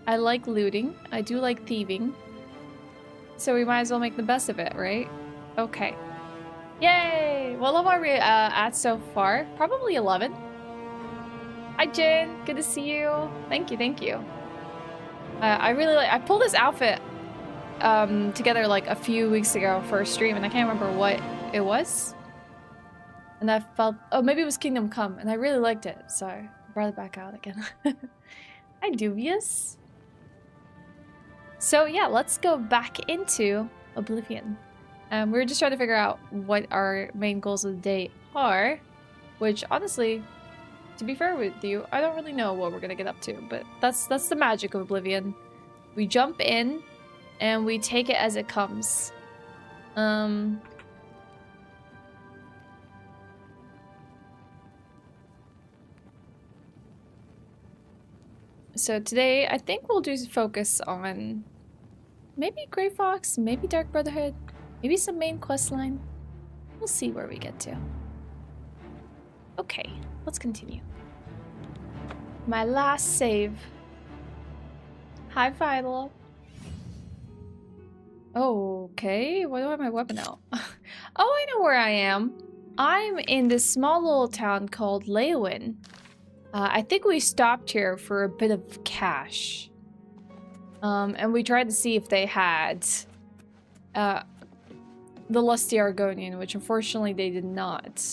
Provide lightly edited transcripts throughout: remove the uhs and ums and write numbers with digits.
I like looting. I do like thieving. So we might as well make the best of it, right? Okay. Yay! What level are we at so far? Probably 11. Hi, Jin. Good to see you. Thank you, thank you. I really like. I pulled this outfit together like a few weeks ago for a stream, and I can't remember what it was. And I felt, oh, maybe it was Kingdom Come, and I really liked it, so I brought it back out again. Hi, Dubious. So yeah, let's go back into Oblivion. We're just trying to figure out what our main goals of the day are, which honestly, to be fair with you, I don't really know what we're gonna get up to, but that's the magic of Oblivion. We jump in and we take it as it comes. So today, I think we'll do focus on maybe Grey Fox, maybe Dark Brotherhood, maybe some main quest line. We'll see where we get to. Okay, let's continue. My last save. Hi, Vidal. Okay, why do I have my weapon out? Oh, I know where I am. I'm in this small little town called Leywin. I think we stopped here for a bit of cash. And we tried to see if they had the Lusty Argonian, which unfortunately they did not.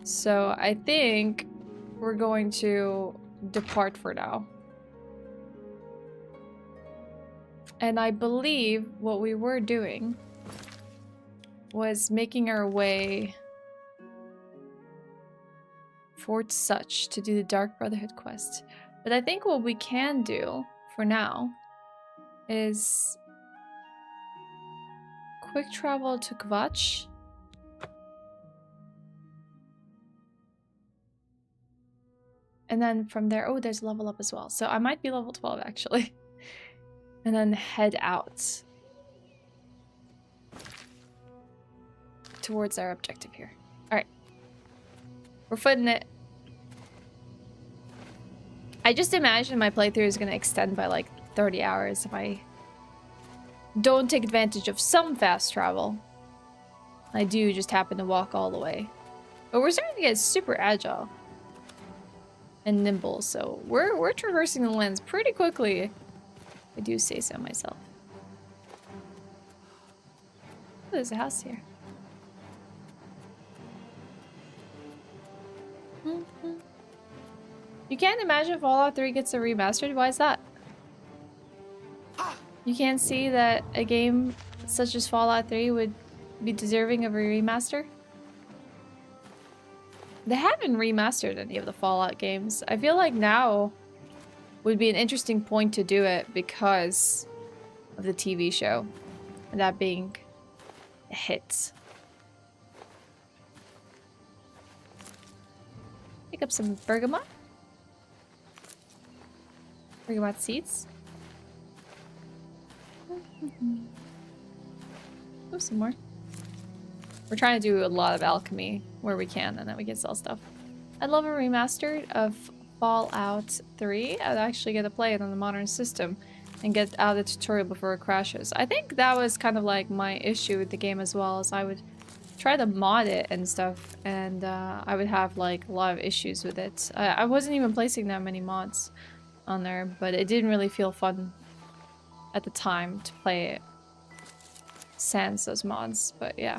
So I think we're going to depart for now. And I believe what we were doing was making our way Fort Such to do the Dark Brotherhood quest. But I think what we can do for now is quick travel to Kvatch. And then from there, oh, there's a level up as well. So I might be level 12 actually. And then head out towards our objective here. All right. We're footing it. I just imagine my playthrough is going to extend by like 30 hours if I don't take advantage of some fast travel. I do just happen to walk all the way. But we're starting to get super agile and nimble, so we're traversing the lands pretty quickly. I do say so myself. Oh, there's a house here. You can't imagine Fallout 3 gets a remastered? Why is that? You can't see that a game such as Fallout 3 would be deserving of a remaster? They haven't remastered any of the Fallout games. I feel like now would be an interesting point to do it because of the TV show. And that being a hit. Pick up some bergamot. Bergamot seeds. Oh, some more. We're trying to do a lot of alchemy where we can, and then we can sell stuff. I'd love a remastered of Fallout 3. I'd actually get to play it on the modern system and get out of the tutorial before it crashes. I think that was kind of like my issue with the game as well, as I would try to mod it and stuff, and I would have like a lot of issues with it. I wasn't even placing that many mods on there, but it didn't really feel fun at the time to play it sans those mods, but yeah.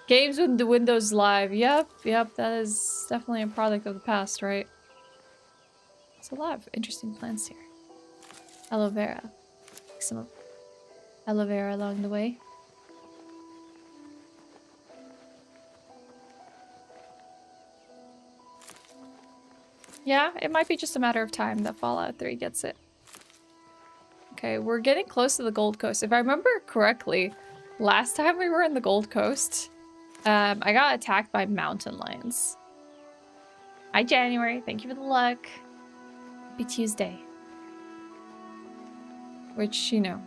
Games with the Windows Live, yep, that is definitely a product of the past, right? There's a lot of interesting plants here. Aloe vera. Some aloe vera along the way. Yeah, it might be just a matter of time that Fallout 3 gets it. Okay, we're getting close to the Gold Coast. If I remember correctly, last time we were in the Gold Coast, I got attacked by mountain lions. Hi, January. Thank you for the luck. Happy Tuesday. Which, you know,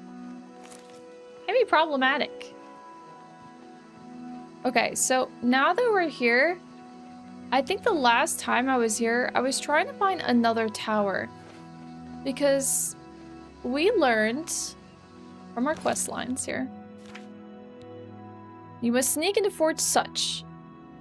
can be problematic. Okay, so now that we're here, I think the last time I was here, I was trying to find another tower. Because we learned from our quest lines here. You must sneak into Fort Such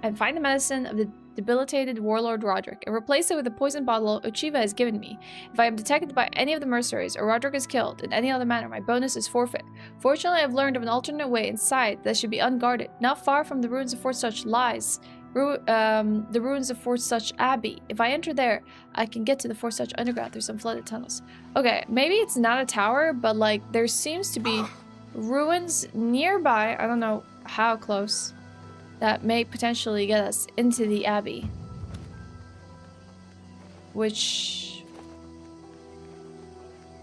and find the medicine of the debilitated warlord Roderick and replace it with the poison bottle Uchiva has given me. If I am detected by any of the mercenaries or Roderick is killed in any other manner, my bonus is forfeit. Fortunately, I have learned of an alternate way inside that should be unguarded. Not far from the ruins of Fort Such lies the ruins of Fort Such Abbey. If I enter there, I can get to the Fort Such underground through some flooded tunnels. Okay, maybe it's not a tower, but like there seems to be ruins nearby. I don't know how close. That may potentially get us into the Abbey. Which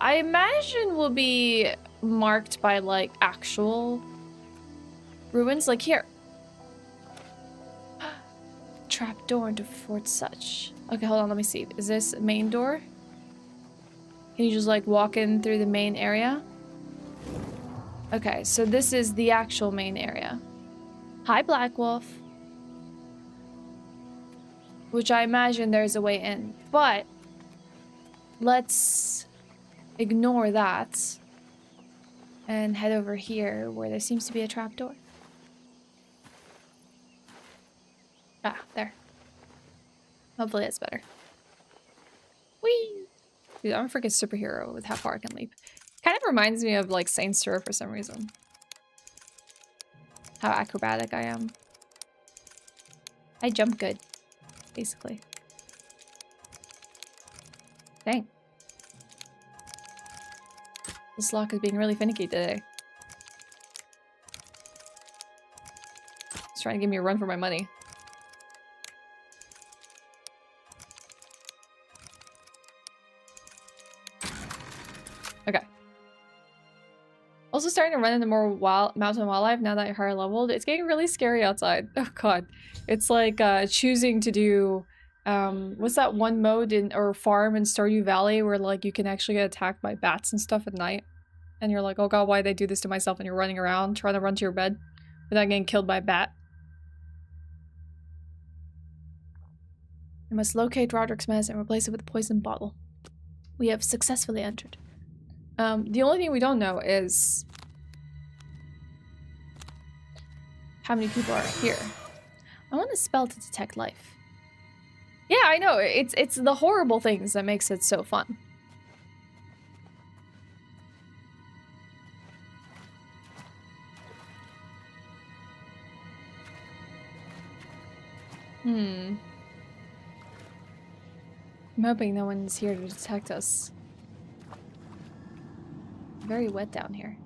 I imagine will be marked by like actual ruins. Like here. Trap door into Fort Such. Okay, hold on, let me see. Is this a main door? Can you just like walk in through the main area? Okay, so this is the actual main area. Hi, Black Wolf. Which I imagine there's a way in, but let's ignore that and head over here where there seems to be a trapdoor. Ah, there. Hopefully it's better. Whee! Dude, I'm a freaking superhero with how far I can leap. Kind of reminds me of like Saints Row for some reason. How acrobatic I am. I jump good, basically. Dang. This lock is being really finicky today. It's trying to give me a run for my money. Okay. Also starting to run into more mountain wildlife now that you're higher leveled. It's getting really scary outside. Oh god. It's like choosing to do what's that one mode or farm in Stardew Valley where like you can actually get attacked by bats and stuff at night. And you're like, oh god, why did they do this to myself? And you're running around trying to run to your bed without getting killed by a bat. We must locate Roderick's mess and replace it with a poison bottle. We have successfully entered. The only thing we don't know is how many people are here. I want a spell to detect life. Yeah, I know. It's the horrible things that makes it so fun. I'm hoping no one's here to detect us. Very wet down here.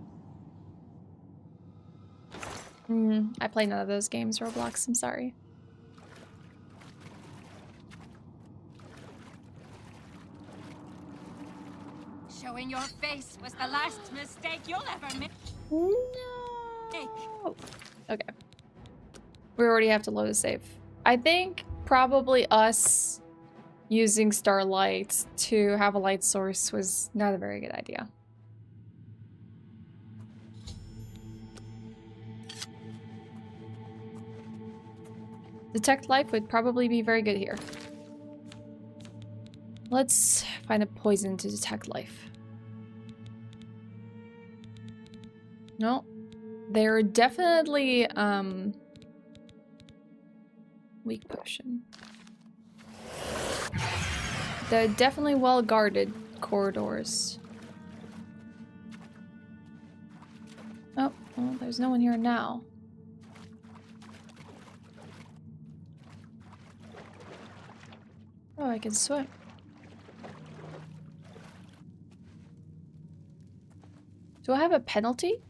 I play none of those games, Roblox, I'm sorry. Showing your face was the last mistake you'll ever make. No. Okay. We already have to load a save. I think probably us using Starlight to have a light source was not a very good idea. Detect life would probably be very good here. Let's find a poison to detect life. No. They're definitely, weak potion. They're definitely well-guarded corridors. Oh, well, there's no one here now. Oh, I can swim. Do I have a penalty?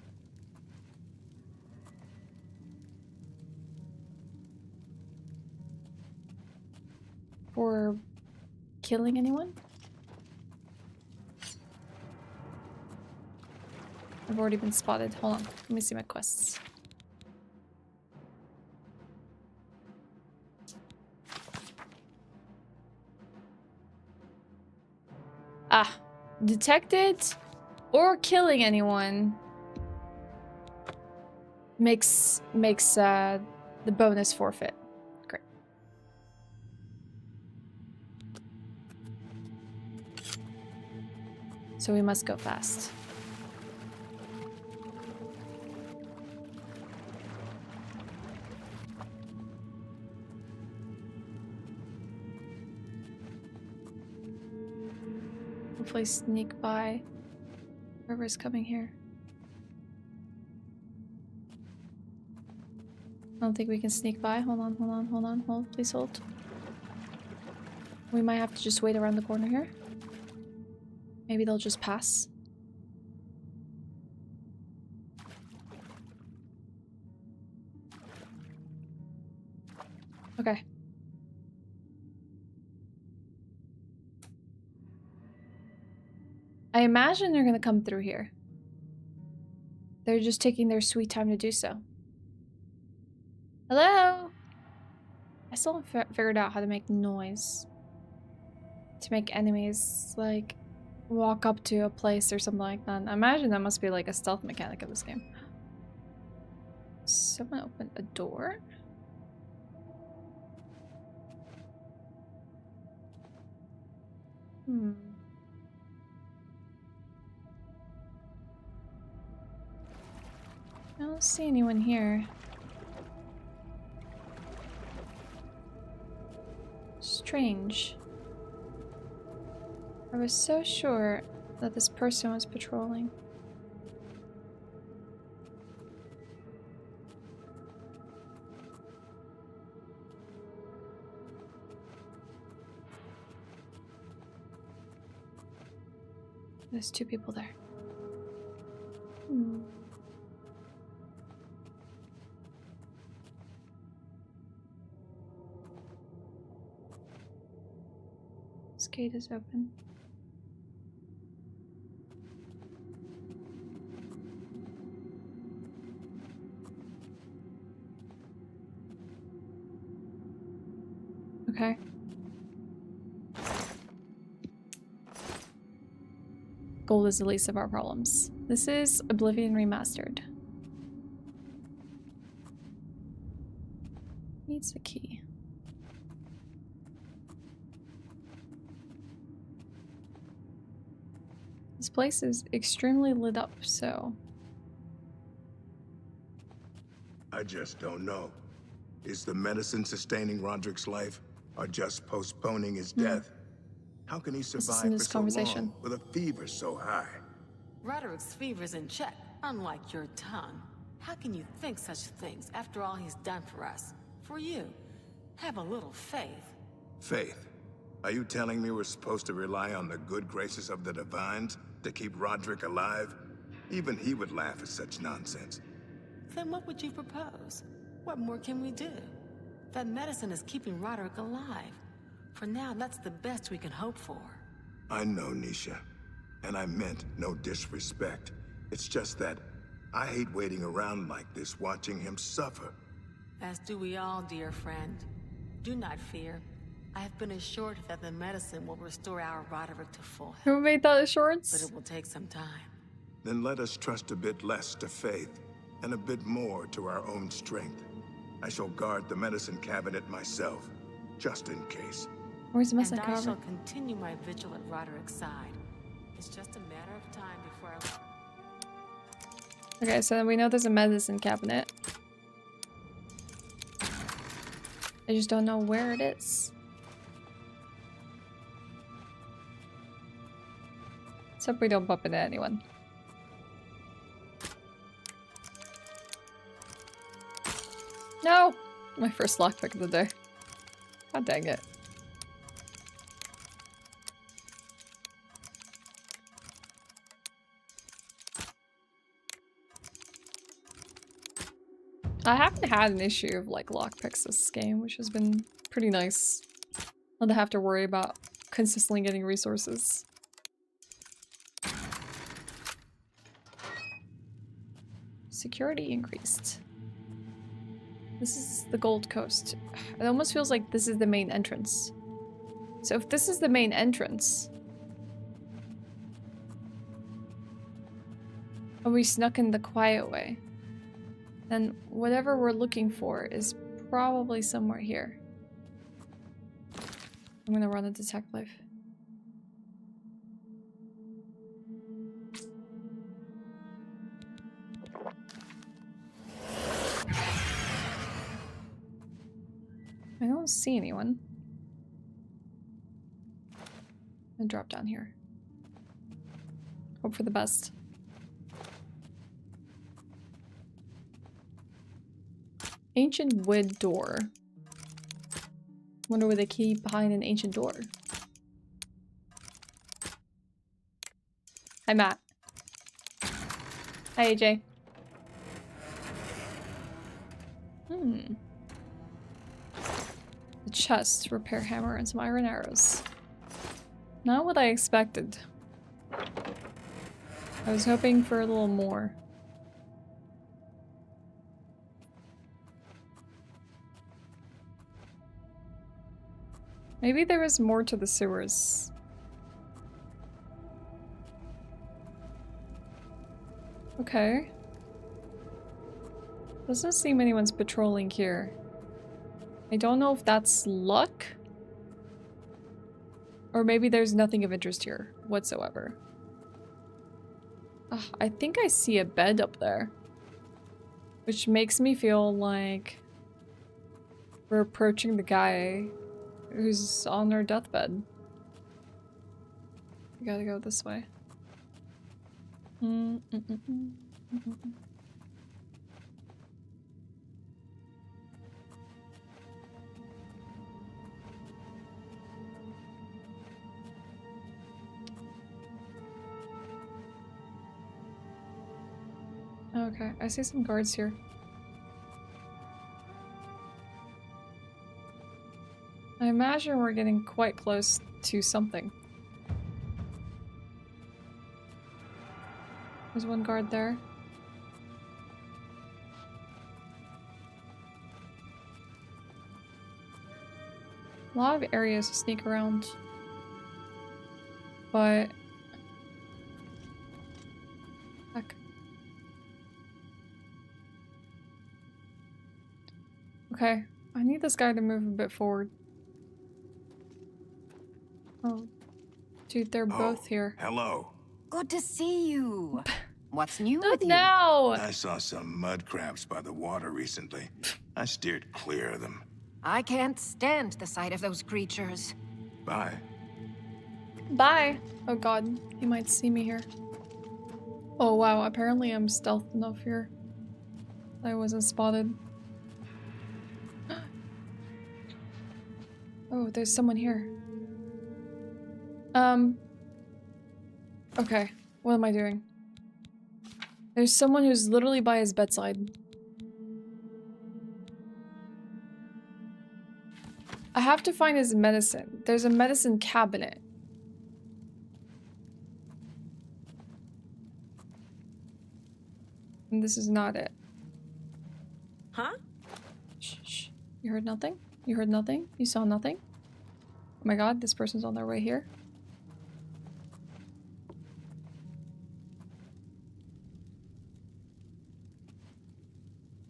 For killing anyone? I've already been spotted. Hold on. Let me see my quests. Ah. Detected or killing anyone makes the bonus forfeit. Great. So we must go fast. Hopefully sneak by whoever's coming here. I don't think we can sneak by. Hold on, hold on, hold on, hold. Please hold. We might have to just wait around the corner here. Maybe they'll just pass. Okay. I imagine they're gonna come through here. They're just taking their sweet time to do so. Hello? I still haven't figured out how to make noise. To make enemies, like, walk up to a place or something like that. I imagine that must be like a stealth mechanic of this game. Someone opened a door? Hmm. I don't see anyone here. Strange. I was so sure that this person was patrolling. There's two people there. Hmm. This gate is open. Okay. Gold is the least of our problems. This is Oblivion Remastered. Needs a key. This place is extremely lit up, so... I just don't know. Is the medicine sustaining Roderick's life, or just postponing his death? How can he survive for so long with a fever so high? Roderick's fever's in check, unlike your tongue. How can you think such things after all he's done for us? For you. Have a little faith. Faith? Are you telling me we're supposed to rely on the good graces of the Divines to keep Roderick alive? Even he would laugh at such nonsense. Then what would you propose? What more can we do? That medicine is keeping Roderick alive. For now, that's the best we can hope for. I know, Nisha. And I meant no disrespect. It's just that I hate waiting around like this, watching him suffer. As do we all, dear friend. Do not fear. I have been assured that the medicine will restore our Roderick to full health. Who made that assurance? But it will take some time. Then let us trust a bit less to faith, and a bit more to our own strength. I shall guard the medicine cabinet myself, just in case. Where's the medicine And I shall cabinet? continue my vigil at Roderick's side. It's just a matter of time before I... Okay, so we know there's a medicine cabinet. I just don't know where it is. Let's hope we don't bump into anyone. No! My first lockpick of the day. God dang it. I haven't had an issue of like lockpicks this game, which has been pretty nice. Not to have to worry about consistently getting resources. Security increased. This is the Gold Coast. It almost feels like this is the main entrance. So if this is the main entrance... and we snuck in the quiet way, then whatever we're looking for is probably somewhere here. I'm gonna run a detect life. don't see anyone. And drop down here. Hope for the best. Ancient wood door. Wonder where the key behind an ancient door. Hi, Matt. Hi, AJ. The chest, repair hammer, and some iron arrows. Not what I expected. I was hoping for a little more. Maybe there was more to the sewers. Okay. Doesn't seem anyone's patrolling here. I don't know if that's luck. Or maybe there's nothing of interest here whatsoever. I think I see a bed up there. Which makes me feel like we're approaching the guy who's on their deathbed. We gotta go this way. Okay, I see some guards here. I imagine we're getting quite close to something. There's one guard there. A lot of areas to sneak around. But... heck. Okay, I need this guy to move a bit forward. Oh. Dude, they're both here. Hello. Good to see you. What's new Not with you? now! I saw some mud crabs by the water recently. I steered clear of them. I can't stand the sight of those creatures. Bye. Bye! Oh god, he might see me here. Oh wow, apparently I'm stealth enough here. I wasn't spotted. Oh, there's someone here. Okay, what am I doing? There's someone who's literally by his bedside. I have to find his medicine. There's a medicine cabinet. And this is not it. Huh? Shh, shh. You heard nothing? You heard nothing? You saw nothing? Oh my god, this person's on their way here.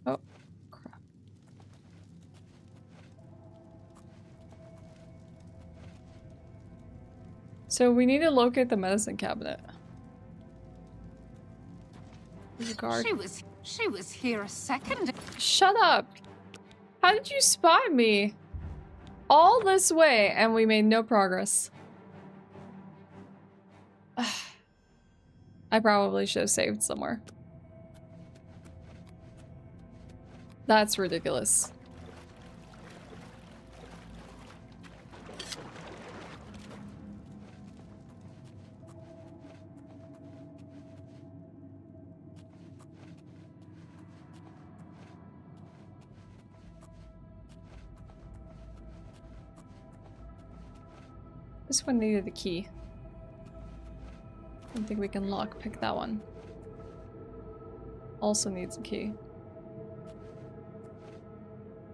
Oh, crap. So we need to locate the medicine cabinet. There's a guard. She was here a second. Shut up! How did you spot me? All this way and we made no progress. I probably should have saved somewhere. That's ridiculous. This one needed a key. I don't think we can lockpick that one. Also needs a key.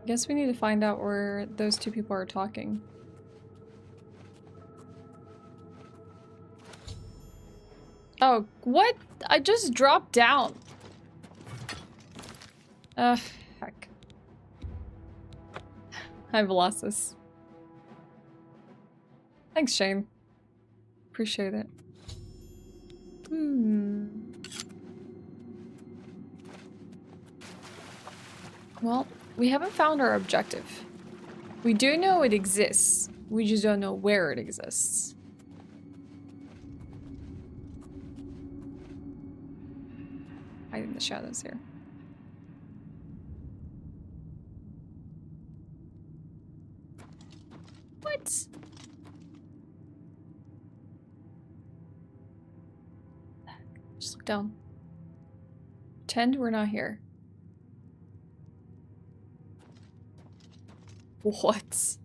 Guess we need to find out where those two people are talking. Oh, what? I just dropped down. Heck. I've lost this. Thanks, Shane. Appreciate it. Well, we haven't found our objective. We do know it exists. We just don't know where it exists. Hide in the shadows here. What? Just look down. Pretend we're not here. What?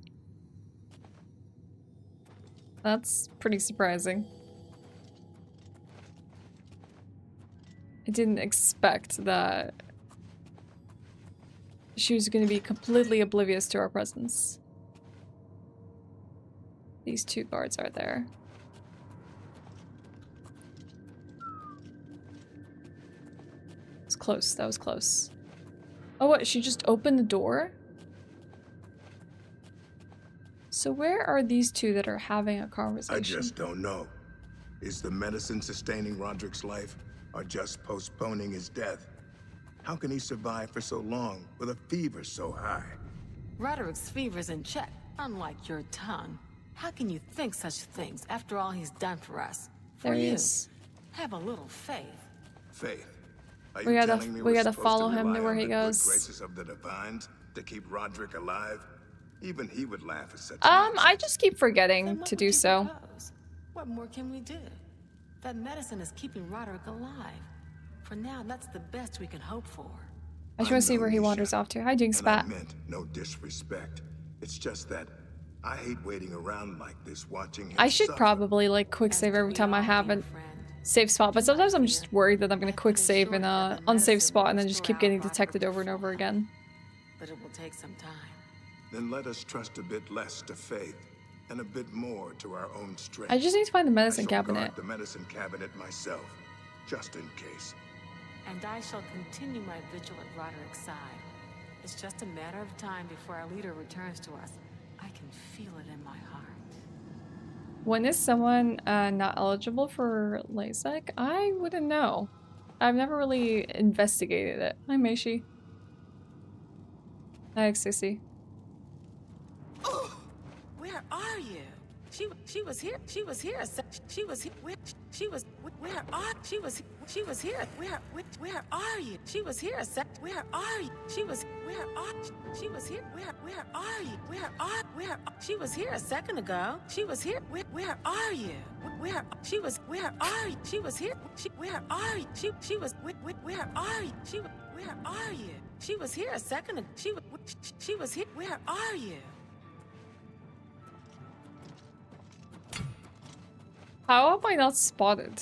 That's pretty surprising. I didn't expect that she was going to be completely oblivious to our presence. These two guards are there. It's close. That was close. Oh, what? She just opened the door? So where are these two that are having a conversation? I just don't know. Is the medicine sustaining Roderick's life, or just postponing his death? How can he survive for so long with a fever so high? Roderick's fever's in check, unlike your tongue. How can you think such things after all he's done for us? For There he you. is. Have a little faith. Faith. Are We you gotta- telling me we we're gotta supposed follow to him to rely where on he the goes? good graces of the Divines to keep Roderick alive? Even he would laugh at such I just keep Then forgetting what to would do you so. propose? What more can we do? That medicine is keeping Roderick alive. For now, that's the best we can hope for. I just want to see know, where he Nisha, wanders off to. Hi, doing And spat. I meant no disrespect. It's just that I hate waiting around like this, watching him I should suffer. probably like quick save every time I have a safe spot, but sometimes I'm just worried that I'm gonna quick save in a unsafe spot and then just keep getting detected over and over again. But it will take some time. Then let us trust a bit less to faith and a bit more to our own strength. I just need to find the medicine I shall cabinet. guard the medicine cabinet myself, just in case. And I shall continue my vigil at Roderick's side. It's just a matter of time before our leader returns to us. I can feel it in my heart. When is someone not eligible for LASIK? I wouldn't know. I've never really investigated it. Hi, Meishi. Hi, Sissy. Where are you? She was here. She was here. She was here. Where are she was here. Where are you? She was here. Where are you? She was here. Where are you? She was here a second ago. She was here. Where are you? Where are you? She was here. Where are you? She was where are you? Where are you? She was here a second ago. She was here. Where are you? How am I not spotted?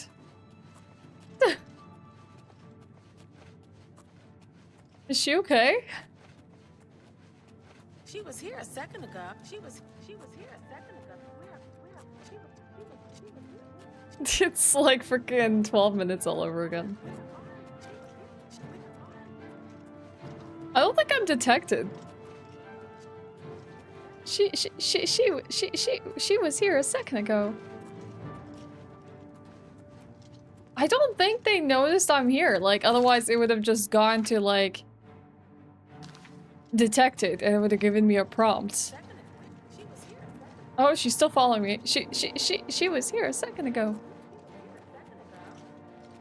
Is she okay? She was here a second ago. She was here a second ago. It's like freaking 12 minutes all over again. I don't think I'm detected. She was here a second ago. I don't think they noticed I'm here. Like, otherwise it would have just gone to, like, detected, and it would have given me a prompt. Oh, she's still following me. She was here a second ago.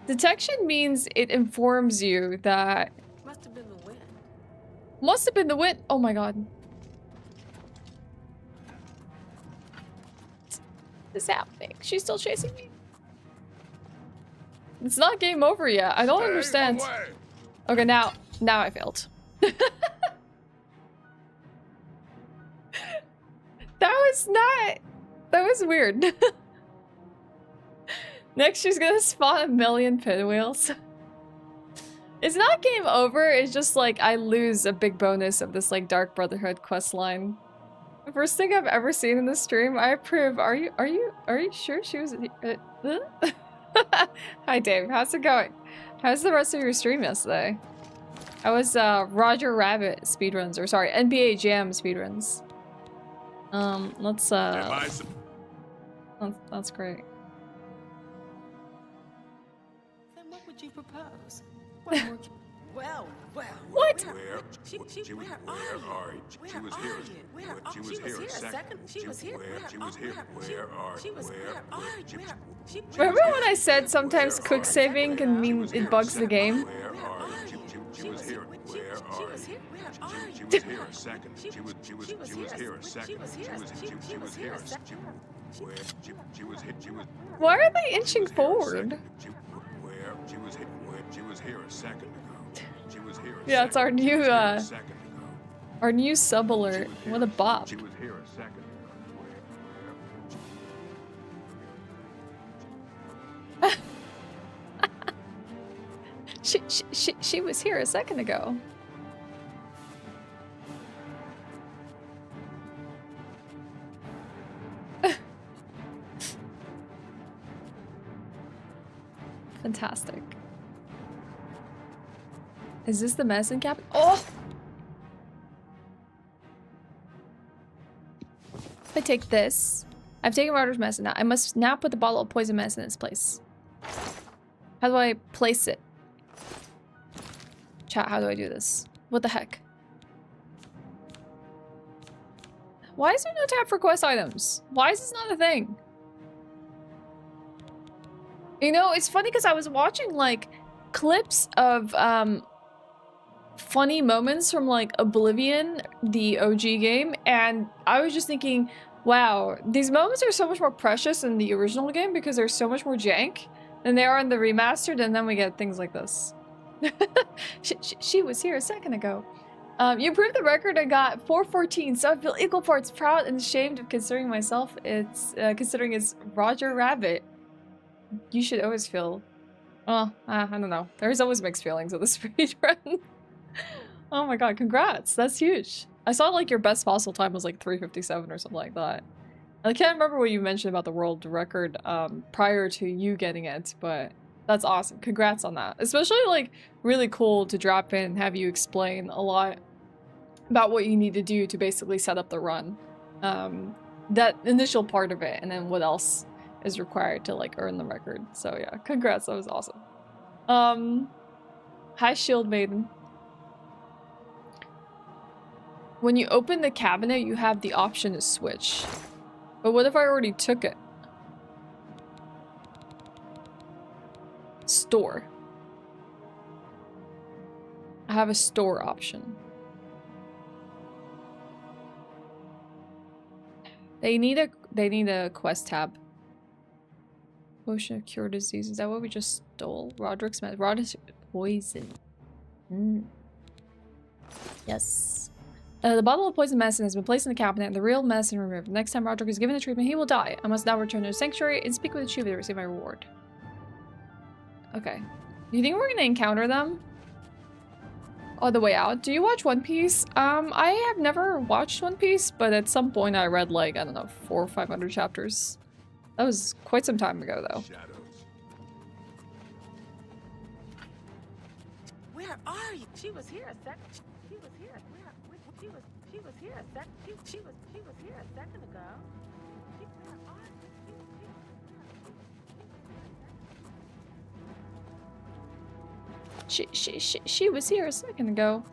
Detection means it informs you that... Must have been the wind. Must have been the wind. Oh my god. What is happening? She's still chasing me. It's not game over yet. I don't understand. Okay, now I failed. That was weird. Next, she's gonna spawn a million pinwheels. It's not game over, it's just like I lose a big bonus of this like Dark Brotherhood quest line. The first thing I've ever seen in this stream, I approve. Are you sure she was Hi Dave, how's it going? How's the rest of your stream yesterday? I was Roger Rabbit speedruns, or sorry, NBA Jam speedruns. That's great. Then what would you propose? What more Well. What? Where? She was here. She was here a second. She was here. Where are you? Remember when I said sometimes quick saving can mean it bugs the game? Where are you? She was here. Where are you? She was here a second. She was here a second. She was here. Where? She was here. Why are they inching forward? Where? She was here a second ago. She was here. Yeah, it's our new sub alert. What a bop. She was here a second ago. She was here a second ago. Fantastic. Is this the medicine cabinet? Oh! If I take this, I've taken Rodder's medicine now. I must now put the bottle of poison medicine in its place. How do I place it? Chat, how do I do this? What the heck? Why is there no tab for quest items? Why is this not a thing? You know, it's funny because I was watching like clips of funny moments from like Oblivion, the OG game, and I was just thinking, wow, these moments are so much more precious in the original game because they're so much more jank than they are in the remastered, and then we get things like this. she was here a second ago. You improved the record and got 414, so I feel equal parts proud and ashamed of considering myself. Considering it's Roger Rabbit. You should always feel, well, I don't know. There's always mixed feelings with the speedrun. Oh my god, congrats. That's huge. I saw like your best fossil time was like 3:57 or something like that. And I can't remember what you mentioned about the world record prior to you getting it, but that's awesome. Congrats on that. Especially like really cool to drop in and have you explain a lot about what you need to do to basically set up the run. That initial part of it, and then what else is required to like earn the record. So yeah, congrats, that was awesome. Hi Shield Maiden. When you open the cabinet, you have the option to switch. But what if I already took it? Store. I have a store option. They need a quest tab. Potion of cure disease. Is that what we just stole? Roderick's med. Roderick's poison. Yes. The bottle of poison medicine has been placed in the cabinet and the real medicine removed. Next time Roderick is given the treatment, he will die. I must now return to the sanctuary and speak with the chief to receive my reward. Okay. Do you think we're gonna encounter them on the way out? Do you watch One Piece? I have never watched One Piece, but at some point I read like, I don't know, 400 or 500 chapters. That was quite some time ago though. Where are you? She was here a second. She was here. She was here a second. She was here a second ago. Where are you? She was here a second ago.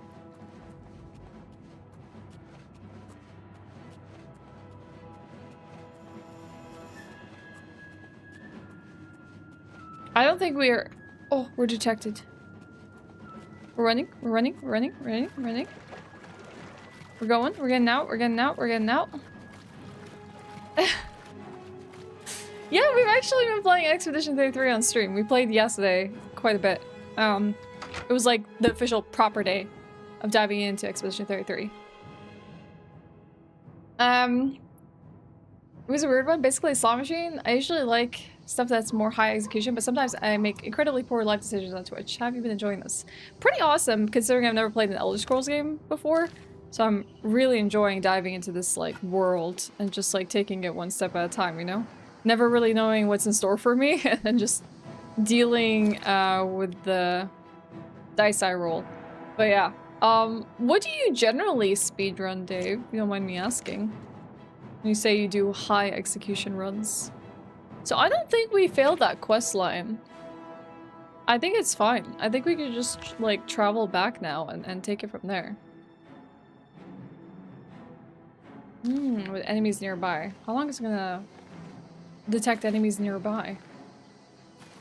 I don't think we're... Oh, we're detected. We're running. We're going. We're getting out. Yeah, we've actually been playing Expedition 33 on stream. We played yesterday quite a bit. It was like the official proper day of diving into Expedition 33. It was a weird one. Basically a slot machine. I usually like stuff that's more high execution, but sometimes I make incredibly poor life decisions on Twitch. Have you been enjoying this? Pretty awesome, considering I've never played an Elder Scrolls game before. So I'm really enjoying diving into this like world and just like taking it one step at a time, you know? Never really knowing what's in store for me and then just dealing with the dice I roll. But yeah. What do you generally speedrun, Dave? If you don't mind me asking. When you say you do high execution runs. So I don't think we failed that quest line. I think it's fine. I think we could just, like, travel back now and take it from there. With enemies nearby. How long is it gonna detect enemies nearby?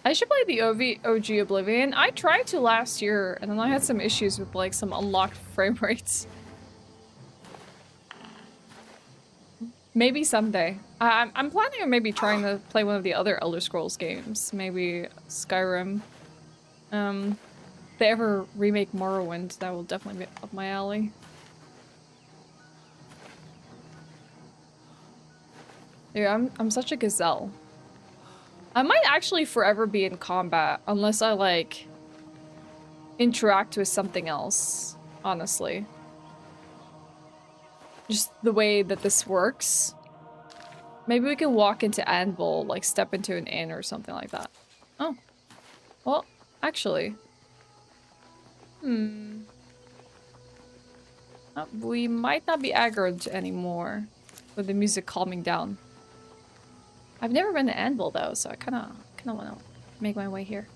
I should play the OG Oblivion. I tried to last year, and then I had some issues with, like, some unlocked frame rates. Maybe someday. I'm planning on maybe trying to play one of the other Elder Scrolls games. Maybe Skyrim. If they ever remake Morrowind, that will definitely be up my alley. Yeah, I'm such a gazelle. I might actually forever be in combat unless I, like, interact with something else, honestly. Just the way that this works. Maybe we can walk into Anvil, like step into an inn or something like that. Oh. Well, actually. We might not be aggroed anymore with the music calming down. I've never been to Anvil though, so I kinda wanna make my way here.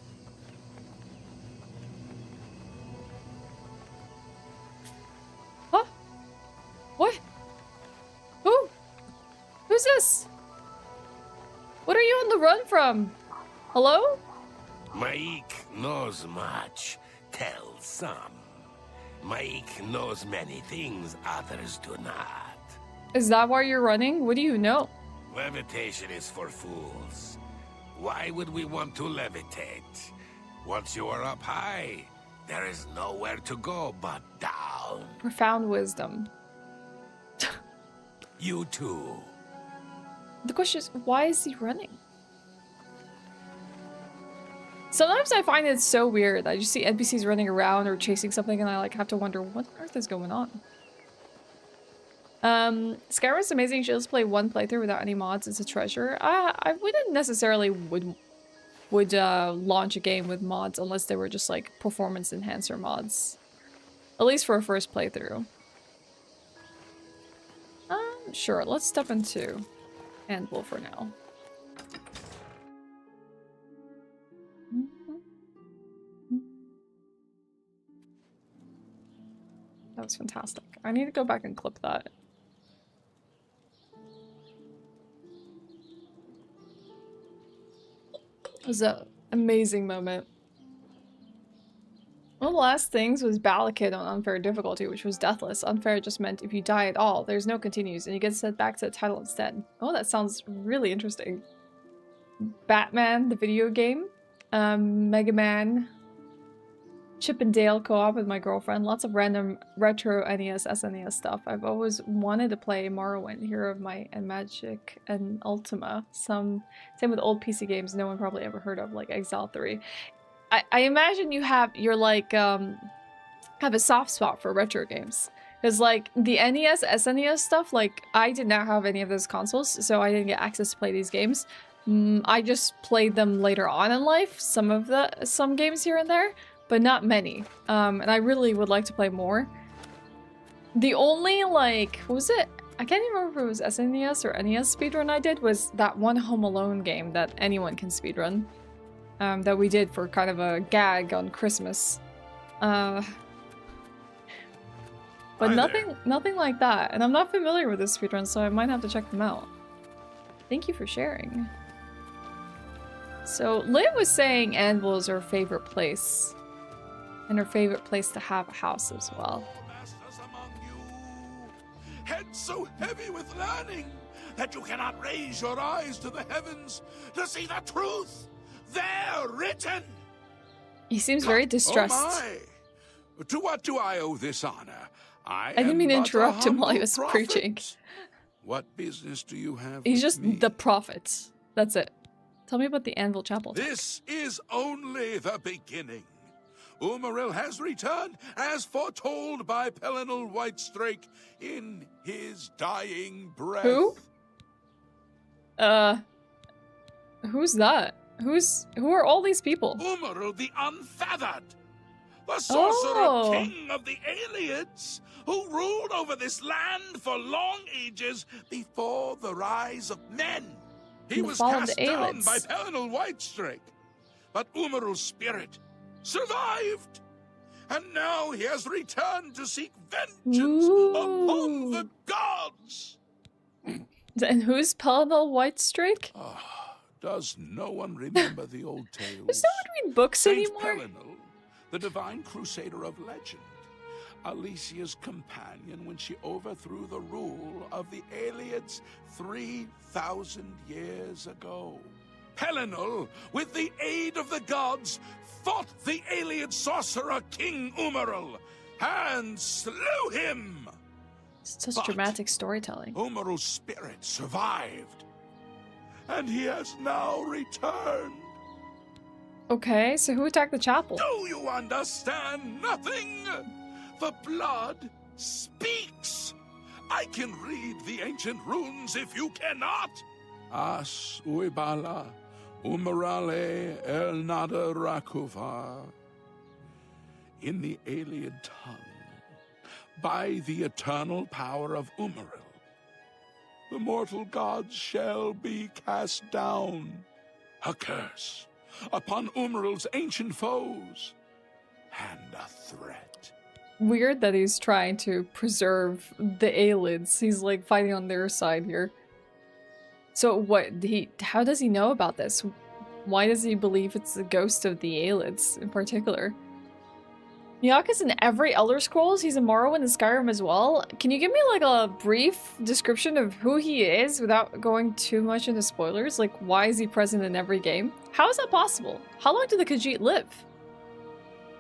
Huh? What? Who? Who's this? What are you on the run from? Hello? Maik knows much, tells some. Maik knows many things others do not. Is that why you're running? What do you know? Levitation is for fools. Why would we want to levitate? Once you are up high, there is nowhere to go but down. Profound wisdom. You too. The question is, why is he running? Sometimes I find it so weird. I just see NPCs running around or chasing something and I like have to wonder what on earth is going on. Skyrim's amazing. You should just play one playthrough without any mods. It's a treasure. I wouldn't necessarily would launch a game with mods unless they were just like performance enhancer mods. At least for a first playthrough. Sure, let's step into Anvil for now. That was fantastic. I need to go back and clip that. It was an amazing moment. One of the last things was Balakid on unfair difficulty, which was deathless. Unfair just meant if you die at all, there's no continues, and you get sent back to the title instead. Oh, that sounds really interesting. Batman, the video game. Mega Man. Chip and Dale co-op with my girlfriend. Lots of random retro NES, SNES stuff. I've always wanted to play Morrowind, Hero of Might and Magic and Ultima. Same with old PC games no one probably ever heard of, like Exile 3. I imagine you're like, have a soft spot for retro games. Because like the NES, SNES stuff, like I did not have any of those consoles, so I didn't get access to play these games. I just played them later on in life, some games here and there, but not many. And I really would like to play more. The only, like, what was it? I can't even remember if it was SNES or NES speedrun I did, was that one Home Alone game that anyone can speedrun. That we did for kind of a gag on Christmas. But nothing like that. And I'm not familiar with this speedrun, so I might have to check them out. Thank you for sharing. So, Liv was saying Anvil is her favorite place. And her favorite place to have a house as well. Masters among you, heads so heavy with learning that you cannot raise your eyes to the heavens to see the truth there written. He seems very distressed. Oh my. To what do I owe this honor? I didn't mean to interrupt him while he was preaching. What business do you have? He's just me? the prophet. That's it. Tell me about the Anvil Chapel. This is only the beginning. Umaril has returned as foretold by Pelinal Whitestrake in his dying breath. Who? Who's that? Who are all these people? Umaril the Unfeathered, the sorcerer king of the Aelids, who ruled over this land for long ages before the rise of men. He was cast down by Pelinal Whitestrake, but Umarul's spirit survived. And now he has returned to seek vengeance upon the gods. And who's Pelinal Whitestrake? Does no one remember the old tales? Does no one read books Saint anymore? Pelinal, the divine crusader of legend, Alicia's companion when she overthrew the rule of the Aelids 3,000 years ago. Pelinal, with the aid of the gods, fought the Aelid sorcerer King Umarul and slew him. Such dramatic storytelling. Umarul's spirit survived, and he has now returned. Okay, so who attacked the chapel? Do you understand nothing? The blood speaks. I can read the ancient runes if you cannot. As uibala umarale el nada rakuva. In the Aelid tongue, by the eternal power of Umaril, the mortal gods shall be cast down. A curse upon Umaril's ancient foes, and a threat. Weird that he's trying to preserve the Aelids. He's like fighting on their side here. So what, how does he know about this? Why does he believe it's the ghost of the Aelids in particular? Nyaka's in every Elder Scrolls. He's a Morrowind and Skyrim as well. Can you give me like a brief description of who he is without going too much into spoilers? Like, why is he present in every game? How is that possible? How long do the Khajiit live?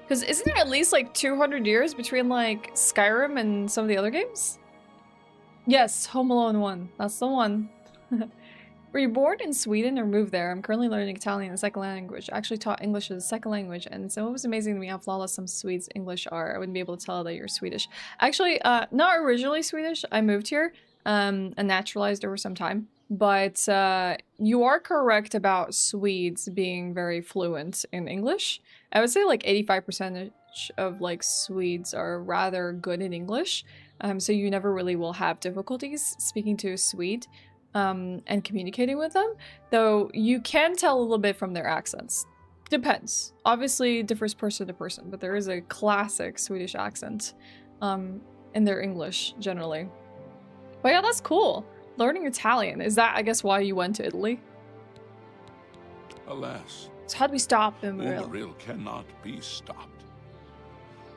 Because isn't there at least like 200 years between like Skyrim and some of the other games? Yes, Home Alone 1. That's the one. Were you born in Sweden or moved there? I'm currently learning Italian as a second language. I actually taught English as a second language, and so it was amazing to me how flawless some Swedes' English are. I wouldn't be able to tell that you're Swedish. Actually, not originally Swedish. I moved here and naturalized over some time. But you are correct about Swedes being very fluent in English. I would say like 85% of like Swedes are rather good in English. So you never really will have difficulties speaking to a Swede. And communicating with them, though you can tell a little bit from their accents. Depends. Obviously, it differs person to person, but there is a classic Swedish accent in their English, generally. But yeah, that's cool. Learning Italian, is that, I guess, why you went to Italy? Alas. So how do we stop him? Umaril cannot be stopped.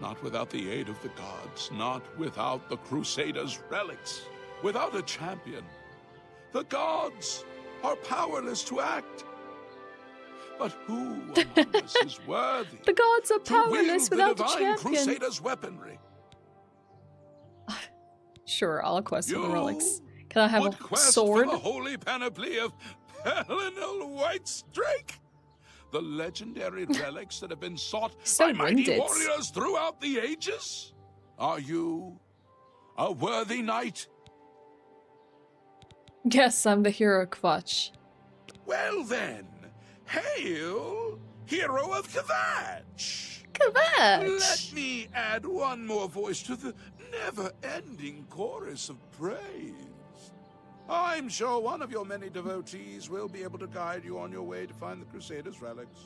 Not without the aid of the gods, not without the Crusaders' relics, without a champion. The gods are powerless to act. But who among us is worthy the gods are powerless without the a divine champion? Crusaders' weaponry? Sure, I'll quest for the relics. Can I have a sword? For the holy panoply of Pelinal Whitestrake? The legendary relics that have been sought by mighty warriors throughout the ages? Are you a worthy knight? Yes, I'm the hero Kvatch. Well then, hail, hero of Kvatch! Kvatch! Let me add one more voice to the never-ending chorus of praise. I'm sure one of your many devotees will be able to guide you on your way to find the Crusaders' relics.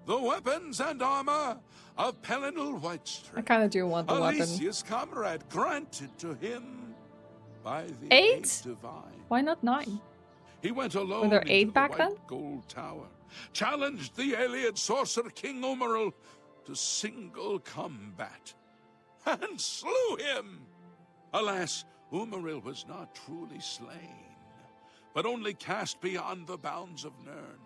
The weapons and armor of Pelinal Whitestrake. I kind of do want the weapon. Alicia's comrade granted to him by the 8? divine. Why not 9? He went alone. Were there 8 into back the then? White Gold Tower, challenged the Aelid sorcerer King Umaril to single combat, and slew him. Alas, Umaril was not truly slain, but only cast beyond the bounds of Nirn.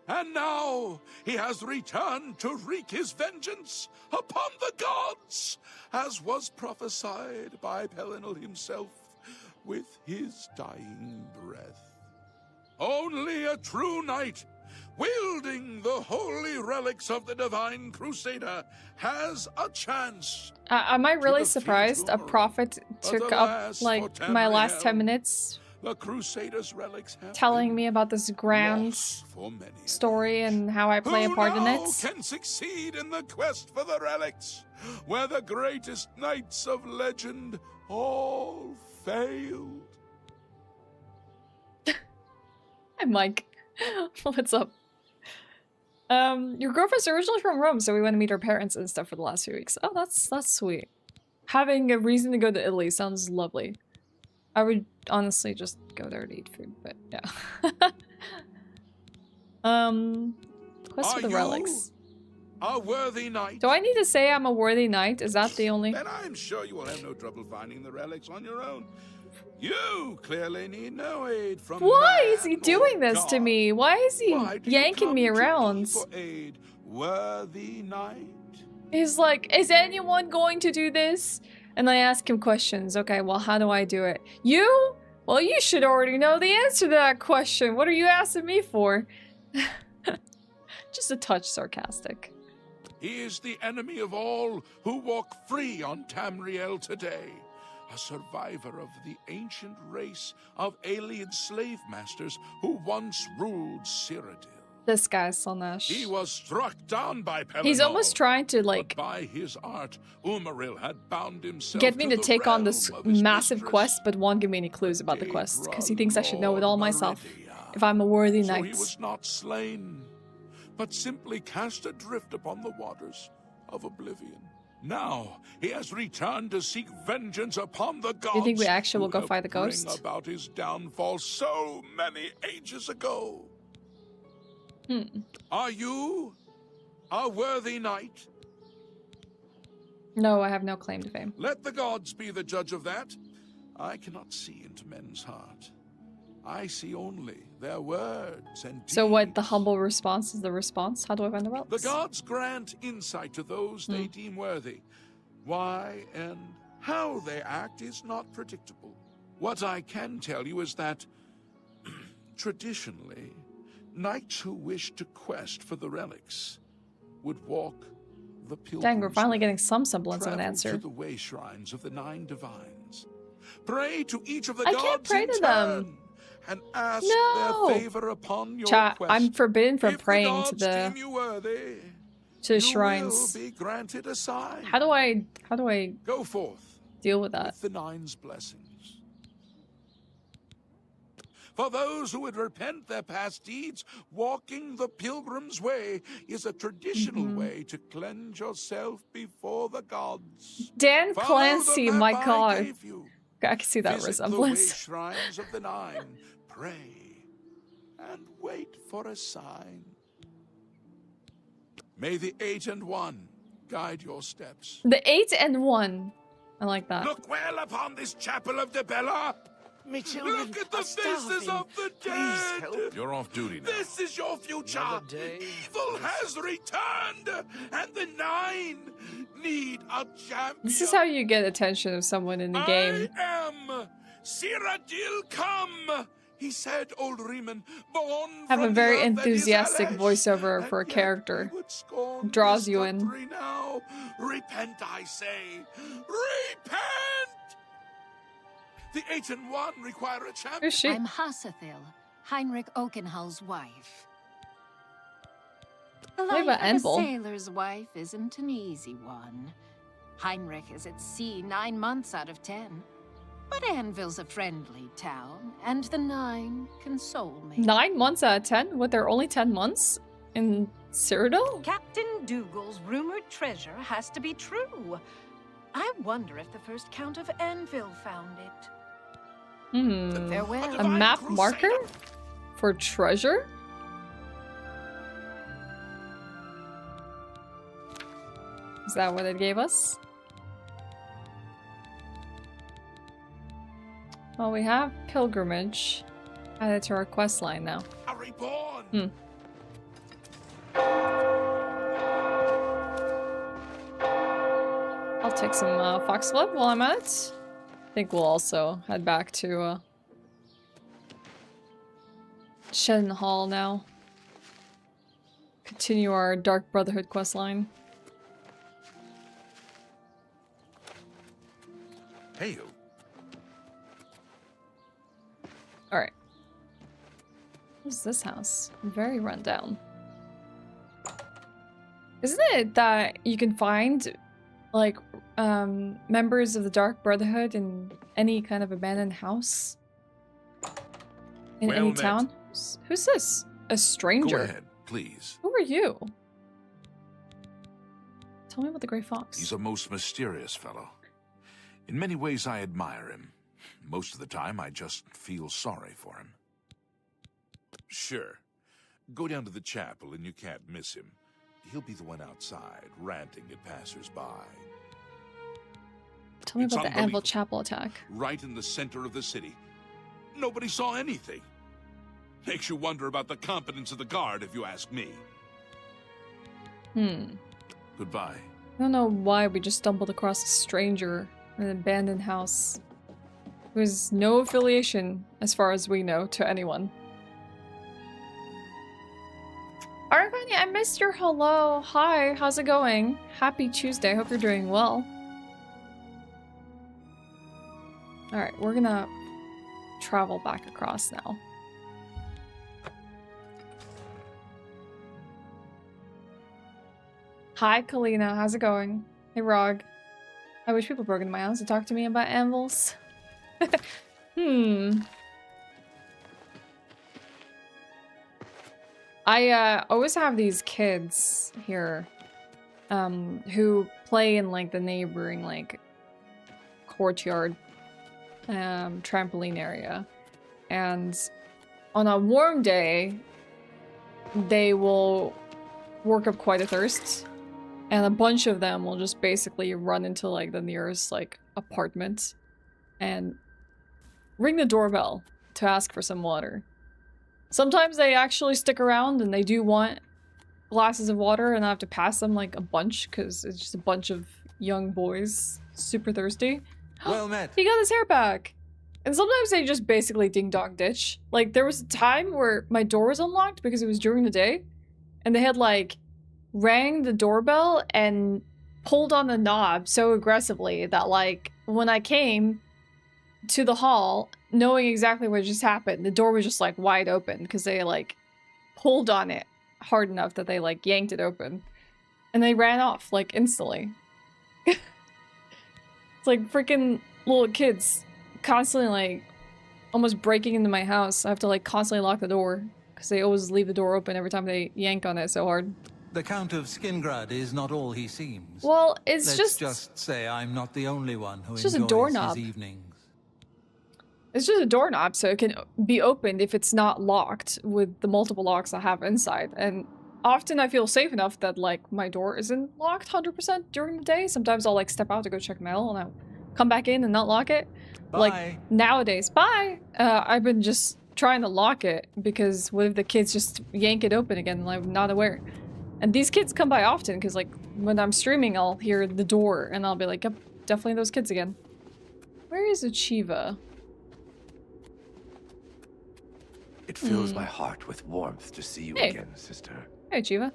And now he has returned to wreak his vengeance upon the gods, as was prophesied by Pelinal himself with his dying breath. Only a true knight, wielding the holy relics of the divine crusader, has a chance. Am I really surprised a prophet took up like my last 10 minutes the Crusaders' relics have telling me about this grand story and how I play a part in it? Who can succeed in the quest for the relics, where the greatest knights of legend all failed? Hi, Mike. What's up? Your girlfriend's originally from Rome, so we went to meet her parents and stuff for the last few weeks. Oh, that's sweet. Having a reason to go to Italy sounds lovely. I would honestly just go there to eat food, but yeah. Quest for the relics. A worthy knight. Do I need to say I'm a worthy knight? Is that the only? Then I'm sure you will have no trouble finding the relics on your own. You clearly need no aid from Why man is he doing this God. to me? Why is he Why do you yanking me come to around? for aid, worthy knight? He's like, is anyone going to do this? And I ask him questions. Okay, well, how do I do it? You? Well, you should already know the answer to that question. What are you asking me for? Just a touch sarcastic. He is the enemy of all who walk free on Tamriel today. A survivor of the ancient race of alien slave masters who once ruled Cyrodiil. This guy's so Ashe. He was struck down by Pelennor. He's almost trying to, like, but by his art, Umaril had bound himself get me to the take on realm this of his massive mistress. quest, but won't give me any clues about the quest, because he thinks I should know it all myself. If I'm a worthy So knight. he was not slain, but simply cast adrift upon the waters of oblivion. Now he has returned to seek vengeance upon the gods. Do you think we actually will who go helped fight the bring ghost? about his downfall so many ages ago. Are you a worthy knight? No, I have no claim to fame. Let the gods be the judge of that. I cannot see into men's heart. I see only their words and deeds. So what, the humble response is the response? How do I find the relics? The gods grant insight to those they deem worthy. Why and how they act is not predictable. What I can tell you is that, traditionally, knights who wish to quest for the relics would walk the pilgrim's Dang, we're finally way, getting some semblance of an travel answer. to the way shrines of the 9 divines. Pray to each of the I gods can't pray in to turn, them. and ask No. their favor upon your Chat, quest. I'm forbidden from If praying the to gods the deem you worthy, to shrines. You will be granted a sign. How do I Go forth deal with that? with the 9's blessings. For those who would repent their past deeds, walking the pilgrim's way is a traditional way to cleanse yourself before the gods. Dan Follow Clancy, the my map I god. gave you. I can see that Visit resemblance. the way shrines of the 9, pray, and wait for a sign. May the 8 and 1 guide your steps. The 8 and 1. I like that. Look well upon this chapel of Debella. Me children Look at the are faces starving. of the Please dead. help. You're off duty now. This is your future. Another day. Evil has returned, and the 9 need a champion. This is how you get attention of someone in the game. I am Cyrodiil come. He said, old Riemann, born Have a from very the earth that is enthusiastic Ashe, voiceover and for a yet character. he would scorn Draws this you in. country now. Repent, I say. Repent! The 8 and 1 require a champion. Who's she? I'm Hassathil, Heinrich Oakenhull's wife. The What life about of a Anvil? sailor's wife isn't an easy one. Heinrich is at sea 9 months out of 10. But Anvil's a friendly town, and the 9 console me. 9 months out of 10? What, there are only 10 months in Cyrodiil? Captain Dougal's rumored treasure has to be true. I wonder if the first Count of Anvil found it. Farewell. A map marker? For treasure? Is that what it gave us? Well, we have pilgrimage added to our quest line now. A reborn. I'll take some foxglove while I'm at it. I think we'll also head back to Shen Hall now. Continue our Dark Brotherhood quest line. Hey, you. Alright. What's this house? Very rundown. Isn't it that you can find, like, members of the Dark Brotherhood in any kind of abandoned house? In Well any met. town? Who's this? A stranger. Go ahead. please. Who are you? Tell me about the Grey Fox. He's a most mysterious fellow. In many ways, I admire him. Most of the time, I just feel sorry for him. Sure. Go down to the chapel and you can't miss him. He'll be the one outside, ranting at passers-by. Tell me about the Anvil Chapel attack. Right in the center of the city. Nobody saw anything. Makes you wonder about the competence of the guard, if you ask me. Goodbye. I don't know why we just stumbled across a stranger in an abandoned house. There was no affiliation, as far as we know, to anyone. Aragani, I missed your hello. Hi, how's it going? Happy Tuesday. Hope you're doing well. Alright, we're gonna travel back across now. Hi, Kalina. How's it going? Hey, Rog. I wish people broke into my house to talk to me about anvils. I always have these kids here who play in like the neighboring like courtyard trampoline area, and on a warm day they will work up quite a thirst, and a bunch of them will just basically run into like the nearest like apartment and ring the doorbell to ask for some water. Sometimes they actually stick around and they do want glasses of water, and I have to pass them like a bunch because it's just a bunch of young boys super thirsty. Well met. He got his hair back. And sometimes they just basically ding-dong ditch. Like, there was a time where my door was unlocked because it was during the day, and they had like rang the doorbell and pulled on the knob so aggressively that like when I came to the hall, knowing exactly what just happened, the door was just like wide open because they like pulled on it hard enough that they like yanked it open, and they ran off like instantly. It's like freaking little kids constantly like almost breaking into my house. I have to like constantly lock the door because they always leave the door open every time they yank on it so hard. The Count of Skingrad is not all he seems. Well, it's Let's just say I'm not the only one who enjoys a doorknob. his evenings. It's just a doorknob, so it can be opened if it's not locked with the multiple locks I have inside. And often I feel safe enough that like my door isn't locked 100% during the day. Sometimes I'll like step out to go check mail and I'll come back in and not lock it. Bye. Like nowadays, I've been just trying to lock it because what if the kids just yank it open again and I'm not aware? And these kids come by often because like when I'm streaming I'll hear the door and I'll be like, yep, definitely those kids again. Where is Achieva? It fills my heart with warmth to see you again, sister. Hey, Achieva.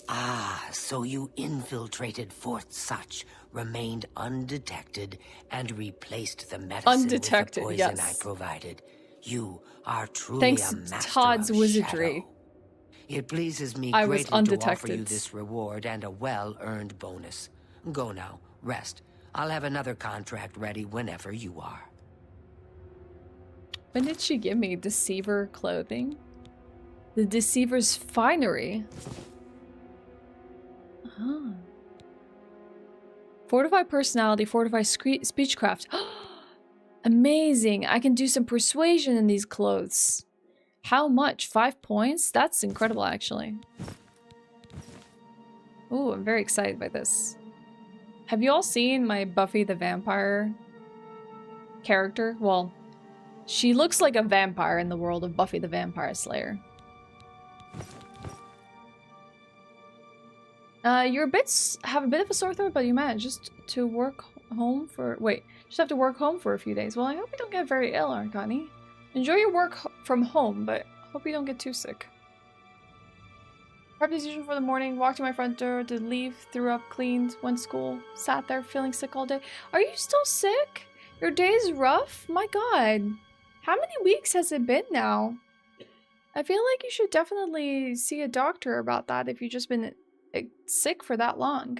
Ah, so you infiltrated Fort Such, remained undetected, and replaced the medicine with the poison I provided. You are truly a master Todd's of wizardry. shadow. It pleases me I was greatly to offer you undetected. this reward and a well-earned bonus. Go now, rest. I'll have another contract ready whenever you are. When did she give me Deceiver clothing? The Deceiver's finery. Huh. Fortify personality, fortify speechcraft. Amazing! I can do some persuasion in these clothes. How much? 5 points? That's incredible, actually. Ooh, I'm very excited by this. Have you all seen my Buffy the Vampire character? Well, she looks like a vampire in the world of Buffy the Vampire Slayer. Have a bit of a sore throat, but you managed just to work home for... Wait, just have to work home for a few days. Well, I hope you don't get very ill, Arcani. Enjoy your work from home, but hope you don't get too sick. Prepped as usual for the morning, walked to my front door to leave, threw up, cleaned, went to school, sat there feeling sick all day. Are you still sick? Your day's rough? My god. How many weeks has it been now? I feel like you should definitely see a doctor about that if you've just been sick for that long.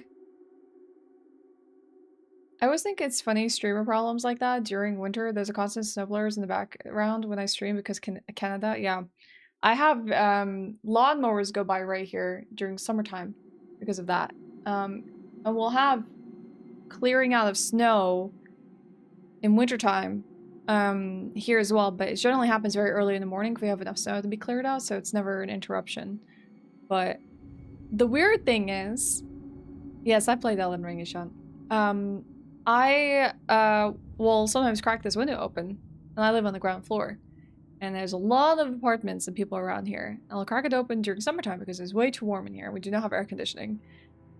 I always think it's funny streamer problems like that during winter. There's a constant snow blurs in the background when I stream because Canada, yeah. I have lawnmowers go by right here during summertime because of that. And we'll have clearing out of snow in wintertime here as well, but it generally happens very early in the morning if we have enough snow to be cleared out, so it's never an interruption. But the weird thing is, yes, I played Elden Ring, Ishan. I will sometimes crack this window open, and I live on the ground floor. And there's a lot of apartments and people around here. And I'll crack it open during summertime because it's way too warm in here. We do not have air conditioning.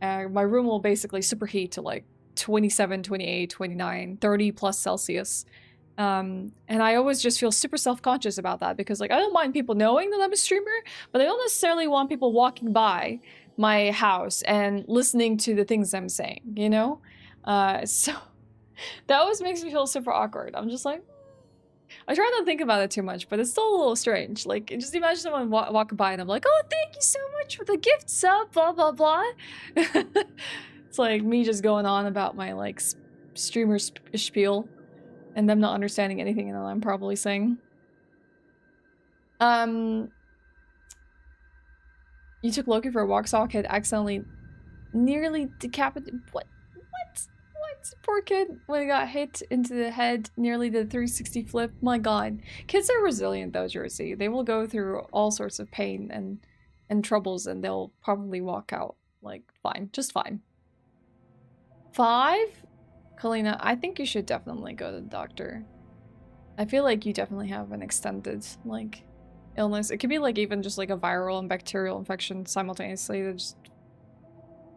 My room will basically superheat to like 27, 28, 29, 30 plus Celsius. And I always just feel super self-conscious about that because like I don't mind people knowing that I'm a streamer, but I don't necessarily want people walking by my house and listening to the things I'm saying, you know? So that always makes me feel super awkward. I'm just like, I try not to think about it too much, but it's still a little strange. Like, just imagine someone walking by and I'm like, oh, thank you so much for the gift sub, blah, blah, blah. It's like me just going on about my, like, streamer spiel and them not understanding anything that I'm probably saying. You took Loki for a walk, saw a kid accidentally nearly decapitated. What? Poor kid, when he got hit into the head, nearly did a 360 flip. My god. Kids are resilient though, Jersey. They will go through all sorts of pain and troubles and they'll probably walk out, like, fine. Just fine. 5? Kalina, I think you should definitely go to the doctor. I feel like you definitely have an extended, like, illness. It could be, like, even just, like, a viral and bacterial infection simultaneously that just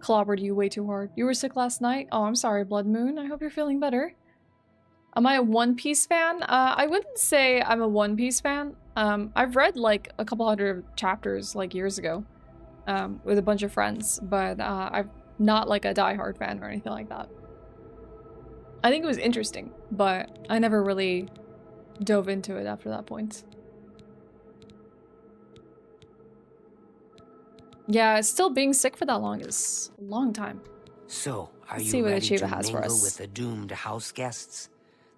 clobbered you way too hard. You were sick last night? Oh, I'm sorry, Blood Moon. I hope you're feeling better. Am I a One Piece fan? I wouldn't say I'm a One Piece fan. I've read like a couple hundred chapters like years ago with a bunch of friends, but I'm not like a diehard fan or anything like that. I think it was interesting, but I never really dove into it after that point. Yeah, still being sick for that long is a long time. So, are Let's see you what ready to Achieva has for mingle us. with the doomed house guests?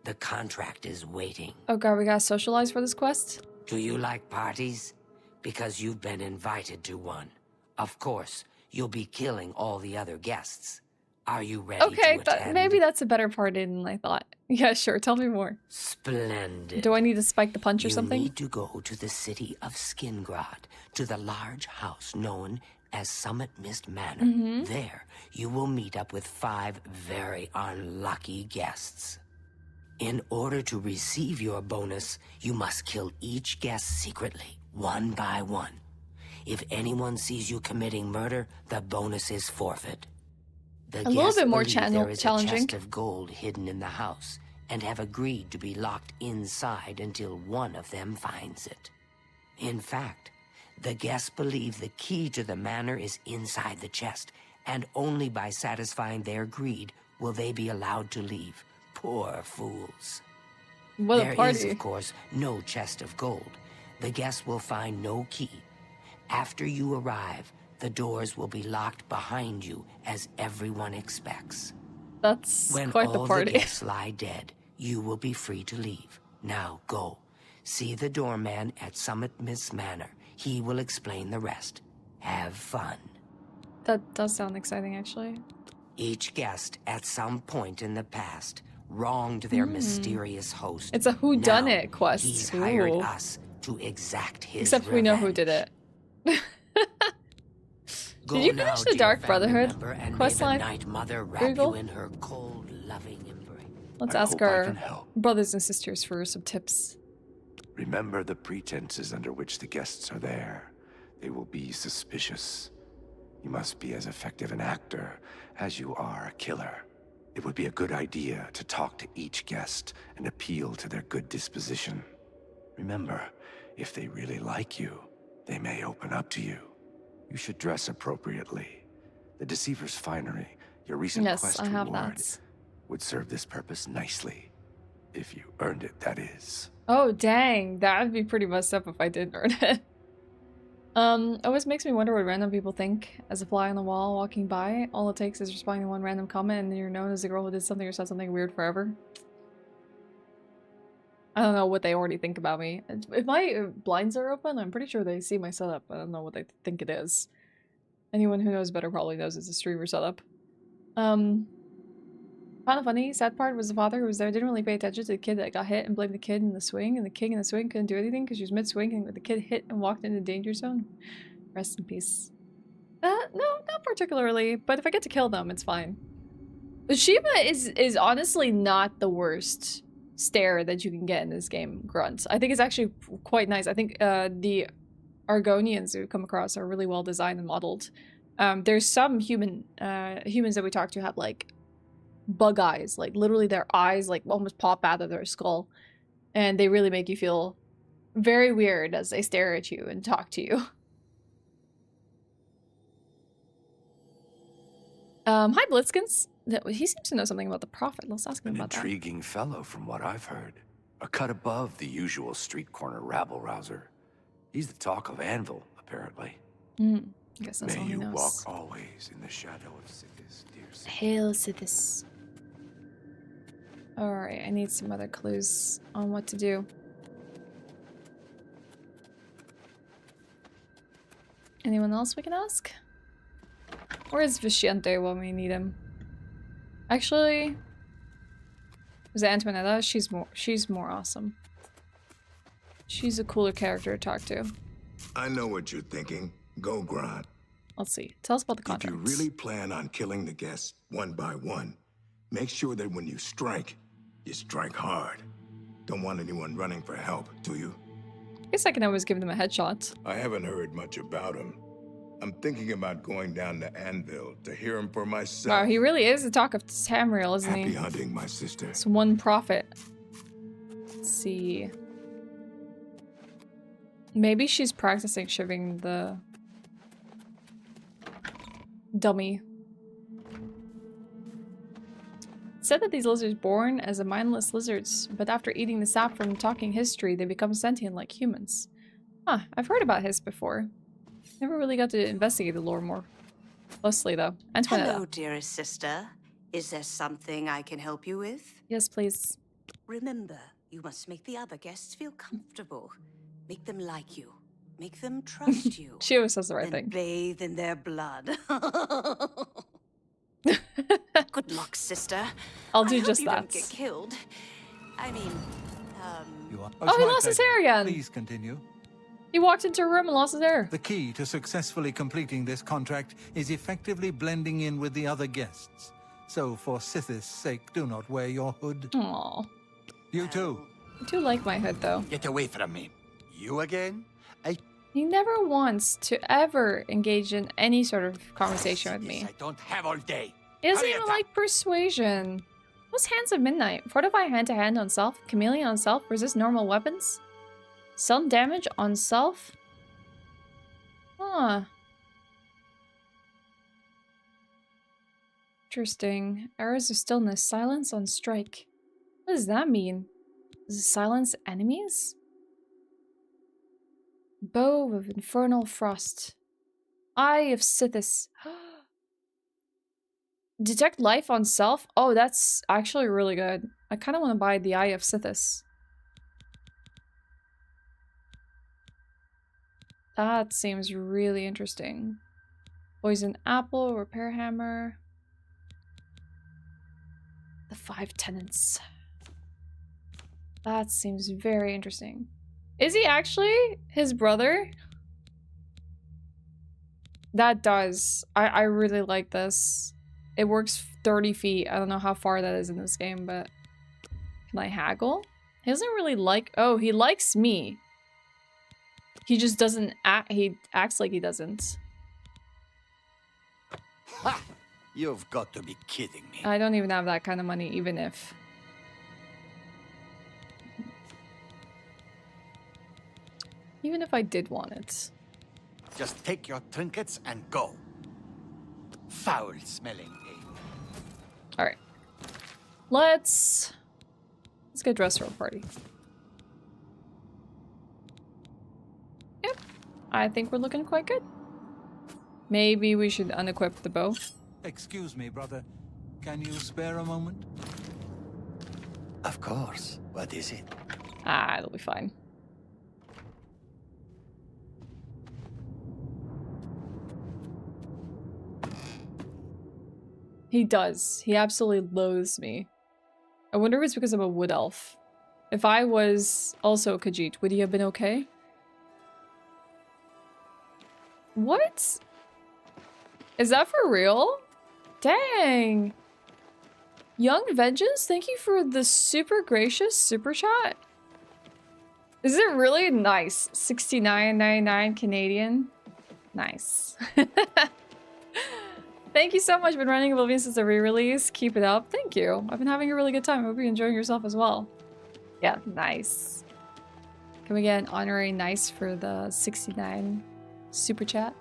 The contract is waiting. Oh god, we gotta socialize for this quest? Do you like parties? Because you've been invited to one. Of course, you'll be killing all the other guests. Are you ready okay, to attend? Maybe that's a better party than I thought. Yeah, sure, tell me more. Splendid. Do I need to spike the punch or something? You need to go to the city of Skingrad, to the large house known as Summit Mist Manor. There, you will meet up with 5 very unlucky guests. In order to receive your bonus, you must kill each guest secretly, one by one. If anyone sees you committing murder, the bonus is forfeit. The a little bit more there is challenging. a chest of gold hidden in the house, and have agreed to be locked inside until one of them finds it. In fact, the guests believe the key to the manor is inside the chest, and only by satisfying their greed will they be allowed to leave. Poor fools. What a party. There is, of course, no chest of gold. The guests will find no key. After you arrive, the doors will be locked behind you, as everyone expects. That's when quite all the party. The guests lie dead, you will be free to leave. Now go. See the doorman at Summit Mist Manor. He will explain the rest. Have fun. That does sound exciting, actually. Each guest, at some point in the past, wronged their mysterious host. It's a whodunit quest. He's hired us to exact his Except revenge. we know who did it. Did you finish the Dark Brotherhood questline? Night Mother wrap you in her cold, loving embrace. Let's ask our brothers and sisters for some tips. Remember the pretenses under which the guests are there. They will be suspicious. You must be as effective an actor as you are a killer. It would be a good idea to talk to each guest and appeal to their good disposition. Remember, if they really like you, they may open up to you. You should dress appropriately. The Deceiver's Finery, your recent quest reward, would serve this purpose nicely. If you earned it, that is. Oh, dang. That would be pretty messed up if I did earn it. Always makes me wonder what random people think. As a fly on the wall walking by, all it takes is responding to one random comment and then you're known as the girl who did something or said something weird forever. I don't know what they already think about me. If my blinds are open, I'm pretty sure they see my setup. I don't know what they think it is. Anyone who knows better probably knows it's a streamer setup. Kind of funny. Sad part was the father who was there didn't really pay attention to the kid that got hit and blamed the kid in the swing, and the king in the swing couldn't do anything because she was mid-swing and the kid hit and walked into the danger zone. Rest in peace. No, not particularly, but if I get to kill them, it's fine. Shiva is honestly not the worst stare that you can get in this game, Grunt. I think it's actually quite nice. I think the Argonians who come across are really well designed and modeled. There's some humans that we talk to have like bug eyes, like literally their eyes like almost pop out of their skull, and they really make you feel very weird as they stare at you and talk to you. Hi Blitzkins. He seems to know something about the Prophet. Let's ask him about that. An intriguing fellow from what I've heard. A cut above the usual street corner rabble-rouser. He's the talk of Anvil, apparently. I guess that's all he knows. May you walk always in the shadow of Sithis, dear son. Hail Sithis. Alright, I need some other clues on what to do. Anyone else we can ask? Where's Visciente when we need him? Actually, was it Antoinetta? She's more awesome. She's a cooler character to talk to. I know what you're thinking. Go, Grant. Let's see. Tell us about the contract. If you really plan on killing the guests one by one, make sure that when you strike hard. Don't want anyone running for help, do you? I guess I can always give them a headshot. I haven't heard much about him. I'm thinking about going down to Anvil to hear him for myself. Wow, he really is the talk of Tamriel, isn't he? Happy hunting, my sister. It's one prophet. Let's see. Maybe she's practicing shivving the dummy. It said that these lizards born as a mindless lizards, but after eating the sap from talking history, they become sentient like humans. Huh, I've heard about his before. Never really got to investigate the lore more closely, though. Antoinette. Hello, dearest sister. Is there something I can help you with? Yes, please. Remember, you must make the other guests feel comfortable. Make them like you. Make them trust you. She always says the right thing. Bathe in their blood. Good luck, sister. I'll do I just hope that. You don't get killed. I mean, Oh, he lost his hair again. Please continue. He walked into a room and lost his hair. The key to successfully completing this contract is effectively blending in with the other guests. So for Sithis' sake, do not wear your hood. Aww. You too. I do like my hood, though. Get away from me. You again? He never wants to ever engage in any sort of conversation with me. I don't have all day. He doesn't even like persuasion. What's Hands of Midnight? Fortify hand-to-hand on self. Chameleon on self. Resist normal weapons. Some damage on self? Huh. Interesting. Arrows of stillness. Silence on strike. What does that mean? Does it silence enemies? Bow of infernal frost. Eye of Sithis. Detect life on self? Oh, that's actually really good. I kind of want to buy the Eye of Sithis. That seems really interesting. Poison apple, repair hammer. The 5 tenants. That seems very interesting. Is he actually his brother? That does. I really like this. It works 30 feet. I don't know how far that is in this game, but can I haggle? He doesn't really like... Oh, he likes me. He just doesn't act... He acts like he doesn't. Ha! You've got to be kidding me. I don't even have that kind of money, even if... Even if I did want it. Just take your trinkets and go. Foul-smelling ape. Alright. Let's get dressed for a party. Yep. I think we're looking quite good. Maybe we should unequip the bow. Excuse me, brother. Can you spare a moment? Of course. What is it? Ah, it'll be fine. He does. He absolutely loathes me. I wonder if it's because I'm a wood elf. If I was also a Khajiit, would he have been okay? What? Is that for real? Dang. Young Vengeance, thank you for the super gracious super chat. Is it really nice? 69.99 Canadian. Nice. Thank you so much. Been running Oblivion since the re-release. Keep it up. Thank you. I've been having a really good time. I hope you're enjoying yourself as well. Yeah, nice. Can we get an honorary nice for the 69 super chat?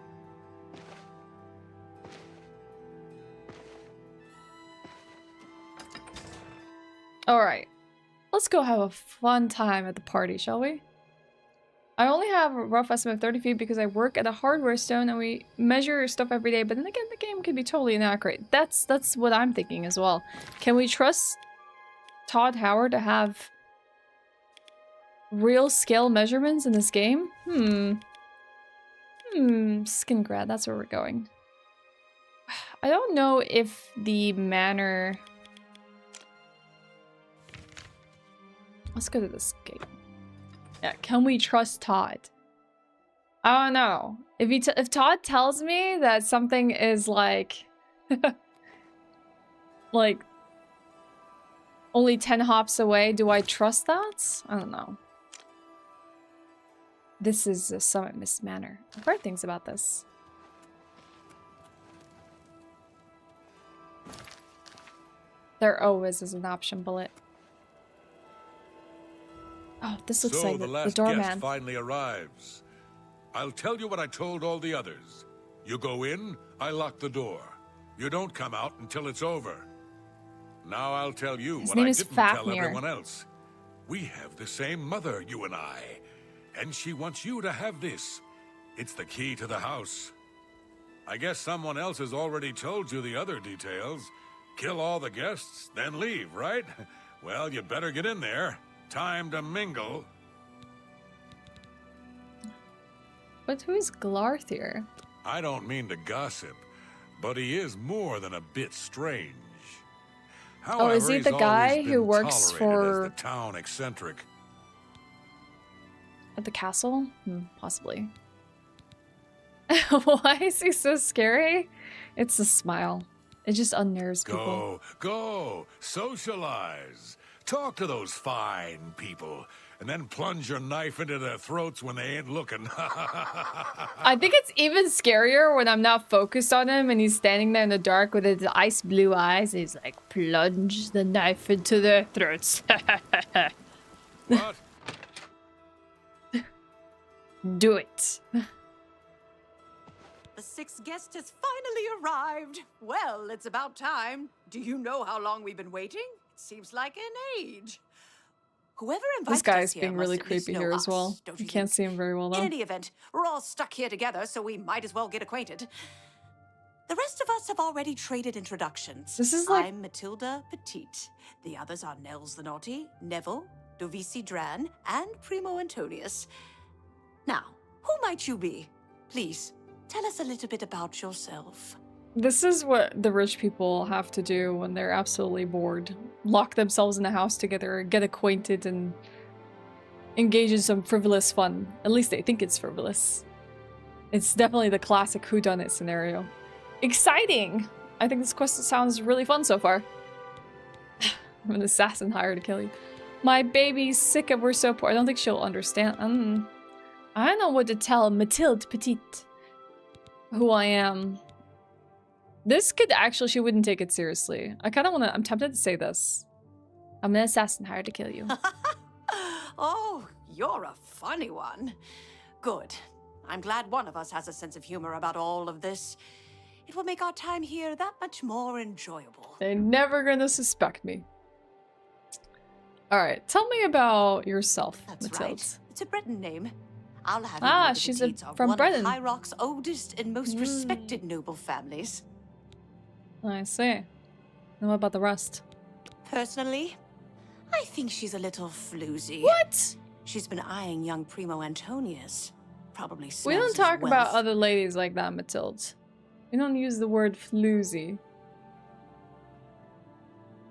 Alright. Let's go have a fun time at the party, shall we? I only have a rough estimate of 30 feet because I work at a hardware store and we measure stuff every day, but then again, the game can be totally inaccurate. That's what I'm thinking as well. Can we trust Todd Howard to have real scale measurements in this game? Skingrad, that's where we're going. I don't know if the manor... Let's go to this gate. Yeah, can we trust Todd? I don't know. If Todd tells me that something is like... like... only 10 hops away, do I trust that? I don't know. This is a Summit Mist Manor. I've heard things about this. There always is an option bullet. Oh, this looks like the doorman. Guest finally arrives. I'll tell you what I told all the others. You go in, I lock the door. You don't come out until it's over. Now I'll tell you what I didn't tell everyone else. We have the same mother, you and I. And she wants you to have this. It's the key to the house. I guess someone else has already told you the other details. Kill all the guests, then leave, right? Well, you better get in there. Time to mingle. But who is Glarthir? I don't mean to gossip, but he is more than a bit strange. However, is he the guy who works for the town eccentric? At the castle? Possibly. Why is he so scary? It's the smile. It just unnerves people. Go, socialize. Talk to those fine people, and then plunge your knife into their throats when they ain't looking. I think it's even scarier when I'm not focused on him and he's standing there in the dark with his ice blue eyes. He's like, plunge the knife into their throats. What? Do it. The sixth guest has finally arrived. Well, it's about time. Do you know how long we've been waiting? It seems like an age. Whoever invited this guy's us here being really must at least creepy know here us, as well. You can't see him very well though. In any event, we're all stuck here together, so we might as well get acquainted. The rest of us have already traded introductions. This is like... I'm Matilda Petite. The others are Nels the Naughty, Neville, Dovisi Dran, and Primo Antonius. Now, who might you be? Please, tell us a little bit about yourself. This is what the rich people have to do when they're absolutely bored. Lock themselves in a house together, get acquainted, and engage in some frivolous fun. At least they think it's frivolous. It's definitely the classic whodunit scenario. Exciting! I think this quest sounds really fun so far. I'm an assassin hired to kill you. My baby's sick and we're so poor. I don't think she'll understand. I don't know what to tell Mathilde Petite who I am. This could actually, she wouldn't take it seriously. I kind of want to, I'm tempted to say this. I'm an assassin hired to kill you. Oh, you're a funny one. Good. I'm glad one of us has a sense of humor about all of this. It will make our time here that much more enjoyable. They're never gonna suspect me. Alright, tell me about yourself, That's Mathilde. right. It's a Breton name. I'll have you know the she's Petites are from one Breton. of High Rock's oldest and most respected noble families. I see. And what about the rest? Personally, I think she's a little floozy. What? She's been eyeing young Primo Antonius. Probably We smells don't his talk about wealth. other ladies like that, Matilde. We don't use the word floozy.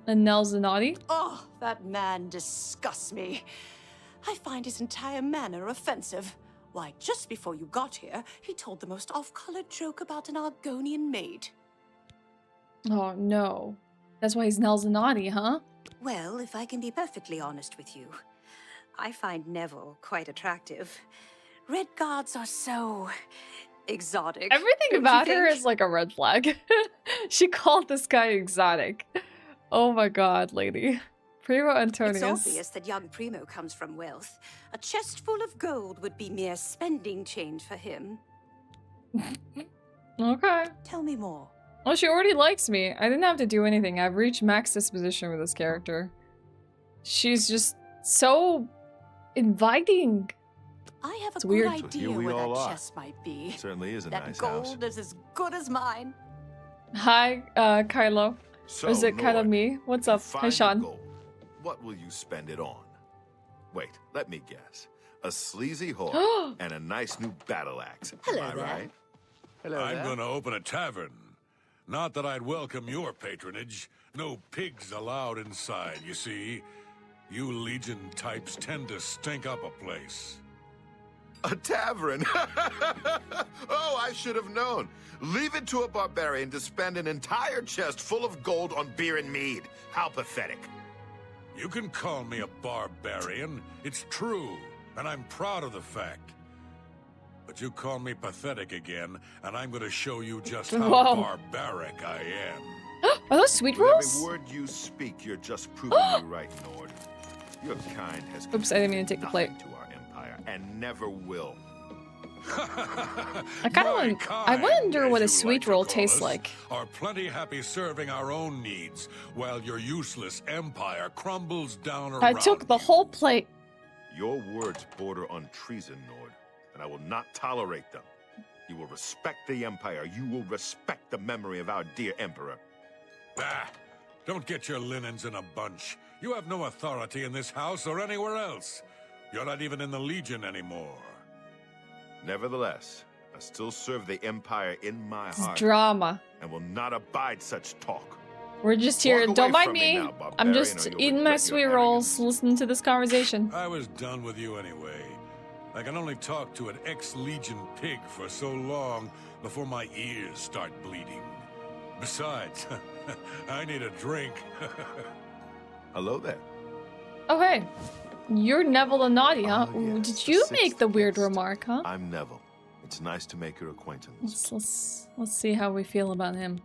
And Nell's the naughty? Oh, that man disgusts me. I find his entire manner offensive. Why, just before you got here, he told the most off-colored joke about an Argonian maid. Oh no. That's why he's Nell's the naughty, huh? Well, if I can be perfectly honest with you, I find Neville quite attractive. Red guards are so exotic. Everything don't you about her think? is like a red flag. She called this guy exotic. Oh my god, lady. Primo Antonius. It's obvious that young Primo comes from wealth. A chest full of gold would be mere spending change for him. Okay. Tell me more. Well, she already likes me. I didn't have to do anything. I've reached max disposition with this character. She's just so inviting. I have a It's good weird. idea So here we where all that are. chest might be. Certainly is a That nice gold house. is as good as mine. Hi, Kylo. So, or is it kind of Lord, me? What's up? Hi, find the Sean. gold. What will you spend it on? Wait, let me guess. A sleazy whore and a nice new battle axe. Hello Am I there. right? I'm gonna open a tavern. Not that I'd welcome your patronage. No pigs allowed inside, you see. You Legion types tend to stink up a place. A tavern? Oh, I should have known. Leave it to a barbarian to spend an entire chest full of gold on beer and mead. How pathetic. You can call me a barbarian. It's true, and I'm proud of the fact. But you call me pathetic again, and I'm gonna show you just how Whoa. barbaric I am. Are those sweet With rolls? every word you speak, you're just proving me right, Nord. Your kind has Oops, I didn't mean to take the plate. nothing to our empire, and never will. I kind of My want. I kind, wonder as what you a sweet like to roll call tastes us, like. Are plenty happy serving our own needs, while your useless empire crumbles down around I took the you. whole plate. Your words border on treason, Nord, and I will not tolerate them. You will respect the empire. You will respect the memory of our dear emperor. Ah, don't get your linens in a bunch. You have no authority in this house or anywhere else. You're not even in the Legion anymore. Nevertheless, I still serve the empire in my It's heart drama. and will not abide such talk. We're just here. Walk Don't away mind from me me. now, I'm barbarian, just or you'll eating my regret your sweet rolls, arrogance. listening to this conversation. I was done with you anyway. I can only talk to an ex-Legion pig for so long before my ears start bleeding. Besides, I need a drink. Hello there. Oh hey, you're Neville the Naughty, huh? Oh, yes, Did the you sixth make the weird guest. remark, huh? I'm Neville. It's nice to make your acquaintance. Let's see how we feel about him.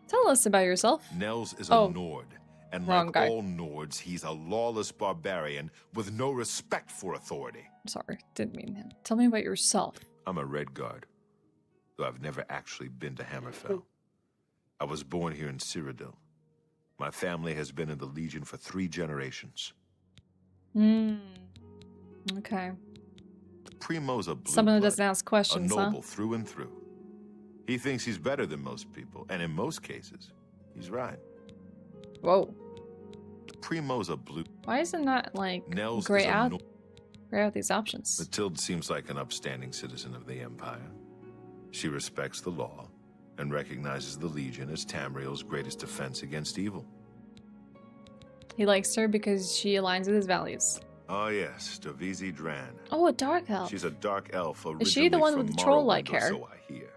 Tell us about yourself. Nels is Oh, a Nord, and wrong like guy. all Nords, he's a lawless barbarian with no respect for authority. Sorry, didn't mean him. Tell me about yourself. I'm a Red Guard, though I've never actually been to Hammerfell. I was born here in Cyrodiil. My family has been in the Legion for 3 generations. Okay. Primo's a blue Someone who blood, doesn't ask a questions, huh? noble through and through. He thinks he's better than most people, and in most cases, he's right. Whoa. Primo's a blue. Why is it not like Nels gray is a out? Nor- Gray out these options. Matilde seems like an upstanding citizen of the Empire. She respects the law and recognizes the Legion as Tamriel's greatest defense against evil. He likes her because she aligns with his values. Oh yes, Dovisi Dran. Oh, a dark elf. She's a dark elf originally Is she the one from with the troll-like Morrowind, or hair? So I hear.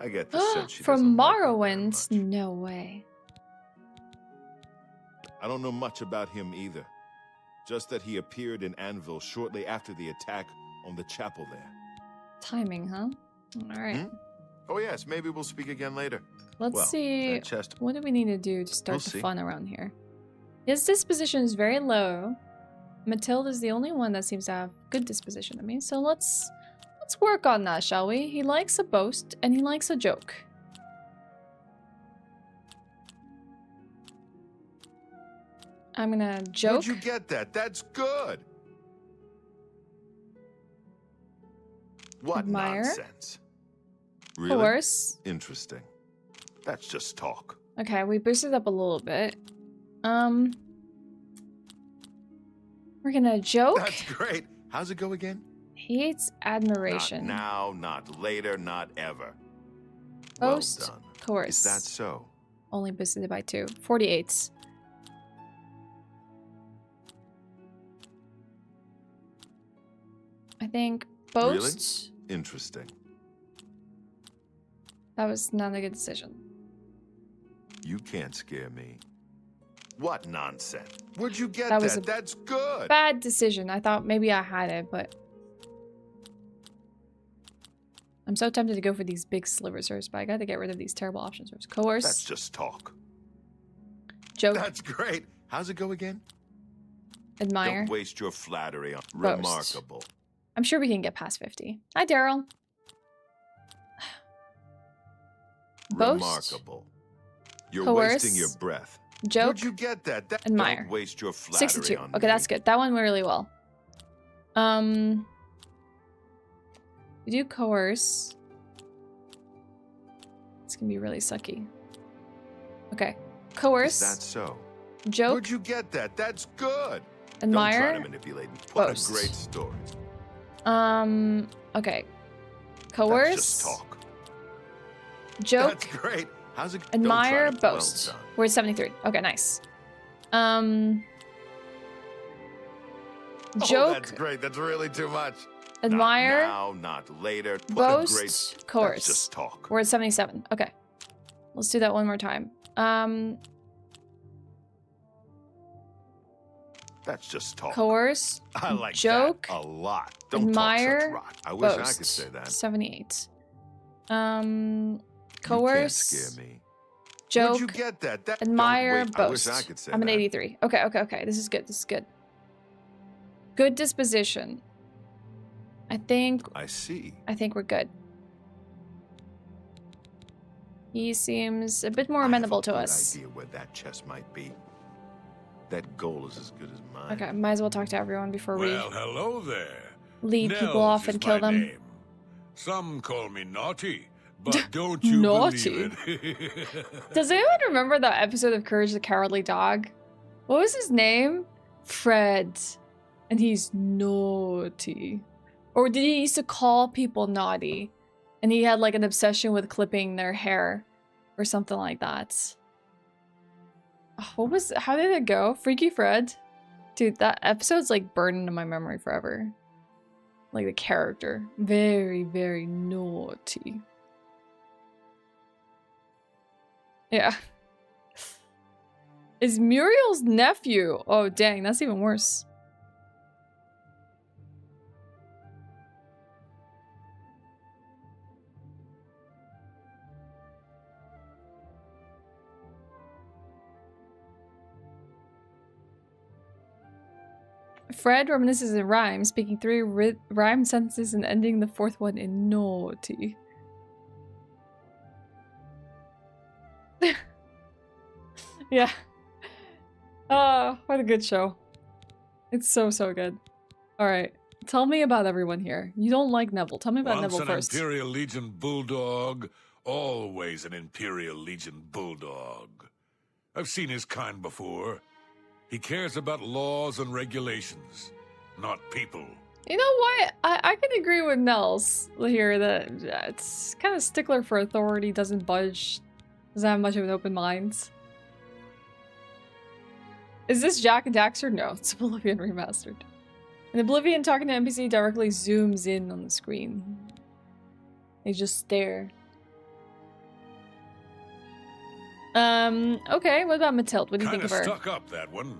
I get the sense she From doesn't like me very Morrowind? much. No way. I don't know much about him either. Just that he appeared in Anvil shortly after the attack on the chapel there. Timing, huh? Alright. Oh yes, maybe we'll speak again later. Let's Well, see. that chest- What do we need to do to start We'll the see. fun around here? His disposition is very low. Matilde is the only one that seems to have good disposition to me. So let's work on that, shall we? He likes a boast and he likes a joke. I'm gonna joke. Where'd you get that? That's good. What Admire. nonsense. Really? Coerce. We're gonna joke. That's great. How's it go again? Hates admiration. Not now, not later, not ever. Boast, well done. coerce. Is that so? Only boosted by 2. 48s. I think boast. Really? Interesting. That was not a good decision. You can't scare me. What nonsense? Where'd you get that? Was a That's good. Bad decision. I thought maybe I had it, but I'm so tempted to go for these big slivers first, but I gotta get rid of these terrible options first. Coerce. That's just talk. Joke. That's great. How's it go again? Admire. Don't waste your flattery on Boast. Remarkable. I'm sure we can get past 50. Hi, Daryl. Boast. Remarkable. You're coerce, wasting your breath. Joke. Where'd you get that? Admire. Don't waste your flattery 62. on Okay, me. that's good. That one went really well. We do coerce. It's gonna be really sucky. Okay. Coerce. Is that so? Joke. Where'd you get that? That's good. Admire. Don't try to manipulate me. What Boast. a great story. Okay. Coerce. That's just talk. Joke. That's great. How's it? Admire. Don't try to- Boast. Well done. We're at 73. Okay, nice. Joke. Oh, that's great. That's really too much. Admire. Not now, not later. What a Boast. great... Coerce. That's just talk. We're at 77. Okay. Let's do that one more time. That's just talk. Coerce. I like joke. that a lot. Don't Admire. talk such rot. I wish Boast. I could say that. 78. You can't Coerce. scare me. Joke. Where'd you get that? Don't Admire. wait. Boast. I wish I could say I'm an that. 83. Okay. This is good. Good disposition. I think I see. we're good. He seems a bit more amenable to us. I have a good idea where that chest might be. That goal is as good as mine. Okay, might as well talk to everyone before Well, hello there. lead Nels people off is and kill my them. name. Some call me naughty, but don't you Naughty? believe it? Does anyone remember that episode of Courage the Cowardly Dog? What was his name? Fred. And he's naughty. Or did he used to call people naughty? And he had like an obsession with clipping their hair or something like that. Oh, how did it go? Freaky Fred? Dude, that episode's like burned into my memory forever. Like the character. Very, very naughty. Yeah. Is Muriel's nephew? Oh, dang, that's even worse. Fred reminisces in rhyme, speaking 3 rhyme sentences and ending the 4th one in naughty. Yeah. Oh, what a good show. It's so good. Alright. Tell me about everyone here. You don't like Neville. Tell me about Once Neville an first. Imperial Legion bulldog, always an Imperial Legion bulldog. I've seen his kind before. He cares about laws and regulations, not people. You know what? I can agree with Nels here that it's kind of stickler for authority, doesn't budge, doesn't have much of an open mind. Is this Jack and Daxter? No, it's Oblivion Remastered. And Oblivion talking to NPC directly zooms in on the screen. They just stare. Okay, what about Mathilde? What do you think of her? Kinda stuck up, that one.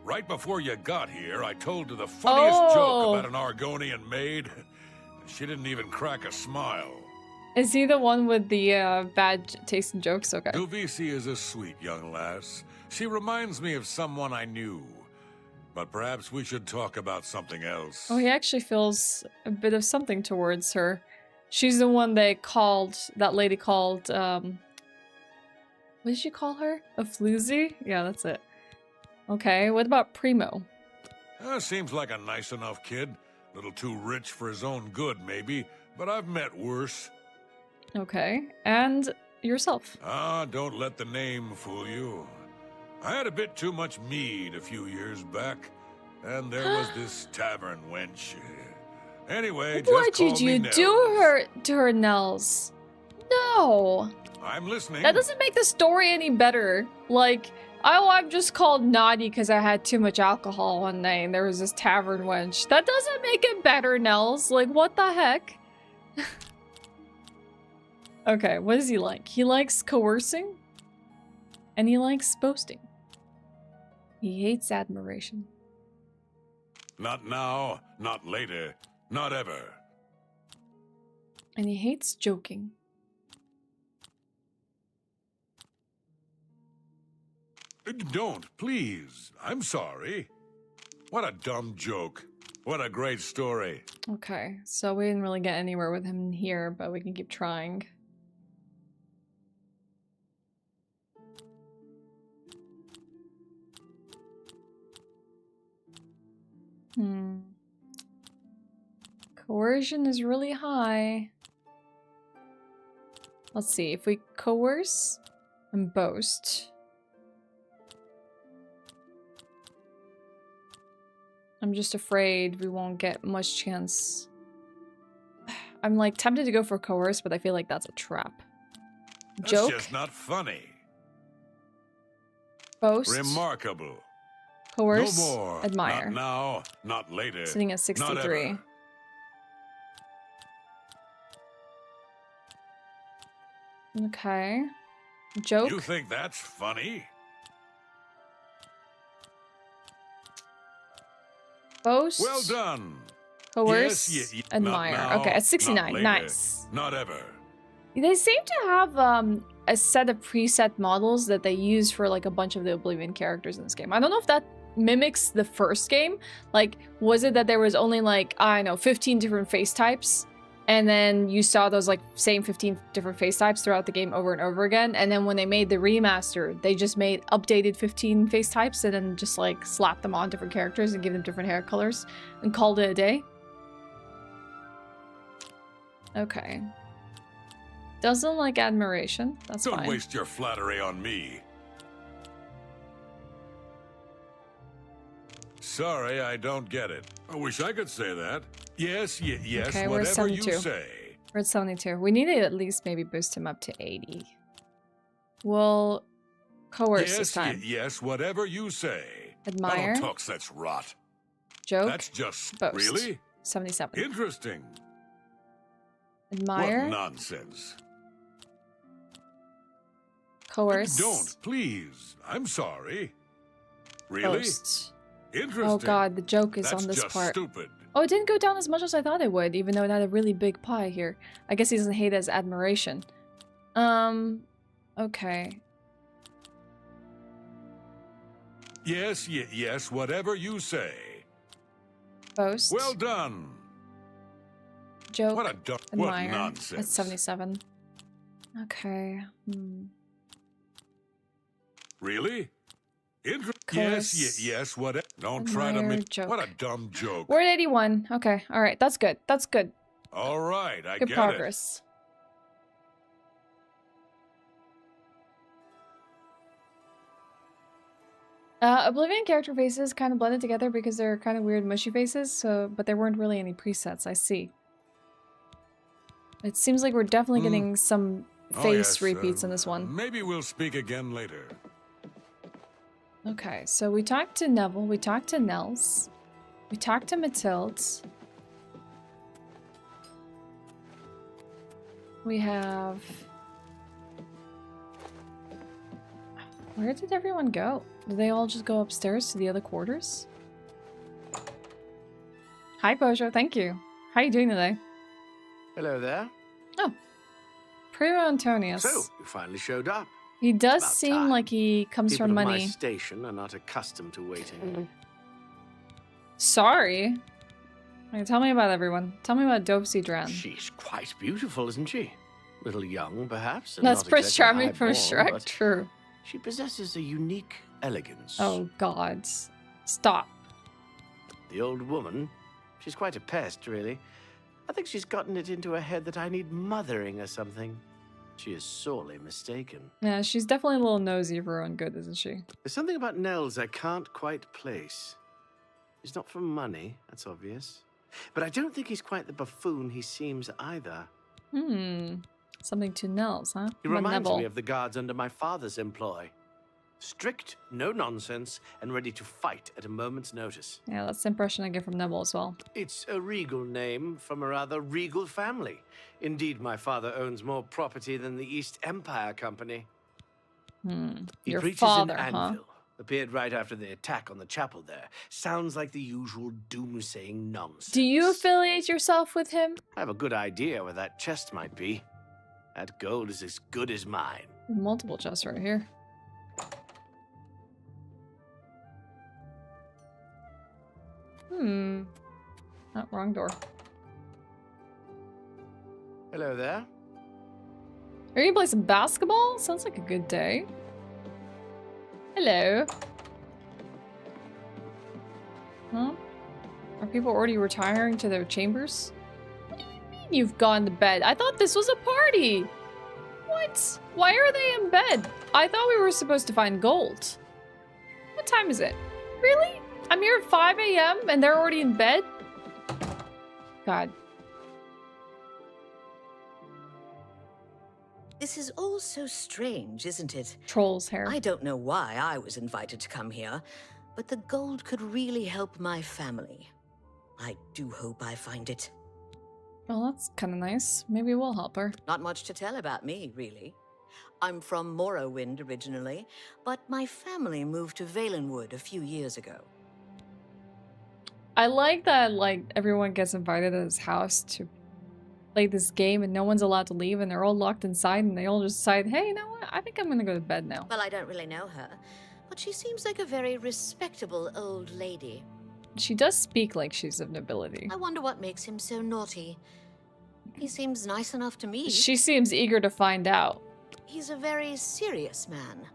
Right before you got here, I told her the funniest joke about an Argonian maid. She didn't even crack a smile. Is he the one with the bad taste in jokes? Okay. Duvisi is a sweet young lass. She reminds me of someone I knew. But perhaps we should talk about something else. Oh, he actually feels a bit of something towards her. She's the one that lady called, what did she call her? A floozy? Yeah, that's it. Okay, what about Primo? Seems like a nice enough kid. Little too rich for his own good, maybe. But I've met worse. Okay, and yourself? Don't let the name fool you. I had a bit too much mead a few years back, And there was this tavern wench. Anyway, what just did call me you Nels. do to her, Nels? No. I'm listening. That doesn't make the story any better. Like, oh, I'm just called naughty because I had too much alcohol one night and there was this tavern wench. That doesn't make it better, Nels. Like, what the heck? Okay, what does he like? He likes coercing. And he likes boasting. He hates admiration. Not now, not later, not ever. And he hates joking. Don't, please. I'm sorry. What a dumb joke. What a great story. Okay, so we didn't really get anywhere with him here, but we can keep trying. Coercion is really high. Let's see, if we coerce and boast. I'm just afraid we won't get much chance. I'm like tempted to go for coerce, but I feel like that's a trap. Joke? That's just not funny. Boast? Remarkable. Coerce? No more. Admire. Not now, not later. Sitting at 63. Okay. Joke? You think that's funny? Boast? Well done. Coerce? Yes, admire. Not now, Okay, at 69. not later, Nice. Not ever. They seem to have a set of preset models that they use for like a bunch of the Oblivion characters in this game. I don't know if that mimics the first game. Like, was it that there was only like, I don't know, 15 different face types? And then you saw those like same 15 different face types throughout the game over and over again. And then when they made the remaster, they just made updated 15 face types and then just like slapped them on different characters and give them different hair colors and called it a day. Okay. Doesn't like admiration. That's fine. Don't waste your flattery on me. Sorry, I don't get it. I wish I could say that. Yes, yes, okay, we're whatever you 72. say. We're at 72. We need to at least maybe boost him up to 80. We'll coerce this time. Yes, whatever you say. Admire. I don't talk such rot. Joke. That's just boast. really 77. interesting. Admire. What nonsense. Coerce. Don't, please. I'm sorry. Really? Boast. Interesting. Oh god, the joke is That's on this just part. Stupid. Oh, it didn't go down as much as I thought it would, even though it had a really big pie here. I guess he doesn't hate it as admiration. Okay. Yes, yes, whatever you say. Boast. Well done. Joke. What admire. nonsense. That's 77. Okay. Really? Course. Yes, whatever. Don't Admire, try to make... joke. What a dumb joke. We're at 81. Okay, alright, that's good. That's good. All right, I Good get progress. Oblivion character faces kind of blended together because they're kind of weird mushy faces, so but there weren't really any presets, I see. It seems like we're definitely getting some face repeats in this one. Maybe we'll speak again later. Okay, so we talked to Neville, we talked to Nels, we talked to Mathilde. We have... Where did everyone go? Did they all just go upstairs to the other quarters? Hi, Pojo. Thank you. How are you doing today? Hello there. Oh. Primo Antonius. So, you finally showed up. He does seem like he comes People from of money. my station are not accustomed to waiting. Sorry. Okay, tell me about everyone. Tell me about Dopsy Dran. She's quite beautiful, isn't she? A little young, perhaps. And That's not Prince exactly Charming from high-born, Shrek. but True. She possesses a unique elegance. Oh, God. Stop. The old woman, she's quite a pest, really. I think she's gotten it into her head that I need mothering or something. She is sorely mistaken. Yeah, she's definitely a little nosy for her own good, isn't she? There's something about Nels I can't quite place. He's not for money, that's obvious. But I don't think he's quite the buffoon he seems either. Something to Nels, huh? He reminds me of the guards under my father's employ. Strict, no nonsense, and ready to fight at a moment's notice. Yeah, that's the impression I get from Neville as well. It's a regal name from a rather regal family. Indeed, my father owns more property than the East Empire Company. He Your preaches father, in Anvil. Appeared right after the attack on the chapel there. Sounds like the usual doomsaying nonsense. Do you affiliate yourself with him? I have a good idea where that chest might be. That gold is as good as mine. Multiple chests right here. Oh, wrong door. Hello there. Are you gonna play some basketball? Sounds like a good day. Hello. Huh? Are people already retiring to their chambers? What do you mean you've gone to bed? I thought this was a party. What? Why are they in bed? I thought we were supposed to find gold. What time is it? Really? I'm here at 5 a.m. and they're already in bed? God. This is all so strange, isn't it? Troll's hair. I don't know why I was invited to come here, but the gold could really help my family. I do hope I find it. Well, that's kind of nice. Maybe we'll help her. Not much to tell about me, really. I'm from Morrowind originally, but my family moved to Valenwood a few years ago. I like that, like, everyone gets invited to his house to play this game and no one's allowed to leave and they're all locked inside and they all just decide, hey, you know what? I think I'm gonna go to bed now. Well, I don't really know her, but she seems like a very respectable old lady. She does speak like she's of nobility. I wonder what makes him so naughty. He seems nice enough to me. She seems eager to find out. He's a very serious man,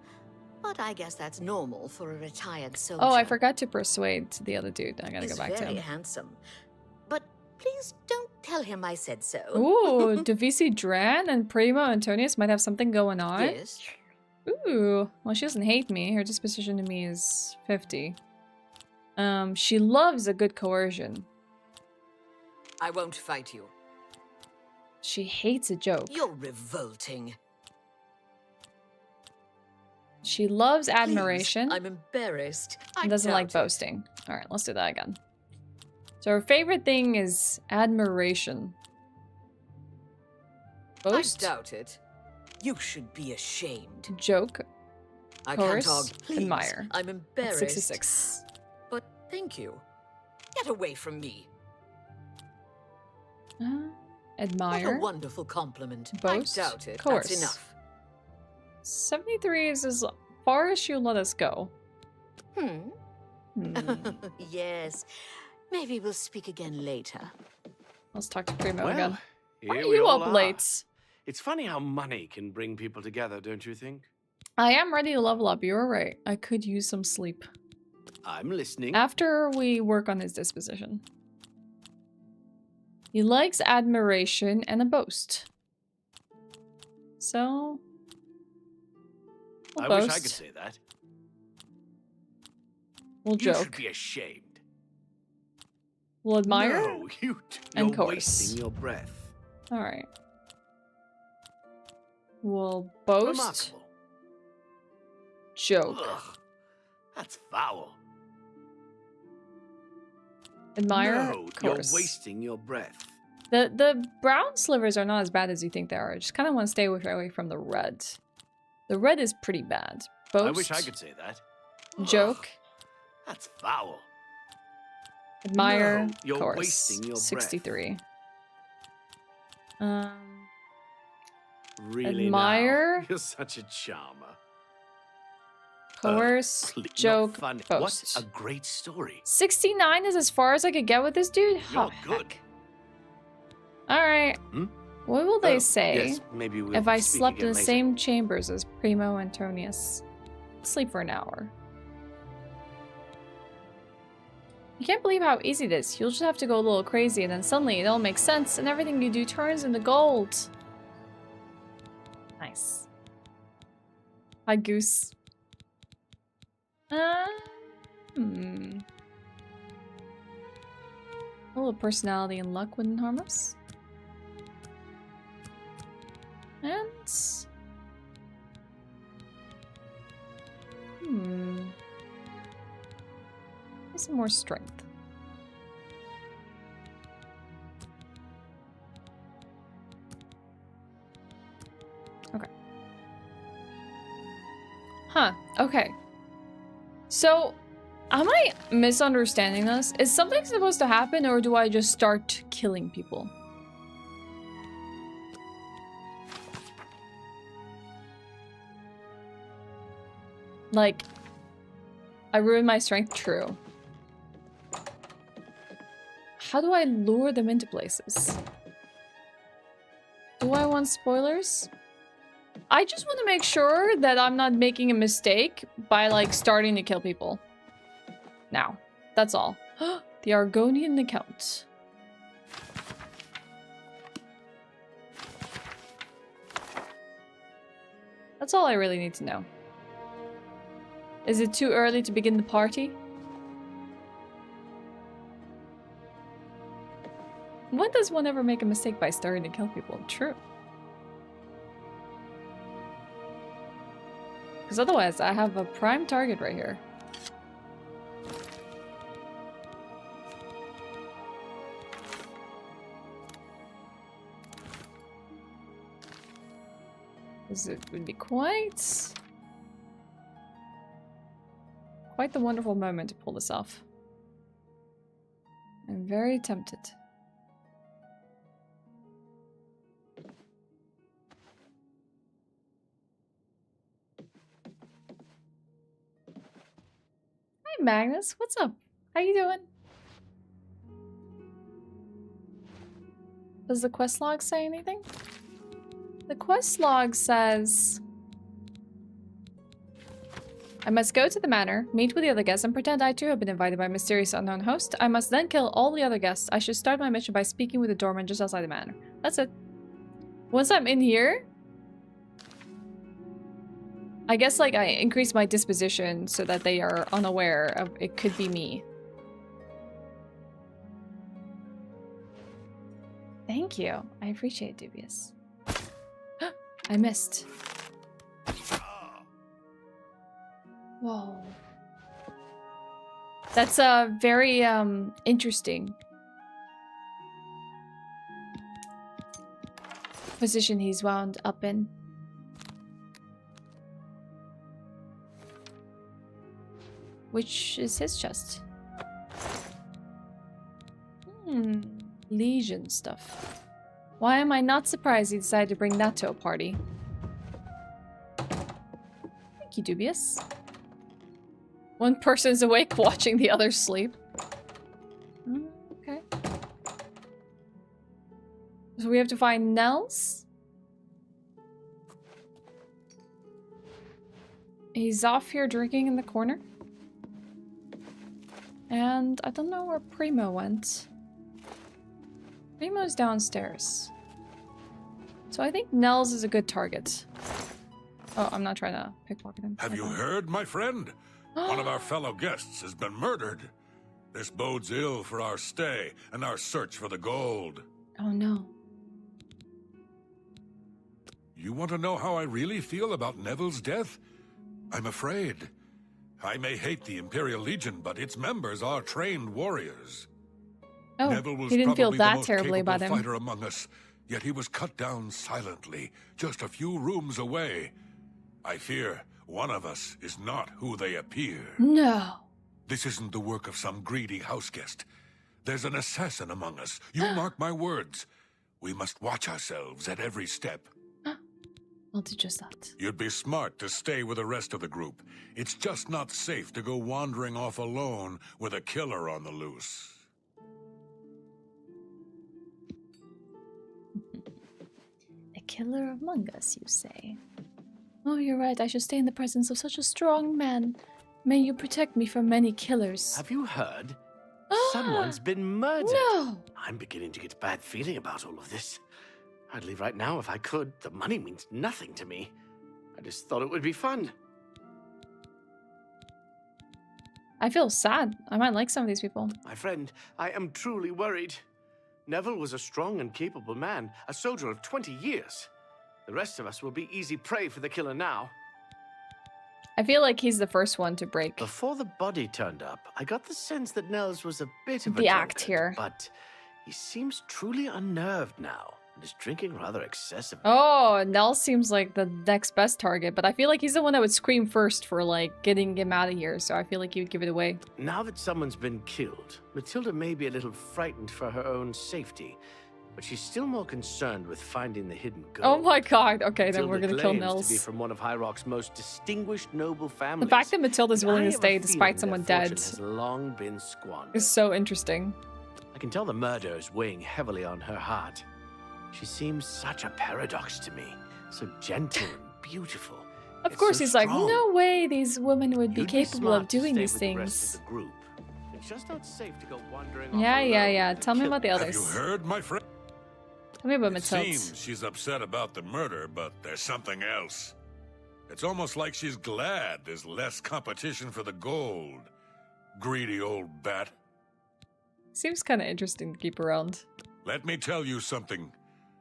but I guess that's normal for a retired soldier. Oh, I forgot to persuade the other dude. I gotta go back to him. He's very handsome, but please don't tell him I said so. Ooh, Davisi Dran and Primo Antonius might have something going on. Yes. Ooh, well, she doesn't hate me. Her disposition to me is 50. She loves a good coercion. I won't fight you. She hates a joke. You're revolting. She loves admiration. Please, I'm embarrassed. And doesn't like boasting. All right, let's do that again. So her favorite thing is admiration. Boast? I doubt it. You should be ashamed. Joke. I Coerce. can't argue. Please, Admire. I'm embarrassed. 66. But thank you. Get away from me. Admire. What a wonderful compliment. Boast. I doubt it. Coerce. That's enough. 73 is as far as she'll let us go. Yes. Maybe we'll speak again later. Let's talk to Primo Well, again. Why here are we you all up are. late? It's funny how money can bring people together, don't you think? I am ready to level up. You were right. I could use some sleep. I'm listening. After we work on his disposition. He likes admiration and a boast. So... we'll I boast. wish I could say that. We'll You joke. should be ashamed. We'll admire. No, you're and coerce. wasting your breath. Alright. We'll boast. Remarkable. Joke. Ugh, that's foul. Admire. No, coerce. you're wasting your breath. The brown slivers are not as bad as you think they are. I just kind of want to stay away from the red. The red is pretty bad. Boast. I wish I could say that. Joke. Ugh, that's foul. Admire. No, you're coerce. wasting your breath. 63. Really Admire. now? You're such a charmer. Coerce. Not Joke. funny. Boast. What a great story. 69 is as far as I could get with this dude? You're Oh, good. heck. Alright. Hmm? What will they Oh, say yes, maybe we'll if I speak slept in again the later. same chambers as Primo Antonius? Sleep for an hour. You can't believe how easy it is. You'll just have to go a little crazy and then suddenly it all makes sense and everything you do turns into gold. Nice. Hi, Goose. A little personality and luck wouldn't harm us. And... Some more strength. Okay. Huh, okay. So, am I misunderstanding this? Is something supposed to happen, or do I just start killing people? Like, I ruined my strength, true. How do I lure them into places? Do I want spoilers? I just want to make sure that I'm not making a mistake by, like, starting to kill people. Now, that's all. The Argonian account. That's all I really need to know. Is it too early to begin the party? When does one ever make a mistake by starting to kill people? True. Because otherwise, I have a prime target right here. It would be quite the wonderful moment to pull this off. I'm very tempted. Hi Magnus, what's up? How you doing? Does the quest log say anything? The quest log says... I must go to the manor, meet with the other guests, and pretend I too have been invited by a mysterious unknown host. I must then kill all the other guests. I should start my mission by speaking with the doorman just outside the manor. That's it. Once I'm in here... I guess, like, I increase my disposition so that they are unaware of it could be me. Thank you. I appreciate it, Dubious. I missed. Whoa. That's very interesting position he's wound up in. Which is his chest. Legion stuff. Why am I not surprised he decided to bring that to a party? Thank you, Dubious. One person's awake watching the other sleep. Okay. So we have to find Nels. He's off here drinking in the corner. And I don't know where Primo went. Primo's downstairs. So I think Nels is a good target. Oh, I'm not trying to pickpocket him. Have you heard, my friend? One of our fellow guests has been murdered. This bodes ill for our stay and our search for the gold. Oh no. You want to know how I really feel about Neville's death? I'm afraid. I may hate the Imperial Legion, but its members are trained warriors. Oh, Neville was he didn't feel probably the that most terribly capable about him. fighter among us, yet he was cut down silently, just a few rooms away. I fear one of us is not who they appear. No. This isn't the work of some greedy houseguest. There's an assassin among us. You mark my words. We must watch ourselves at every step. I'll do just that. You'd be smart to stay with the rest of the group. It's just not safe to go wandering off alone with a killer on the loose. A killer among us, you say? Oh, you're right. I should stay in the presence of such a strong man. May you protect me from many killers. Have you heard? Someone's been murdered. No! I'm beginning to get a bad feeling about all of this. I'd leave right now if I could. The money means nothing to me. I just thought it would be fun. I feel sad. I might like some of these people. My friend, I am truly worried. Neville was a strong and capable man, a soldier of 20 years. The rest of us will be easy prey for the killer now. I feel like he's the first one to break. Before the body turned up, I got the sense that Nels was a bit of a the drunkard, act here. But he seems truly unnerved now and is drinking rather excessively. Oh, Nell seems like the next best target, but I feel like he's the one that would scream first for like getting him out of here, so I feel like he would give it away. Now that someone's been killed, Matilda may be a little frightened for her own safety, but she's still more concerned with finding the hidden gold. Oh my god, okay, Matilda then we're gonna kill claims Nels. to be from one of High Rock's most distinguished noble families. The fact that Matilda's willing to I have a stay despite feeling someone their dead fortune has long been squandered. is so interesting. I can tell the murder is weighing heavily on her heart. She seems such a paradox to me, so gentle and beautiful. Of course, he's like, no way these women would be capable of doing these The rest things. of the group. It's just not safe to go wandering Yeah, off yeah, alone. yeah. Tell me about the Have others. you heard, my friend? Tell me about It Matilda. seems she's upset about the murder, but there's something else. It's almost like she's glad there's less competition for the gold. Greedy old bat. Seems kind of interesting to keep around. Let me tell you something.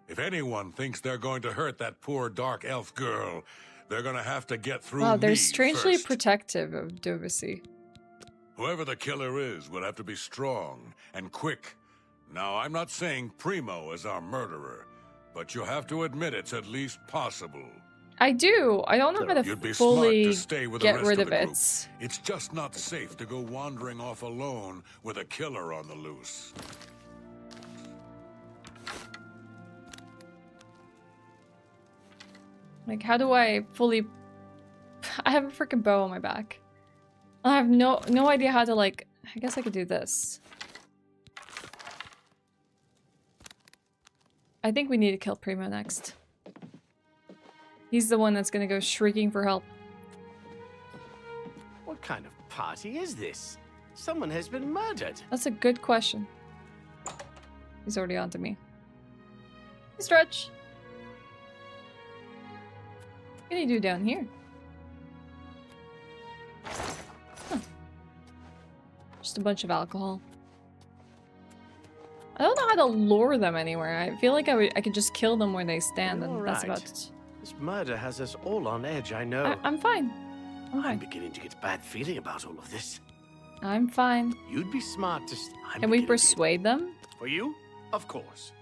If anyone thinks they're going to hurt that poor dark elf girl, they're going to have to get through Wow, they're me strangely first. protective of Dovisi. Whoever the killer is will have to be strong and quick. Now, I'm not saying Primo is our murderer, but you have to admit it's at least possible. I do. I don't know how You'd to be fully smart to stay with get the rest rid of of the it. group. It's just not safe to go wandering off alone with a killer on the loose. Like, how do I fully... I have a freaking bow on my back. I have no idea how to, like... I guess I could do this. I think we need to kill Primo next. He's the one that's gonna go shrieking for help. What kind of party is this? Someone has been murdered. That's a good question. He's already on to me. Stretch! What can you do down here? Huh. Just a bunch of alcohol. I don't know how to lure them anywhere. I feel like I could just kill them where they stand, and that's about it. This murder has us all on edge, I know. I'm fine. I'm beginning to get a bad feeling about all of this. I'm fine. You'd be smart to... Can we persuade them? For you? Of course.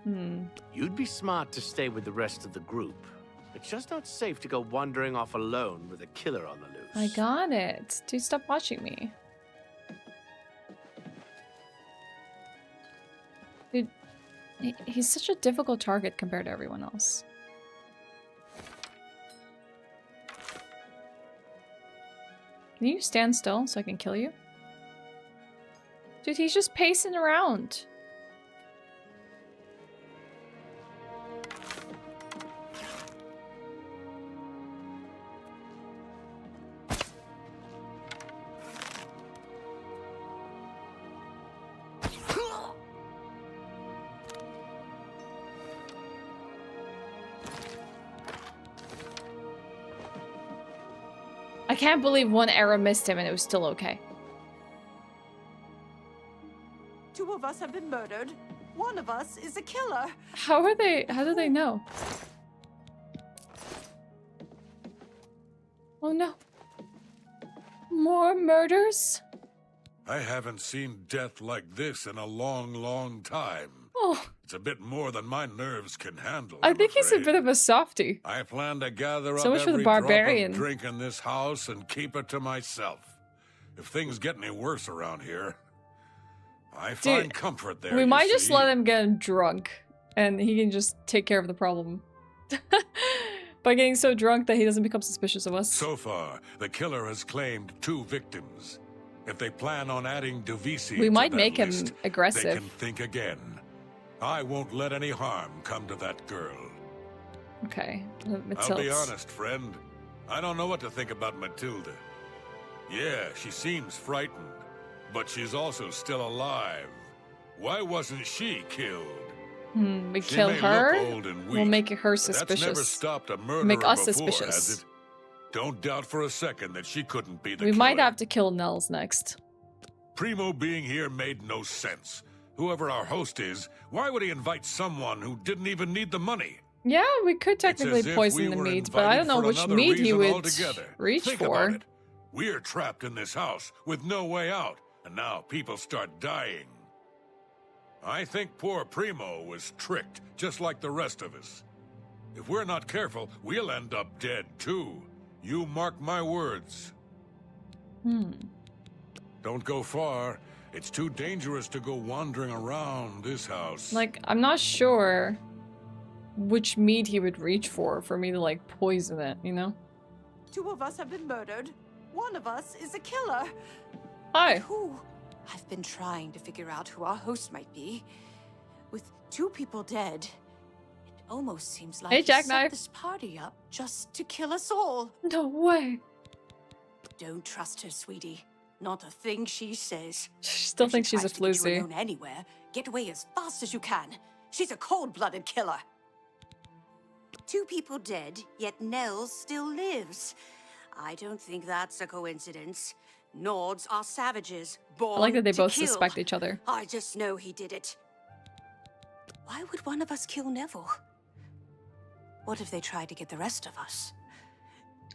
Hmm. You'd be smart to stay with the rest of the group. It's just not safe to go wandering off alone with a killer on the loose. I got it. Dude, stop watching me. Dude, he's such a difficult target compared to everyone else. Can you stand still so I can kill you? Dude, he's just pacing around. I can't believe one arrow missed him and it was still okay. 2 of us have been murdered. 1 of us is a killer. How do they know? Oh no. More murders? I haven't seen death like this in a long, long time. Oh. It's a bit more than my nerves can handle. I think he's a bit of a softie. I plan to gather So up much for the every barbarian. drop of drink in this house and keep it to myself. If things get any worse around here, I find comfort there. We might just see. let him get drunk and he can just take care of the problem. By getting so drunk that he doesn't become suspicious of us. So far, the killer has claimed 2 victims. If they plan on adding Dovisi We to might that make him list, aggressive. They can think again. I won't let any harm come to that girl. Okay. I'll be Matilda. honest, friend. I don't know what to think about Matilda. Yeah, she seems frightened, but she's also still alive. Why wasn't she killed? We She kill may her, look old and we'll weak, make her but suspicious. That's never stopped a murderer Make us before, suspicious. has it? Don't doubt for a second that she couldn't be the We killer. might have to kill Nels next. Primo being here made no sense. Whoever our host is, why would he invite someone who didn't even need the money? Yeah, we could technically It's as if poison we the were meat, but I don't know invited for which another meat he reason would altogether. reach Think for. about it. We're trapped in this house with no way out, and now people start dying. I think poor Primo was tricked, just like the rest of us. If we're not careful, we'll end up dead too. You mark my words. Don't go far. It's too dangerous to go wandering around this house. Like, I'm not sure which meat he would reach for me to, like, poison it, you know? 2 of us have been murdered. 1 of us is a killer. Hi. Who? I've been trying to figure out who our host might be. With 2 people dead, it almost seems like Hey, he Jackknife. set this party up just to kill us all. No way. Don't trust her, sweetie. Not a thing she says. She still If thinks she's a tries to get you floozy. alone anywhere, get away as fast as you can. She's a cold-blooded killer. 2 people dead, yet Nels still lives. I don't think that's a coincidence. Nords are savages, born I like that they to both kill. suspect each other. I just know he did it. Why would one of us kill Neville? What if they tried to get the rest of us?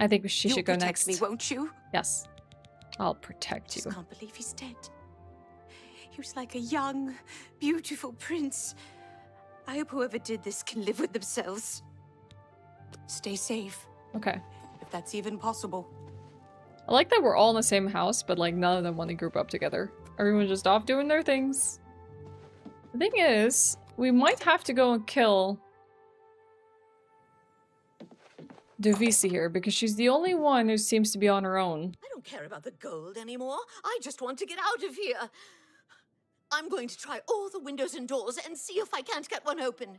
I think she You'll should go protect next. me, won't you? Yes. I'll protect you. I just can't believe he's dead. He was like a young, beautiful prince. I hope whoever did this can live with themselves. Stay safe. Okay. If that's even possible. I like that we're all in the same house, but like none of them want to group up together. Everyone's just off doing their things. The thing is, we might have to go and kill Duvisi here, because she's the only one who seems to be on her own. I don't care about the gold anymore. I just want to get out of here. I'm going to try all the windows and doors and see if I can't get one open.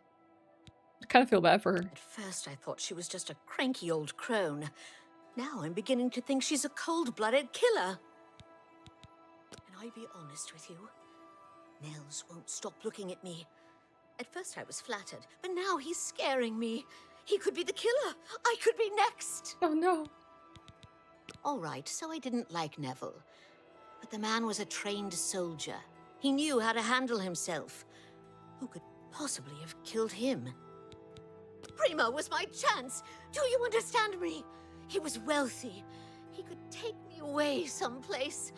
I kind of feel bad for her. At first, I thought she was just a cranky old crone. Now I'm beginning to think she's a cold-blooded killer. Can I be honest with you? Nels won't stop looking at me. At first I was flattered, but now he's scaring me. He could be the killer. I could be next. Oh no. All right, so I didn't like Neville. But the man was a trained soldier. He knew how to handle himself. Who could possibly have killed him? Primo was my chance. Do you understand me? He was wealthy. He could take me away someplace.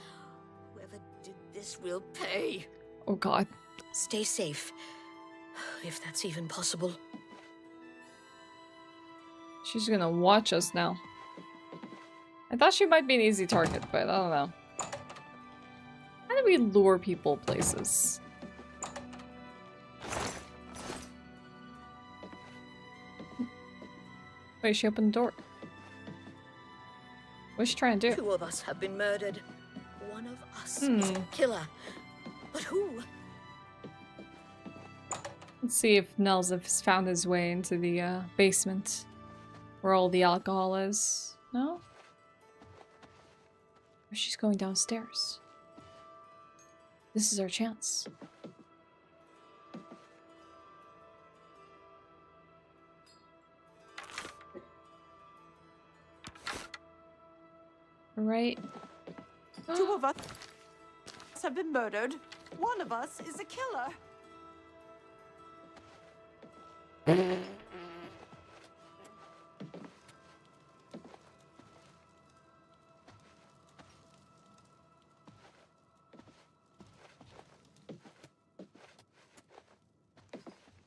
Whoever did this will pay. Oh god. Stay safe. If that's even possible. She's gonna watch us now. I thought she might be an easy target, but I don't know. How do we lure people places? Wait, she opened the door. What's she trying to do? 2 of us have been murdered. 1 of us is a killer. But who? Let's see if Nels has found his way into the basement where all the alcohol is. No? Or she's going downstairs. This is our chance. Right. 2 of us have been murdered. 1 of us is a killer.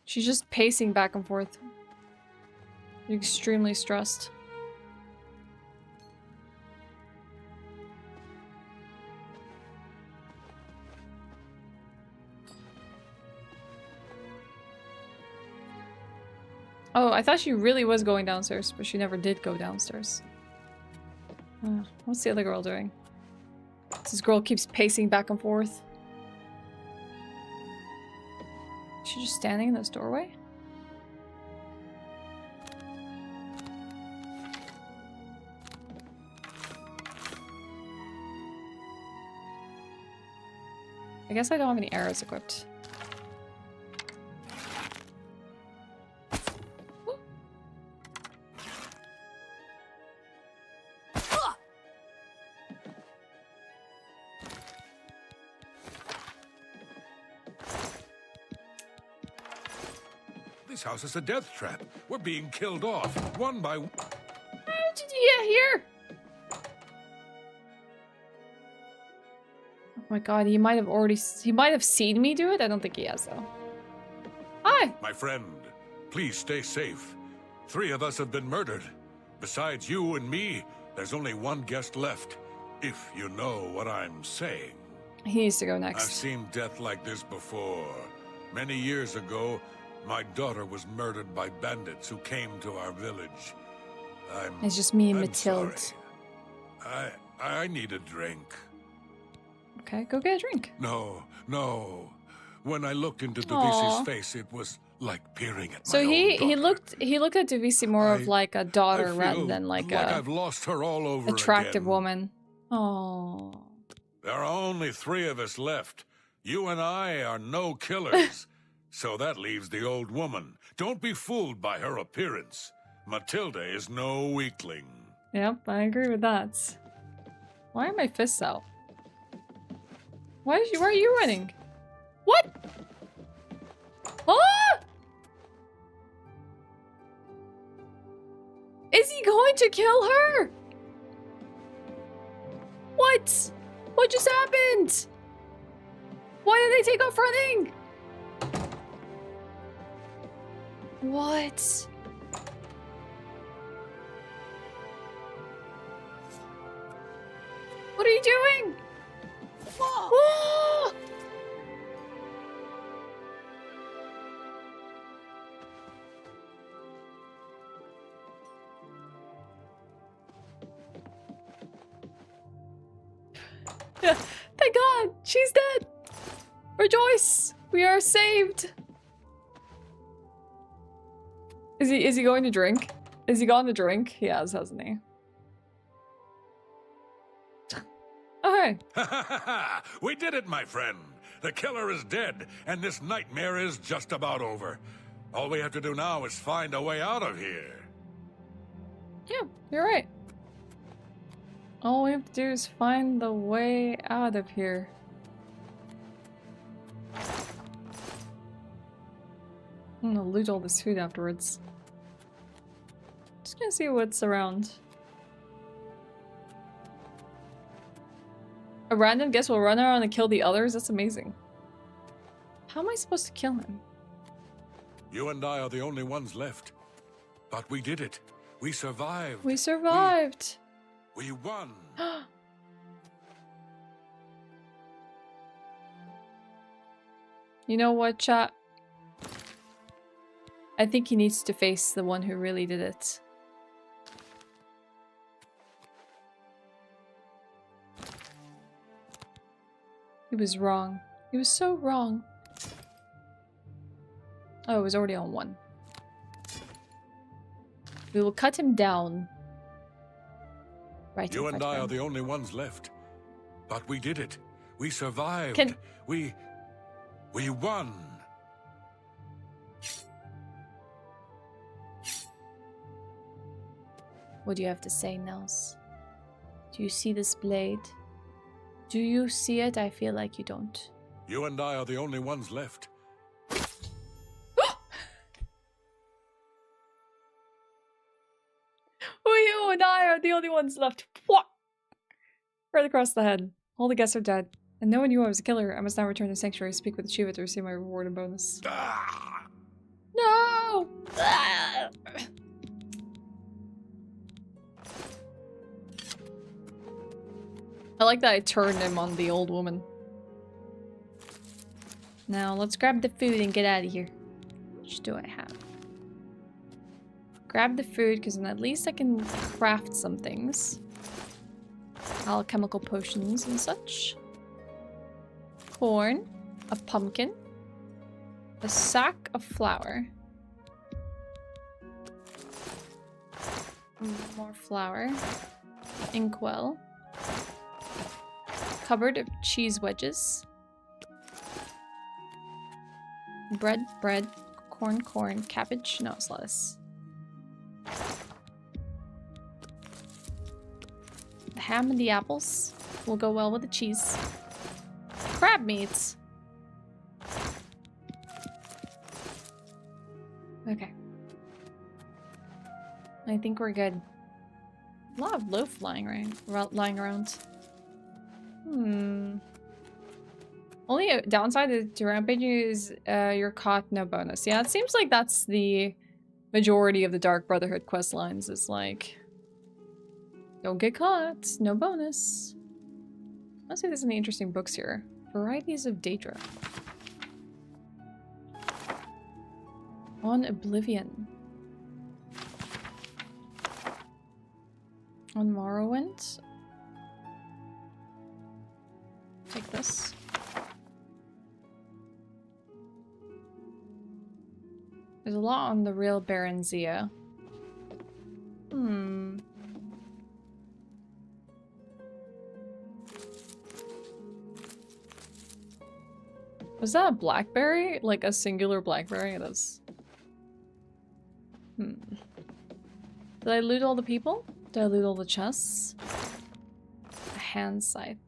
She's just pacing back and forth. Extremely stressed. Oh, I thought she really was going downstairs, but she never did go downstairs. What's the other girl doing? This girl keeps pacing back and forth. Is she just standing in this doorway? I guess I don't have any arrows equipped. This house is a death trap. We're being killed off, one by one. How did you get here? Oh my god, he might have seen me do it? I don't think he has, though. Hi! My friend, please stay safe. 3 of us have been murdered. Besides you and me, there's only one guest left, if you know what I'm saying. He needs to go next. I've seen death like this before. Many years ago, my daughter was murdered by bandits who came to our village. It's just me and I'm Mathilde. sorry. I need a drink. Okay, go get a drink. No. When I looked into Devisi's face, it was like peering at So my own daughter. he looked at Devisi more of like a daughter rather than like a I've lost her all over attractive again. woman. Oh. There are only 3 of us left. You and I are no killers. So that leaves the old woman. Don't be fooled by her appearance. Matilda is no weakling. Yep, I agree with that. Why are my fists out? Why are you running? What? Ah! Is he going to kill her? What? What just happened? Why did they take off running? What? What are you doing? Whoa! Thank God, she's dead. Rejoice, we are saved. Is he going to drink? Is he going to drink? He has, hasn't he? Okay. We did it, my friend. The killer is dead, and this nightmare is just about over. All we have to do now is find a way out of here. Yeah, you're right. All we have to do is find the way out of here. I'm gonna loot all this food afterwards. Just gonna see what's around. A random guest will run around and kill the others? That's amazing. How am I supposed to kill him? You and I are the only ones left. But we did it. We survived. We survived! We won. You know what, chat? I think he needs to face the one who really did it. He was wrong. He was so wrong. Oh, it was already on 1. We will cut him down. Right. You and I are the only ones left. But we did it. We survived. We won. What do you have to say, Nels? Do you see this blade? Do you see it? I feel like you don't. You and I are the only ones left. You and I are the only ones left. What? Right across the head. All the guests are dead. And no one knew I was a killer. I must now return to Sanctuary, speak with Shiva to receive my reward and bonus. No! I like that I turned him on the old woman. Now, let's grab the food and get out of here. Which do I have? Grab the food, because then at least I can craft some things. Alchemical potions and such. Corn. A pumpkin. A sack of flour. More flour. Inkwell. Cupboard of cheese wedges. Bread, bread. Corn, corn. Cabbage. No, it's lettuce. The ham and the apples will go well with the cheese. Crab meat. I I think we're good. A lot of loaf lying around. Only downside to rampaging is you're caught, no bonus. Yeah, it seems like that's the majority of the Dark Brotherhood quest lines. Is like, don't get caught, no bonus. Let's see if there's any interesting books here. Varieties of Daedra. On Oblivion. On Morrowind. Take this. There's a lot on the real Baron Zia. Was that a blackberry? Like a singular blackberry? That's... Did I loot all the people? Did I loot all the chests? A hand scythe.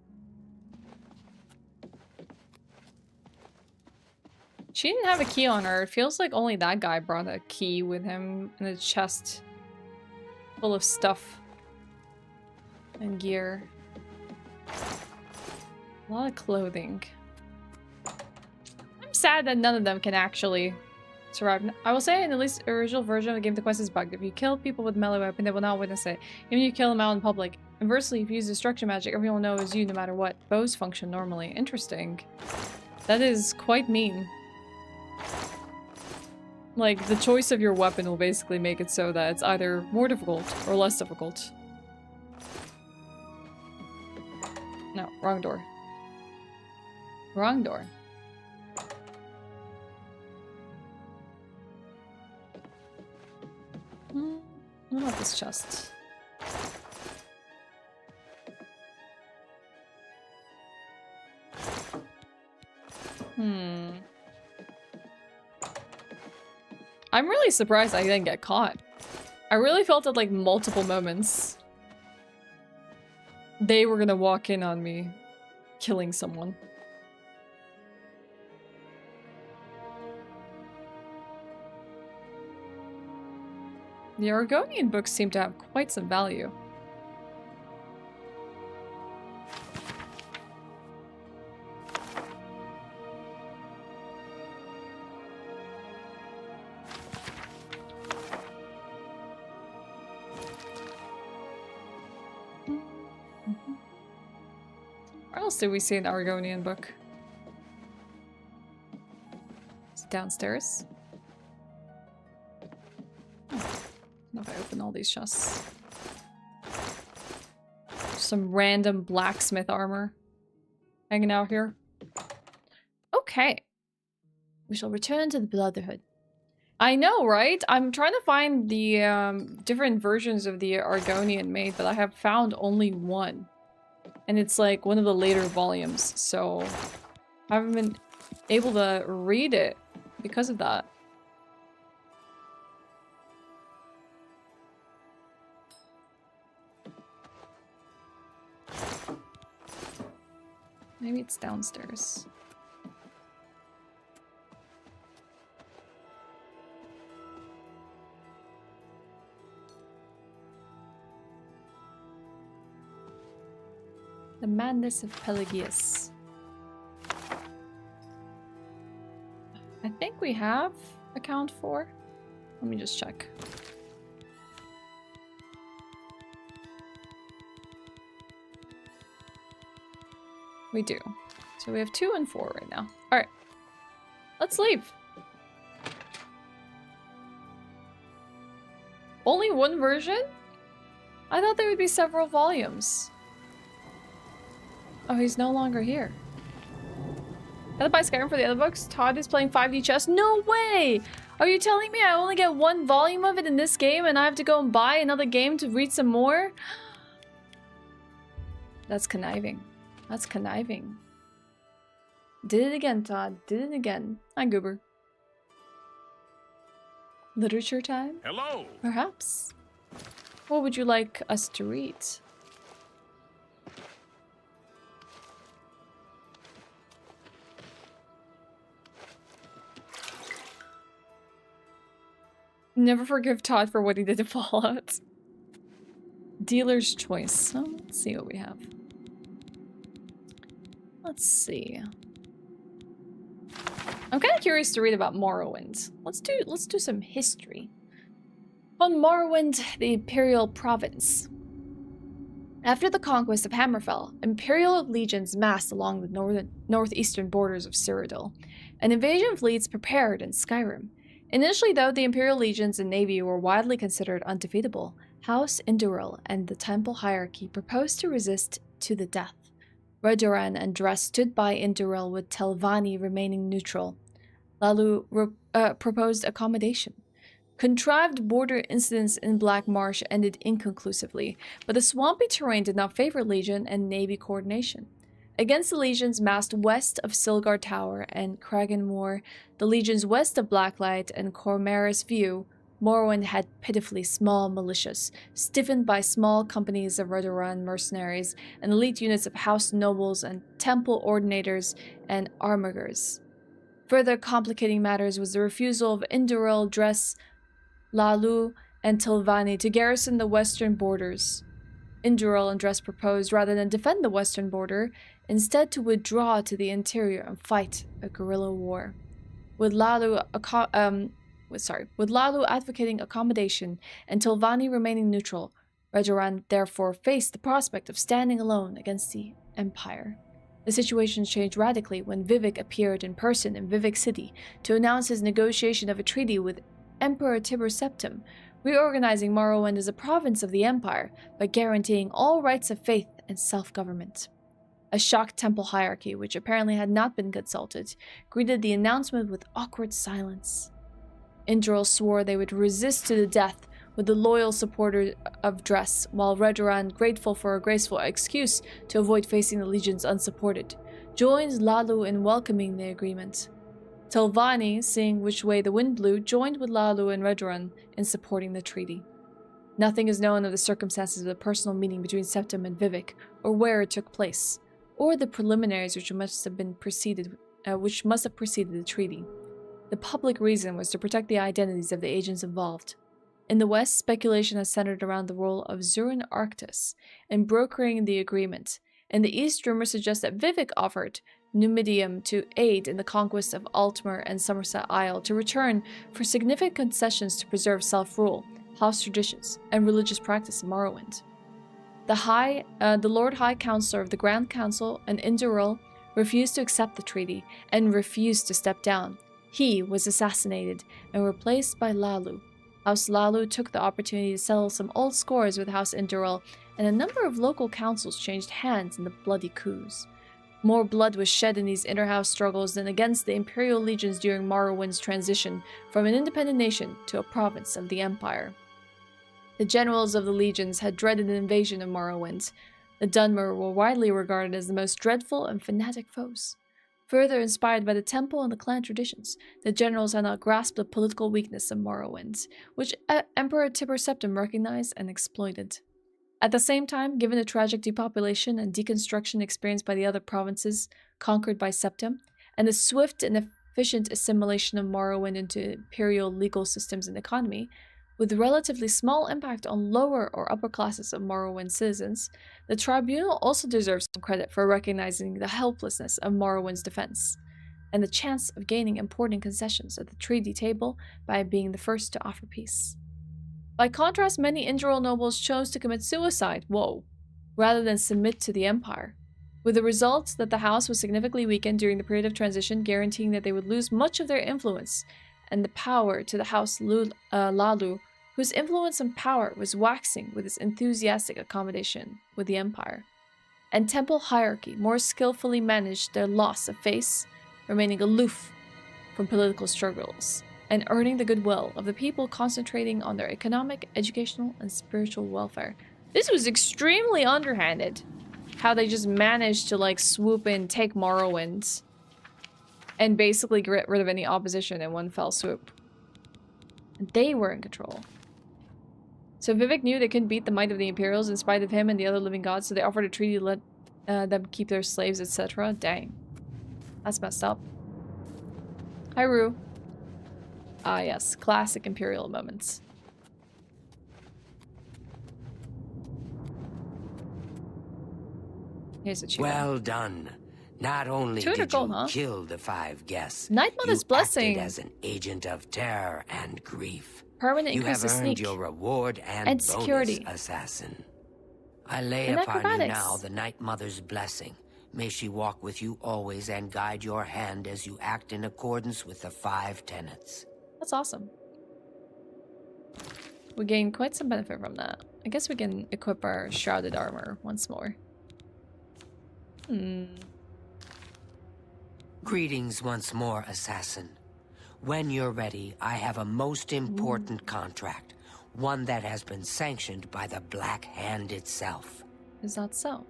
She didn't have a key on her. It feels like only that guy brought a key with him in a chest full of stuff and gear. A lot of clothing. I'm sad that none of them can actually survive. I will say in at least the original version of the game, the quest is bugged. If you kill people with melee weapon, they will not witness it. Even if you kill them out in public. Inversely, if you use destruction magic, everyone will know it's you no matter what. Bows function normally. Interesting. That is quite mean. Like, the choice of your weapon will basically make it so that it's either more difficult or less difficult. No, wrong door. Wrong door. What about this chest? I'm really surprised I didn't get caught. I really felt at like multiple moments they were gonna walk in on me killing someone. The Argonian books seem to have quite some value. Where else did we see an Argonian book? It's downstairs. If I open all these chests. Some random blacksmith armor hanging out here. Okay. We shall return to the Brotherhood. I know, right? I'm trying to find the different versions of the Argonian made, but I have found only one. And it's like one of the later volumes, so I haven't been able to read it because of that. Maybe it's downstairs. The Madness of Pelagius. I think we have account 4. Let me just check. We do. So we have 2 and 4 right now. Alright. Let's leave. Only one version? I thought there would be several volumes. Oh, he's no longer here. Gotta buy Skyrim for the other books? Todd is playing 5D chess? No way! Are you telling me I only get 1 volume of it in this game and I have to go and buy another game to read some more? That's conniving. That's conniving. Did it again, Todd. Did it again. Hi, Goober. Literature time? Hello! Perhaps. What would you like us to read? Never forgive Todd for what he did to Fallout. Dealer's choice. So let's see what we have. Let's see. I'm kind of curious to read about Morrowind. Let's do some history. On Morrowind, the Imperial Province. After the conquest of Hammerfell, Imperial legions massed along the northeastern borders of Cyrodiil, and invasion fleets prepared in Skyrim. Initially, though, the Imperial legions and navy were widely considered undefeatable. House Induril and the Temple hierarchy proposed to resist to the death. Redoran and Dress stood by Induril with Telvanni remaining neutral. Lalu proposed accommodation. Contrived border incidents in Black Marsh ended inconclusively, but the swampy terrain did not favor Legion and Navy coordination. Against the legions massed west of Silgar Tower and Kraganmore, the legions west of Blacklight and Cormaris View, Morrowind had pitifully small militias, stiffened by small companies of Redoran mercenaries and elite units of House nobles and temple ordinators and armigers. Further complicating matters was the refusal of Induril, Dress, Lalu, and Telvanni to garrison the western borders. Induril and Dress proposed, rather than defend the western border, instead to withdraw to the interior and fight a guerrilla war. With Lalu advocating accommodation and Telvanni remaining neutral, Redoran therefore faced the prospect of standing alone against the Empire. The situation changed radically when Vivek appeared in person in Vivek City to announce his negotiation of a treaty with Emperor Tiber Septim, reorganizing Morrowind as a province of the Empire by guaranteeing all rights of faith and self-government. A shocked temple hierarchy, which apparently had not been consulted, greeted the announcement with awkward silence. Induril swore they would resist to the death with the loyal supporter of Dress, while Redoran, grateful for a graceful excuse to avoid facing the legions unsupported, joined Lalu in welcoming the agreement. Telvanni, seeing which way the wind blew, joined with Lalu and Redoran in supporting the treaty. Nothing is known of the circumstances of the personal meeting between Septim and Vivek, or where it took place, or the preliminaries which must have preceded the treaty. The public reason was to protect the identities of the agents involved. In the West, speculation has centered around the role of Zurin Arctus in brokering the agreement. In the East, rumors suggest that Vivek offered Numidium to aid in the conquest of Altmer and Somerset Isle to return for significant concessions to preserve self-rule, house traditions, and religious practice in Morrowind. The Lord High Counselor of the Grand Council and Induril refused to accept the treaty and refused to step down. He was assassinated and replaced by Lalu. House Lalu took the opportunity to settle some old scores with House Induril, and a number of local councils changed hands in the bloody coups. More blood was shed in these inter-house struggles than against the Imperial legions during Morrowind's transition from an independent nation to a province of the Empire. The generals of the legions had dreaded an invasion of Morrowind. The Dunmer were widely regarded as the most dreadful and fanatic foes. Further inspired by the temple and the clan traditions, the generals had not grasped the political weakness of Morrowind, which Emperor Tiber Septim recognized and exploited. At the same time, given the tragic depopulation and deconstruction experienced by the other provinces conquered by Septim, and the swift and efficient assimilation of Morrowind into imperial legal systems and economy, with relatively small impact on lower or upper classes of Morrowind citizens, the tribunal also deserves some credit for recognizing the helplessness of Morrowind's defense, and the chance of gaining important concessions at the treaty table by being the first to offer peace. By contrast, many Induril nobles chose to commit suicide, rather than submit to the Empire, with the result that the house was significantly weakened during the period of transition, guaranteeing that they would lose much of their influence and the power to the House Lalu, whose influence and power was waxing with its enthusiastic accommodation with the Empire. And temple hierarchy more skillfully managed their loss of face, remaining aloof from political struggles, and earning the goodwill of the people, concentrating on their economic, educational, and spiritual welfare. This was extremely underhanded, how they just managed to swoop in, take Morrowind, and basically get rid of any opposition in one fell swoop. They were in control. So Vivek knew they couldn't beat the might of the Imperials in spite of him and the other living gods, so they offered a treaty to let them keep their slaves, etc. Dang. That's messed up. Hi, Rue. Ah, yes. Classic Imperial moments. Here's a achievement. Well done. Not only did gold, you huh? kill the 5 guests, Night Mother's you blessing. acted as an agent of terror and grief. Permanent You have increase of earned sneak your reward and bonus, security. assassin. I lay And upon you acrobatics. now the Night Mother's blessing. May she walk with you always and guide your hand as you act in accordance with the 5 tenets. That's awesome. We gain quite some benefit from that. I guess we can equip our shrouded armor once more. Greetings once more, assassin. When you're ready, I have a most important contract. One that has been sanctioned by the Black Hand itself. Is that so?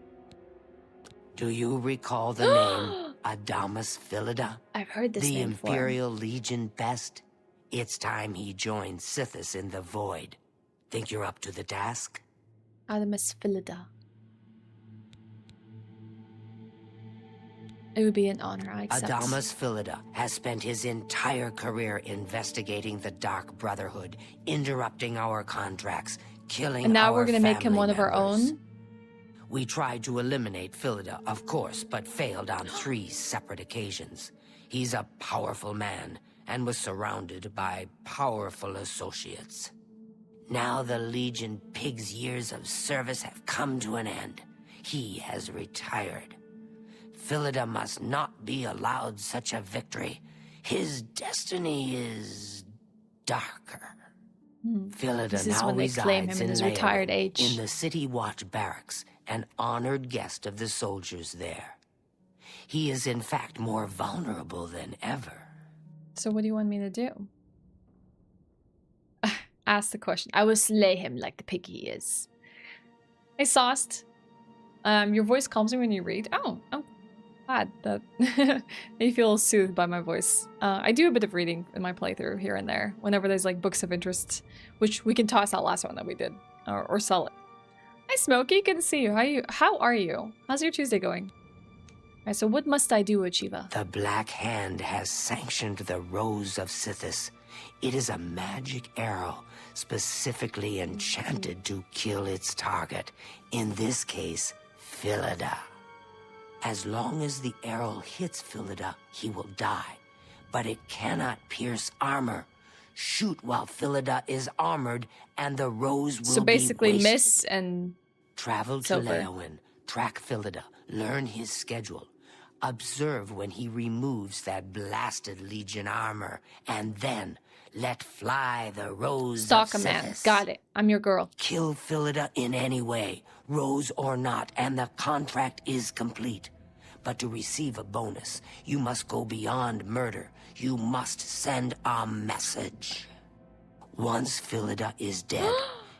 Do you recall the name Adamus Philida? I've heard this the name before. Imperial Legion best? It's time he joined Sithis in the Void. Think you're up to the task? Adamus Philida. It would be an honor, I accept. Adamus Philida has spent his entire career investigating the Dark Brotherhood, interrupting our contracts, killing And now our we're gonna make him family one of our members. own? We tried to eliminate Philida, of course, but failed on 3 separate occasions. He's a powerful man, and was surrounded by powerful associates. Now the Legion Pig's years of service have come to an end. He has retired. Philida must not be allowed such a victory. His destiny is darker. Philida This is now when they claim him resides in his Laewood, retired age. in the City Watch Barracks, an honored guest of the soldiers there. He is in fact more vulnerable than ever. So what do you want me to do? Ask the question. I will slay him like the pig he is. Hey, Sauced. Your voice calms me when you read. Oh, I'm glad that you feel soothed by my voice. I do a bit of reading in my playthrough here and there, whenever there's like books of interest, which we can toss out last one that we did, or sell it. Hi, Smokey. Good to see you. How are you? How's your Tuesday going? Alright, so what must I do, Achieva? The Black Hand has sanctioned the Rose of Sithis. It is a magic arrow specifically enchanted to kill its target, in this case, Philida. As long as the arrow hits Philida, he will die, but it cannot pierce armor. Shoot while Philida is armored, and the rose will So basically be wasted. miss and Travel to silver. Laewood, track Philida, learn his schedule. Observe when he removes that blasted Legion armor, and then let fly the Rose Stalk a of man. Sithis. Got it. I'm your girl. Kill Philida in any way, Rose or not, and the contract is complete. But to receive a bonus, you must go beyond murder. You must send a message. Once Philida is dead,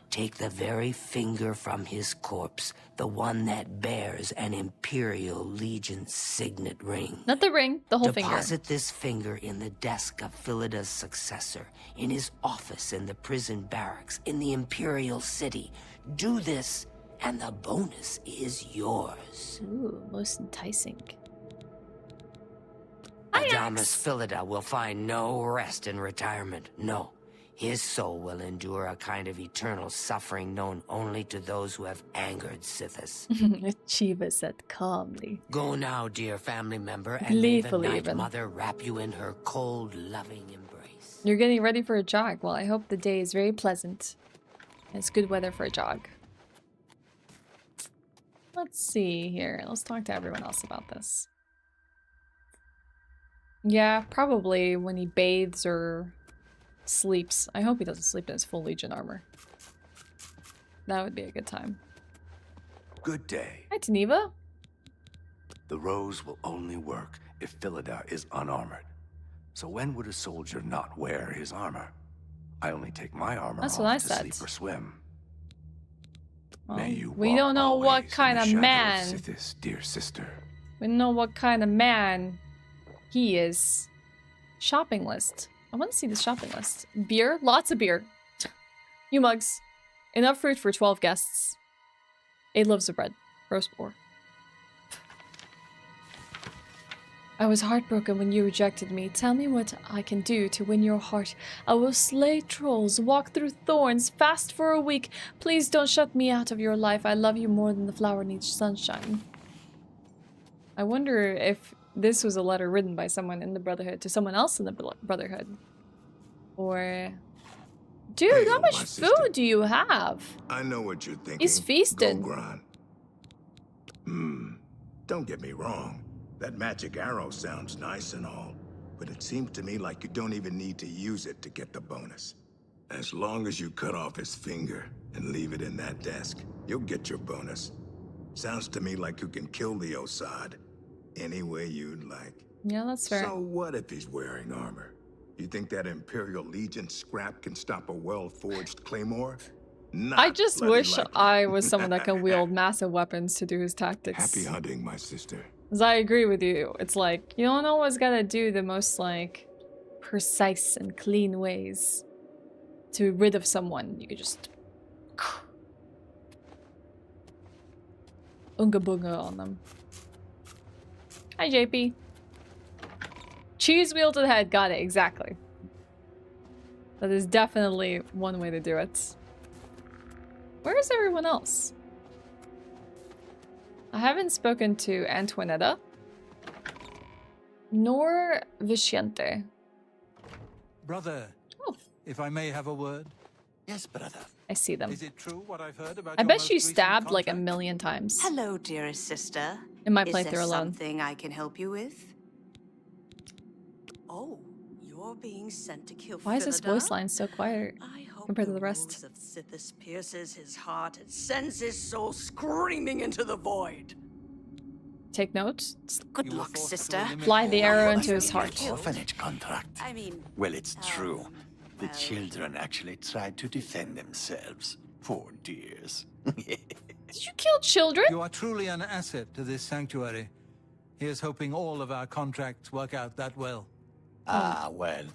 take the very finger from his corpse, the one that bears an Imperial Legion signet ring. Not the ring, the whole finger. Deposit this finger in the desk of Philida's successor, in his office in the prison barracks, in the Imperial City. Do this, and the bonus is yours. Ooh, most enticing. Adamus Philida will find no rest in retirement. No. His soul will endure a kind of eternal suffering known only to those who have angered Sithis. Achieva said calmly. Go now, dear family member, and may the Gleefully Night even. Mother wrap you in her cold, loving embrace. You're getting ready for a jog. Well, I hope the day is very pleasant. It's good weather for a jog. Let's see here. Let's talk to everyone else about this. Yeah, probably when he bathes or sleeps. I hope he doesn't sleep in his full Legion armor. That would be a good time. Good day. Hi, Taneva. The rose will only work if Philida is unarmored. So when would a soldier not wear his armor? I only take my armor That's off what I to said. sleep or swim. Well, May you we walk don't know what always in kind the of shadow man. Sithis, dear sister. We don't know what kind of man he is. Shopping list. I want to see the shopping list. Beer? Lots of beer. You mugs. Enough fruit for 12 guests. 8 loaves of bread. Roast boar. I was heartbroken when you rejected me. Tell me what I can do to win your heart. I will slay trolls, walk through thorns, fast for a week. Please don't shut me out of your life. I love you more than the flower needs sunshine. I wonder if this was a letter written by someone in the Brotherhood to someone else in the Brotherhood. Or... Dude, Hey, how much food do you have? I know what you're thinking. He's feasting. Go grind. Don't get me wrong. That magic arrow sounds nice and all, but it seems to me like you don't even need to use it to get the bonus. As long as you cut off his finger and leave it in that desk, you'll get your bonus. Sounds to me like you can kill the Osad any way you'd like. Yeah, that's fair. So what if he's wearing armor? You think that Imperial Legion scrap can stop a well-forged claymore? I just wish I was someone that can wield massive weapons to do his tactics. Happy hunting, my sister. Because I agree with you. It's like, you don't always gotta do the most, like, precise and clean ways to rid of someone. You could just... Unga bunga on them. Hi, JP. Cheese wheel to the head. Got it. Exactly. That is definitely one way to do it. Where is everyone else? I haven't spoken to Antoinetta. Nor Vicente. Brother, if I may have a word. Yes, brother. I see them. Is it true what I've heard about I your bet most she recent stabbed like contract? 1,000,000 times. Hello, dearest sister. In my Is playthrough there alone. something I can help you with? Oh, you're being sent to kill Why is this Philida? voice line so quiet compared to the rest? Rose of Sithis pierces his heart and sends his soul screaming into the void. Take notes. Good luck, sister. Fly the arrow into his heart. Orphanage contract. I mean... Well, it's true. The children actually tried to defend themselves. Poor dears. Did you kill children? You are truly an asset to this sanctuary. Here's hoping all of our contracts work out that well. Ah, well,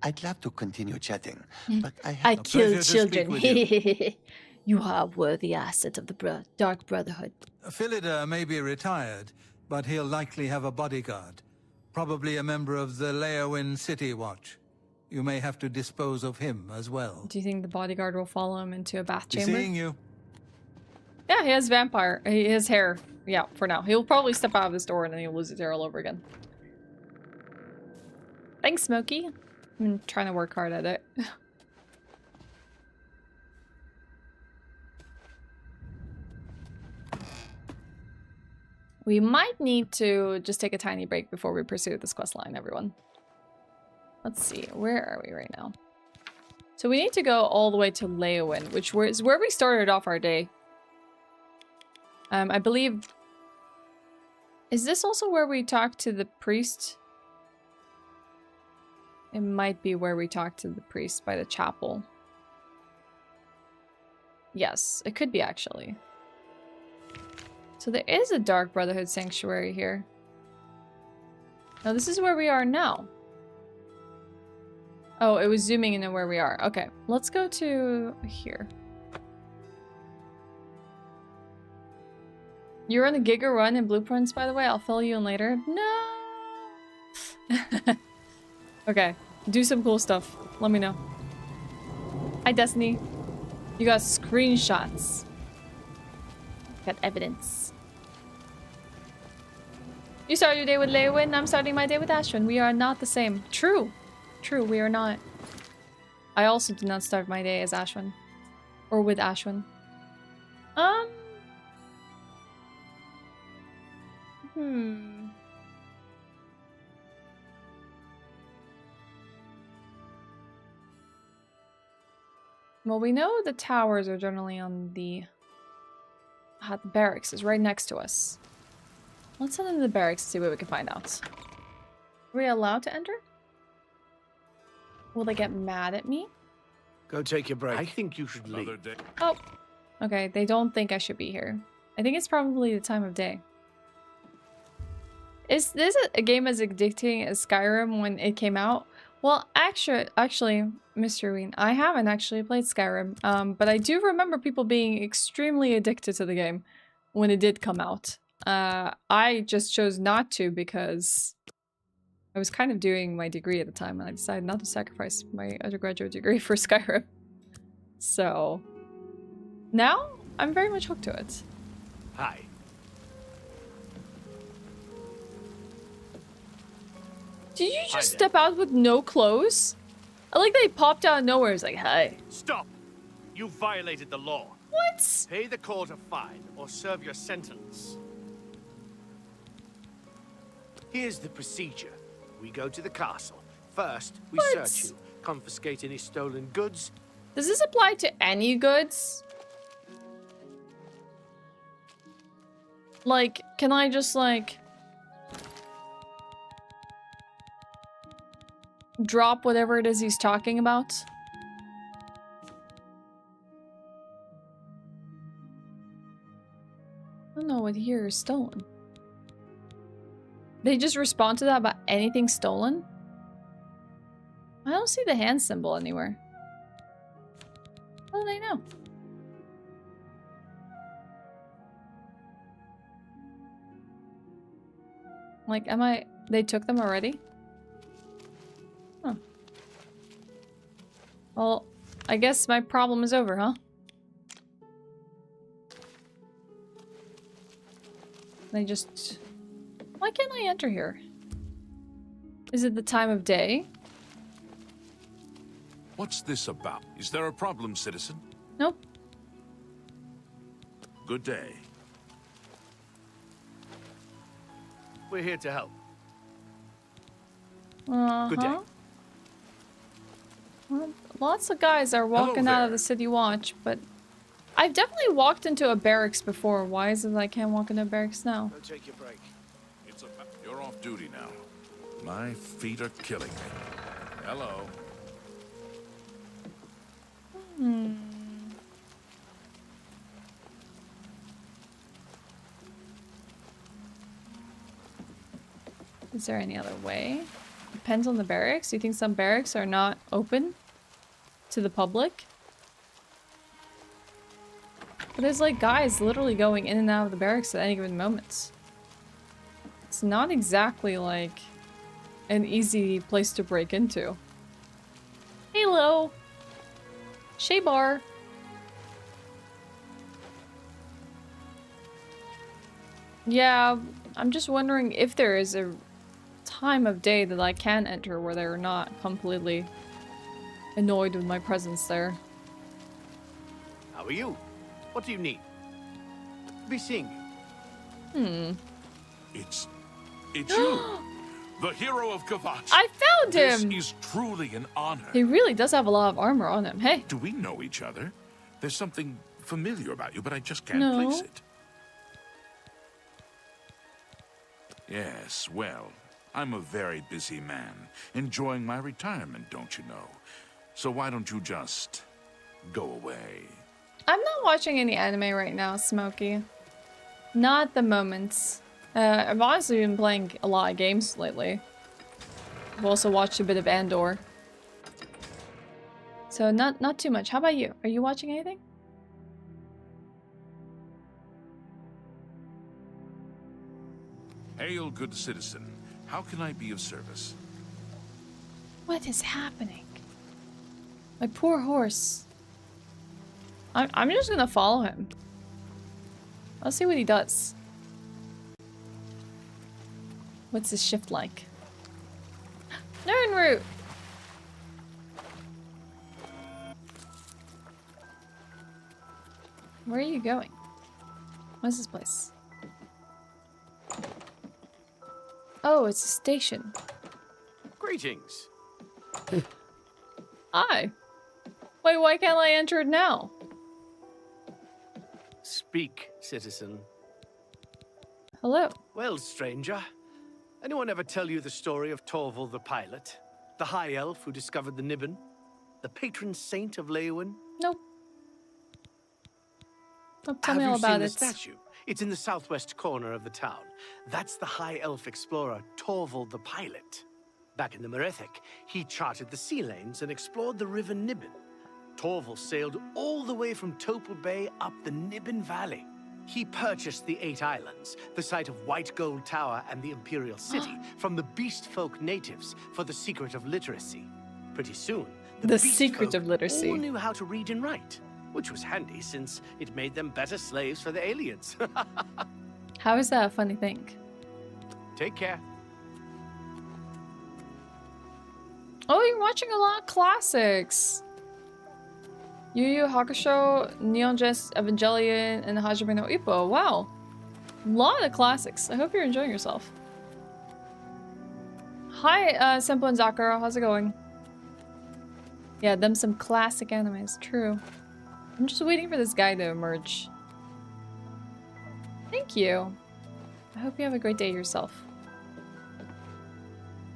I'd love to continue chatting, but I have I no killed pleasure to children. speak with you. You are a worthy asset of the Dark Brotherhood. Philida may be retired, but he'll likely have a bodyguard. Probably a member of the Leowin City Watch. You may have to dispose of him as well. Do you think the bodyguard will follow him into a bath Be chamber? seeing you. Yeah, he has vampire. His hair. Yeah, for now. He'll probably step out of this door and then he'll lose his hair all over again. Thanks, Smokey. I'm trying to work hard at it. We might need to just take a tiny break before we pursue this quest line, everyone. Let's see, where are we right now? So we need to go all the way to Leowin, which is where we started off our day. I believe... Is this also where we talked to the priest? It might be where we talked to the priest by the chapel. Yes, it could be actually. So there is a Dark Brotherhood sanctuary here. No, this is where we are now. Oh, it was zooming into where we are. Okay, let's go to here. You're on a Giga run in Blueprints, by the way. I'll fill you in later. No! Okay, do some cool stuff. Let me know. Hi, Destiny. You got screenshots. Got evidence. You start your day with Leowin. I'm starting my day with Ashwin. We are not the same. True. True, we are not. I also did not start my day as Ashwin. Or with Ashwin. Well, we know the towers are generally on the... the barracks is right next to us. Let's head into the barracks and see what we can find out. Are we allowed to enter? Will they get mad at me? Go take your break. I think you should leave. Oh. Okay, they don't think I should be here. I think it's probably the time of day. Is this a game as addicting as Skyrim when it came out? Well, actually, Mr. Ween, I haven't actually played Skyrim, but I do remember people being extremely addicted to the game. when it did come out. I just chose not to because I was kind of doing my degree at the time, and I decided not to sacrifice my undergraduate degree for Skyrim. So now I'm very much hooked to it. Hi. Did you just step out with no clothes? I like that he popped out of nowhere. He's like, hi. Stop! You violated the law. What? Pay the court a fine or serve your sentence. Here's the procedure. We go to the castle. First, we search you, confiscate any stolen goods. Does this apply to any goods? Like, can I just, like, drop whatever it is he's talking about? I don't know what here is stolen. They just respond to that about anything stolen? I don't see the hand symbol anywhere. How do they know? Like, they took them already? Huh. Well, I guess my problem is over, huh? They just... Why can't I enter here? Is it the time of day? What's this about? Is there a problem, citizen? Nope. Good day. We're here to help. Good day. Well, lots of guys are walking out of the city watch, but I've definitely walked into a barracks before. Why is it I can't walk into a barracks now? Go take your break. You're off duty now. My feet are killing me. Hello. Is there any other way? Depends on the barracks. Do you think some barracks are not open to the public? But there's like guys literally going in and out of the barracks at any given moment. It's not exactly like an easy place to break into. Hello! Shea bar. Yeah, I'm just wondering if there is a time of day that I can enter where they're not completely annoyed with my presence there. How are you? What do you need? Be seeing you. It's you, the hero of Kvatch. I found him! This is truly an honor. He really does have a lot of armor on him. Hey. Do we know each other? There's something familiar about you, but I just can't No. place it. Yes, well, I'm a very busy man, enjoying my retirement, don't you know? So why don't you just go away? I'm not watching any anime right now, Smokey. Not at the moment. I've honestly been playing a lot of games lately. I've also watched a bit of Andor. So not too much. How about you? Are you watching anything? Hail, good citizen. How can I be of service? What is happening? My poor horse. I'm just gonna follow him. I'll see what he does. What's his shift like? Nern route! Where are you going? What's this place? Oh, it's a station. Greetings. Hi. Wait, why can't I enter it now? Speak, citizen. Hello. Well, stranger. Anyone ever tell you the story of Torval the pilot? The high elf who discovered the Niben? The patron saint of Leeuwin? Nope. Tell me all about Have you it. seen the statue? It's in the southwest corner of the town. That's the high elf explorer Torval the pilot. Back in the Merethic, he charted the sea lanes and explored the river Niben. Torval sailed all the way from Topal Bay up the Niben Valley. He purchased the 8 islands, the site of White Gold Tower and the Imperial City, from the beast folk natives for the secret of literacy. Pretty soon, the secret of literacy all knew how to read and write, which was handy since it made them better slaves for the aliens. How is that a funny thing? Take care. Oh, you're watching a lot of classics. Yu Yu Hakusho, Neon Genesis Evangelion, and Hajime no Ippo. Wow. A lot of classics. I hope you're enjoying yourself. Hi, Senpo and Zakura. How's it going? Yeah, them some classic animes. True. I'm just waiting for this guy to emerge. Thank you. I hope you have a great day yourself.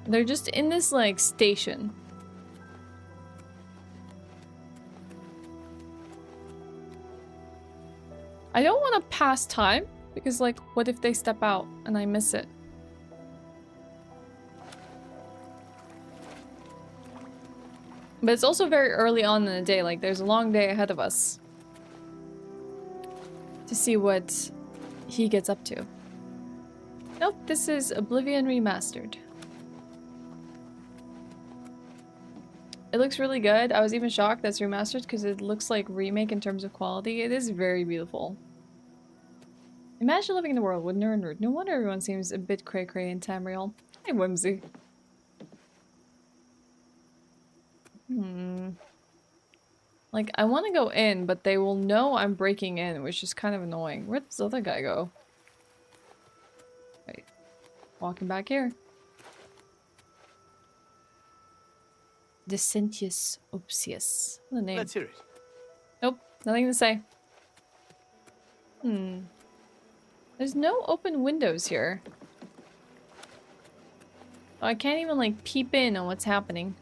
They're just in this, like, station. I don't want to pass time, because, like, what if they step out and I miss it? But it's also very early on in the day, like, there's a long day ahead of us. To see what he gets up to. Nope, this is Oblivion Remastered. It looks really good. I was even shocked that's remastered because it looks like remake in terms of quality. It is very beautiful. Imagine living in a world with Nerd. No wonder everyone seems a bit cray-cray in Tamriel. Hey, Whimsy. Like, I want to go in, but they will know I'm breaking in, which is kind of annoying. Where'd this other guy go? Wait. Walking back here. Decentius Opsius. What a name. Let's hear it. Nope, nothing to say. There's no open windows here. Oh, I can't even, like, peep in on what's happening.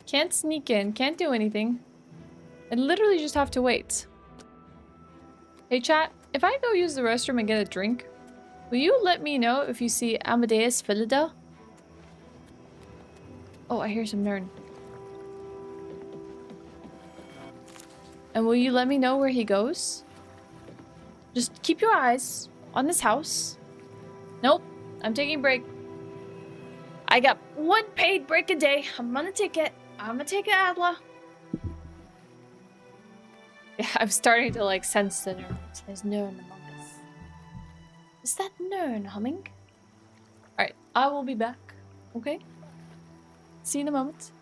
Can't sneak in, can't do anything. I literally just have to wait. Hey chat, if I go use the restroom and get a drink, will you let me know if you see Amadeus Philida? Oh, I hear some Nern. And will you let me know where he goes? Just keep your eyes on this house. Nope, I'm taking a break. I got 1 paid break a day. I'm gonna take it. I'm gonna take it, Adla. Yeah, I'm starting to like sense the Nern. There's Nern among us. Is that Nern humming? Alright, I will be back. Okay? See you in a moment.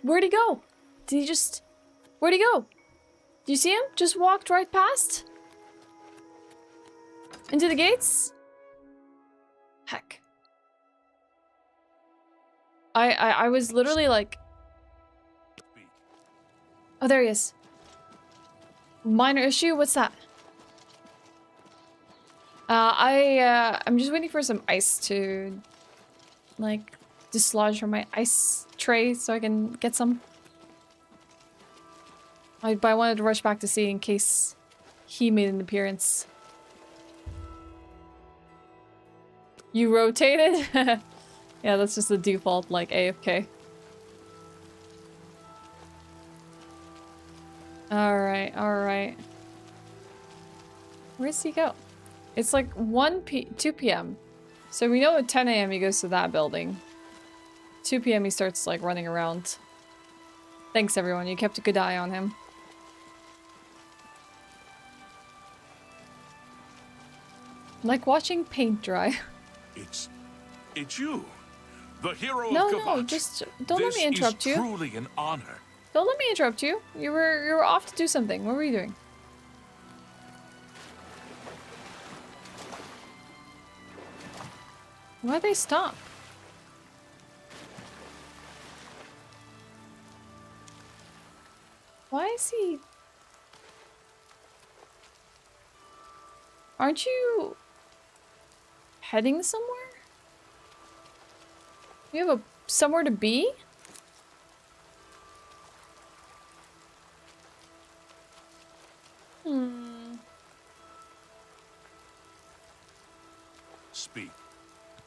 Where'd he go? Did he just... Where'd he go? Do you see him? Just walked right past? Into the gates? Heck. I was literally like... Oh, there he is. Minor issue? What's that? I'm just waiting for some ice to, like, dislodge from my ice tray so I can get some. But I wanted to rush back to see in case he made an appearance. You rotated? Yeah, that's just the default, like, AFK. Alright, alright. Where's he go? It's like 2 p.m. So we know at 10 a.m. he goes to that building. 2 p.m. he starts, like, running around. Thanks, everyone. You kept a good eye on him. Like watching paint dry. It's you. The hero of No, Kvatch. just don't let me interrupt you. This is truly an honor. Don't let me interrupt you. You were off to do something. What were you doing? Why'd they stop? Why is he... Aren't you... heading somewhere? You have somewhere to be? Speak.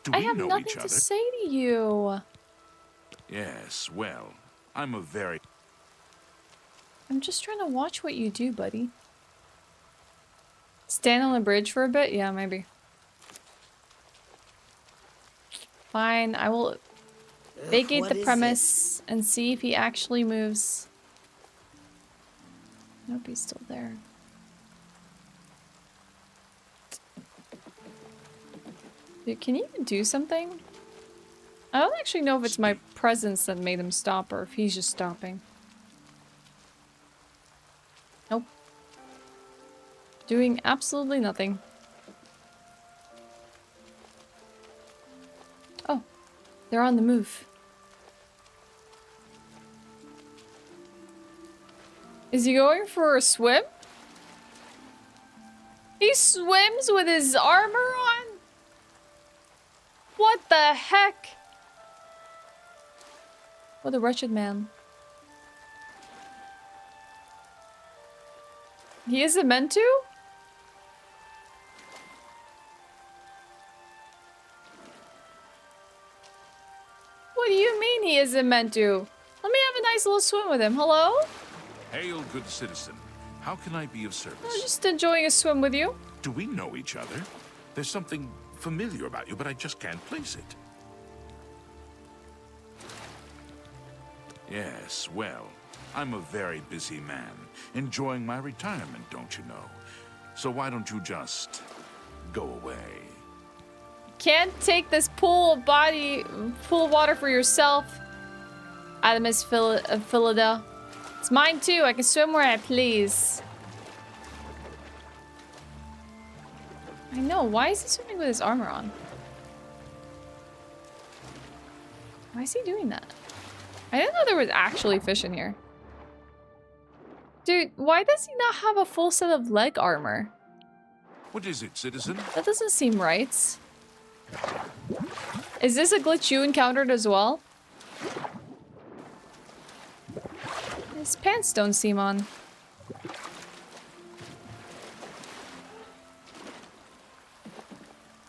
Do I we have know nothing each to other? say to you. Yes, well, I'm a very... I'm just trying to watch what you do, buddy. Stand on the bridge for a bit? Yeah, maybe. Fine, I will vacate the premise and see if he actually moves. Nope, he's still there. Dude, can you even do something? I don't actually know if it's my presence that made him stop or if he's just stopping. Nope. Doing absolutely nothing. Oh, they're on the move. Is he going for a swim? He swims with his armor on? What the heck? What a wretched man. He isn't meant to? What do you mean he isn't meant to? Let me have a nice little swim with him. Hello? Hail, good citizen. How can I be of service? I'm just enjoying a swim with you. Do we know each other? There's something familiar about you, but I just can't place it. Yes, well, I'm a very busy man, enjoying my retirement, don't you know? So why don't you just go away? Can't take this pool of water for yourself. Adamus Philida. It's mine too. I can swim where I please. I know. Why is he swimming with his armor on? Why is he doing that? I didn't know there was actually fish in here. Dude, why does he not have a full set of leg armor? What is it, citizen? That doesn't seem right. Is this a glitch you encountered as well? His pants don't seem on.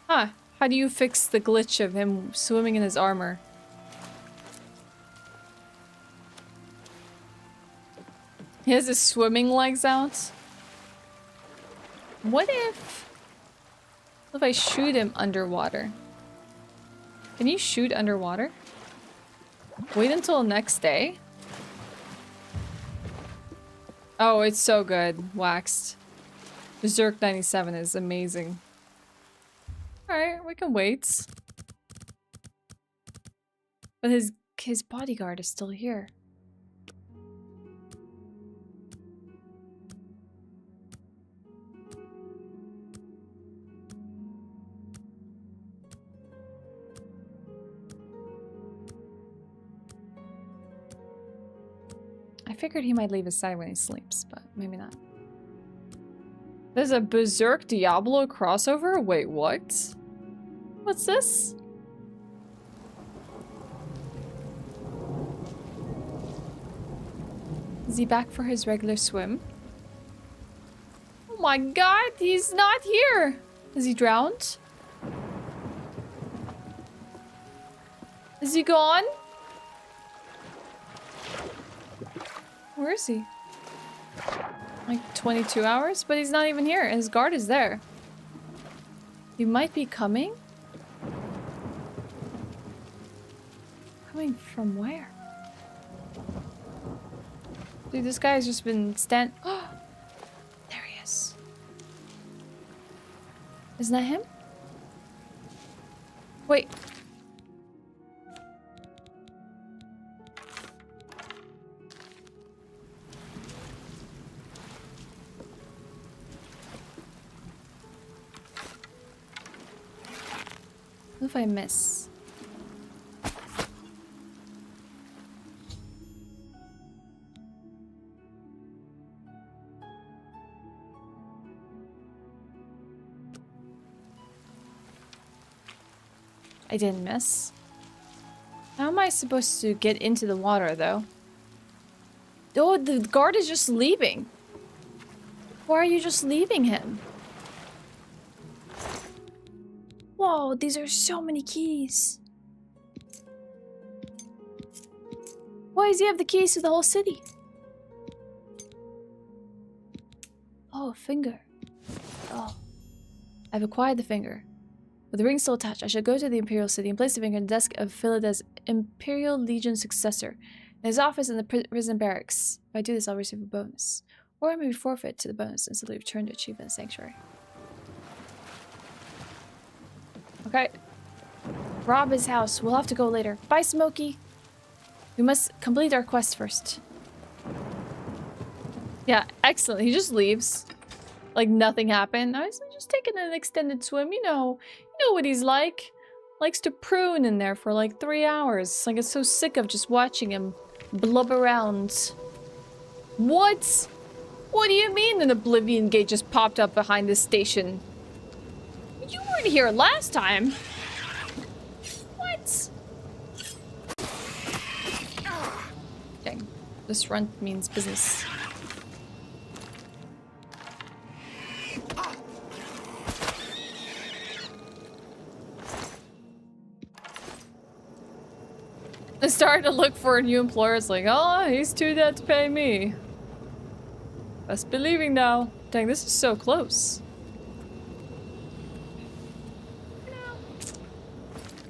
Huh. How do you fix the glitch of him swimming in his armor? He has his swimming legs out. What if I shoot him underwater? Can you shoot underwater? Wait until next day? Oh, it's so good. Waxed. Berserk 97 is amazing. Alright, we can wait. But his bodyguard is still here. I figured he might leave his side when he sleeps, but maybe not. There's a Berserk Diablo crossover? Wait, what? What's this? Is he back for his regular swim? Oh my god, he's not here! Is he drowned? Is he gone? Where is he? Like 22 hours? But he's not even here. His guard is there. He might be coming? Coming from where? Dude, this guy has just been there he is. Isn't that him? Wait. What if I miss? I didn't miss. How am I supposed to get into the water, though? Oh, the guard is just leaving. Why are you just leaving him? Whoa, these are so many keys. Why does he have the keys to the whole city? Oh, a finger. Oh. I've acquired the finger. With the ring still attached, I shall go to the Imperial City and place the finger in the desk of Philoda's Imperial Legion successor, in his office in the prison barracks. If I do this, I'll receive a bonus. Or I may be forfeit to the bonus and simply return to achievement sanctuary. Okay. Rob his house. We'll have to go later. Bye, Smokey. We must complete our quest first. Yeah, excellent. He just leaves. Like nothing happened. I was just taking an extended swim. You know what he's like. Likes to prune in there for like 3 hours. Like, it's so sick of just watching him blub around. What? What do you mean an Oblivion Gate just popped up behind this station? You weren't here last time. What? Dang. This run means business. I started to look for a new employer. It's like, oh, he's too dead to pay me. Best believing now. Dang, this is so close.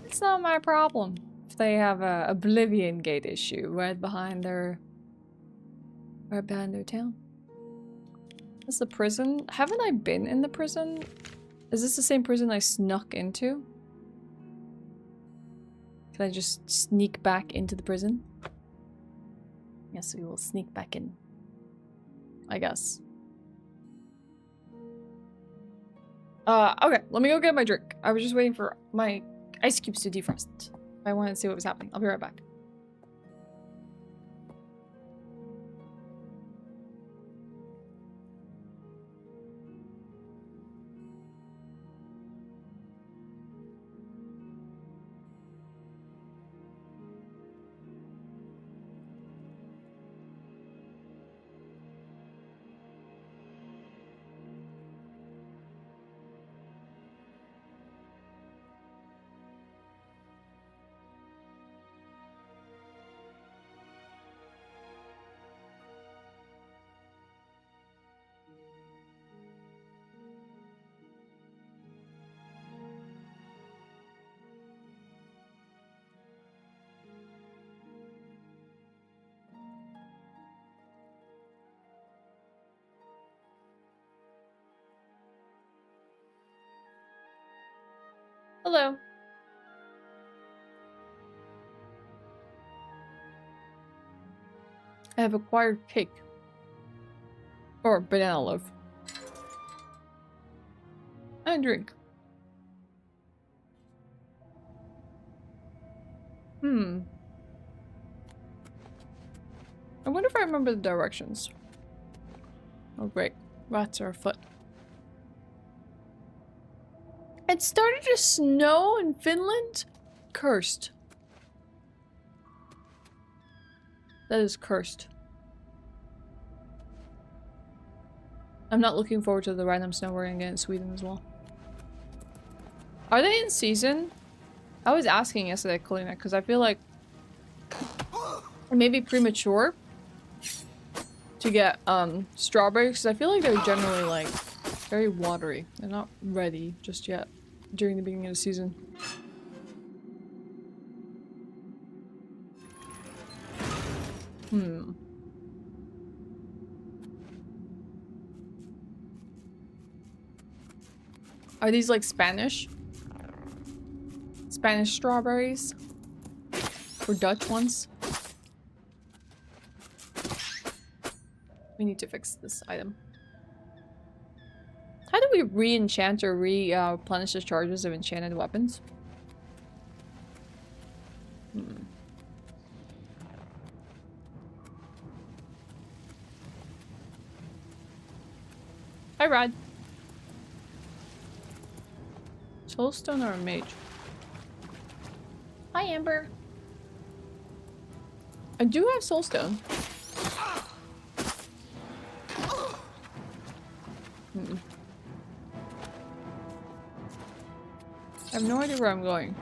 It's not my problem if they have a Oblivion Gate issue right behind their town. This is the prison. Haven't I been in the prison? Is this the same prison I snuck into? Can I just sneak back into the prison? Yes, we will sneak back in. I guess. Okay, let me go get my drink. I was just waiting for my ice cubes to defrost. I wanted to see what was happening. I'll be right back. Hello. I have acquired cake. Or banana loaf. And drink. I wonder if I remember the directions. Oh great, rats are afoot. It started to snow in Finland? Cursed. That is cursed. I'm not looking forward to the random snow we're gonna get in Sweden as well. Are they in season? I was asking yesterday, Kalina, because I feel like it may be premature to get strawberries, because I feel like they're generally like very watery. They're not ready just yet during the beginning of the season. Are these like Spanish? Spanish strawberries? Or Dutch ones? We need to fix this item. How do we re-enchant or replenish the charges of enchanted weapons? Hi, Rod. Soulstone or a mage? Hi, Amber. I do have Soulstone. I have no idea where I'm going.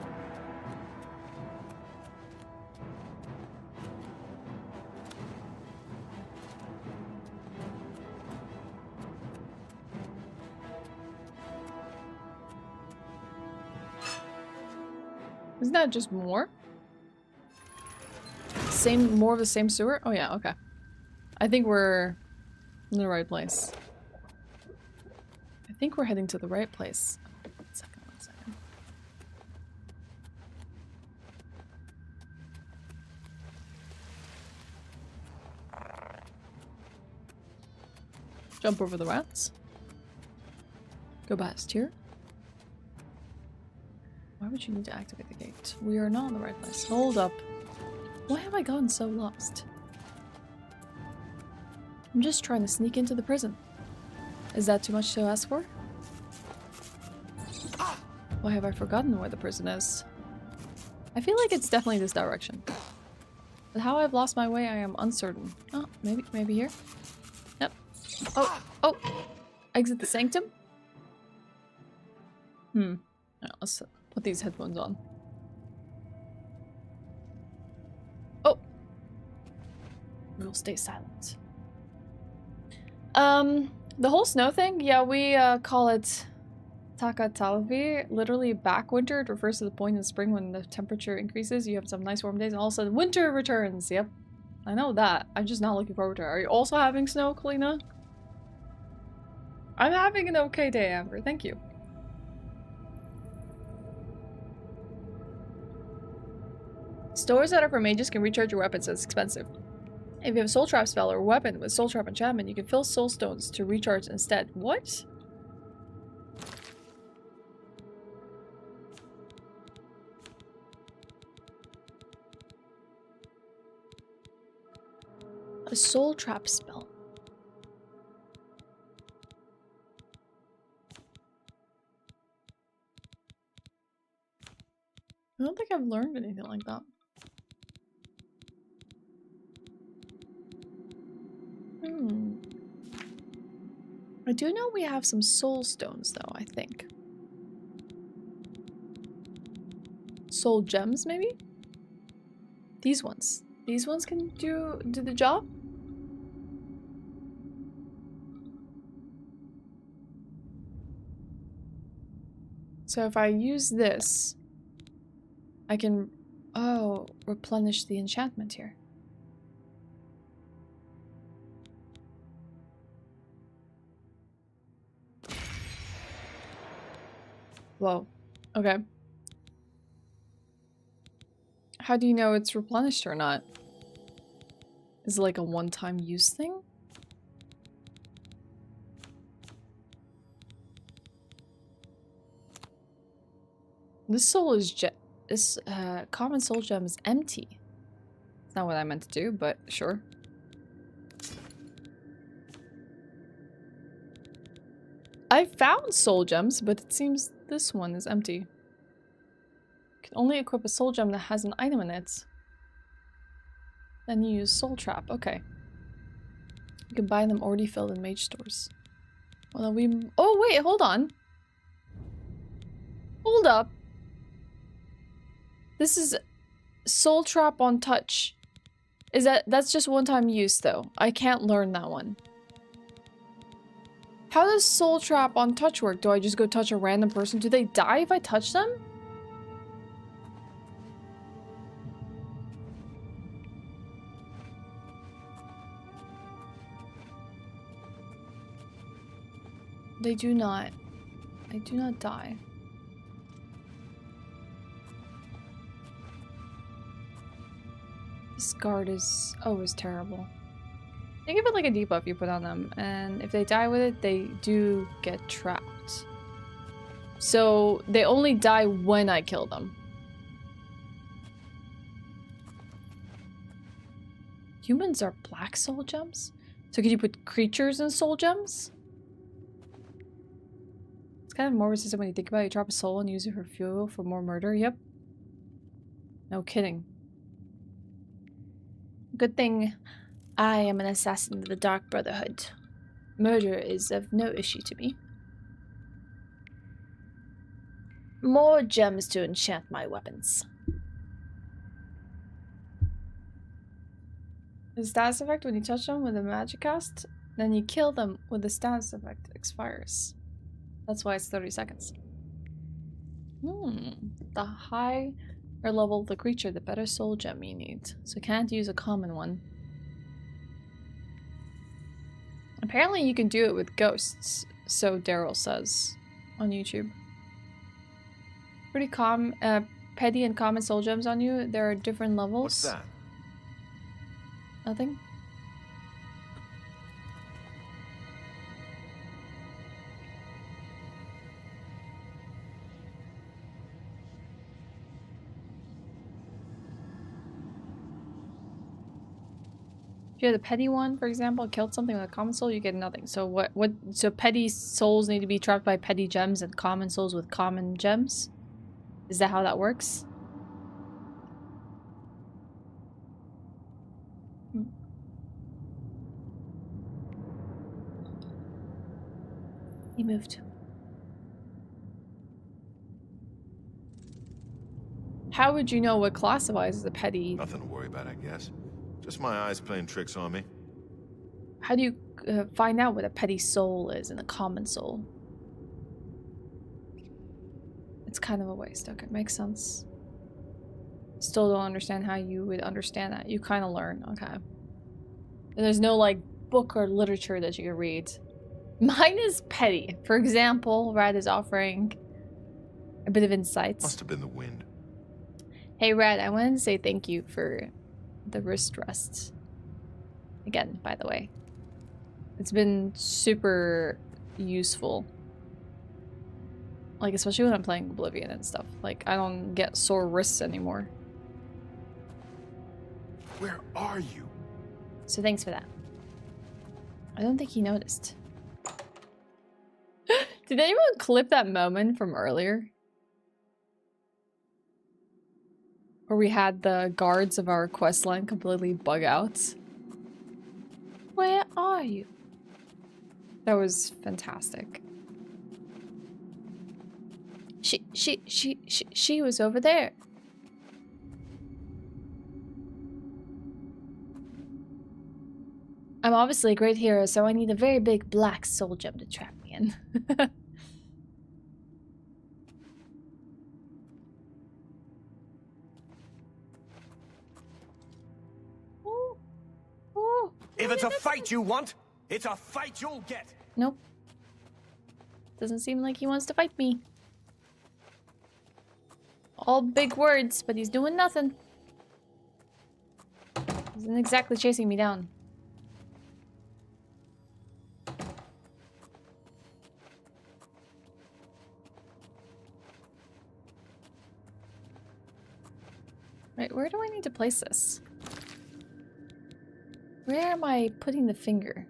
Isn't that just more? More of the same sewer? Oh yeah, okay. I think we're in the right place. I think we're heading to the right place. One second. Jump over the rats. Go past here. Why would you need to activate the gate? We are not in the right place. Hold up. Why have I gotten so lost? I'm just trying to sneak into the prison. Is that too much to ask for? Why have I forgotten where the prison is? I feel like it's definitely this direction. But how I've lost my way, I am uncertain. Oh, maybe here? Yep. Oh! Exit the sanctum? Yeah, let's put these headphones on. Oh! We will stay silent. The whole snow thing? Yeah, we call it Takatalvi, literally back winter. It refers to the point in spring when the temperature increases, you have some nice warm days, and all of a sudden winter returns. Yep. I know that. I'm just not looking forward to it. Are you also having snow, Kalina? I'm having an okay day, Amber. Thank you. Stores that are for mages can recharge your weapons, so it's expensive. If you have a soul trap spell or a weapon with soul trap enchantment, you can fill soul stones to recharge instead. What? A soul trap spell. I don't think I've learned anything like that. I do know we have some soul stones though, I think. Soul gems, maybe? These ones. These ones can do the job? So if I use this, I can, replenish the enchantment here. Whoa. Okay. How do you know it's replenished or not? Is it like a one-time use thing? This soul is common soul gem is empty. It's not what I meant to do, but sure. I found soul gems, but it seems this one is empty. You can only equip a soul gem that has an item in it. Then you use soul trap. Okay. You can buy them already filled in mage stores. Well, then we... Oh, wait, hold on. Hold up. This is soul trap on touch. Is that's just one-time use, though. I can't learn that one. How does soul trap on touch work? Do I just go touch a random person? Do they die if I touch them? They do not. They do not die. This guard is always terrible. They give it like a debuff you put on them, and if they die with it, they do get trapped. So they only die when I kill them. Humans are black soul gems? So could you put creatures in soul gems? It's kind of more resistant when you think about it. You drop a soul and use it for fuel for more murder. Yep. No kidding. Good thing I am an assassin of the Dark Brotherhood. Murder is of no issue to me. More gems to enchant my weapons. The status effect when you touch them with a magic cast, then you kill them when the status effect expires. That's why it's 30 seconds. The higher level the creature, the better soul gem you need. So can't use a common one. Apparently you can do it with ghosts, so Daryl says on YouTube. Pretty petty and common soul gems on you. There are different levels. What's that? Nothing? If you had a petty one, for example, killed something with a common soul, you get nothing. So so petty souls need to be trapped by petty gems and common souls with common gems? Is that how that works? He moved. How would you know what classifies as a petty? Nothing to worry about, I guess. Just my eyes playing tricks on me. How do you find out what a petty soul is and a common soul? It's kind of a waste. Okay, makes sense. Still don't understand how you would understand that. You kind of learn. Okay. And there's no like book or literature that you can read. Mine is petty. For example, Rad is offering a bit of insight. Must have been the wind. Hey Rad, I wanted to say thank you for the wrist rests. Again, by the way. It's been super useful. Like, especially when I'm playing Oblivion and stuff. Like, I don't get sore wrists anymore. Where are you? So thanks for that. I don't think he noticed. Did anyone clip that moment from earlier? Where we had the guards of our quest line completely bug out? Where are you? That was fantastic. She was over there. I'm obviously a great hero, so I need a very big black soul gem to trap me in. If it's a fight you want, it's a fight you'll get. Nope. Doesn't seem like he wants to fight me. All big words, but he's doing nothing. He isn't exactly chasing me down. Right, where do I need to place this? Where am I putting the finger?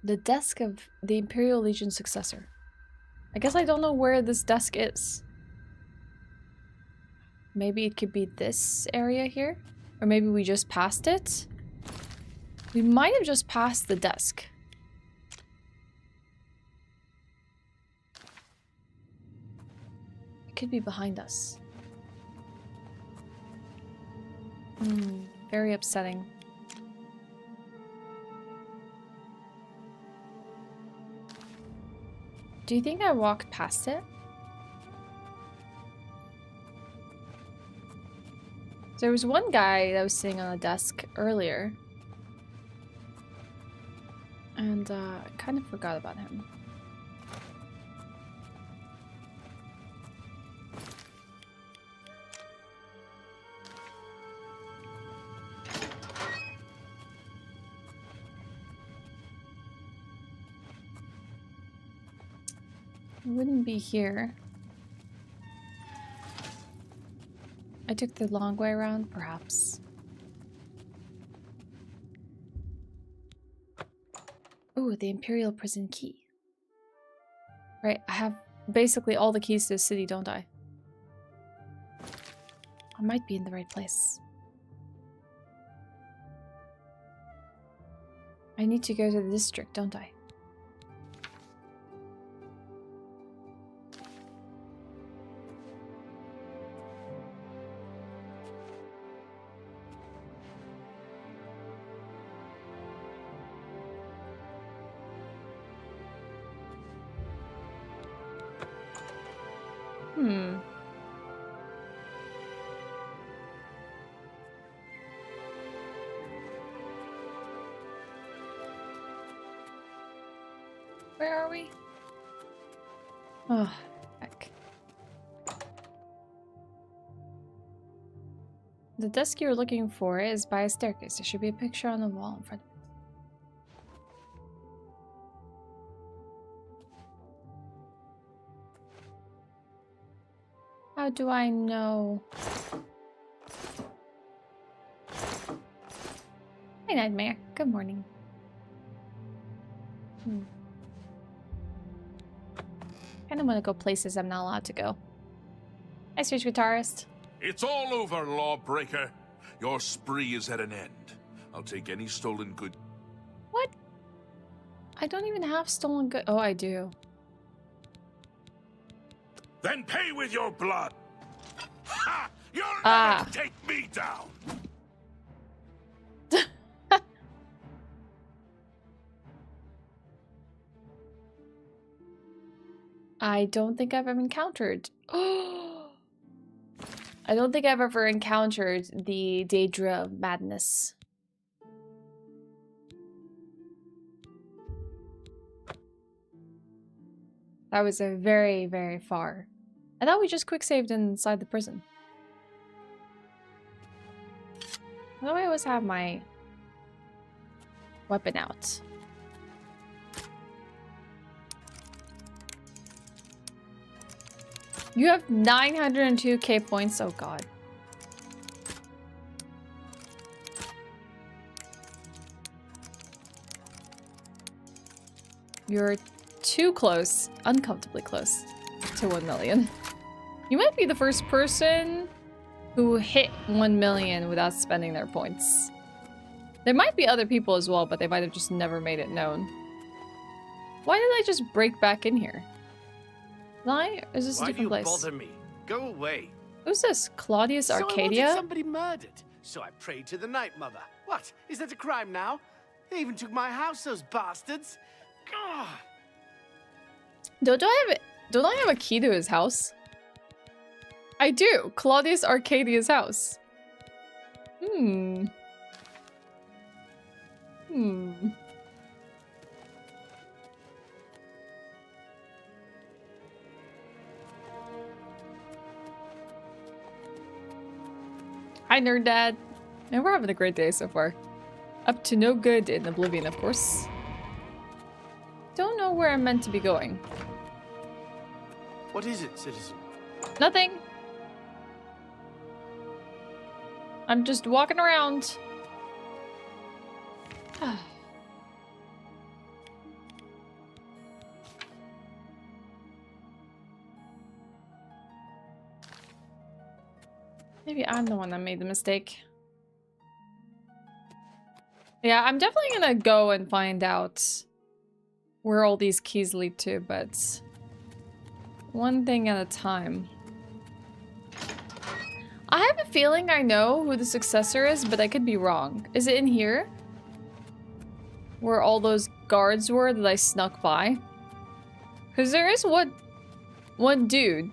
The desk of the Imperial Legion successor. I guess I don't know where this desk is. Maybe it could be this area here? Or maybe we just passed it? We might have just passed the desk. It could be behind us. Very upsetting. Do you think I walked past it? There was one guy that was sitting on a desk earlier. And I kind of forgot about him. It wouldn't be here. I took the long way around, perhaps. Ooh, the Imperial prison key. Right, I have basically all the keys to the city, don't I? I might be in the right place. I need to go to the district, don't I? Where are we? Oh, heck. The desk you're looking for is by a staircase. There should be a picture on the wall in front of it. How do I know? Hey, Nightmare. Good morning. Kinda wanna go places I'm not allowed to go. Hi, Switch Guitarist. It's all over, lawbreaker. Your spree is at an end. I'll take any stolen good. What? I don't even have stolen good. Oh, I do. Then pay with your blood. Ha! You'll never take me down. I don't think I've ever encountered. I don't think I've ever encountered the Daedra madness. That was a very, very far. I thought we just quick saved inside the prison. Why do I always have my weapon out? You have 902k points. Oh god. You're too close, uncomfortably close to 1 million. You might be the first person who hit 1 million without spending their points. There might be other people as well, but they might have just never made it known. Why did I just break back in here? Why? Is this a different place? Why do you bother me? Go away. Who's this? Claudius Arcadia? So I wanted somebody murdered, so I prayed to the Night Mother. What? Is that a crime now? They even took my house, those bastards. Ugh. Don't I have a key to his house? I do. Claudius Arcadia's house. Hi, Nerd Dad. And we're having a great day so far. Up to no good in Oblivion, of course. Don't know where I'm meant to be going. What is it, citizen? Nothing. I'm just walking around. Maybe I'm the one that made the mistake. Yeah, I'm definitely gonna go and find out where all these keys lead to, but one thing at a time. I have a feeling I know who the successor is, but I could be wrong. Is it in here? Where all those guards were that I snuck by? Because there is one dude.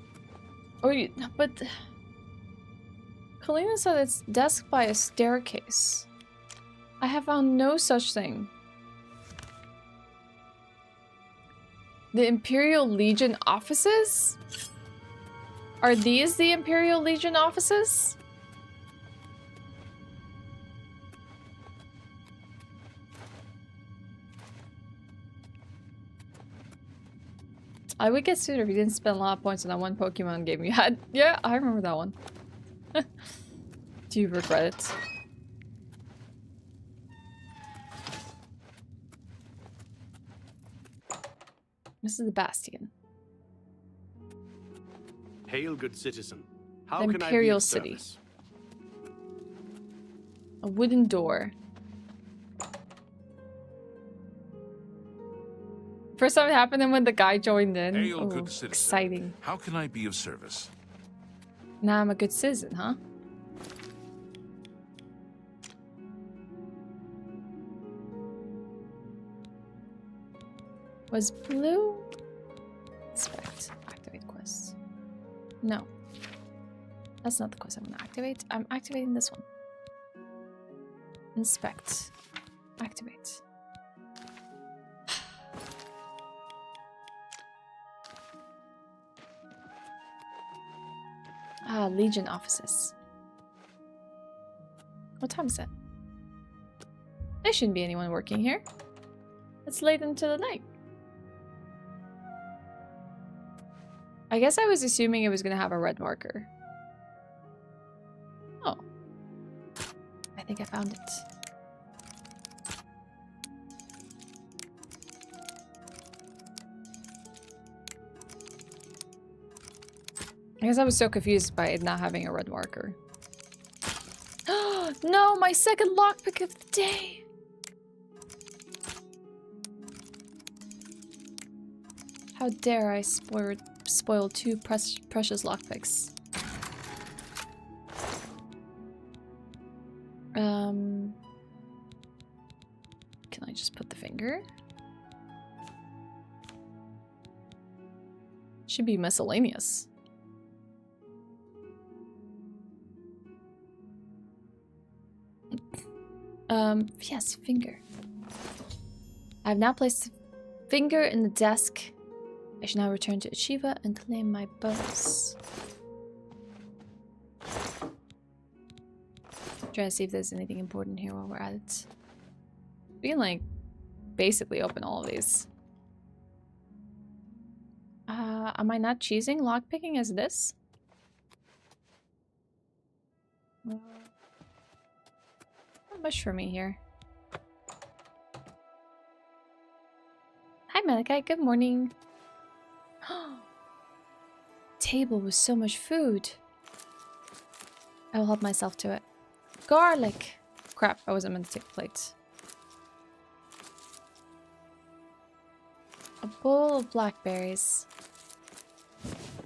Oh, but Kalina's at its desk by a staircase. I have found no such thing. The Imperial Legion offices? Are these the Imperial Legion offices? I would get sooner if you didn't spend a lot of points on that one Pokemon game you had. Yeah, I remember that one. Do you regret it? This is the Bastion. Hail, good citizen. How The can I be Imperial of City. service? A wooden door. First time it happened and when the guy joined in. Hail, Oh, good citizen. exciting. How can I be of service? Now I'm a good citizen, huh? Was blue? Inspect. Activate quest. No. That's not the quest I'm gonna activate. I'm activating this one. Inspect. Activate. Ah, Legion offices. What time is it? There shouldn't be anyone working here. It's late into the night. I guess I was assuming it was gonna have a red marker. Oh. I think I found it. I guess I was so confused by it not having a red marker. No, my second lockpick of the day! How dare I spoil two precious lockpicks. Can I just put the finger? Should be miscellaneous. Yes, finger. I have now placed the finger in the desk. I should now return to Achieva and claim my bonus. Trying to see if there's anything important here while we're at it. We can like basically open all of these. Am I not choosing lockpicking as this? Not much for me here. Hi Malachi, good morning. Table with so much food. I will help myself to it. Garlic! Crap, I wasn't meant to take plates. A bowl of blackberries.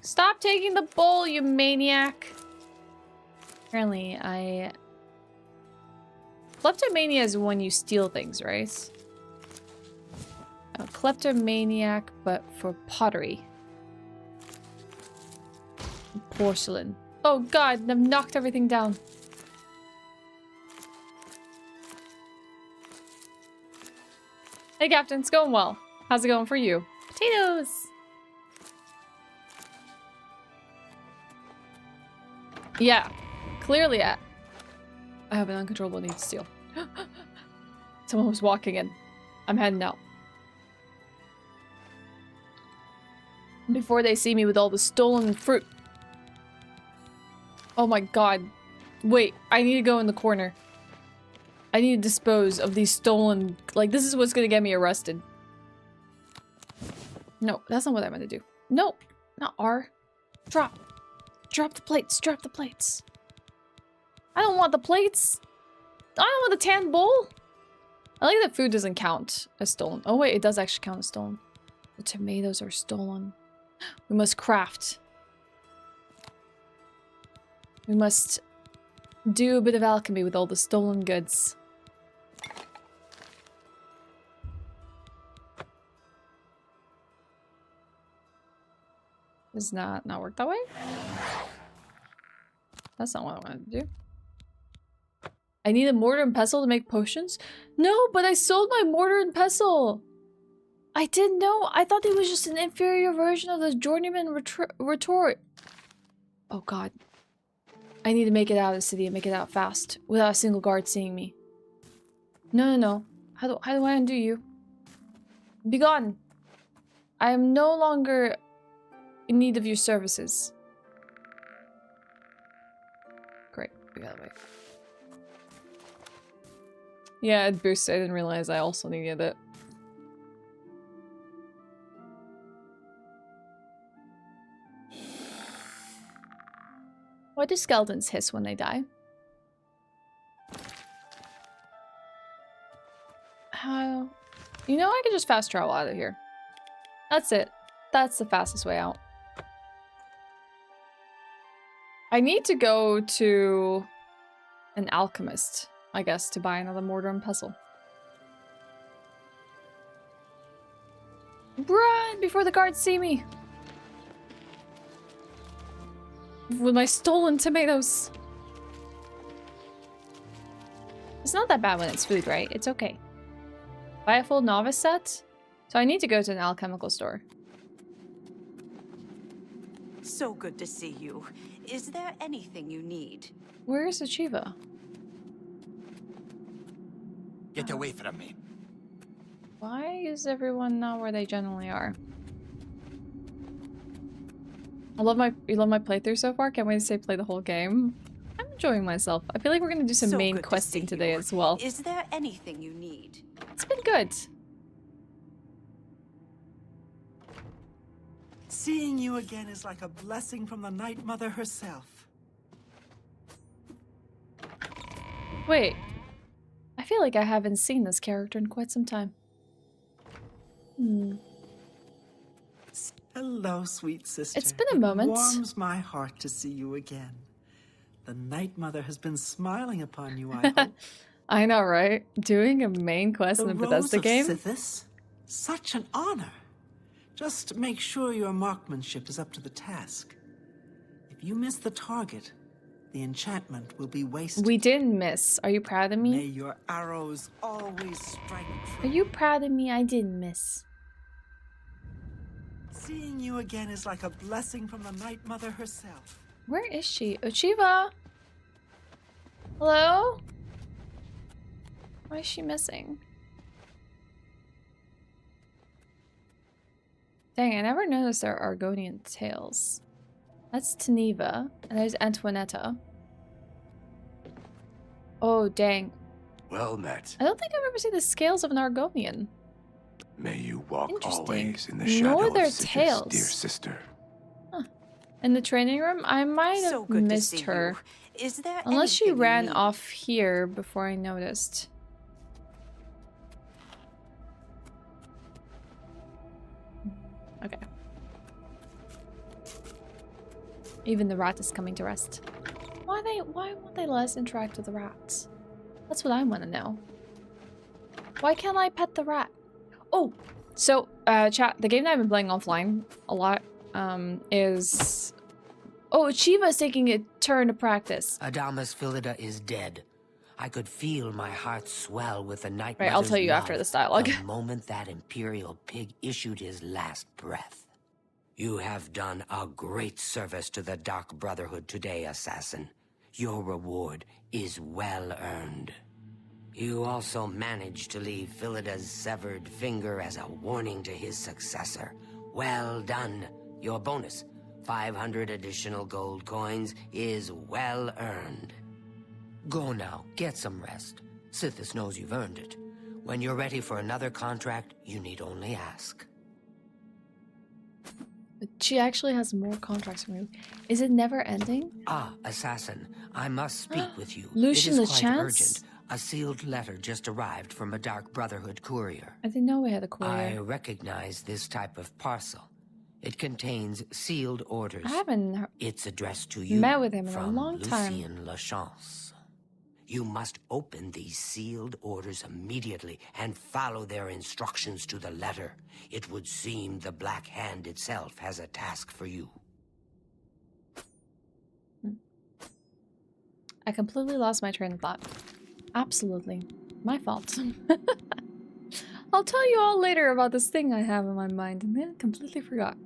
Stop taking the bowl, you maniac! Apparently, Kleptomania is when you steal things, right? I'm a kleptomaniac, but for pottery. Porcelain. Oh god, I've knocked everything down. Hey Captain, it's going well. How's it going for you? Potatoes! Yeah, clearly I have an uncontrollable need to steal. Someone was walking in. I'm heading out. Before they see me with all the stolen fruit. Oh my god. Wait, I need to go in the corner. I need to dispose of these stolen... Like, this is what's gonna get me arrested. No, that's not what I meant to do. No, not R. Drop. Drop the plates. Drop the plates. I don't want the plates. I don't want the tan bowl. I like that food doesn't count as stolen. Oh wait, it does actually count as stolen. The tomatoes are stolen. We must craft. We must do a bit of alchemy with all the stolen goods. Does not work that way? That's not what I wanted to do. I need a mortar and pestle to make potions? No, but I sold my mortar and pestle! I didn't know. I thought it was just an inferior version of the journeyman retort. Oh god. I need to make it out of the city and make it out fast, without a single guard seeing me. No. How do I undo you? Be gone! I am no longer in need of your services. Great, we got away. Yeah, it boosted. I didn't realize I also needed it. Why do skeletons hiss when they die? How? You know, I could just fast travel out of here. That's it. That's the fastest way out. I need to go to an alchemist, I guess, to buy another mortar and pestle. Run before the guards see me! With my stolen tomatoes. It's not that bad when it's food, right? It's okay. Buy a full novice set? So I need to go to an alchemical store. So good to see you. Is there anything you need? Where is Achieva? Get away from me. Why is everyone not where they generally are? You love my playthrough so far? Can't wait to say play the whole game. I'm enjoying myself. I feel like we're gonna do some main questing today as well. Is there anything you need? It's been good. Seeing you again is like a blessing from the Night Mother herself. Wait. I feel like I haven't seen this character in quite some time. Hello, sweet sister. It's been a moment. It warms my heart to see you again. The Night Mother has been smiling upon you, I hope. I know, right? Doing a main quest in a Bethesda game? Sithis? Such an honor. Just make sure your marksmanship is up to the task. If you miss the target, the enchantment will be wasted. We didn't miss. Are you proud of me? May your arrows always strike true. Are you proud of me? I didn't miss. Seeing you again is like a blessing from the Night Mother herself. Where is she? Achieva? Hello? Why is she missing? Dang, I never noticed there are Argonian tails. That's Teneva, and there's Antoinetta. Oh, dang. Well met. I don't think I've ever seen the scales of an Argonian. May you walk Interesting. always in the shadow Nor of their Sithis, tails. dear sister. Huh. In the training room? I might have missed her. Is there Unless she anything you ran need? off here before I noticed. Okay. Even the rat is coming to rest. Why won't they let us interact with the rats? That's what I want to know. Why can't I pet the rat? Oh, so chat, the game that I've been playing offline a lot is Achieva is taking a turn to practice. Adamus Philida is dead. I could feel my heart swell with the Night Right, I'll Mother's tell you after love this dialogue. The moment that Imperial pig issued his last breath. You have done a great service to the Dark Brotherhood today, Assassin. Your reward is well earned. You also managed to leave Philida's severed finger as a warning to his successor. Well done. Your bonus, 500 additional gold coins, is well earned. Go now, get some rest. Sithis knows you've earned it. When you're ready for another contract, you need only ask. But she actually has more contracts from you. Is it never ending? Ah, assassin, I must speak with you. Lucian it is LeChance? quite urgent. A sealed letter just arrived from a Dark Brotherhood courier. I didn't know we had a I courier. recognize this type of parcel. It contains sealed orders. I haven't It's addressed to you met with him in a from long time. Lucien LeChance. You must open these sealed orders immediately and follow their instructions to the letter. It would seem the Black Hand itself has a task for you. I completely lost my train of thought. Absolutely. My fault. I'll tell you all later about this thing I have in my mind and then completely forgot.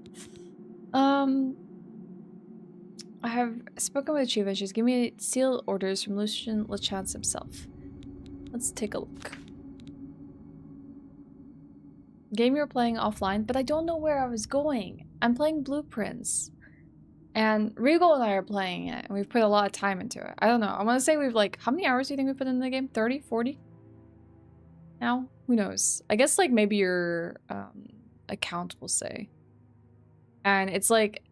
I have spoken with Chiva. She's given me sealed orders from Lucien LeChance himself. Let's take a look. Game you're playing offline, but I don't know where I was going. I'm playing Blueprints. And Regal and I are playing it, and we've put a lot of time into it. I don't know. I want to say we've like, how many hours do you think we put in the game? 30? 40? Now? Who knows? I guess like maybe your account will say. And it's like,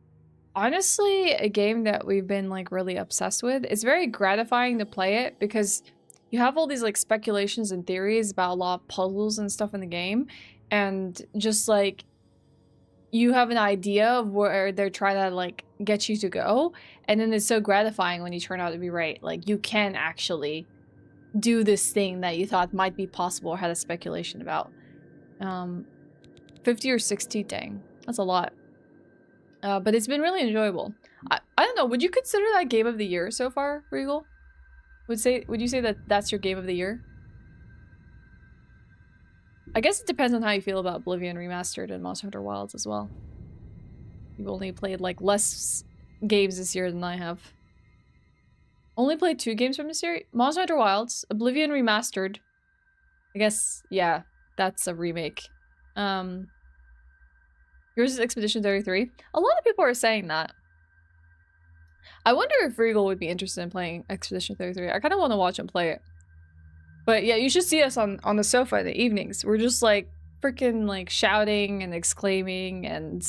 honestly, a game that we've been like really obsessed with. It's very gratifying to play it because you have all these like speculations and theories about a lot of puzzles and stuff in the game. And just like, you have an idea of where they're trying to like get you to go. And then it's so gratifying when you turn out to be right. Like you can actually do this thing that you thought might be possible or had a speculation about. 50 or 60, dang. That's a lot. But it's been really enjoyable. I don't know, would you consider that game of the year so far, Regal? Would you say that that's your game of the year? I guess it depends on how you feel about Oblivion Remastered and Monster Hunter Wilds as well. You've only played like less games this year than I have. Only played 2 games from this year? Monster Hunter Wilds, Oblivion Remastered. I guess, yeah, that's a remake. Yours is Expedition 33. A lot of people are saying that. I wonder if Regal would be interested in playing Expedition 33. I kind of want to watch him play it. But yeah, you should see us on the sofa in the evenings. We're just like freaking like shouting and exclaiming and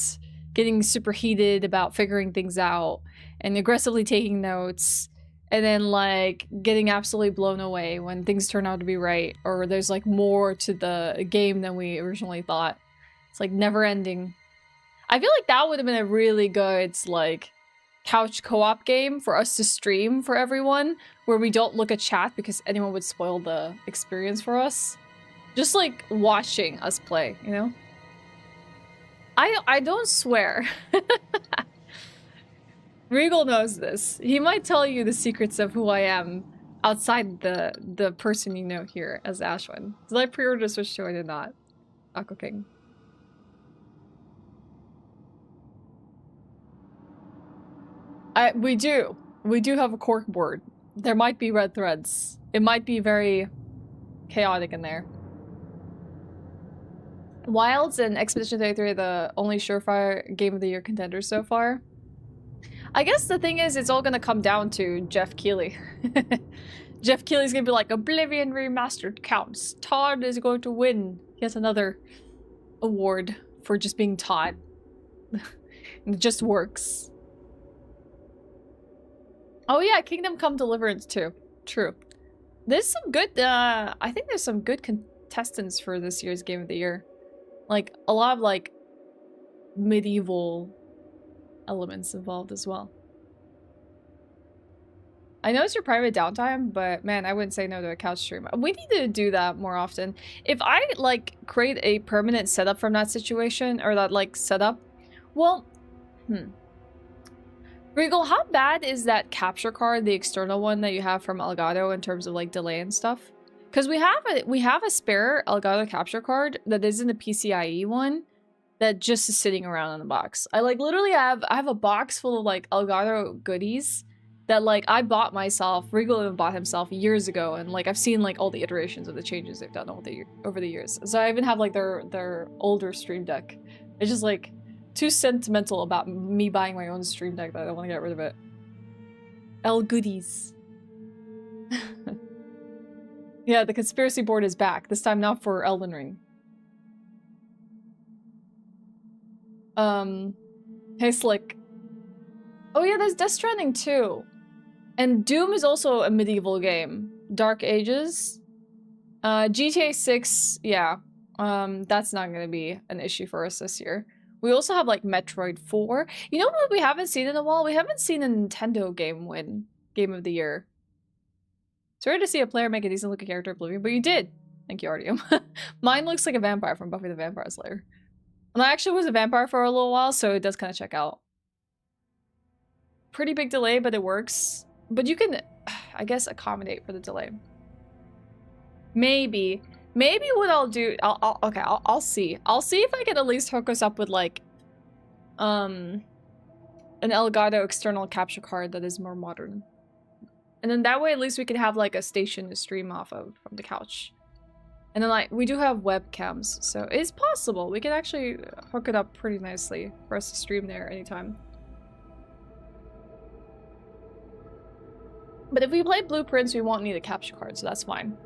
getting super heated about figuring things out and aggressively taking notes and then like getting absolutely blown away when things turn out to be right or there's like more to the game than we originally thought. It's like never ending. I feel like that would have been a really good like couch co-op game for us to stream for everyone where we don't look at chat because anyone would spoil the experience for us. Just like watching us play, you know? I don't swear. Regal knows this. He might tell you the secrets of who I am outside the person you know here as Ashwin. Did I pre-order Switch 2? I did not. Aqua King. We do have a cork board. There might be red threads. It might be very chaotic in there. Wilds and Expedition 33 are the only surefire Game of the Year contenders so far. I guess the thing is, it's all gonna come down to Jeff Keighley. Jeff Keighley's gonna be like, Oblivion Remastered counts. Todd is going to win yet another award for just being Todd. It just works. Oh yeah, Kingdom Come Deliverance too. True. There's some good, I think there's some good contestants for this year's Game of the Year. Like, a lot of, like, medieval elements involved as well. I know it's your private downtime, but man, I wouldn't say no to a couch stream. We need to do that more often. If I, like, create a permanent setup from that situation, or that, like, setup, well, Regal, how bad is that capture card, the external one that you have from Elgato in terms of like delay and stuff? Because we have a spare Elgato capture card that isn't a PCIe one that just is sitting around in the box. I like literally have a box full of like Elgato goodies that like I bought myself. Regal even bought himself years ago, and like I've seen like all the iterations of the changes they've done over the years. So I even have like their older Stream Deck. It's just like too sentimental about me buying my own Stream Deck that I don't want to get rid of it. El Goodies. Yeah, the conspiracy board is back. This time not for Elden Ring. Hey, Slick. Oh yeah, there's Death Stranding too. And Doom is also a medieval game. Dark Ages. GTA 6, yeah. That's not gonna be an issue for us this year. We also have like Metroid 4. You know what we haven't seen in a while? We haven't seen a Nintendo game win Game of the Year. It's rare to see a player make a decent looking character Oblivion, but you did. Thank you, Artyom. Mine looks like a vampire from Buffy the Vampire Slayer. And I actually was a vampire for a little while, so it does kind of check out. Pretty big delay, but it works. But you can, I guess, accommodate for the delay. Maybe what I'll do, I'll see. I'll see if I can at least hook us up with like, an Elgato external capture card that is more modern. And then that way at least we can have like a station to stream off of from the couch. And then like, we do have webcams, so it's possible. We can actually hook it up pretty nicely for us to stream there anytime. But if we play Blueprints, we won't need a capture card, so that's fine.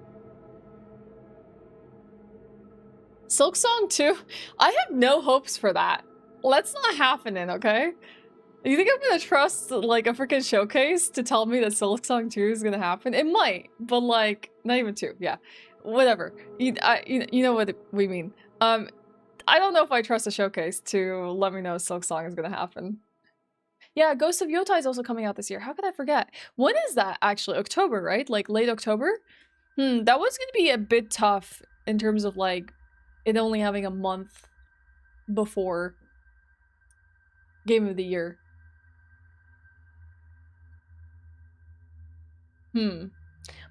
Silksong 2? I have no hopes for that. That's not happening, okay? You think I'm gonna trust, like, a freaking showcase to tell me that Silksong 2 is gonna happen? It might, but, like, not even 2, yeah. Whatever. You know what we mean. I don't know if I trust a showcase to let me know Silksong is gonna happen. Yeah, Ghost of Yotai is also coming out this year. How could I forget? When is that, actually? October, right? Like, late October? That was gonna be a bit tough in terms of, like, it only having a month before Game of the Year.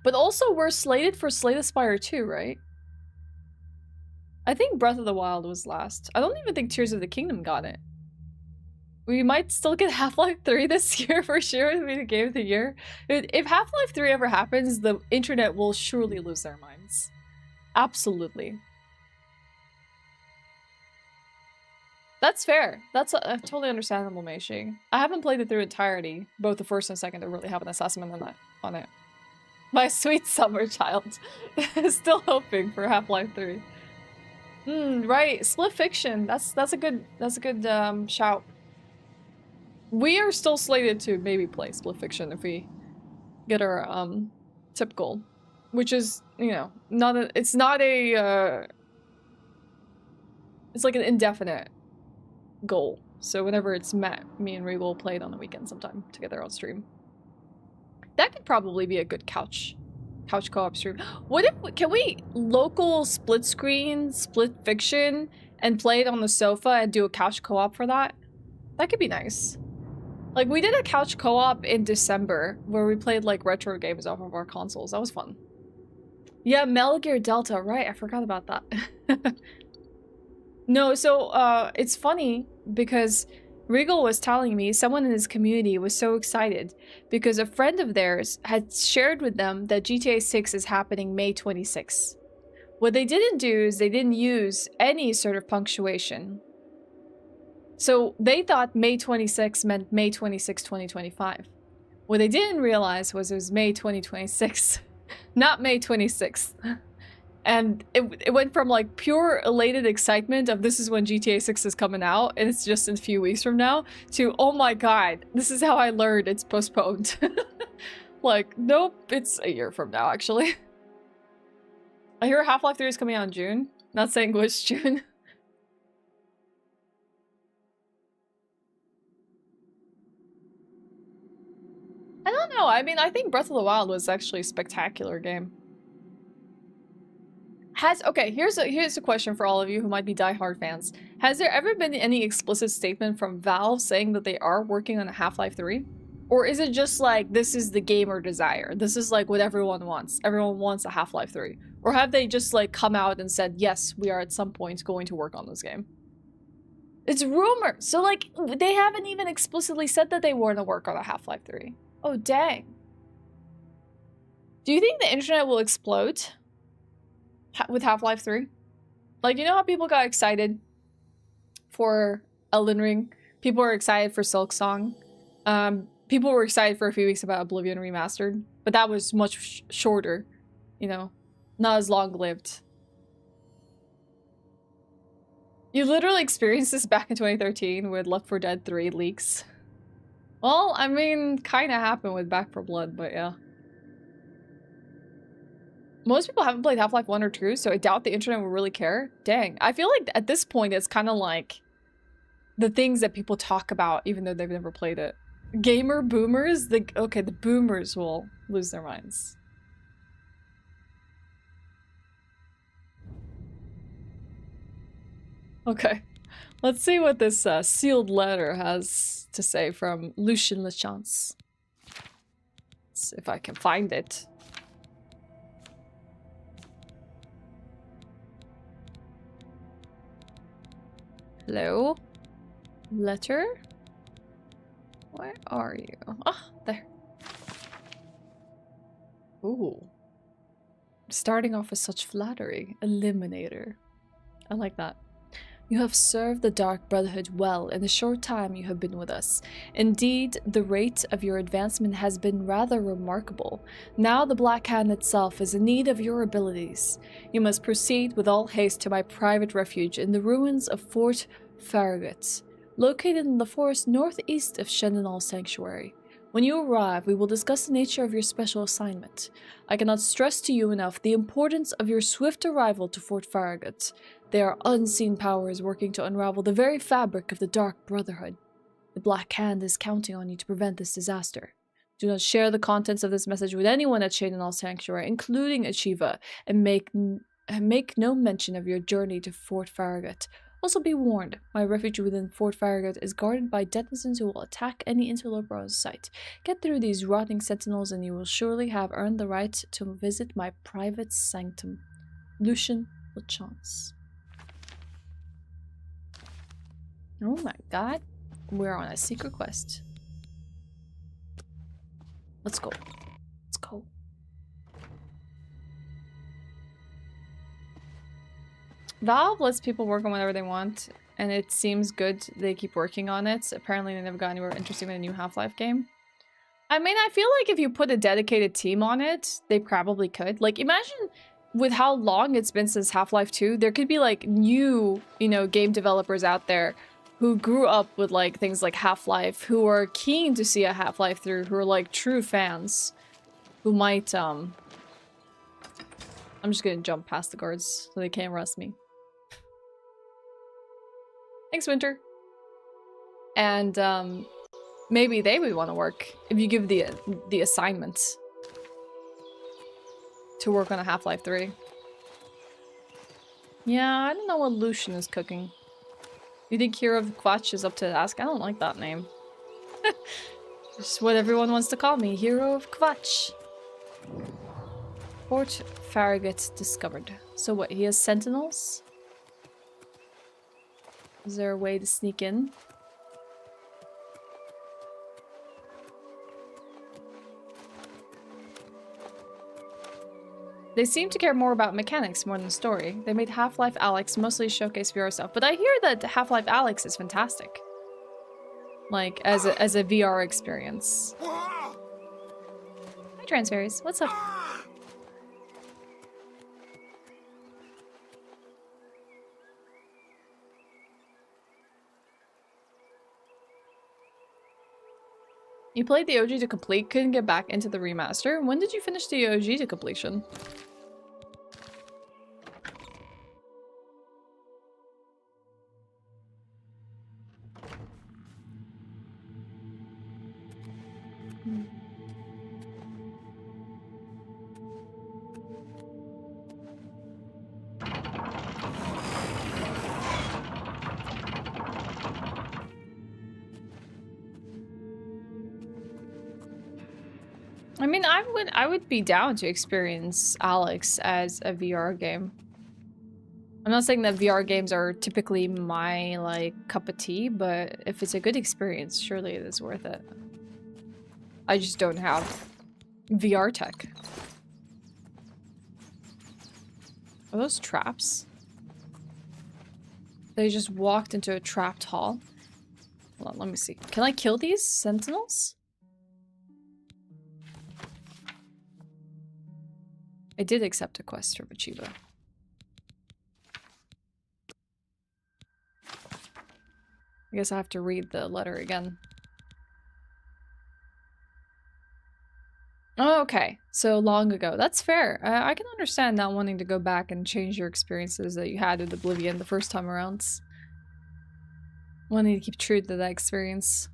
But also we're slated for Slay the Spire 2, right? I think Breath of the Wild was last. I don't even think Tears of the Kingdom got it. We might still get Half-Life 3 this year for sure. It'll be the Game of the Year. If Half-Life 3 ever happens, the internet will surely lose their minds. Absolutely. That's fair. That's totally understandable, Meishi. I haven't played it through entirety, both the first and second, to really have an assessment on it. My sweet summer child. Still hoping for Half-Life 3. Right. Split Fiction. That's a good shout. We are still slated to maybe play Split Fiction if we get our tip goal, which is, you know, it's like an indefinite goal. So whenever it's met, me and Regal will play it on the weekend sometime together on stream. That could probably be a good couch co-op stream. What if can we local split screen Split Fiction and play it on the sofa and do a couch co-op for that? That could be nice. Like, we did a couch co-op in December where we played like retro games off of our consoles. That was fun. Yeah, Metal Gear Delta, right? I forgot about that. No, so it's funny because Regal was telling me someone in his community was so excited because a friend of theirs had shared with them that GTA 6 is happening May 26th. What they didn't do is they didn't use any sort of punctuation. So they thought May 26 meant May 26, 2025. What they didn't realize was it was May 2026, not May 26th. And it went from like pure elated excitement of this is when GTA 6 is coming out and it's just in a few weeks from now to, oh my god, this is how I learned it's postponed. Like, nope, it's a year from now actually. I hear Half-Life 3 is coming out in June. Not saying which June. I don't know. I mean, I think Breath of the Wild was actually a spectacular game. Okay, here's a question for all of you who might be diehard fans. Has there ever been any explicit statement from Valve saying that they are working on a Half-Life 3? Or is it just like, this is the gamer desire? This is like what everyone wants. Everyone wants a Half-Life 3. Or have they just like come out and said, yes, we are at some point going to work on this game? It's rumor. So like, they haven't even explicitly said that they want to work on a Half-Life 3. Oh, dang. Do you think the internet will explode with Half-Life 3? Like, you know how people got excited for Elden Ring? People were excited for Silksong. People were excited for a few weeks about Oblivion Remastered, but that was much shorter, you know, not as long-lived. You literally experienced this back in 2013 with Left 4 Dead 3 leaks. Well, I mean, kind of happened with Back 4 Blood, but yeah. Most people haven't played Half-Life 1 or 2, so I doubt the internet will really care. Dang. I feel like at this point, it's kind of like the things that people talk about, even though they've never played it. Gamer boomers? Okay, the boomers will lose their minds. Okay. Let's see what this sealed letter has to say from Lucien Lachance. Let's see if I can find it. Hello? Letter? Where are you? Ah, there. Ooh. Starting off with such flattery. Eliminator. I like that. You have served the Dark Brotherhood well in the short time you have been with us. Indeed, the rate of your advancement has been rather remarkable. Now the Black Hand itself is in need of your abilities. You must proceed with all haste to my private refuge in the ruins of Fort Farragut, located in the forest northeast of Shenanal Sanctuary. When you arrive, we will discuss the nature of your special assignment. I cannot stress to you enough the importance of your swift arrival to Fort Farragut. There are unseen powers working to unravel the very fabric of the Dark Brotherhood. The Black Hand is counting on you to prevent this disaster. Do not share the contents of this message with anyone at Shenanal Sanctuary, including Achieva, and make no mention of your journey to Fort Farragut. Also be warned, my refuge within Fort Farragut is guarded by denizens who will attack any interloper on sight. Get through these rotting sentinels and you will surely have earned the right to visit my private sanctum. Lucien Lachance. Oh my god. We're on a secret quest. Let's go. Let's go. Valve lets people work on whatever they want, and it seems good they keep working on it. Apparently they never got anywhere interesting with a new Half-Life game. I mean, I feel like if you put a dedicated team on it, they probably could. Like, imagine with how long it's been since Half-Life 2, there could be like new, you know, game developers out there who grew up with like things like Half-Life, who are keen to see a Half-Life through, who are like true fans, who might, I'm just gonna jump past the guards so they can't arrest me. Thanks, Winter. And maybe they would want to work if you give the assignment to work on a Half-Life 3. Yeah, I don't know what Lucien is cooking. You think Hero of Quatch is up to the task? I don't like that name. Just what everyone wants to call me, Hero of Quatch. Fort Farragut discovered. So what, he has sentinels? Is there a way to sneak in? They seem to care more about mechanics more than story. They made Half-Life Alyx mostly showcase VR stuff, but I hear that Half-Life Alyx is fantastic. Like, as a VR experience. Hi, Transfairies. What's up? You played the OG to complete, couldn't get back into the remaster. When did you finish the OG to completion? I mean, I would be down to experience Alyx as a VR game. I'm not saying that VR games are typically my, like, cup of tea, but if it's a good experience, surely it is worth it. I just don't have VR tech. Are those traps? They just walked into a trapped hall. Hold on, let me see. Can I kill these sentinels? I did accept a quest from Achieva. I guess I have to read the letter again. Oh, okay. So long ago. That's fair. I can understand not wanting to go back and change your experiences that you had with Oblivion the first time around. Wanting to keep true to that experience.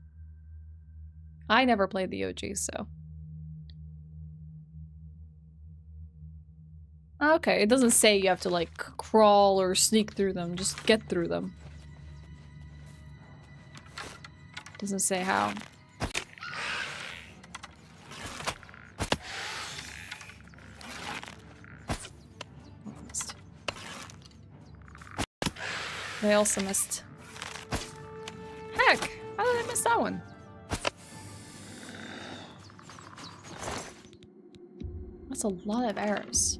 I never played the OG, so. Okay, it doesn't say you have to like crawl or sneak through them, just get through them. Doesn't say how. Missed. They also missed. Heck! How did I miss that one? That's a lot of arrows.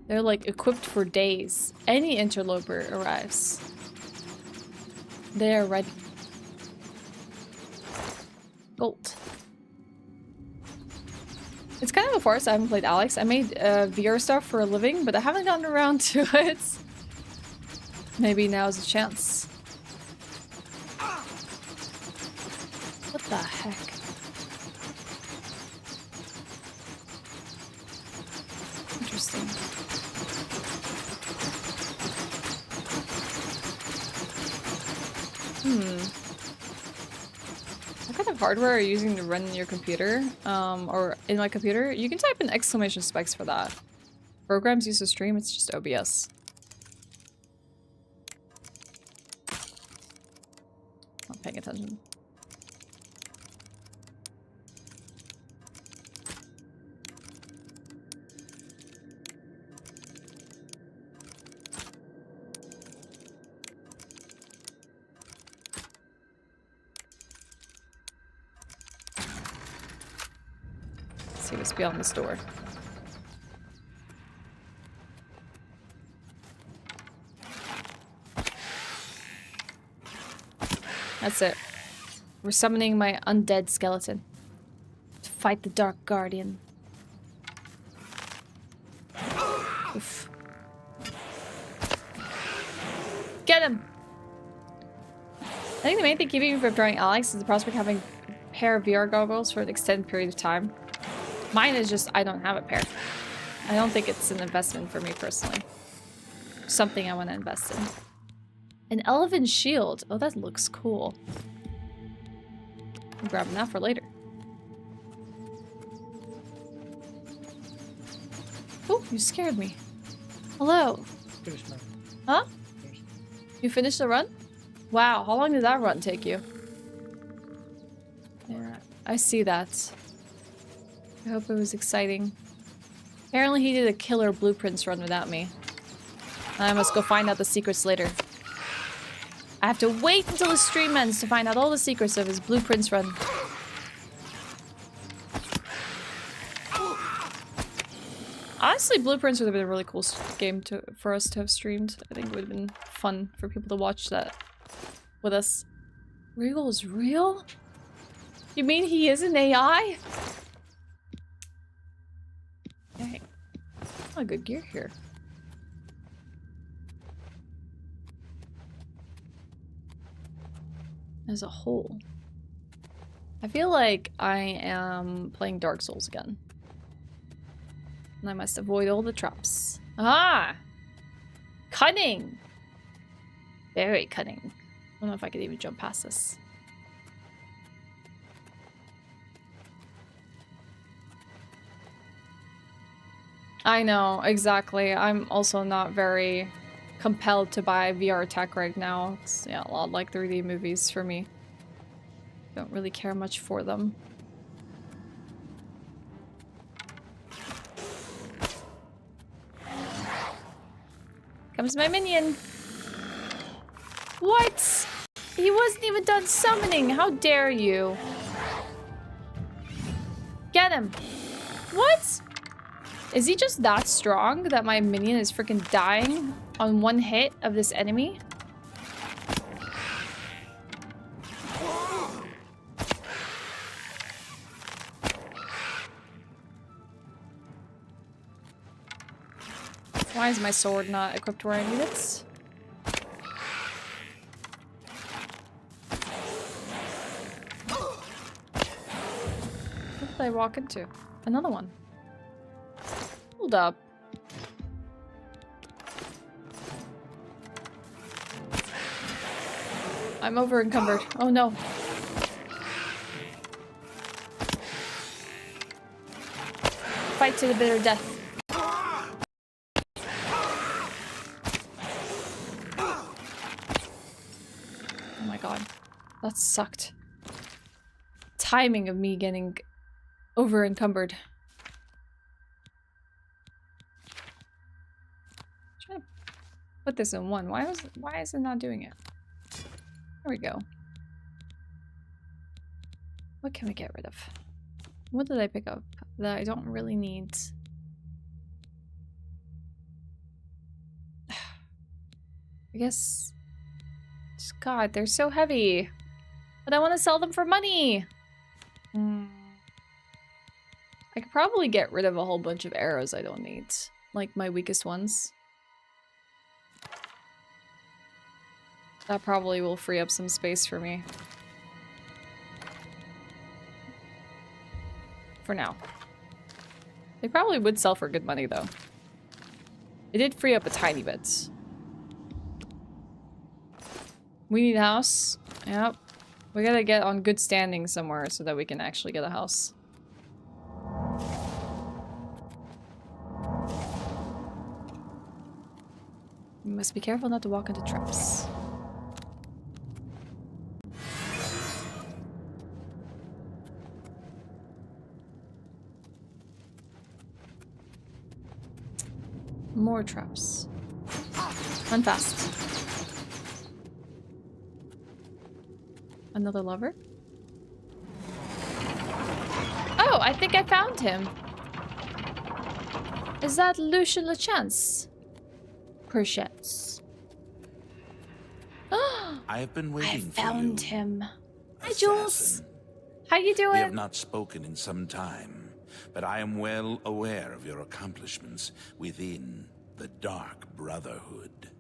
They're like equipped for days. Any interloper arrives. They are ready. Gold. It's kind of a farce. I haven't played Alex. I made VR stuff for a living, but I haven't gotten around to it. Maybe now's a chance. What the heck? Interesting. What kind of hardware are you using to run your computer? Or in my computer? You can type in exclamation specs for that. Programs used to stream, it's just OBS. Not paying attention. See what's beyond this door. That's it. We're summoning my undead skeleton to fight the Dark Guardian. Oof. Get him! I think the main thing keeping me from trying Alex is the prospect of having a pair of VR goggles for an extended period of time. Mine is just, I don't have a pair. I don't think it's an investment for me personally. Something I want to invest in. An elven shield. Oh, that looks cool. I'm grabbing that for later. Oh, you scared me. Hello. Huh? You finished the run? Wow, how long did that run take you? Yeah, I see that. I hope it was exciting. Apparently he did a killer blueprints run without me. I must go find out the secrets later. I have to wait until the stream ends to find out all the secrets of his blueprints run. Honestly, blueprints would have been a really cool game for us to have streamed. I think it would have been fun for people to watch that with us. Regal is real? You mean he is an AI? Dang. A good gear here. As a whole. I feel like I am playing Dark Souls again. And I must avoid all the traps. Ah! Cunning! Very cunning. I don't know if I could even jump past this. I know, exactly. I'm also not very compelled to buy VR tech right now. It's yeah, a lot like 3D movies for me. Don't really care much for them. Comes my minion. What? He wasn't even done summoning. How dare you? Get him. What? Is he just that strong that my minion is freaking dying on one hit of this enemy? Why is my sword not equipped where I need it? did I walk into? Another one. Hold up. I'm over encumbered. Oh no. Fight to the bitter death. Oh my god. That sucked. Timing of me getting over encumbered. Trying to put this in one. Why is it not doing it? There we go. What can we get rid of? What did I pick up that I don't really need? I guess... God, they're so heavy. But I want to sell them for money! I could probably get rid of a whole bunch of arrows I don't need. Like my weakest ones. That probably will free up some space for me. For now. They probably would sell for good money though. It did free up a tiny bit. We need a house. Yep. We gotta get on good standing somewhere so that we can actually get a house. We must be careful not to walk into traps. More traps. Run fast. Another lover? Oh, I think I found him. Is that Lucian LeChance? Perchance. I have been waiting I found for you, him. Hi, Jules. How you We doing? have not spoken in some time, but I am well aware of your accomplishments within the Dark Brotherhood.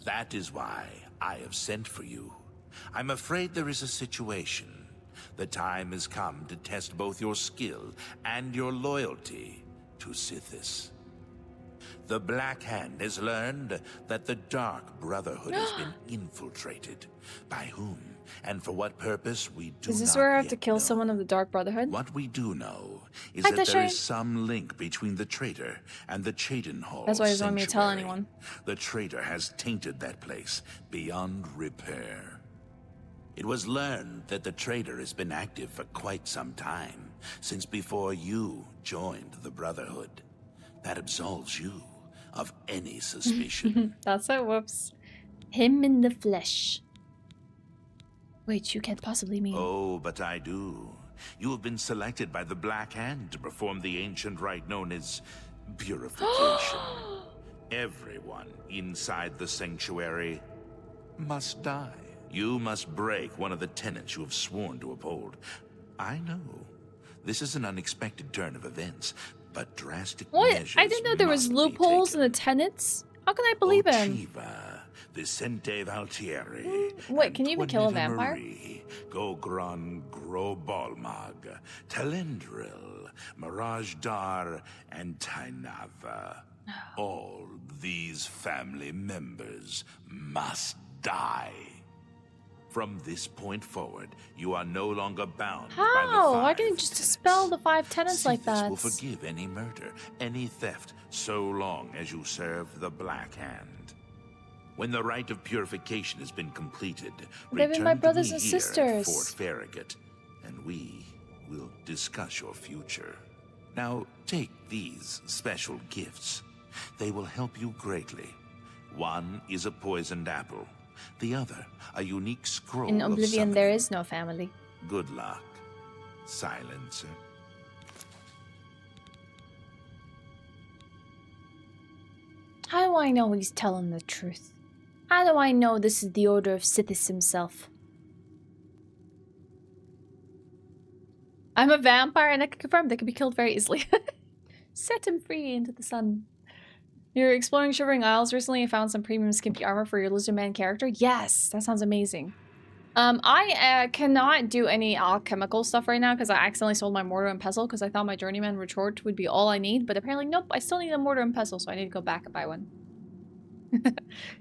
That is why I have sent for you. I'm afraid there is a situation. The time has come to test both your skill and your loyalty to Sithis. The Black Hand has learned that the Dark Brotherhood has been infiltrated. By whom and for what purpose, we do not. Is this where I have yet to kill know. someone of the Dark Brotherhood? What we do know is Hi, that there Deshae. is some link between the traitor and the Cheydinhall That's why he doesn't want me to tell sanctuary. anyone. The traitor has tainted that place beyond repair. It was learned that the traitor has been active for quite some time, since before you joined the Brotherhood. That absolves you of any suspicion. That's it, whoops. Him in the flesh. Wait, you can't possibly mean... Oh, but I do. You have been selected by the Black Hand to perform the ancient rite known as purification. Everyone inside the sanctuary must die. You must break one of the tenets you have sworn to uphold. I know. This is an unexpected turn of events, but drastic What? measures I didn't know there was must be loopholes in the tenets. How can I believe him? Ochiva, Vicente Valtieri. Wait, can you even kill a Antoinetta vampire? Marie, Gogron Grobalmag, Telendril, Mirage Dar, and Tainava. All these family members must die. From this point forward, you are no longer bound by the How? five Why can't you just dispel the 5 tenets like Sithis that? will forgive any murder, any theft, so long as you serve the Black Hand. When the rite of purification has been completed, They've been return my to brothers me and here at sisters. Fort Farragut, and we will discuss your future. Now, take these special gifts. They will help you greatly. One is a poisoned apple. The other, a unique scroll In of Oblivion, summoning. there is no family. Good luck, Silencer. How do I know he's telling the truth? How do I know this is the order of Sithis himself? I'm a vampire and I can confirm they can be killed very easily. Set him free into the sun. You're exploring Shivering Isles recently and found some premium skimpy armor for your Lizardman character? Yes! That sounds amazing. I cannot do any alchemical stuff right now because I accidentally sold my mortar and pestle because I thought my journeyman retort would be all I need, but apparently nope, I still need a mortar and pestle, so I need to go back and buy one.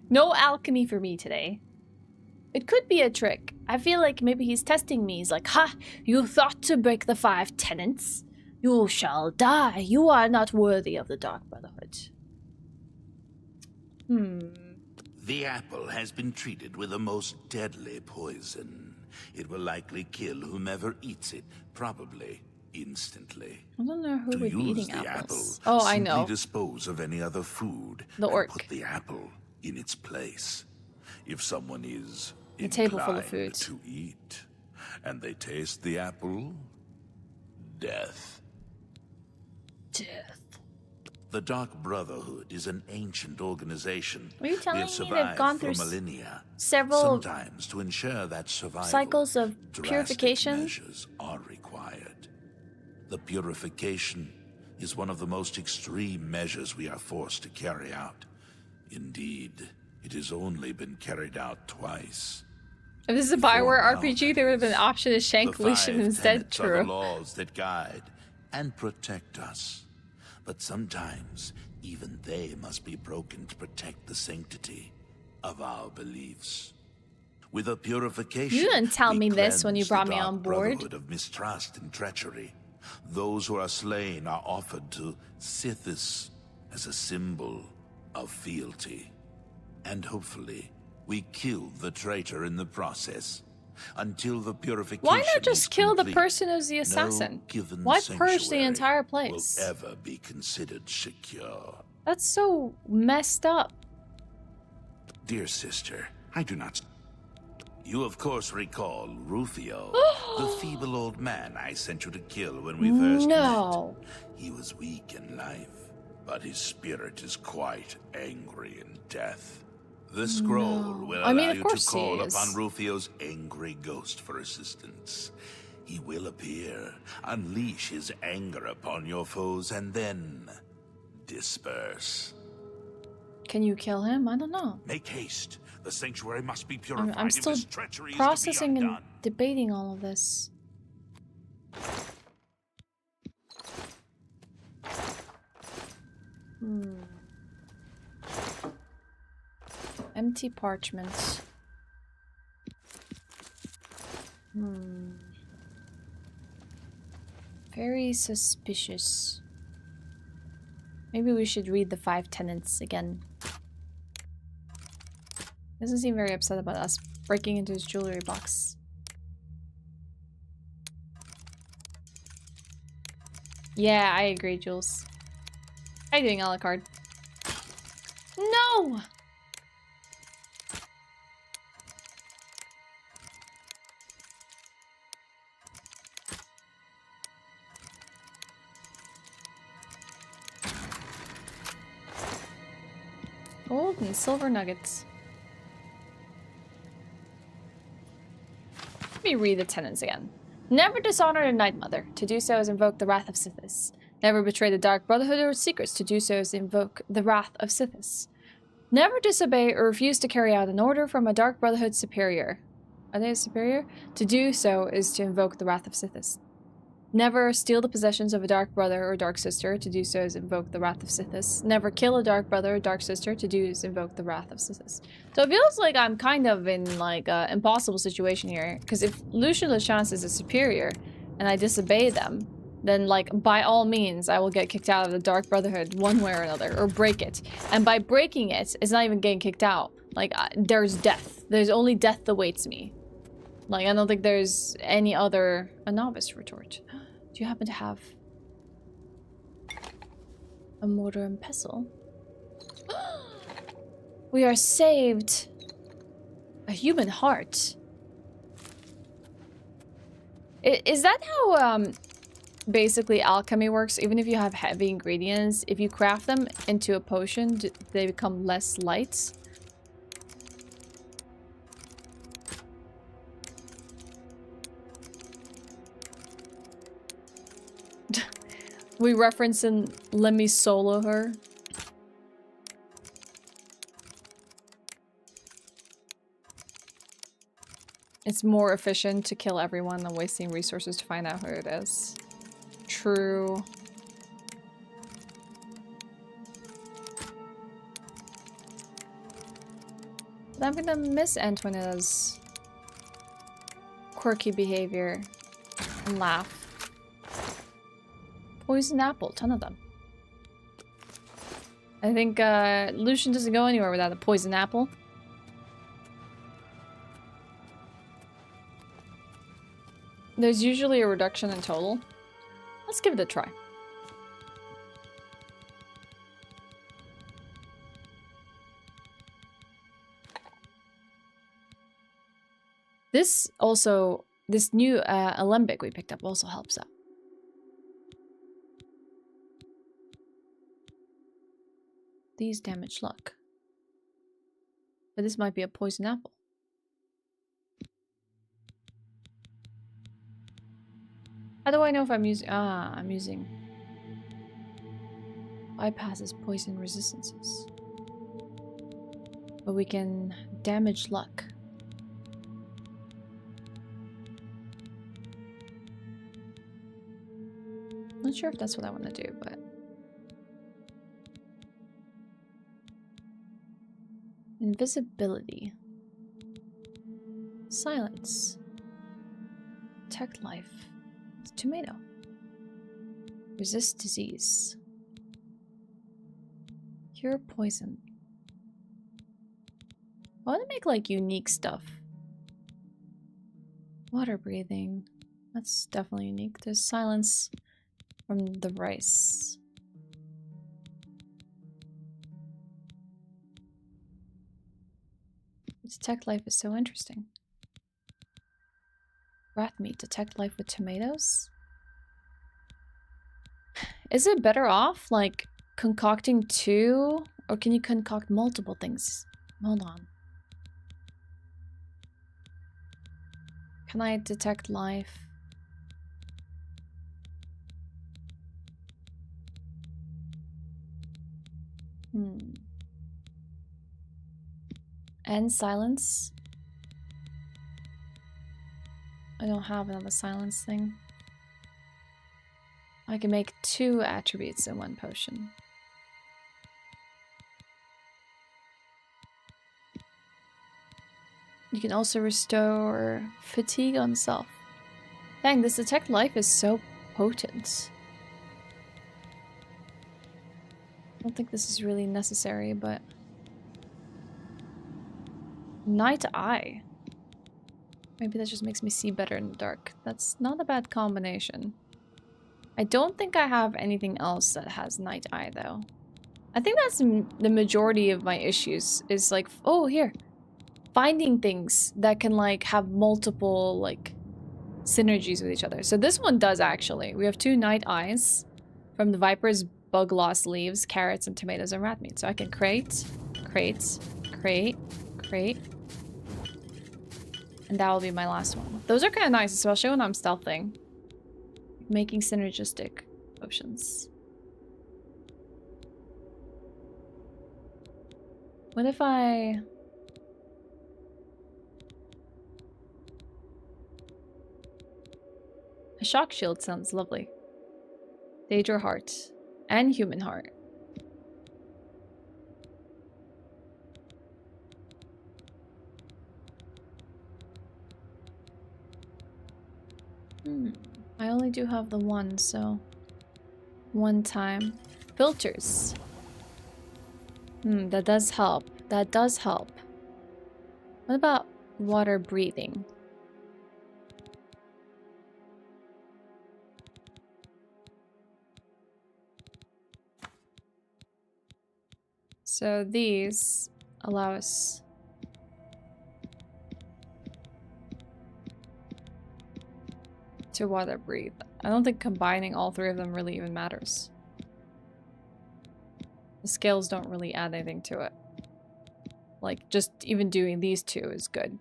No alchemy for me today. It could be a trick. I feel like maybe he's testing me. He's like, ha! You thought to break the 5 tenets? You shall die. You are not worthy of the Dark Brotherhood. The apple has been treated with a most deadly poison. It will likely kill whomever eats it, probably instantly. I don't know who would be eating apples. Apple, oh, I know. Simply dispose of any other food the orc. And put the apple in its place. If someone is a table full of food to eat, and they taste the apple, death. Death. The Dark Brotherhood is an ancient organization. Are you telling me they've gone through millennia, several sometimes to ensure that survival, cycles of purification? Measures are required. The purification is one of the most extreme measures we are forced to carry out. Indeed, it has only been carried out twice. If this is a Bioware RPG, there would have been an option to shank Lucian instead. True. Are the laws that guide and protect us. But sometimes, even they must be broken to protect the sanctity of our beliefs. With a purification, you didn't tell me this when you brought me on board. Brotherhood of mistrust and treachery. Those who are slain are offered to Sithis as a symbol of fealty. And hopefully, we kill the traitor in the process. Until the purification Why not just kill complete, the person who's the assassin? No Why purge the entire place? Will ever be considered secure. That's so messed up. Dear sister, I do not. You of course recall Rufio, the feeble old man I sent you to kill when we first met. He was weak in life, but his spirit is quite angry in death. The scroll will allow you to call upon Rufio's angry ghost for assistance. He will appear, unleash his anger upon your foes, and then disperse. Can you kill him? I don't know. Make haste. The sanctuary must be purified. I'm still processing and debating all of this. Empty parchments. Very suspicious. Maybe we should read the 5 tenets again. Doesn't seem very upset about us breaking into his jewelry box. Yeah, I agree, Jules. How you doing, Alucard? No! Gold and silver nuggets. Let me read the tenets again. Never dishonor a Night Mother. To do so is invoke the wrath of Sithis. Never betray the Dark Brotherhood or its secrets. To do so is invoke the wrath of Sithis. Never disobey or refuse to carry out an order from a Dark Brotherhood superior. Are they a superior? To do so is to invoke the wrath of Sithis. Never steal the possessions of a Dark Brother or Dark Sister. To do so is invoke the wrath of Sithis. Never kill a Dark Brother or Dark Sister. To do is invoke the wrath of Sithis. So it feels like I'm kind of in like an impossible situation here. Because if Lucian Lachance is a superior and I disobey them, then like by all means I will get kicked out of the Dark Brotherhood one way or another, or break it. And by breaking it, it's not even getting kicked out. Like there's death. There's only death that awaits me. Like I don't think there's any other... A novice retort. Do you happen to have a mortar and pestle? We are saved. A human heart. Is that how basically alchemy works? Even if you have heavy ingredients, if you craft them into a potion, they become less light? We reference in Let Me Solo Her. It's more efficient to kill everyone than wasting resources to find out who it is. True. But I'm gonna miss Antoinetta's quirky behavior and laugh. Poison apple, ton of them. I think Lucian doesn't go anywhere without a poison apple. There's usually a reduction in total. Let's give it a try. This also, this new alembic we picked up also helps out. These damage luck. But this might be a poison apple. How do I know if I'm using... Ah, I'm using... Bypasses poison resistances. But we can damage luck. Not sure if that's what I want to do, but... Invisibility. Silence. Protect life. It's tomato. Resist disease. Cure poison. I want to make like unique stuff. Water breathing. That's definitely unique. There's silence from the rice. Detect life is so interesting. Rat meat, detect life with tomatoes? Is it better off like concocting two, or can you concoct multiple things? Hold on. Can I detect life? And silence? I don't have another silence thing. I can make 2 attributes in 1 potion. You can also restore fatigue on self. Dang, this detect life is so potent. I don't think this is really necessary, but... Night Eye. Maybe that just makes me see better in the dark. That's not a bad combination. I don't think I have anything else that has Night Eye, though. I think that's the majority of my issues, is like, oh, here. Finding things that can, like, have multiple, like, synergies with each other. So this one does, actually. We have 2 Night Eyes from the Viper's Bug Lost Leaves, Carrots, and Tomatoes, and Rat Meat. So I can crate, crate. And that will be my last one. Those are kind of nice, especially when I'm stealthing. Making synergistic potions. What if I... A shock shield sounds lovely. Daedra heart. And human heart. I only do have the 1, so... 1 time. Filters. That does help. That does help. What about water breathing? So these allow us to water breathe. I don't think combining all 3 of them really even matters. The scales don't really add anything to it. Like, just even doing these 2 is good.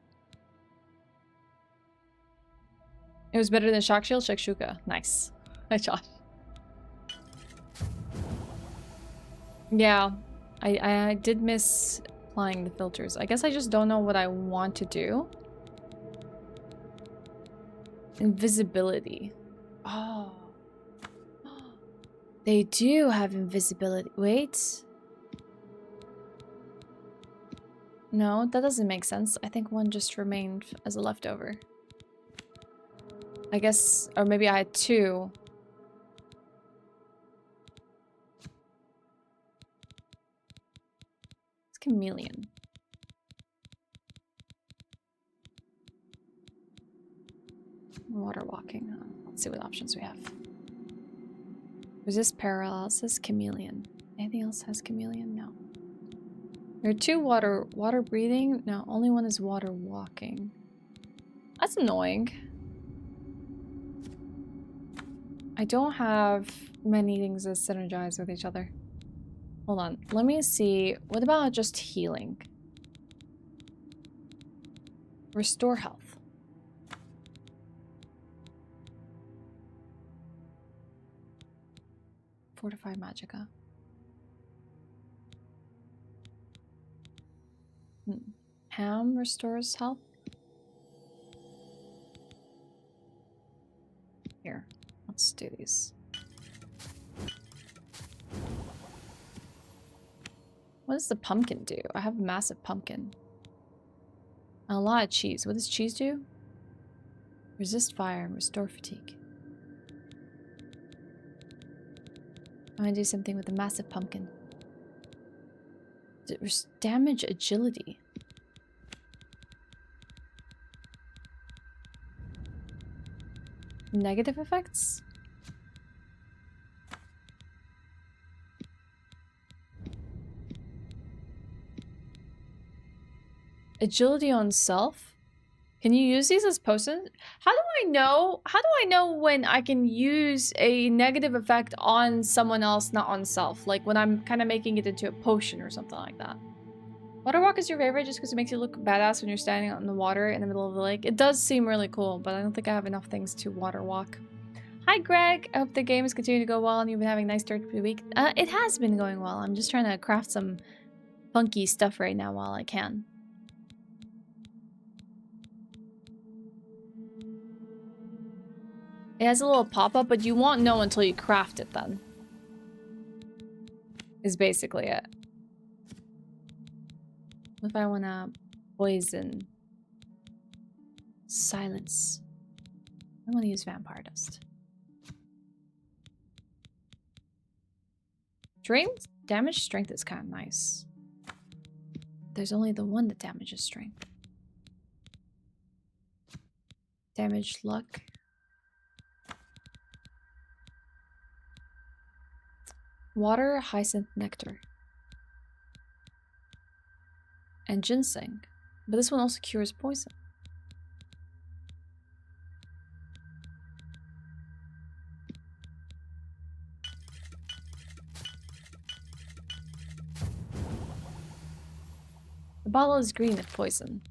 It was better than Shock Shield? Shakshuka. Nice. Nice Josh. Yeah. I did miss applying the filters. I guess I just don't know what I want to do. Invisibility. Oh. They do have invisibility. Wait. No, that doesn't make sense. I think one just remained as a leftover. I guess, or maybe I had two. It's chameleon. Water walking. Let's see what options we have. Resist paralysis, chameleon. Anything else has chameleon? No. There are two water breathing. No, only one is water walking. That's annoying. I don't have many things that synergize with each other. Hold on. Let me see. What about just healing? Restore health. Fortify Magicka. Ham restores health. Here, let's do these. What does the pumpkin do? I have a massive pumpkin. And a lot of cheese. What does cheese do? Resist fire and restore fatigue. I'm gonna do something with the massive pumpkin. Damage agility. Negative effects? Agility on self? Can you use these as potions? How do I know when I can use a negative effect on someone else, not on self? Like when I'm kind of making it into a potion or something like that. Water walk is your favorite just because it makes you look badass when you're standing out in the water in the middle of the lake. It does seem really cool, but I don't think I have enough things to water walk. Hi Greg, I hope the game is continuing to go well and you've been having a nice start to the week. It has been going well. I'm just trying to craft some funky stuff right now while I can. It has a little pop-up, but you won't know until you craft it then. Is basically it. What if I want to poison? Silence. I want to use vampire dust. Strength? Damage strength is kind of nice. There's only the one that damages strength. Damage luck. Water, hyacinth nectar. And ginseng. But this one also cures poison. The bottle is green if poison.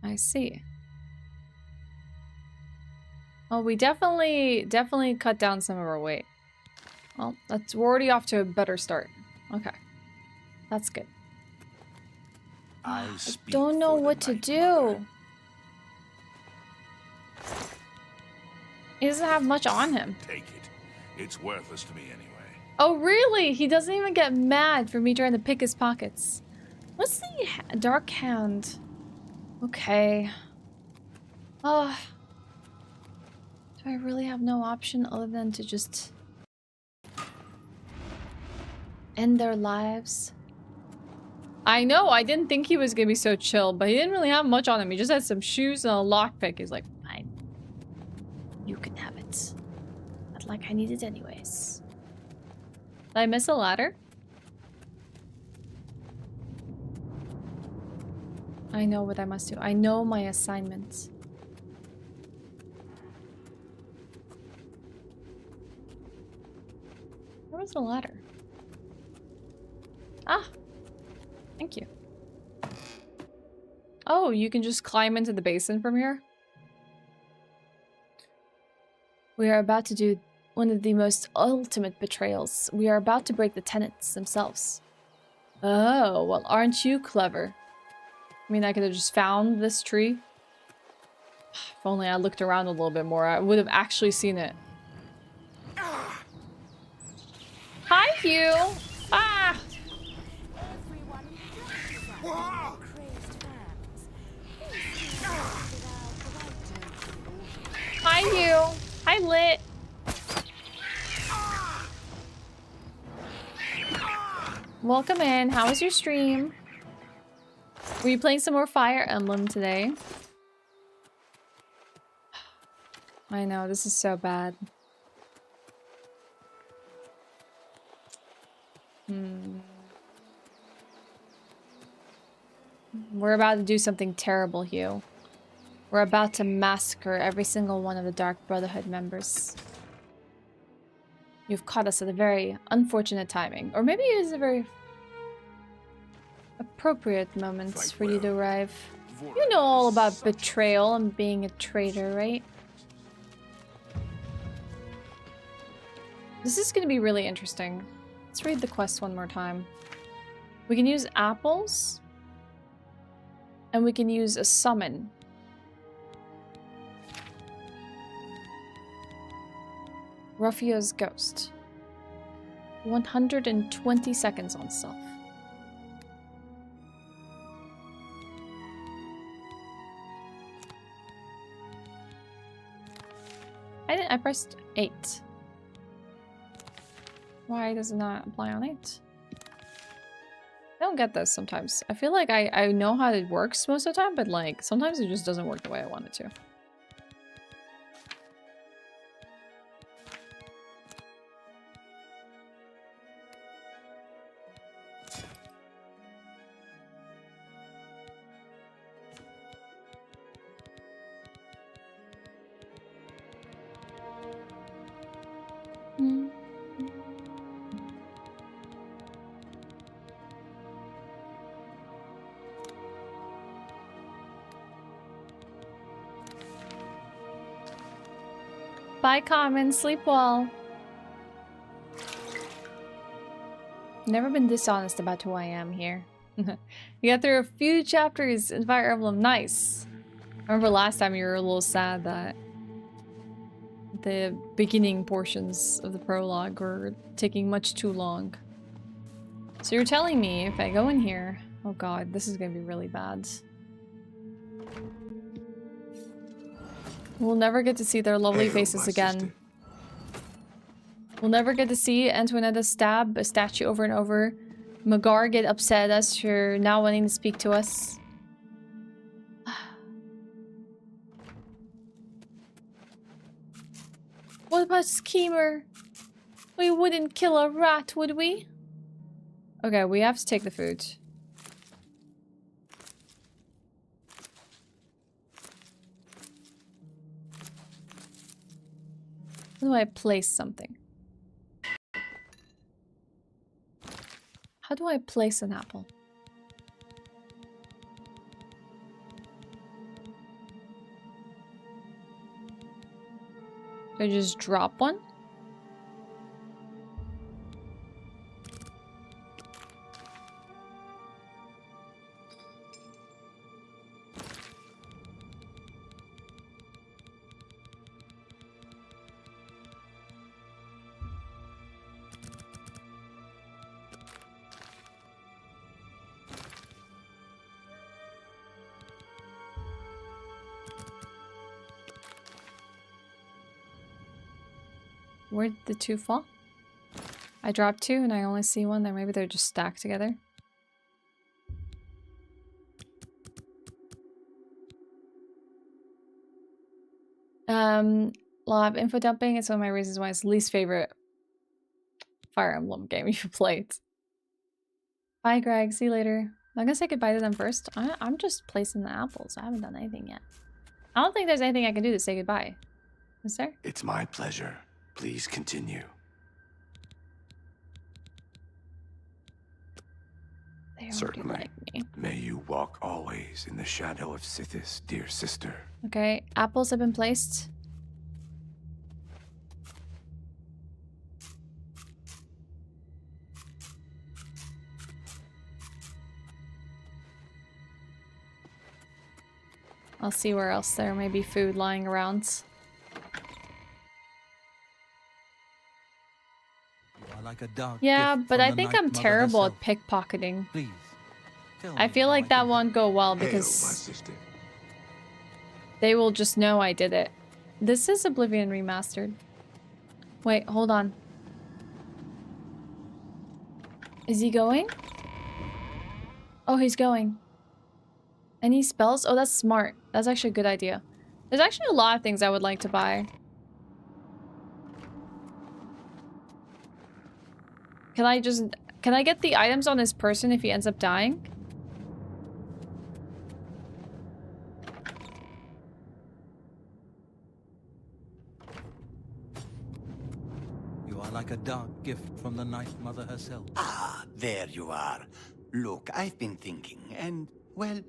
I see. Oh, we definitely cut down some of our weight. Well, we're already off to a better start. Okay. That's good. I don't know what to do. He doesn't have much on him. Take it. It's worthless to me anyway. Oh, really? He doesn't even get mad for me trying to pick his pockets. What's the dark hand? Okay. Do I really have no option other than to just end their lives? I know, I didn't think he was gonna be so chill, but he didn't really have much on him. He just had some shoes and a lockpick. He's like, fine. You can have it. Not like I need it anyways. Did I miss a ladder? I know what I must do. I know my assignments. Where was the ladder? Ah! Thank you. Oh, you can just climb into the basin from here? We are about to do one of the most ultimate betrayals. We are about to break the tenets themselves. Oh, well, aren't you clever? I mean, I could have just found this tree. If only I looked around a little bit more, I would have actually seen it. Hi, Hugh! Ah! Hi, Hugh! Hi, Lit! Welcome in. How was your stream? Were you playing some more Fire Emblem today? I know, this is so bad. We're about to do something terrible, Hugh. We're about to massacre every single one of the Dark Brotherhood members. You've caught us at a very unfortunate timing. Or maybe it is a very appropriate moment for you to arrive. You know all about betrayal and being a traitor, right? This is going to be really interesting. Let's read the quest one more time. We can use apples. And we can use a summon. Ruffio's Ghost. 120 seconds on self. I pressed 8. Why does it not apply on 8? I don't get this sometimes. I feel like I know how it works most of the time, but like sometimes it just doesn't work the way I want it to. Bye, Common. Sleep well. Never been dishonest about who I am here. You got through a few chapters in Fire Emblem. Nice. I remember last time you were a little sad that the beginning portions of the prologue were taking much too long. So you're telling me if I go in here... Oh god, this is gonna be really bad. We'll never get to see their lovely faces again. We'll never get to see Antoinetta stab a statue over and over. Magar get upset at us for not wanting to speak to us. What about Schemer? We wouldn't kill a rat, would we? Okay, we have to take the food. How do I place something? How do I place an apple? Do I just drop one? Where did the 2 fall? I dropped 2 and I only see 1 there. Maybe they're just stacked together. Law of info dumping is one of my reasons why it's least favorite Fire Emblem game you've played. Bye, Greg. See you later. I'm gonna say goodbye to them first. I'm just placing the apples. I haven't done anything yet. I don't think there's anything I can do to say goodbye. Is there? It's my pleasure. Please continue. Certainly. Like me. May you walk always in the shadow of Sithis, dear sister. Okay, apples have been placed. I'll see where else there may be food lying around. You are like a dark Yeah, gift but from I the think Night I'm Mother terrible herself. at pickpocketing. Please, tell I me feel how like I that can won't go well Hail, my because sister. they will just know I did it. This is Oblivion Remastered. Wait, hold on. Is he going? Oh, he's going. Any spells? Oh, that's smart. That's actually a good idea. There's actually a lot of things I would like to buy. Can I get the items on this person if he ends up dying? You are like a dark gift from the Night Mother herself. Ah, there you are. Look, I've been thinking, and, well,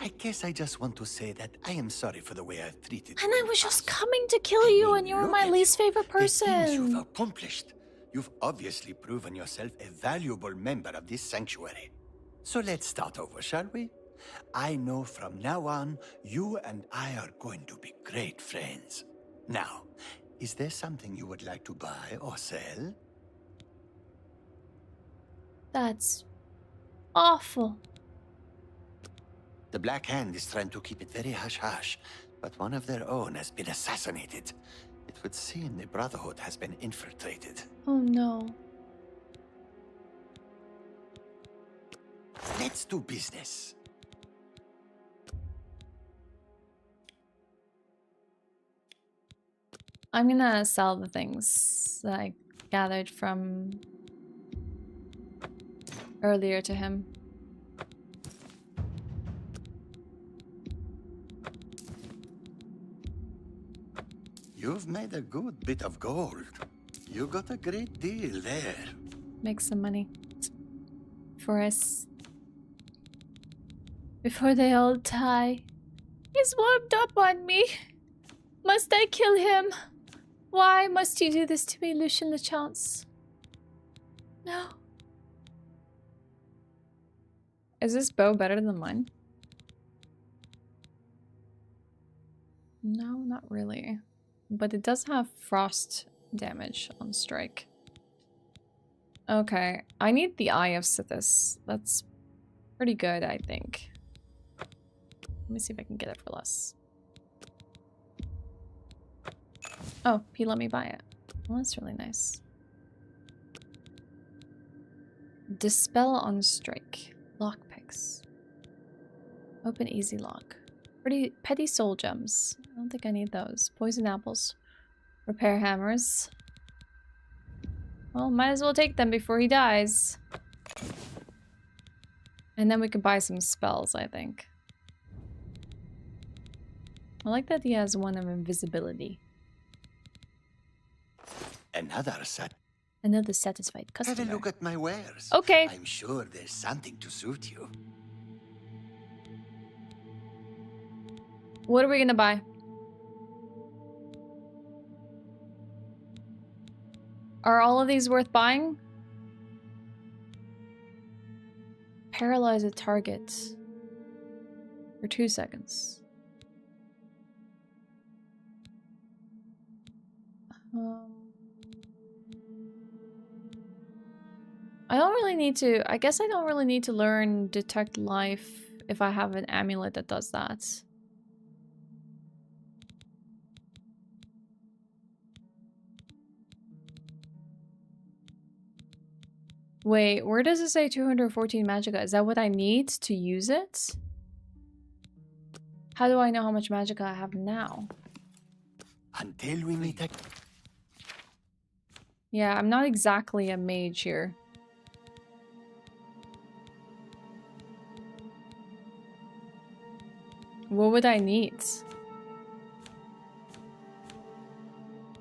I guess I just want to say that I am sorry for the way I've treated you. And I was just coming to kill you and you were my least favorite The things you've person. accomplished. You've obviously proven yourself a valuable member of this sanctuary. So let's start over, shall we? I know from now on, you and I are going to be great friends. Now, is there something you would like to buy or sell? That's awful. The Black Hand is trying to keep it very hush-hush, but one of their own has been assassinated. It would seem the Brotherhood has been infiltrated. Oh no. Let's do business. I'm gonna sell the things that I gathered from earlier to him. You've made a good bit of gold. You got a great deal there. Make some money for us before they all die. He's warmed up on me. Must I kill him? Why must you do this to me, Lucian LeChance? No. Is this bow better than mine? No, not really. But it does have frost damage on strike. Okay, I need the Eye of Sithis. That's pretty good, I think. Let me see if I can get it for less. Oh, he let me buy it. Well, that's really nice. Dispel on strike. Lockpicks. Open easy lock. Pretty petty soul gems. I don't think I need those. Poison apples. Repair hammers. Well, might as well take them before he dies. And then we can buy some spells, I think. I like that he has one of invisibility. Another satisfied customer. Have a look at my wares. Okay. I'm sure there's something to suit you. What are we gonna buy? Are all of these worth buying? Paralyze a target for 2 seconds. I don't really need to... I guess I don't really need to learn Detect Life if I have an amulet that does that. Wait, where does it say 214 magicka? Is that what I need to use it? How do I know how much magicka I have now? Until we meet again. Yeah, I'm not exactly a mage here. What would I need?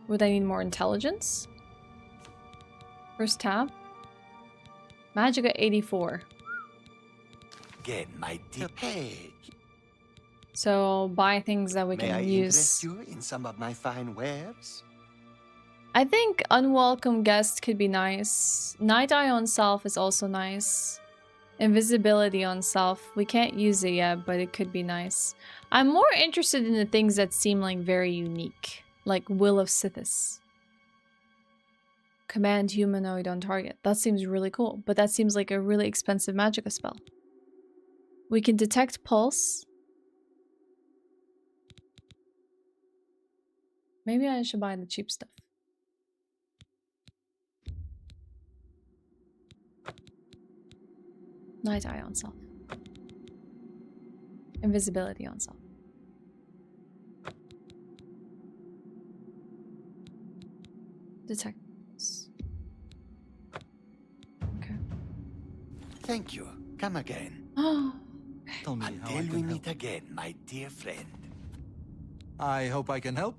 Would I need more intelligence? First tab. Magicka 84. Again, my dear. Hey. So buy things that we May can I use. interest you in some of my fine wares? I think unwelcome guest could be nice. Night Eye on Self is also nice. Invisibility on self. We can't use it yet, but it could be nice. I'm more interested in the things that seem like very unique. Like Will of Sithis. Command humanoid on target. That seems really cool, but that seems like a really expensive magicka spell. We can detect pulse. Maybe I should buy the cheap stuff. Night eye on self. Invisibility on self. Detect pulse. Okay. Thank you. Come again. Tell me how I Until we can meet help. again, my dear friend. I hope I can help.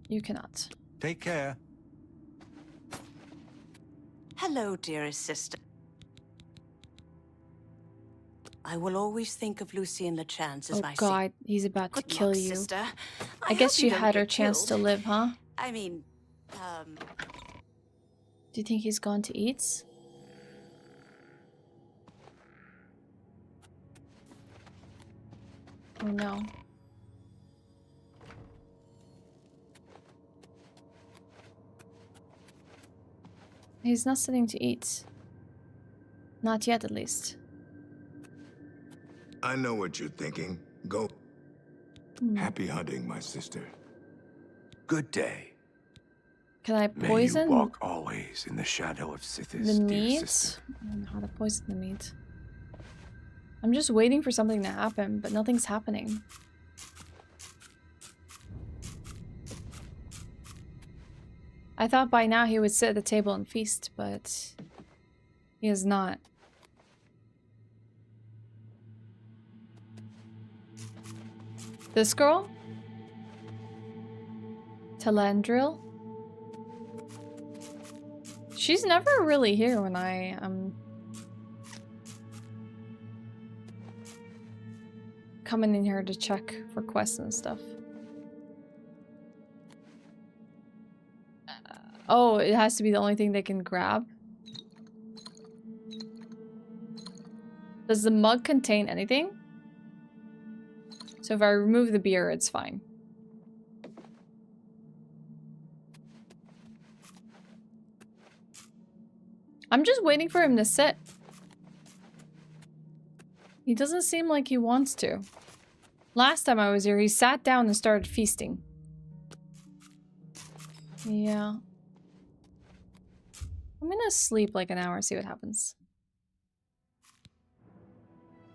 You cannot. Take care. Hello, dearest sister. I will always think of Lucy and LeChance as Oh my god, he's about to kill luck, you. sister. I guess hope you don't had her get chance to killed. live, huh? I mean, Do you think he's gone to eat? Oh no. He's not sitting to eat. Not yet, at least. I know what you're thinking. Go. Happy hunting, my sister. Good day. Can I May poison you walk always in the shadow of Sithis, the dear meat? sister. I don't know how to poison the meat. I'm just waiting for something to happen, but nothing's happening. I thought by now he would sit at the table and feast, but he is not. This girl? Talandril? She's never really here when I am coming in here to check for quests and stuff. Oh, it has to be the only thing they can grab. Does the mug contain anything? So if I remove the beer, it's fine. I'm just waiting for him to sit. He doesn't seem like he wants to. Last time I was here, he sat down and started feasting. Yeah. I'm gonna sleep like an hour, see what happens.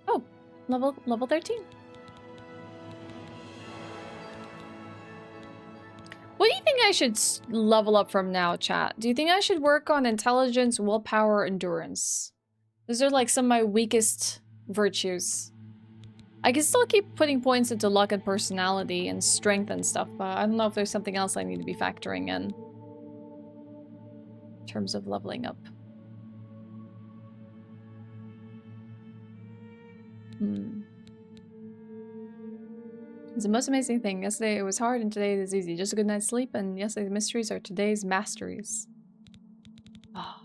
Oh, level 13. What do you think I should level up from now, chat? Do you think I should work on intelligence, willpower, endurance? Those are like some of my weakest virtues. I can still keep putting points into luck and personality and strength and stuff, but I don't know if there's something else I need to be factoring in terms of leveling up. It's the most amazing thing. Yesterday it was hard and today it is easy. Just a good night's sleep and yesterday's mysteries are today's masteries. Oh.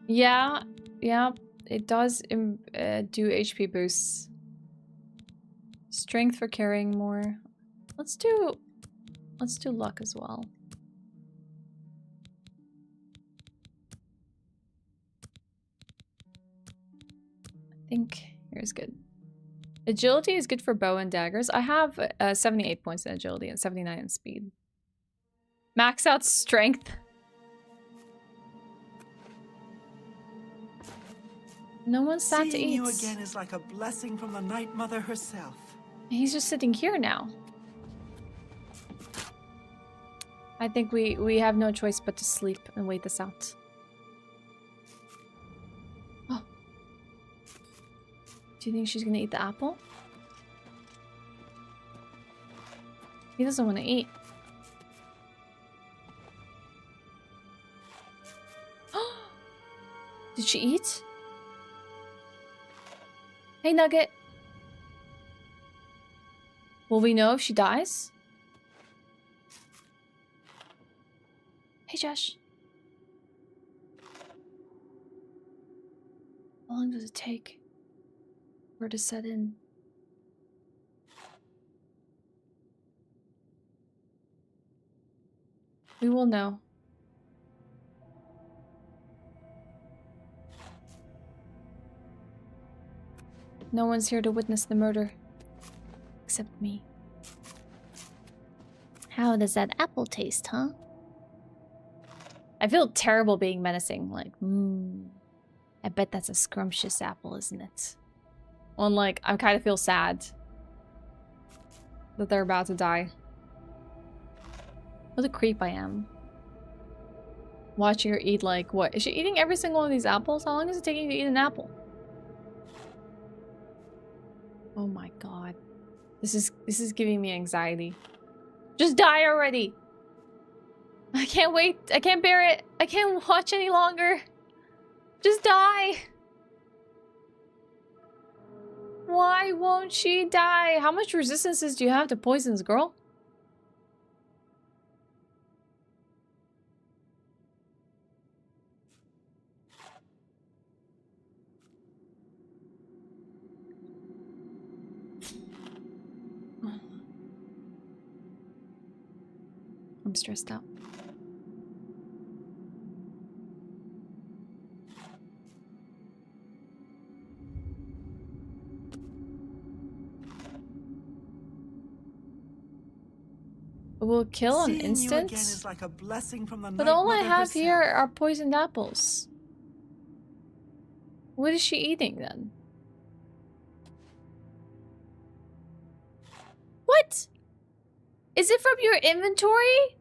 Yeah, it does do HP boosts. Strength for carrying more. Let's do luck as well. I think here's good. Agility is good for bow and daggers. I have 78 points in agility and 79 in speed. Max out strength. No one sat to eat. Seeing you again is like a blessing from the Night Mother herself. He's just sitting here now. I think we have no choice but to sleep and wait this out. Oh. Do you think she's gonna eat the apple? He doesn't want to eat. Did she eat? Hey, Nugget. Will we know if she dies? Hey, Josh. How long does it take for it to set in? We will know. No one's here to witness the murder. Except me. How does that apple taste, huh? I feel terrible being menacing. Like, I bet that's a scrumptious apple, isn't it? Well, like, I kind of feel sad that they're about to die. What a creep I am. Watching her eat, like, what? Is she eating every single one of these apples? How long is it taking you to eat an apple? Oh my god. This is giving me anxiety. Just die already! I can't wait. I can't bear it. I can't watch any longer. Just die! Why won't she die? How much resistances do you have to poisons, girl? I'm stressed out. Will kill on instant? Is like a blessing from the But Night all I Mother have herself. here are poisoned apples. What is she eating then? What? Is it from your inventory?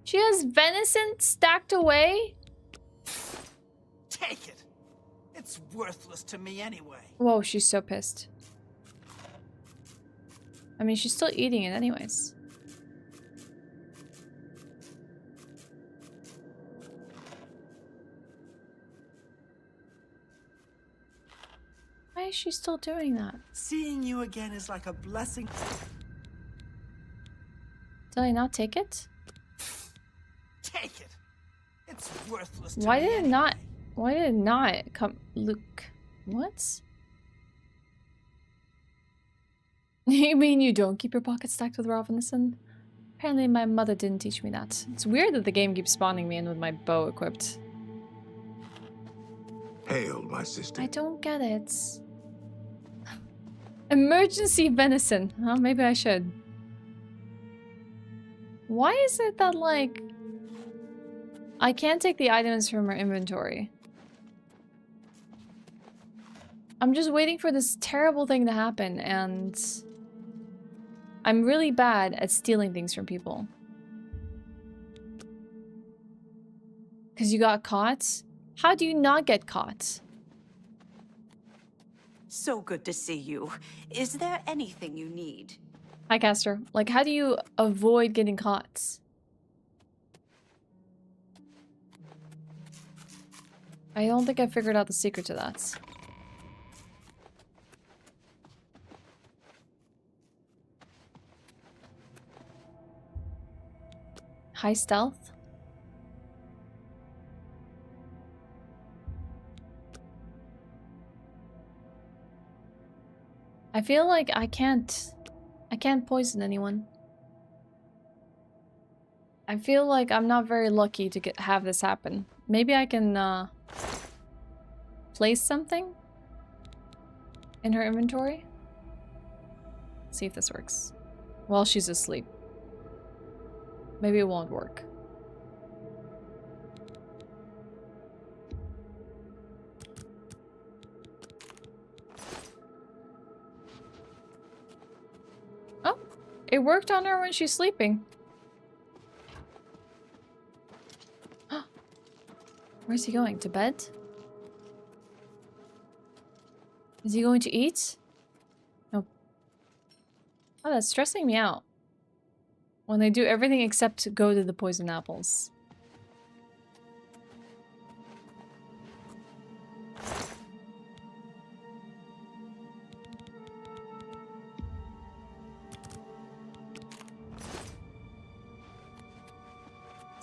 She has venison stacked away? Take it. It's worthless to me anyway. Whoa, she's so pissed. I mean, she's still eating it anyways. Why is she still doing that? Seeing you again is like a blessing. Did I not take it? Take it. It's worthless to Why me did it anyway. not? Why did it not come? Luke, what? You mean you don't keep your pockets stacked with raw venison? Apparently my mother didn't teach me that. It's weird that the game keeps spawning me in with my bow equipped. Hail, my sister. I don't get it. Emergency venison. Well, maybe I should. Why is it that, like, I can't take the items from her inventory? I'm just waiting for this terrible thing to happen, and I'm really bad at stealing things from people. Because you got caught? How do you not get caught? So good to see you. Is there anything you need? Hi, Castor. Like, how do you avoid getting caught? I don't think I figured out the secret to that. High stealth? I feel like I can't poison anyone. I feel like I'm not very lucky to have this happen. Maybe I can place something in her inventory. See if this works. While she's asleep. Maybe it won't work. Oh, it worked on her when she's sleeping. Where's he going? To bed? Is he going to eat? Nope. Oh, that's stressing me out. When they do everything except to go to the poison apples.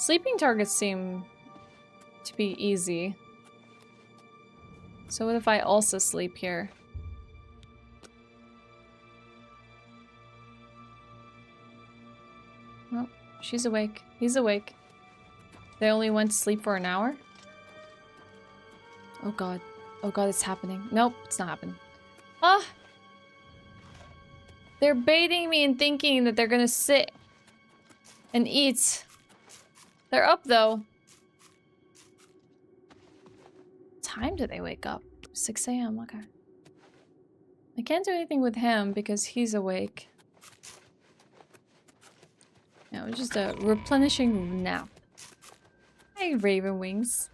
Sleeping targets seem to be easy. So what if I also sleep here? Well, she's awake. He's awake. They only went to sleep for an hour? Oh god. Oh god, it's happening. Nope, it's not happening. Ah! They're baiting me and thinking that they're gonna sit and eat. They're up though. What time do they wake up? 6 a.m. Okay. I can't do anything with him because he's awake. No, it's just a replenishing nap. Hey, Raven Wings.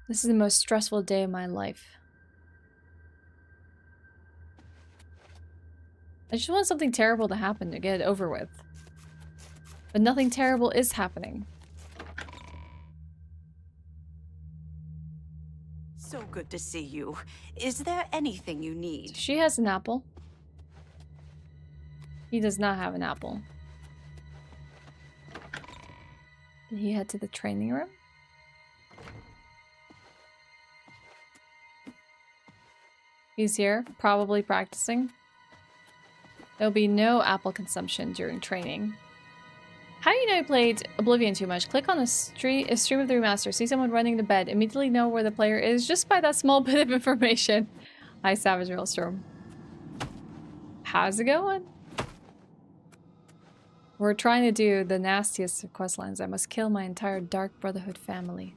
This is the most stressful day of my life. I just want something terrible to happen to get it over with. But nothing terrible is happening. So good to see you. Is there anything you need? She has an apple. He does not have an apple. Did he head to the training room? He's here, probably practicing. There'll be no apple consumption during training. How do you know I played Oblivion too much? Click on a stream of the remaster, see someone running to bed, immediately know where the player is just by that small bit of information. Hi, Savage Railstorm. How's it going? We're trying to do the nastiest of questlines. I must kill my entire Dark Brotherhood family.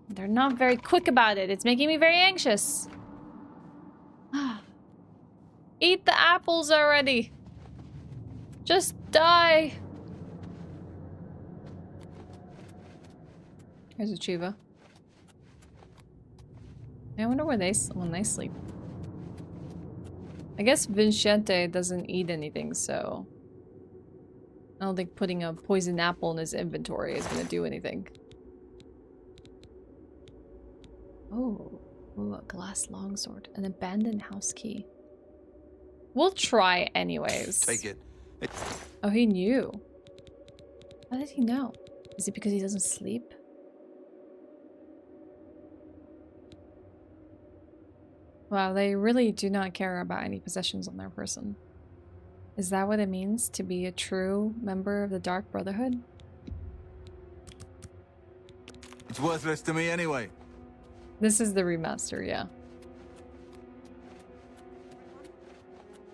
They're not very quick about it. It's making me very anxious. Eat the apples already. Just die. Here's Achieva. I wonder where when they sleep. I guess Vincente doesn't eat anything, so I don't think putting a poison apple in his inventory is gonna do anything. Oh, ooh, a glass longsword, an abandoned house key. We'll try anyways. Take it. Oh, he knew. How did he know? Is it because he doesn't sleep? Wow, they really do not care about any possessions on their person. Is that what it means to be a true member of the Dark Brotherhood? It's worthless to me anyway. This is the remaster, yeah.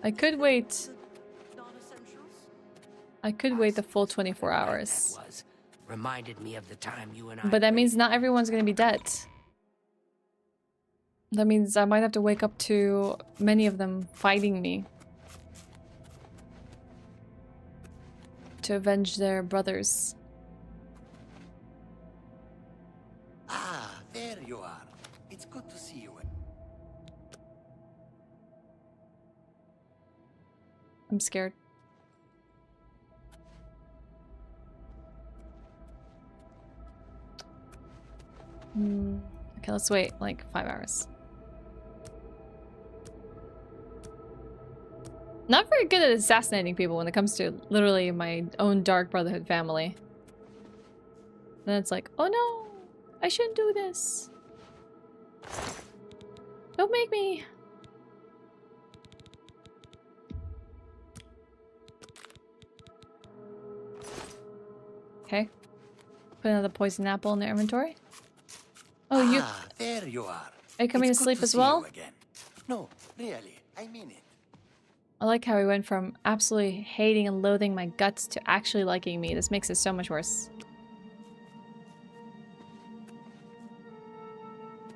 I could wait. I could wait the full 24 hours. Reminded me of the time you and But that means not everyone's gonna be dead. That means I might have to wake up to many of them fighting me. To avenge their brothers. Ah, there you are. It's good to see you. I'm scared. Okay, let's wait like 5 hours. Not very good at assassinating people when it comes to literally my own Dark Brotherhood family. Then it's like, oh no, I shouldn't do this. Don't make me. Okay. Put another poison apple in their inventory. Oh, you. Ah, there you are. Are you coming to sleep as well? No, really, I mean it. I like how he went from absolutely hating and loathing my guts to actually liking me. This makes it so much worse.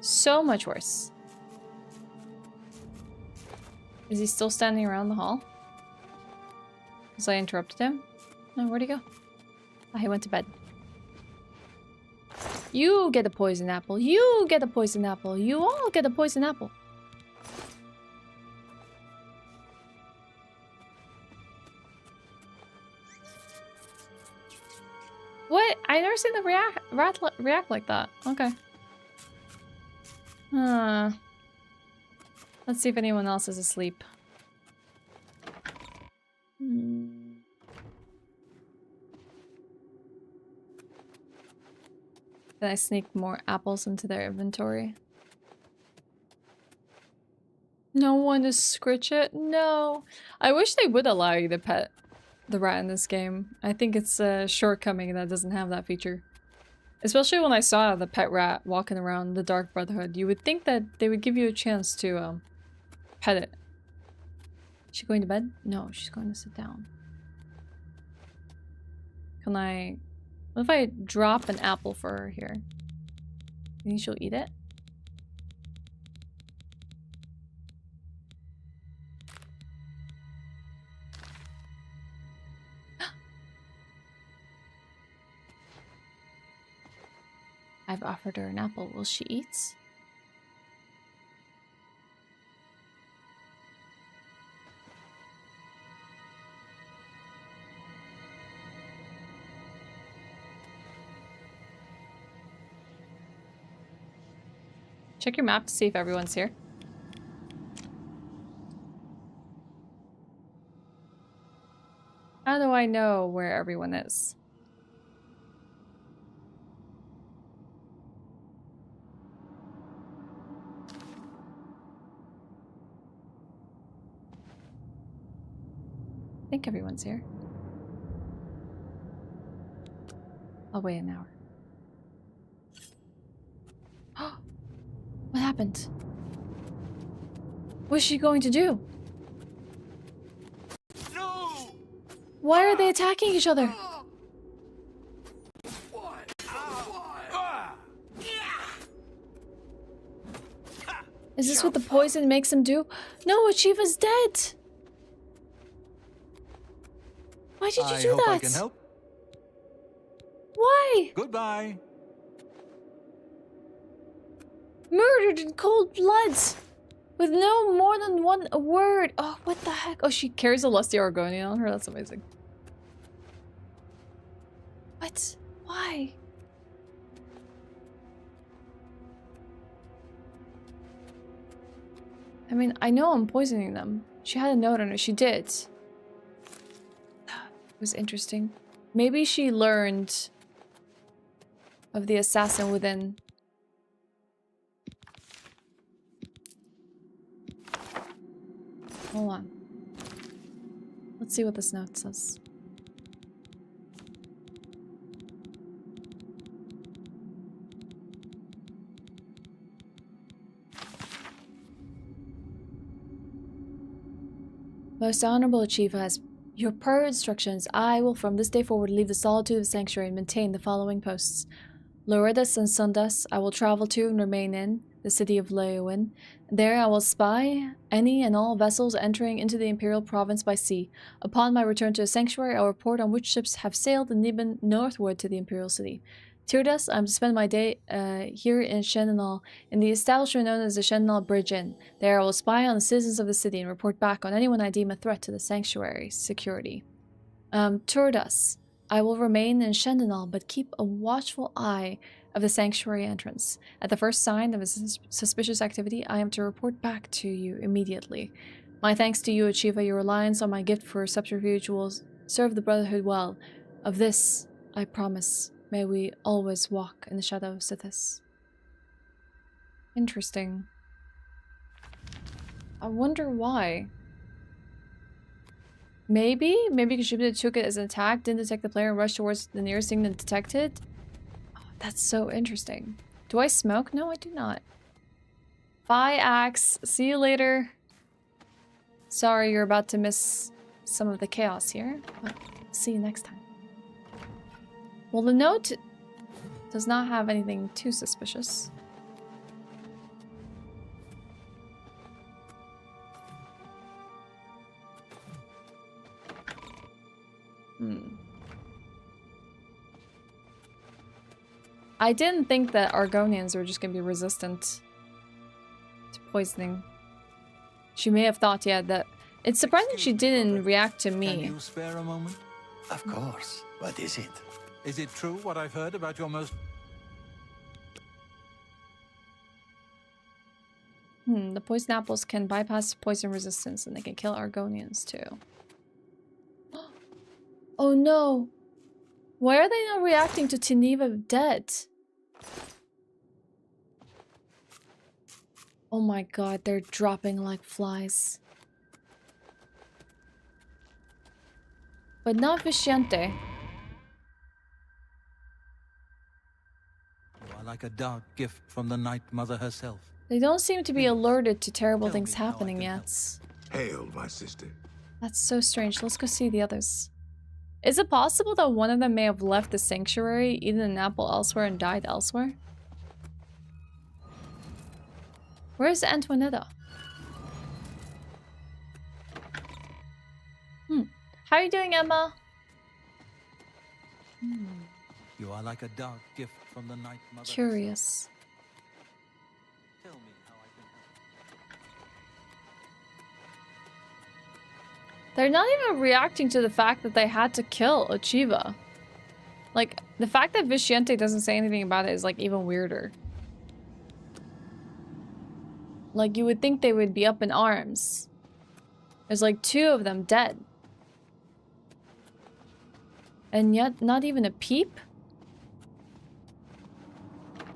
So much worse. Is he still standing around the hall? Because I interrupted him? No, where'd he go? Oh, he went to bed. You get a poison apple. You get a poison apple. You all get a poison apple. What? I never seen the react like that. Okay. Let's see if anyone else is asleep. Hmm. Can I sneak more apples into their inventory? No one to scritch it? No. I wish they would allow you to pet the rat in this game. I think it's a shortcoming that doesn't have that feature. Especially when I saw the pet rat walking around the Dark Brotherhood. You would think that they would give you a chance to pet it. Is she going to bed? No, she's going to sit down. Can I... What if I drop an apple for her here? You think she'll eat it? I've offered her an apple. Will she eat? Check your map to see if everyone's here. How do I know where everyone is? I think everyone's here. I'll wait an hour. What happened? What's she going to do? No! Why are they attacking each other? Is this what the poison makes them do? No, Achiva's dead! Why did you do that? I can help. Why? Goodbye. Murdered in cold blood! With no more than one word! Oh, what the heck? Oh, she carries a lusty Argonian on her? That's amazing. What? Why? I mean, I know I'm poisoning them. She had a note on her. She did. It was interesting. Maybe she learned of the assassin within. Hold on. Let's see what this note says. Most honorable Achieva, as your per instructions, I will from this day forward leave the solitude of the sanctuary and maintain the following posts. Loredas and Sundas I will travel to and remain in the city of Leowin. There I will spy any and all vessels entering into the Imperial Province by sea. Upon my return to the sanctuary, I will report on which ships have sailed and even northward to the Imperial City. Tirdas, I am to spend my day here in Shenanal, in the establishment known as the Shenanal Bridge Inn. There I will spy on the citizens of the city and report back on anyone I deem a threat to the sanctuary's security. Turdas, I will remain in Shenanal, but keep a watchful eye of the sanctuary entrance. At the first sign of a suspicious activity, I am to report back to you immediately. My thanks to you, Achieva. Your reliance on my gift for subterfuge will serve the Brotherhood well. Of this, I promise. May we always walk in the shadow of Sithis. Interesting. I wonder why. Maybe because Jupiter took it as an attack, didn't detect the player, and rushed towards the nearest thing to detect it. Oh, that's so interesting. Do I smoke? No, I do not. Bye, Axe. See you later. Sorry you're about to miss some of the chaos here, but see you next time. Well, the note does not have anything too suspicious. I didn't think that Argonians were just gonna be resistant to poisoning. She may have thought, yeah, that... It's surprising she didn't react to me. Can you spare a moment? Of course. What is it? Is it true what I've heard about your most... The poison apples can bypass poison resistance and they can kill Argonians too. Oh no. Why are they not reacting to Teneva dead? Oh my god, they're dropping like flies. But not Visciente. You are like a dark gift from the Night Mother herself. They don't seem to be alerted to terrible things happening yet. Hail, my sister. That's so strange. Let's go see the others. Is it possible that one of them may have left the sanctuary, eaten an apple elsewhere, and died elsewhere? Where's Antoinetta? How are you doing, Emma? You are like a dark gift from the Night Mother. Curious. Tell me how I can help. They're not even reacting to the fact that they had to kill Ochiva. Like, the fact that Visciente doesn't say anything about it is, like, even weirder. Like, you would think they would be up in arms. There's, like, 2 of them dead. And yet, not even a peep?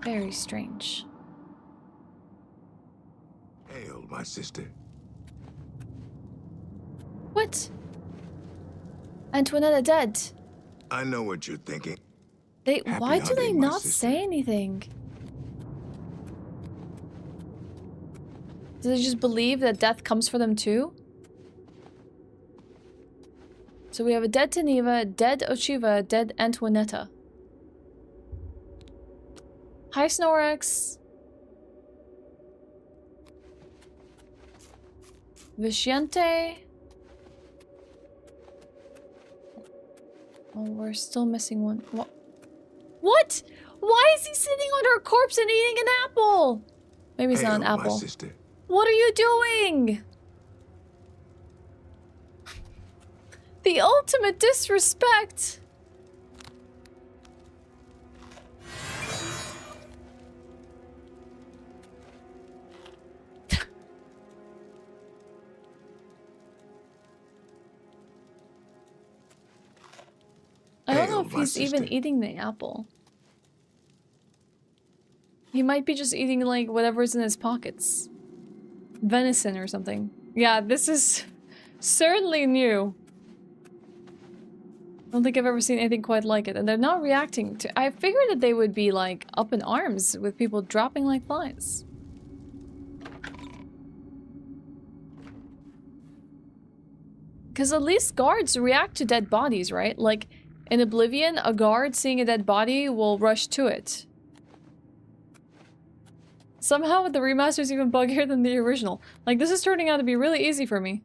Very strange. Hail, my sister. What? Antoinetta dead. I know what you're thinking. Why do they not say anything? Do they just believe that death comes for them too? So we have a dead Teneva, dead Ochiva, dead Antoinetta. Hi, Snorex. Visciente. Oh, we're still missing one. What? Why is he sitting on her corpse and eating an apple? Maybe it's not an apple. My sister. What are you doing? The ultimate disrespect. I don't know if he's even eating the apple. He might be just eating, like, whatever's in his pockets. Venison or something. Yeah, this is certainly new. I don't think I've ever seen anything quite like it. And they're not reacting to... I figured that they would be, like, up in arms with people dropping like flies. Because at least guards react to dead bodies, right? Like, in Oblivion, a guard seeing a dead body will rush to it. Somehow the remaster is even buggier than the original. Like, this is turning out to be really easy for me.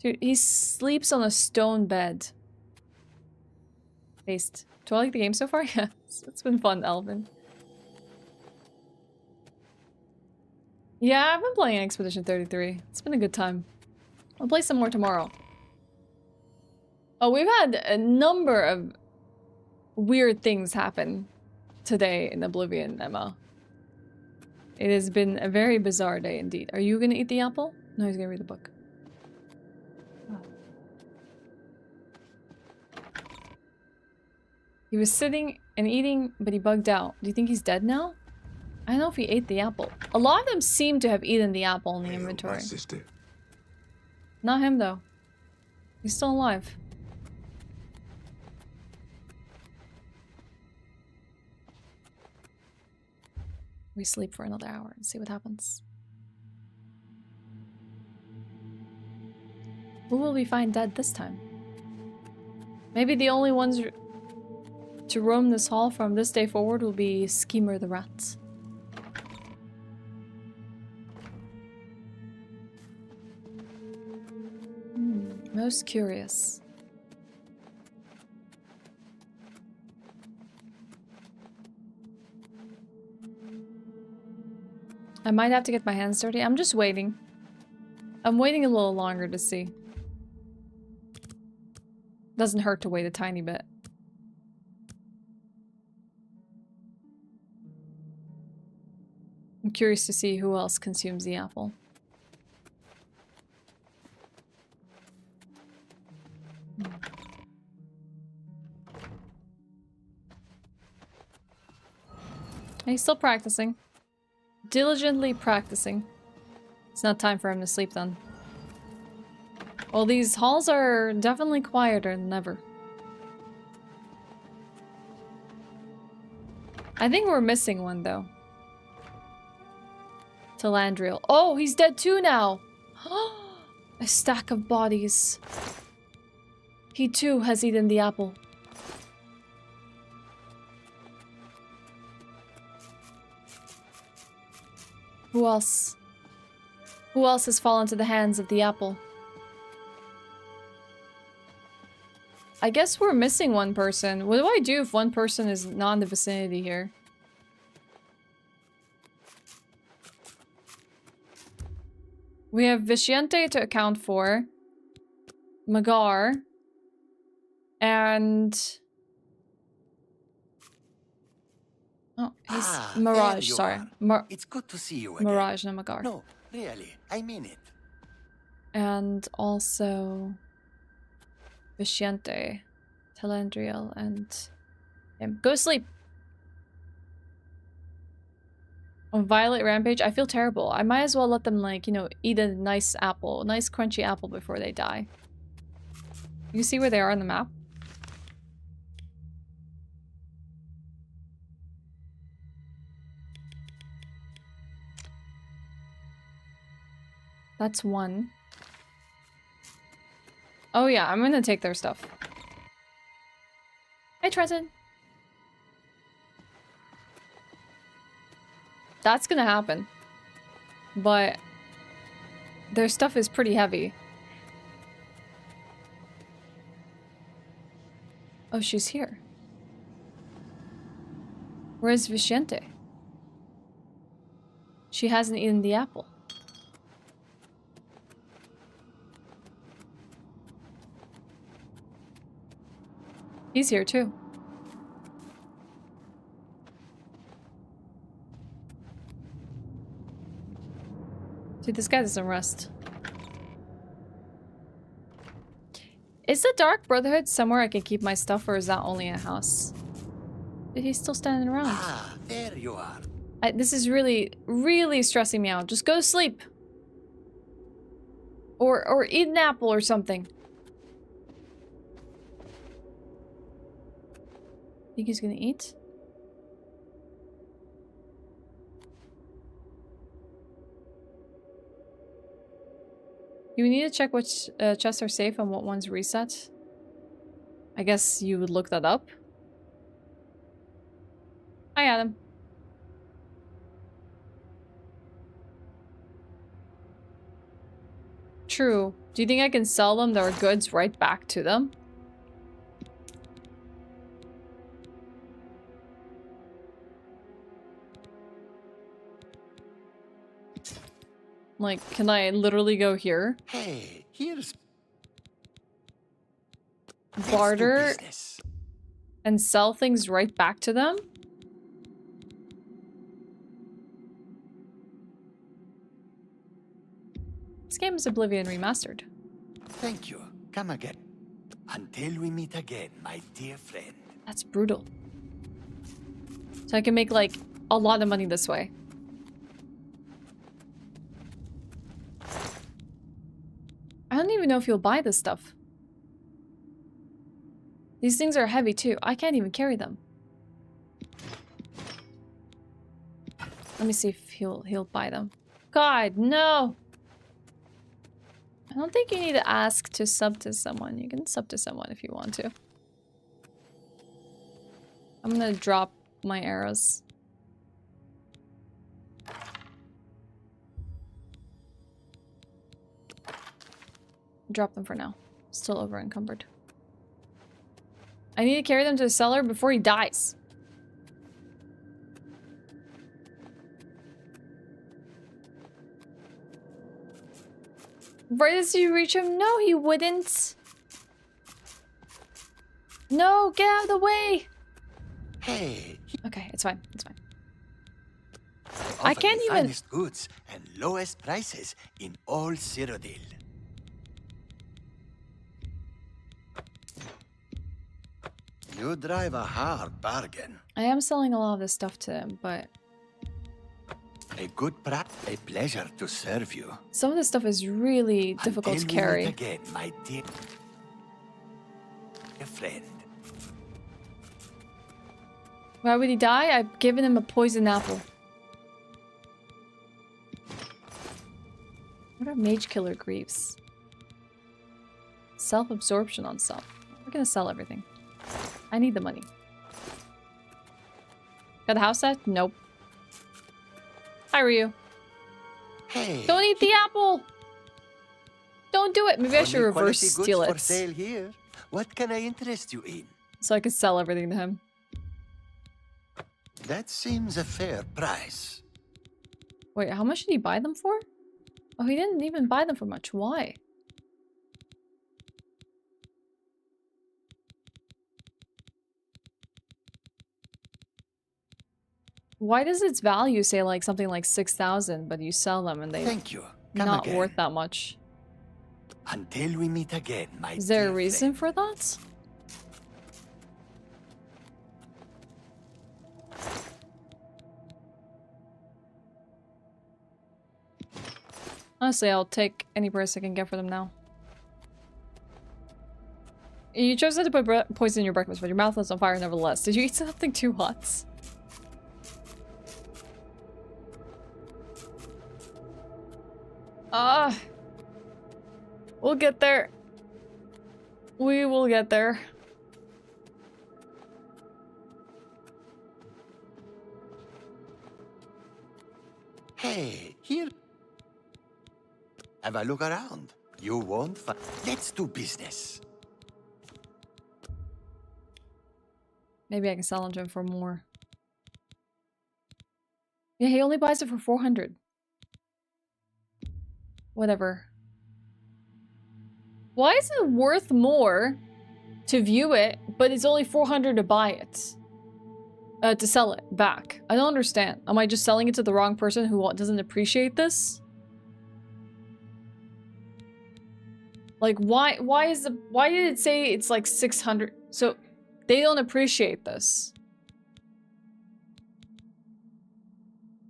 Dude, he sleeps on a stone bed. Based. Do I like the game so far? Yeah, it's been fun, Alvin. Yeah, I've been playing Expedition 33. It's been a good time. I'll play some more tomorrow. Oh, we've had a number of weird things happen today in Oblivion, Emma. It has been a very bizarre day indeed. Are you gonna eat the apple? No, he's gonna read the book. Oh. He was sitting and eating, but he bugged out. Do you think he's dead now? I don't know if he ate the apple. A lot of them seem to have eaten the apple in the inventory. My sister. Not him, though. He's still alive. We sleep for another hour and see what happens. Who will we find dead this time? Maybe the only ones to roam this hall from this day forward will be Schemer the Rat. Most curious. I might have to get my hands dirty. I'm just waiting. I'm waiting a little longer to see. Doesn't hurt to wait a tiny bit. I'm curious to see who else consumes the apple. He's still practicing. Diligently practicing. It's not time for him to sleep then. Well, these halls are definitely quieter than ever. I think we're missing one, though. Talandriel. Oh, he's dead too now! A stack of bodies. He too has eaten the apple. Who else? Who else has fallen to the hands of the apple? I guess we're missing one person. What do I do if one person is not in the vicinity here? We have Visciente to account for. Magar. And... oh, he's Mirage, sorry. It's good to see you again. Mirage, not Magar. No, really, I mean it. And also... Visciente, Talandriel, and him. Go to sleep! On Violet Rampage, I feel terrible. I might as well let them, like, you know, eat a nice apple. A nice crunchy apple before they die. You see where they are on the map? That's one. Oh yeah, I'm gonna take their stuff. Hey, Trenton. That's gonna happen. But their stuff is pretty heavy. Oh, she's here. Where's Visciente? She hasn't eaten the apple. He's here too. Dude, this guy doesn't rest. Is the Dark Brotherhood somewhere I can keep my stuff, or is that only a house? Dude, he's still standing around. Ah, there you are. This is really, really stressing me out. Just go to sleep. Or eat an apple or something. Think he's gonna eat? Do we need to check which chests are safe and what ones reset? I guess you would look that up. Hi, Adam. True. Do you think I can sell them their goods right back to them? Like, can I literally go here? Hey, here's... barter and sell things right back to them? This game is Oblivion Remastered. Thank you. Come again. Until we meet again, my dear friend. That's brutal. So I can make, like, a lot of money this way. I don't even know if you'll buy this stuff. These things are heavy too. I can't even carry them. Let me see if he'll buy them. God, no! I don't think you need to ask to sub to someone. You can sub to someone if you want to. I'm gonna drop my arrows. Drop them for now. Still over encumbered. I need to carry them to the cellar before he dies. Right as you reach him? No, he wouldn't. No, get out of the way. Hey. Okay, it's fine. It's fine. I can't even. Finest goods and lowest prices in all Cyrodiil. You drive a hard bargain. I am selling a lot of this stuff to him, but a pleasure to serve you. Some of this stuff is really difficult to carry. We meet again, my dear friend. Why would he die? I've given him a poison apple. What are mage killer griefs? Self-absorption on self. We're gonna sell everything. I need the money. Got a house set? Nope. Hi, Ryu. Hey. Don't eat the apple! Don't do it! Maybe I should reverse steal it. For sale here. What can I interest you in? So I could sell everything to him. That seems a fair price. Wait, how much did he buy them for? Oh, he didn't even buy them for much. Why? Why does its value say like something like 6,000, but you sell them and they Thank you. not worth that much? Until we meet again, my Is there a reason for that? Honestly, I'll take any price I can get for them now. You chose not to put poison in your breakfast, but your mouth was on fire nevertheless. Did you eat something too hot? We'll get there. We will get there. Hey, here. Have a look around. You won't find. Let's do business. Maybe I can sell them to him for more. Yeah, he only buys it for 400. Whatever. Why is it worth more to view it, but it's only 400 to buy it? To sell it back. I don't understand. Am I just selling it to the wrong person who doesn't appreciate this? Like, why did it say it's like 600? So, they don't appreciate this.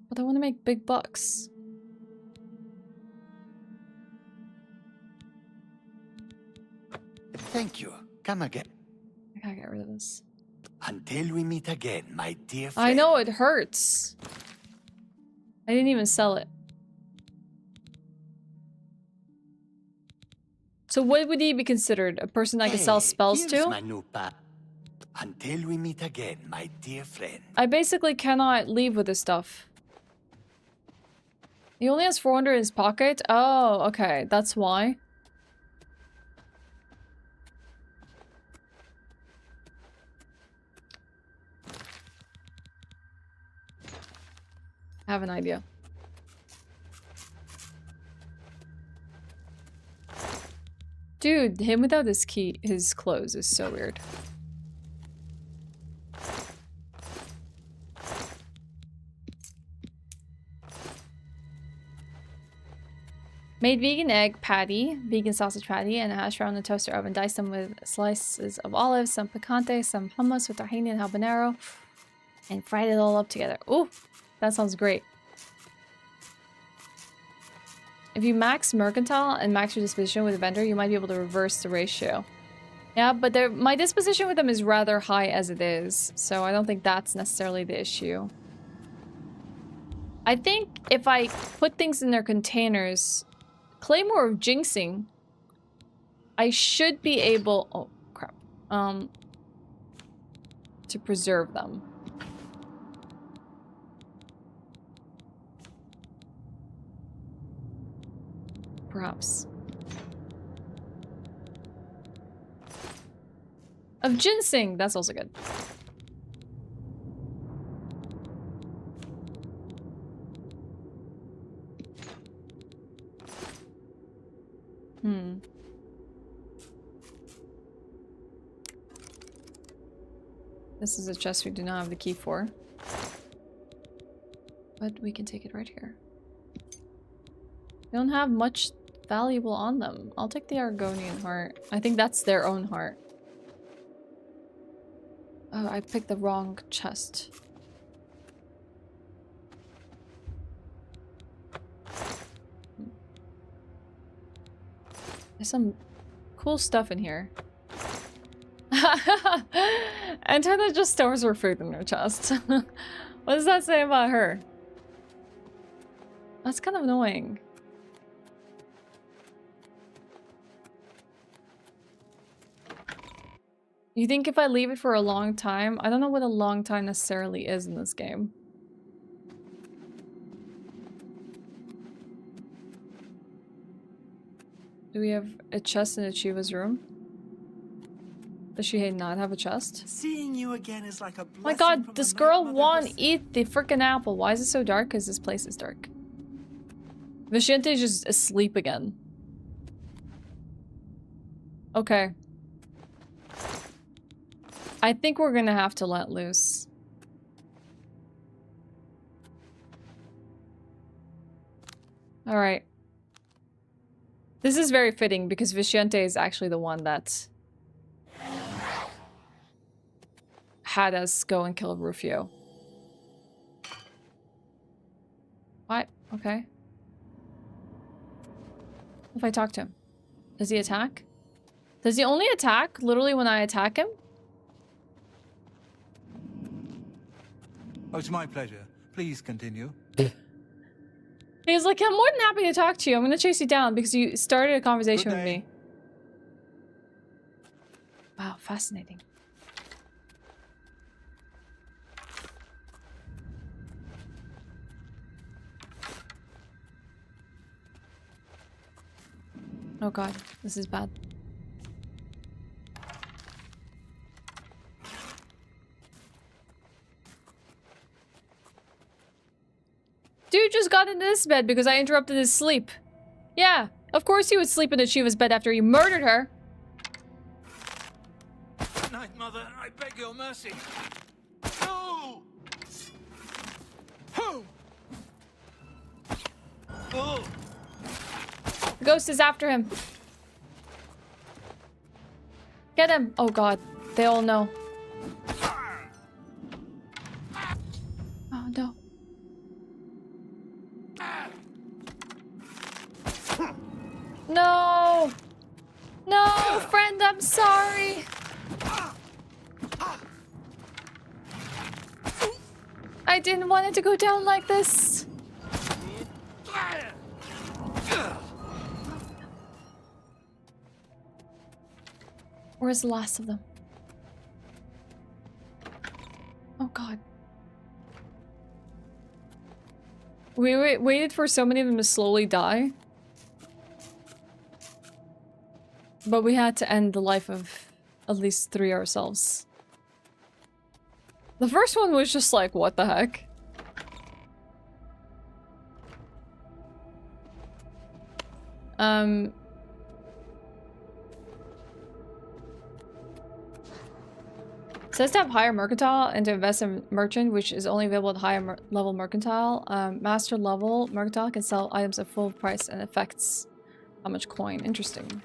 But I want to make big bucks. Thank you. Come again. I gotta get rid of this. Until we meet again, my dear friend. I know, it hurts. I didn't even sell it. So what would he be considered? A person I can sell spells to? My new Until we meet again, my dear friend. I basically cannot leave with this stuff. He only has 400 in his pocket? Oh, okay. That's why. I have an idea. Dude, him without his clothes is so weird. Made vegan egg patty, vegan sausage patty, and a hash brown in the toaster oven. Diced them with slices of olives, some picante, some hummus with tahini and habanero, and fried it all up together. Ooh, that sounds great. If you max mercantile and max your disposition with a vendor, you might be able to reverse the ratio. Yeah, but my disposition with them is rather high as it is, so I don't think that's necessarily the issue. I think if I put things in their containers, Claymore of Jinxing, I should be able... Oh, crap. To preserve them. Perhaps. Of ginseng, that's also good. This is a chest we do not have the key for. But we can take it right here. They don't have much valuable on them. I'll take the Argonian heart. I think that's their own heart. Oh, I picked the wrong chest. There's some cool stuff in here. Antenna just stores her food in her chest. What does that say about her? That's kind of annoying. You think if I leave it for a long time? I don't know what a long time necessarily is in this game. Do we have a chest in Achiva's room? Does she not have a chest? Seeing you again is like a Oh my god, this girl won't eat the frickin' apple. Why is it so dark? Because this place is dark. Visciente's just asleep again. Okay. I think we're gonna have to let loose. Alright. This is very fitting because Visciente is actually the one that had us go and kill Rufio. What? Okay. If I talk to him, does he attack? Does he only attack literally when I attack him? Oh, it's my pleasure. Please continue. He's like, I'm more than happy to talk to you. I'm gonna chase you down because you started a conversation with me. Wow, fascinating. Oh god, this is bad. Dude just got into this bed because I interrupted his sleep. Yeah, of course he would sleep in Achiva's bed after you murdered her. Good night, Mother. I beg your mercy. No! Oh! Oh! The ghost is after him. Get him! Oh god, they all know. Oh no. No! No, friend, I'm sorry. I didn't want it to go down like this. Where's the last of them? Oh god. We waited for so many of them to slowly die. But we had to end the life of at least 3 ourselves. The first one was just like, what the heck? It says to have higher mercantile and to invest in merchant, which is only available at higher level mercantile. Master level mercantile can sell items at full price and affects how much coin. Interesting.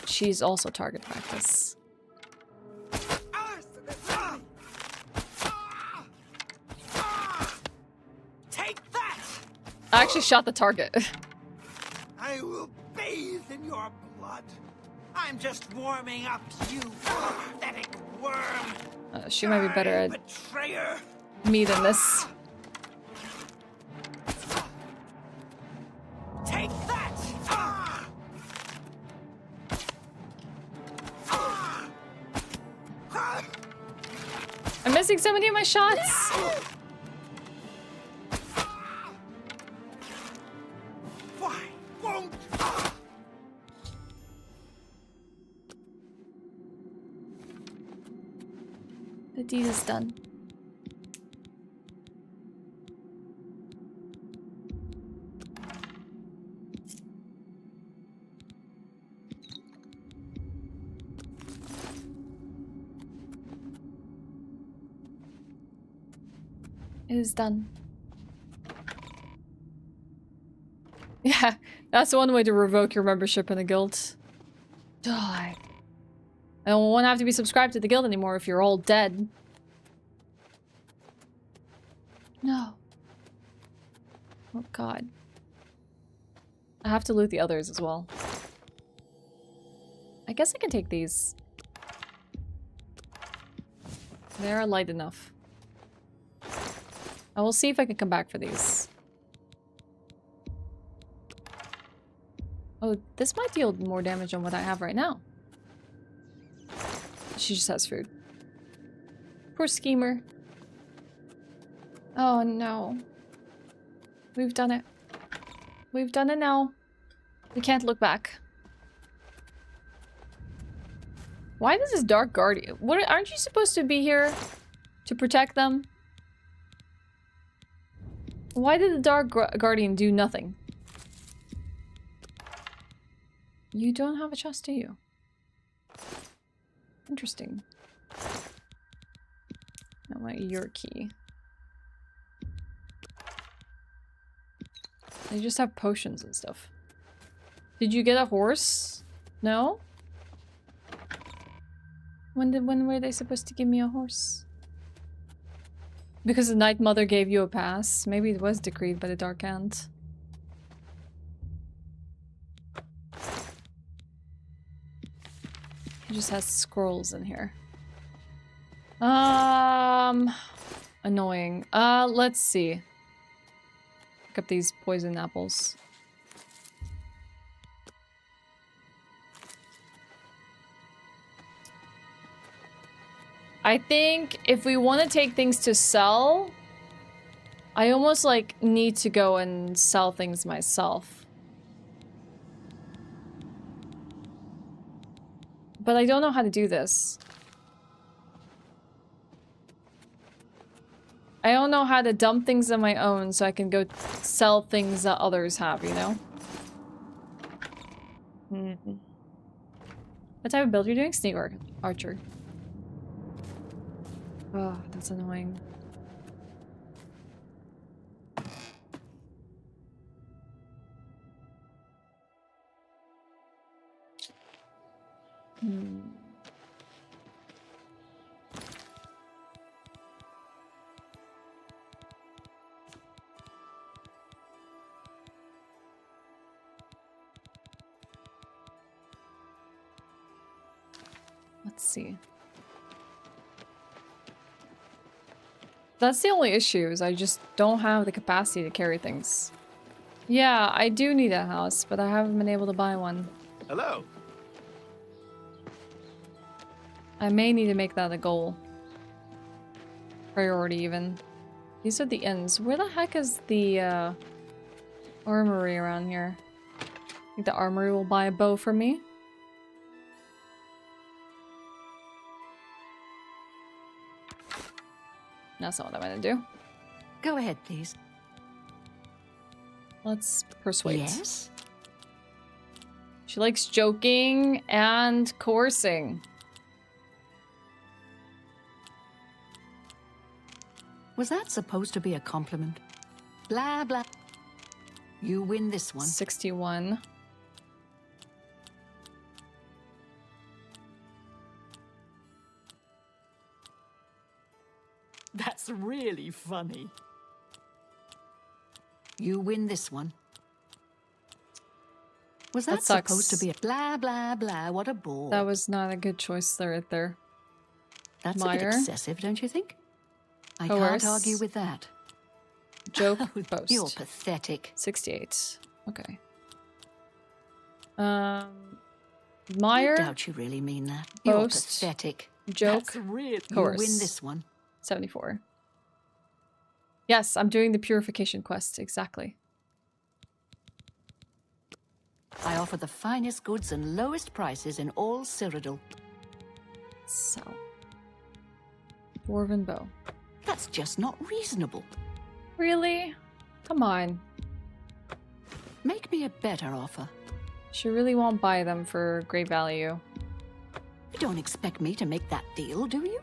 She's also target practice. Take that! I actually shot the target. I will bathe in your blood. I'm just warming up, you pathetic worm. She might be better at betrayer. me than this. Take that! I'm missing so many of my shots. Why won't? The deed is done. It is done. Yeah, that's one way to revoke your membership in a guild. Die. I don't want to have to be subscribed to the guild anymore if you're all dead. No. Oh god. I have to loot the others as well. I guess I can take these. They're light enough. I will see if I can come back for these. Oh, this might deal more damage than what I have right now. She just has food. Poor schemer. Oh no. We've done it. We've done it now. We can't look back. Why does this Dark Guardian... What, aren't you supposed to be here to protect them? Why did the Dark Guardian do nothing? You don't have a chest, do you? Interesting. I want your key. They just have potions and stuff. Did you get a horse? No? When were they supposed to give me a horse? Because the Night Mother gave you a pass. Maybe it was decreed by the Dark Hand. It just has scrolls in here. Annoying. Let's see. Pick up these poison apples. I think if we want to take things to sell, I almost like need to go and sell things myself. But I don't know how to do this. I don't know how to dump things on my own so I can go sell things that others have, you know? Mm-hmm. What type of build are you doing? Sneak archer. Oh, that's annoying. Let's see. That's the only issue, is I just don't have the capacity to carry things. Yeah, I do need a house, but I haven't been able to buy one. Hello. I may need to make that a goal. Priority, even. These are the inns. Where the heck is the, armory around here? I think the armory will buy a bow for me. That's not what I'm gonna do. Go ahead, please. Let's persuade. Yes? She likes joking and coercing. Was that supposed to be a compliment? Blah, blah. You win this one. 61. That's really funny. You win this one. Was that supposed to be a blah, blah, blah? What a bore. That was not a good choice there, right there. That's a bit excessive, don't you think? I Coerce. can't argue with that. Joke, boast. You're pathetic. 68. Okay. I Meyer. doubt you really mean that. Boast. You're pathetic. Joke. That's really... Coerce. You win this one. 74. Yes, I'm doing the purification quest, exactly. I offer the finest goods and lowest prices in all Cyrodiil. Sell. Dwarven bow. That's just not reasonable. Really? Come on. Make me a better offer. She really won't buy them for great value. You don't expect me to make that deal, do you?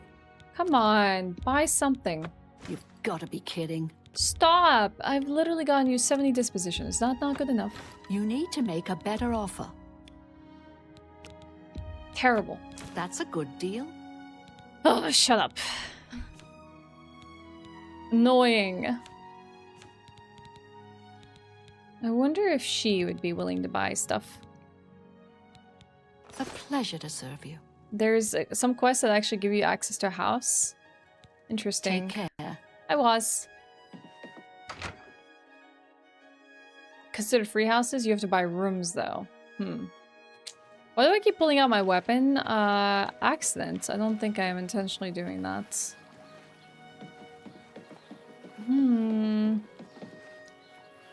Come on, buy something. You've got to be kidding. Stop! I've literally gotten you 70 dispositions. Is that not good enough? You need to make a better offer. Terrible. That's a good deal. Oh, shut up. Annoying. I wonder if she would be willing to buy stuff. A pleasure to serve you. There's some quests that actually give you access to a house. Interesting. Take care. I was. Considered free houses, you have to buy rooms though. Why do I keep pulling out my weapon? Accident. I don't think I am intentionally doing that.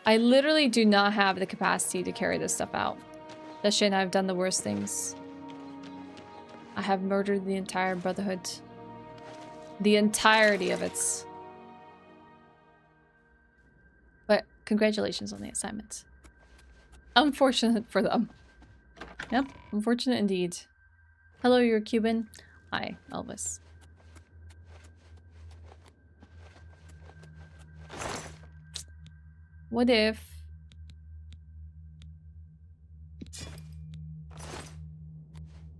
I literally do not have the capacity to carry this stuff out. Ashe and I have done the worst things. I have murdered the entire Brotherhood. The entirety of it. But congratulations on the assignment. Unfortunate for them. Yep, unfortunate indeed. Hello, you're Cuban. Hi, Elvis. What if...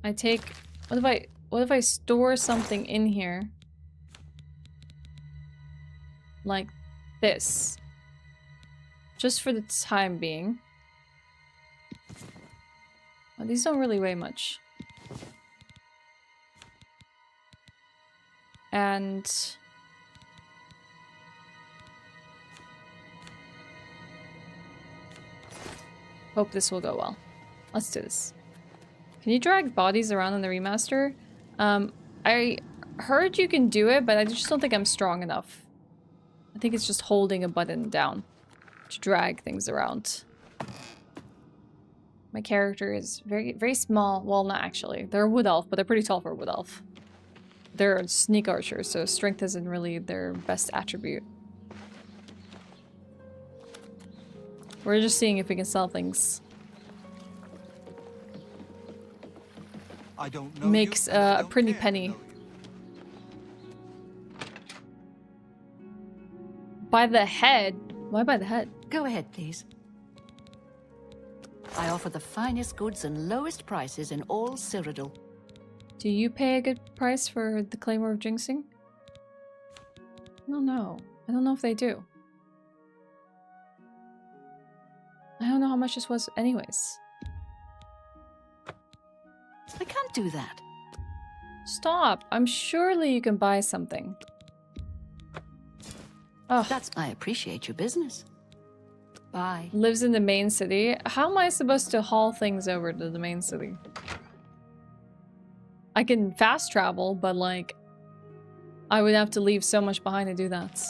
I take... What if I store something in here? Like this. Just for the time being. Well, these don't really weigh much. And... hope this will go well. Let's do this. Can you drag bodies around in the remaster? I heard you can do it, but I just don't think I'm strong enough. I think it's just holding a button down to drag things around. My character is very, very small. Well, not actually. They're a wood elf, but they're pretty tall for a wood elf. They're a sneak archer, so strength isn't really their best attribute. We're just seeing if we can sell things. I don't know. Makes a pretty penny. By the head? Why by the head? Go ahead, please. I offer the finest goods and lowest prices in all Cyrodiil. Do you pay a good price for the Claymore of Jinxing? I don't know. I don't know if they do. I don't know how much this was anyways. I can't do that. Stop. I'm surely you can buy something. Oh. I appreciate your business. Bye. Lives in the main city. How am I supposed to haul things over to the main city? I can fast travel, but like... I would have to leave so much behind to do that.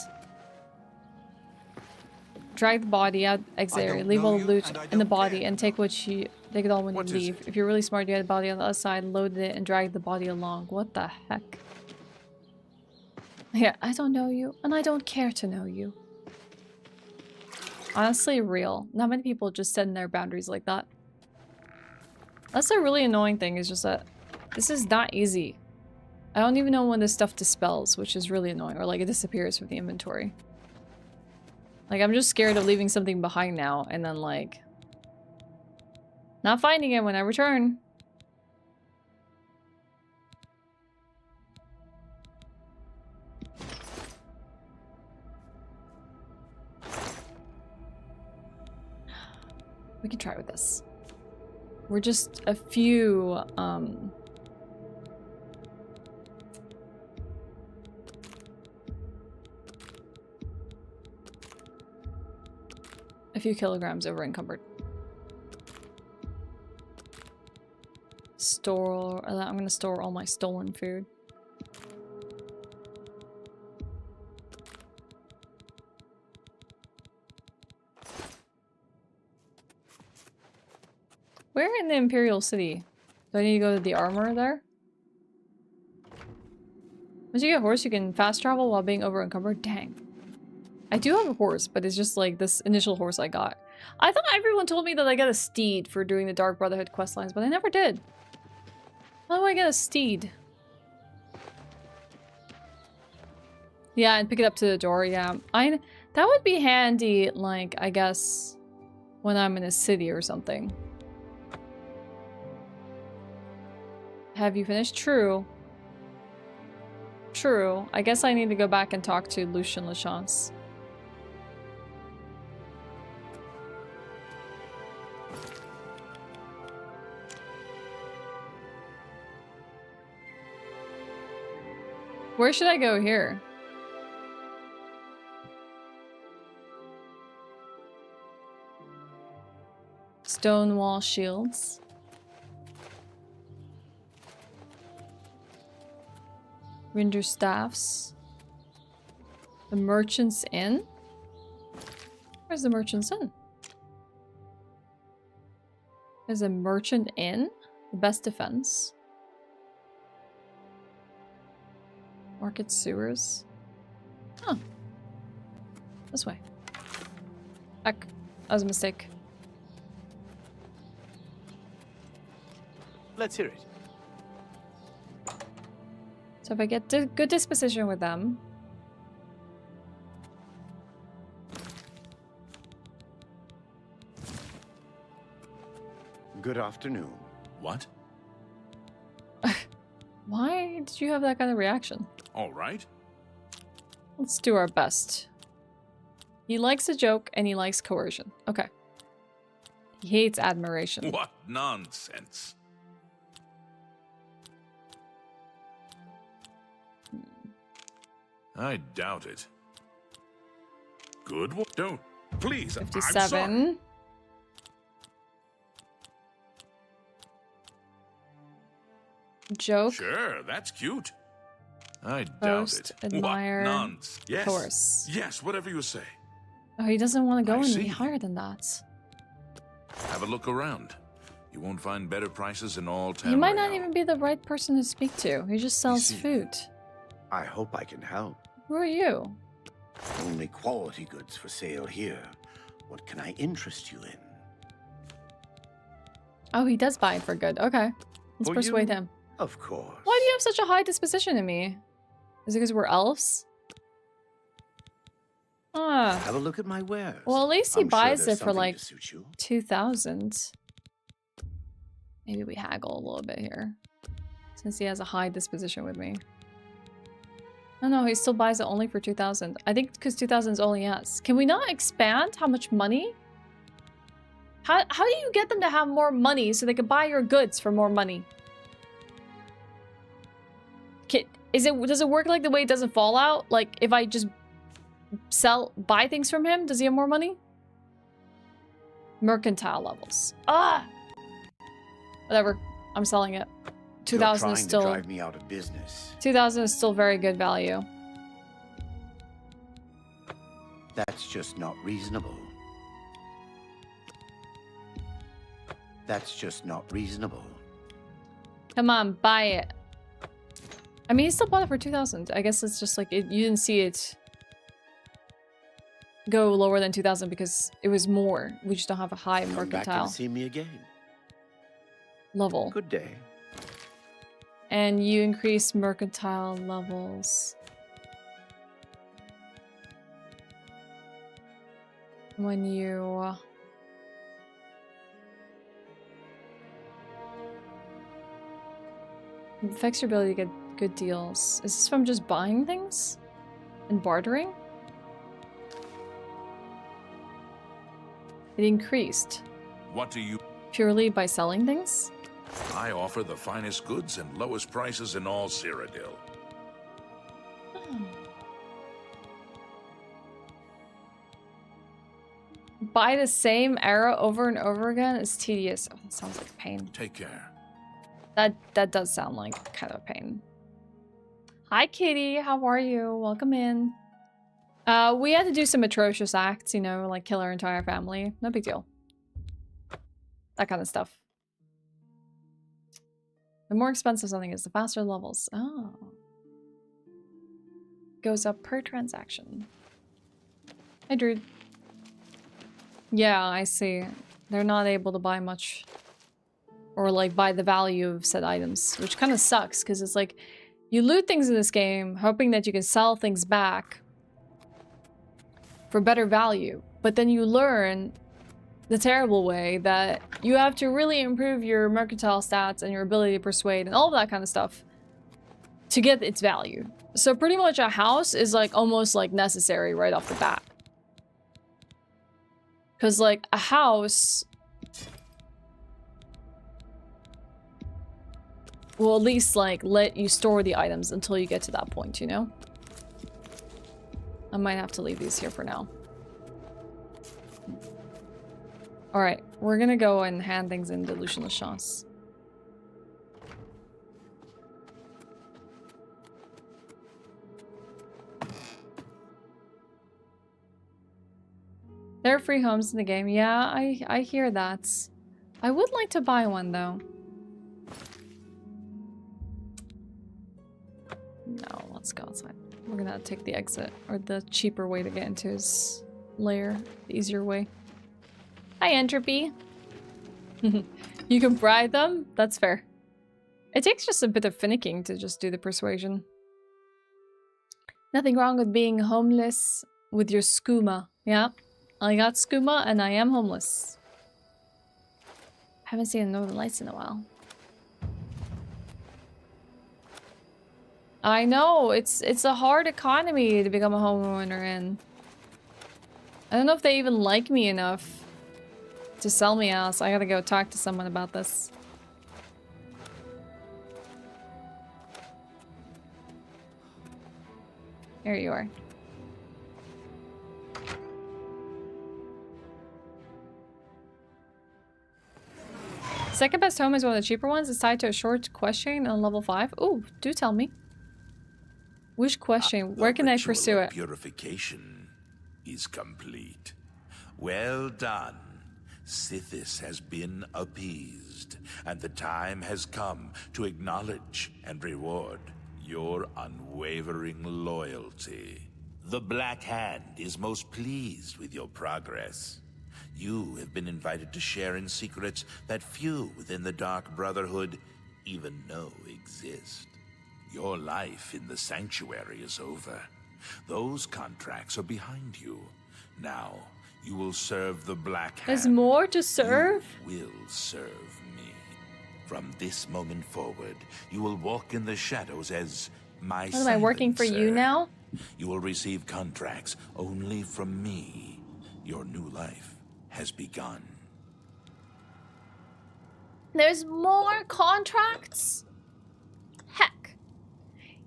Drag the body out, exit area, leave all the loot in the body, and take take it all when you leave. If you're really smart, you had the body on the other side, loaded it, and dragged the body along. What the heck? Yeah, I don't know you, and I don't care to know you. Honestly, real. Not many people just set in their boundaries like that. That's a really annoying thing, is just that this is not easy. I don't even know when this stuff dispels, which is really annoying, or like it disappears from the inventory. Like, I'm just scared of leaving something behind now, and then, like... not finding it when I return. We can try with this. We're just a few, a few kilograms over encumbered. I'm gonna store all my stolen food. Where in the Imperial City? Do I need to go to the armor there? Once you get a horse, you can fast travel while being over encumbered. Dang. I do have a horse, but it's just like this initial horse I got. I thought everyone told me that I got a steed for doing the Dark Brotherhood questlines, but I never did. How do I get a steed? Yeah, and pick it up to the door, yeah. That would be handy, like, I guess, when I'm in a city or something. Have you finished? True. True. I guess I need to go back and talk to Lucian Lachance. Where should I go here? Stonewall shields. Winder staffs. The Merchant's Inn? Where's the Merchant's Inn? There's a Merchant Inn? The best defense. Market sewers. Oh. This way. Heck. That was a mistake. Let's hear it. So if I get good disposition with them. Good afternoon. What? Why did you have that kind of reaction? All right. Let's do our best. He likes a joke and he likes coercion. Okay. He hates admiration. What nonsense. I doubt it. Good one. Don't. Please. 57. I'm sorry. Joke. Sure, that's cute. I doubt Boast, it. admire, What nonsense. Yes. coerce. Yes, whatever you say. Oh, he doesn't want to go I any see. higher than that. Have a look around. You won't find better prices in all town. He might not even be the right person to speak to. He just sells food. I hope I can help. Who are you? Only quality goods for sale here. What can I interest you in? Oh, he does buy it for good. Okay. Let's For persuade you? him. Of course. Why do you have such a high disposition to me? Is it because we're elves? Ah. Have a look at my wares. Well, at least he I'm sure buys there's it for something like to suit you. 2,000. Maybe we haggle a little bit here. Since he has a high disposition with me. No, he still buys it only for 2,000. I think because 2,000 is all he has. Can we not expand how much money? How do you get them to have more money so they can buy your goods for more money? Does it work like the way it does in Fallout? Like if I just buy things from him, does he have more money? Mercantile levels. Ah! Whatever. I'm selling it. 2,000 is still... You're trying to drive me out of business. 2,000 is still very good value. That's just not reasonable. That's just not reasonable. Come on, buy it. I mean, he still bought it for 2,000. I guess it's just like, you didn't see it go lower than 2,000 because it was more. We just don't have a high Come back mercantile and see me again. level. Good day. And you increase mercantile levels. When you... affects your ability to get good deals. Is this from just buying things? And bartering? It increased. What do you... Purely by selling things? I offer the finest goods and lowest prices in all Cyrodiil. Buy the same arrow over and over again is tedious. Oh, that sounds like pain. Take care. That does sound like kind of a pain. Hi, Kitty. How are you? Welcome in. We had to do some atrocious acts, you know, like kill our entire family. No big deal. That kind of stuff. The more expensive something is, the faster levels. Oh. Goes up per transaction. Hi, Druid. Yeah, I see. They're not able to buy much. Or, like, buy the value of said items. Which kind of sucks, because it's like... You loot things in this game, hoping that you can sell things back for better value. But then you learn the terrible way that you have to really improve your mercantile stats and your ability to persuade and all of that kind of stuff to get its value. So pretty much a house is like almost like necessary right off the bat. Because like a house will at least like let you store the items until you get to that point, you know? I might have to leave these here for now. Alright, we're gonna go and hand things in Delusional Chance. There are free homes in the game. Yeah, I hear that. I would like to buy one though. No, let's go outside. We're gonna take the exit, or the cheaper way to get into his lair, the easier way. Hi, Entropy. You can bribe them? That's fair. It takes just a bit of finicking to just do the persuasion. Nothing wrong with being homeless with your skooma. Yeah, I got skooma and I am homeless. Haven't seen Northern Lights in a while. I know, it's a hard economy to become a homeowner in. I don't know if they even like me enough to sell me out, so I gotta go talk to someone about this. Here you are. Second best home is one of the cheaper ones. It's tied to a short question on level 5. Ooh, do tell me. Which question? Where can I pursue it? Purification is complete. Well done. Sithis has been appeased, and the time has come to acknowledge and reward your unwavering loyalty. The Black Hand is most pleased with your progress. You have been invited to share in secrets that few within the Dark Brotherhood even know exist. Your life in the Sanctuary is over. Those contracts are behind you. Now, you will serve the Black Hand. There's more to serve? You will serve me. From this moment forward, you will walk in the shadows as my What am I working for you now? You will receive contracts only from me. Your new life has begun. There's more contracts? Heck.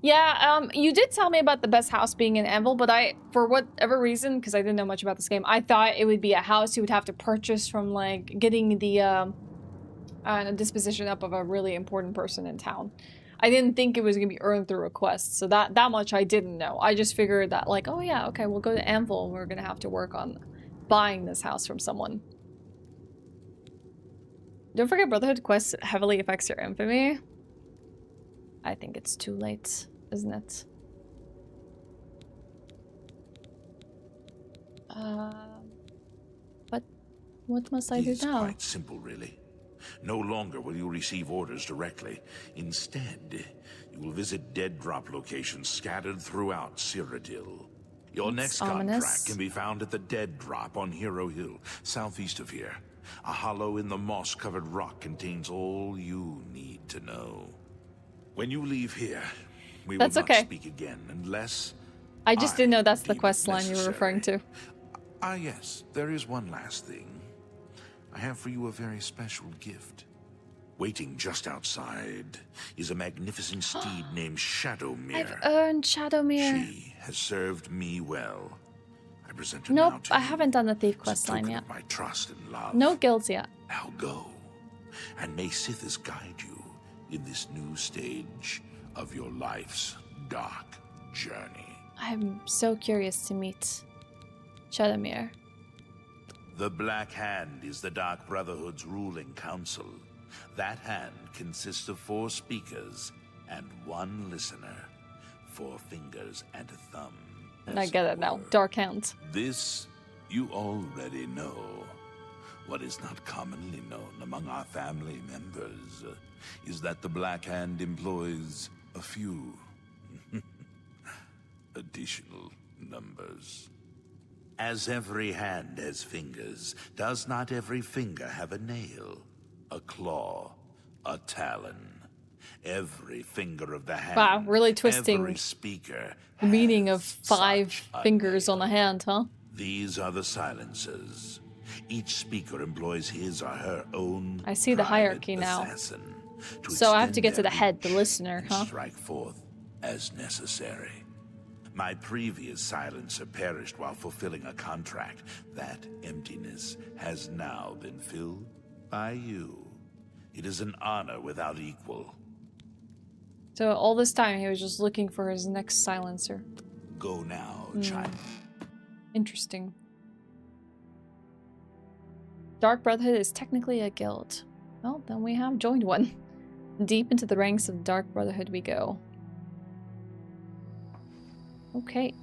Yeah, you did tell me about the best house being in Anvil, but for whatever reason, because I didn't know much about this game, I thought it would be a house you would have to purchase from, like, getting the disposition up of a really important person in town. I didn't think it was going to be earned through a quest, so that much I didn't know. I just figured that, like, oh yeah, okay, we'll go to Anvil and we're going to have to work on buying this house from someone. Don't forget Brotherhood quest heavily affects your infamy. I think it's too late, isn't it? But what must I do now? Quite simple, really. No longer will you receive orders directly. Instead, you will visit dead drop locations scattered throughout Cyrodiil. Your next contract can be found at the Dead Drop on Hero Hill, southeast of here. A hollow in the moss-covered rock contains all you need to know. When you leave here, we will not speak again unless I just didn't know that's the quest line you were referring to. Ah, yes. There is one last thing. I have for you a very special gift. Waiting just outside is a magnificent steed named Shadowmere. I've earned Shadowmere. She has served me well. I present her nope, now to I haven't done the thief quest line yet. My trust and love. No guilds yet. Now go, and may Sithis guide you in this new stage of your life's dark journey. I'm so curious to meet Shadowmere. The Black Hand is the Dark Brotherhood's ruling council. That hand consists of 4 speakers and 1 listener. 4 fingers and a thumb. I get it now. Dark Hand. This you already know. What is not commonly known among our family members is that the Black Hand employs a few additional numbers. As every hand has fingers, does not every finger have a nail, a claw, a talon? Every finger of the hand, wow, really twisting every speaker the meaning of 5 fingers on a hand, huh? These are the silencers. Each speaker employs his or her own I see the hierarchy now. assassin to So I have to extend get to the their head, the reach listener, and huh? strike forth as necessary. My previous silencer perished while fulfilling a contract. That emptiness has now been filled by you. It is an honor without equal. So all this time he was just looking for his next silencer. Go now, child. Interesting. Dark Brotherhood is technically a guild. Well, then we have joined one. Deep into the ranks of Dark Brotherhood we go. Okay.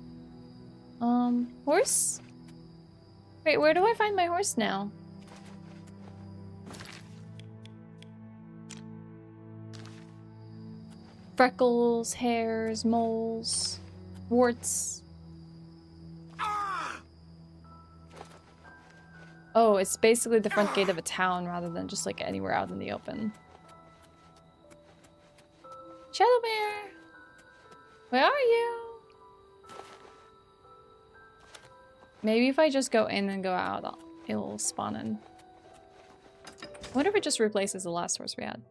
Horse? Wait, where do I find my horse now? Freckles, hairs, moles, warts. Oh, it's basically the front gate of a town rather than just like anywhere out in the open. Shadowmere! Where are you? Maybe if I just go in and go out, it'll spawn in. I wonder if it just replaces the last horse we had.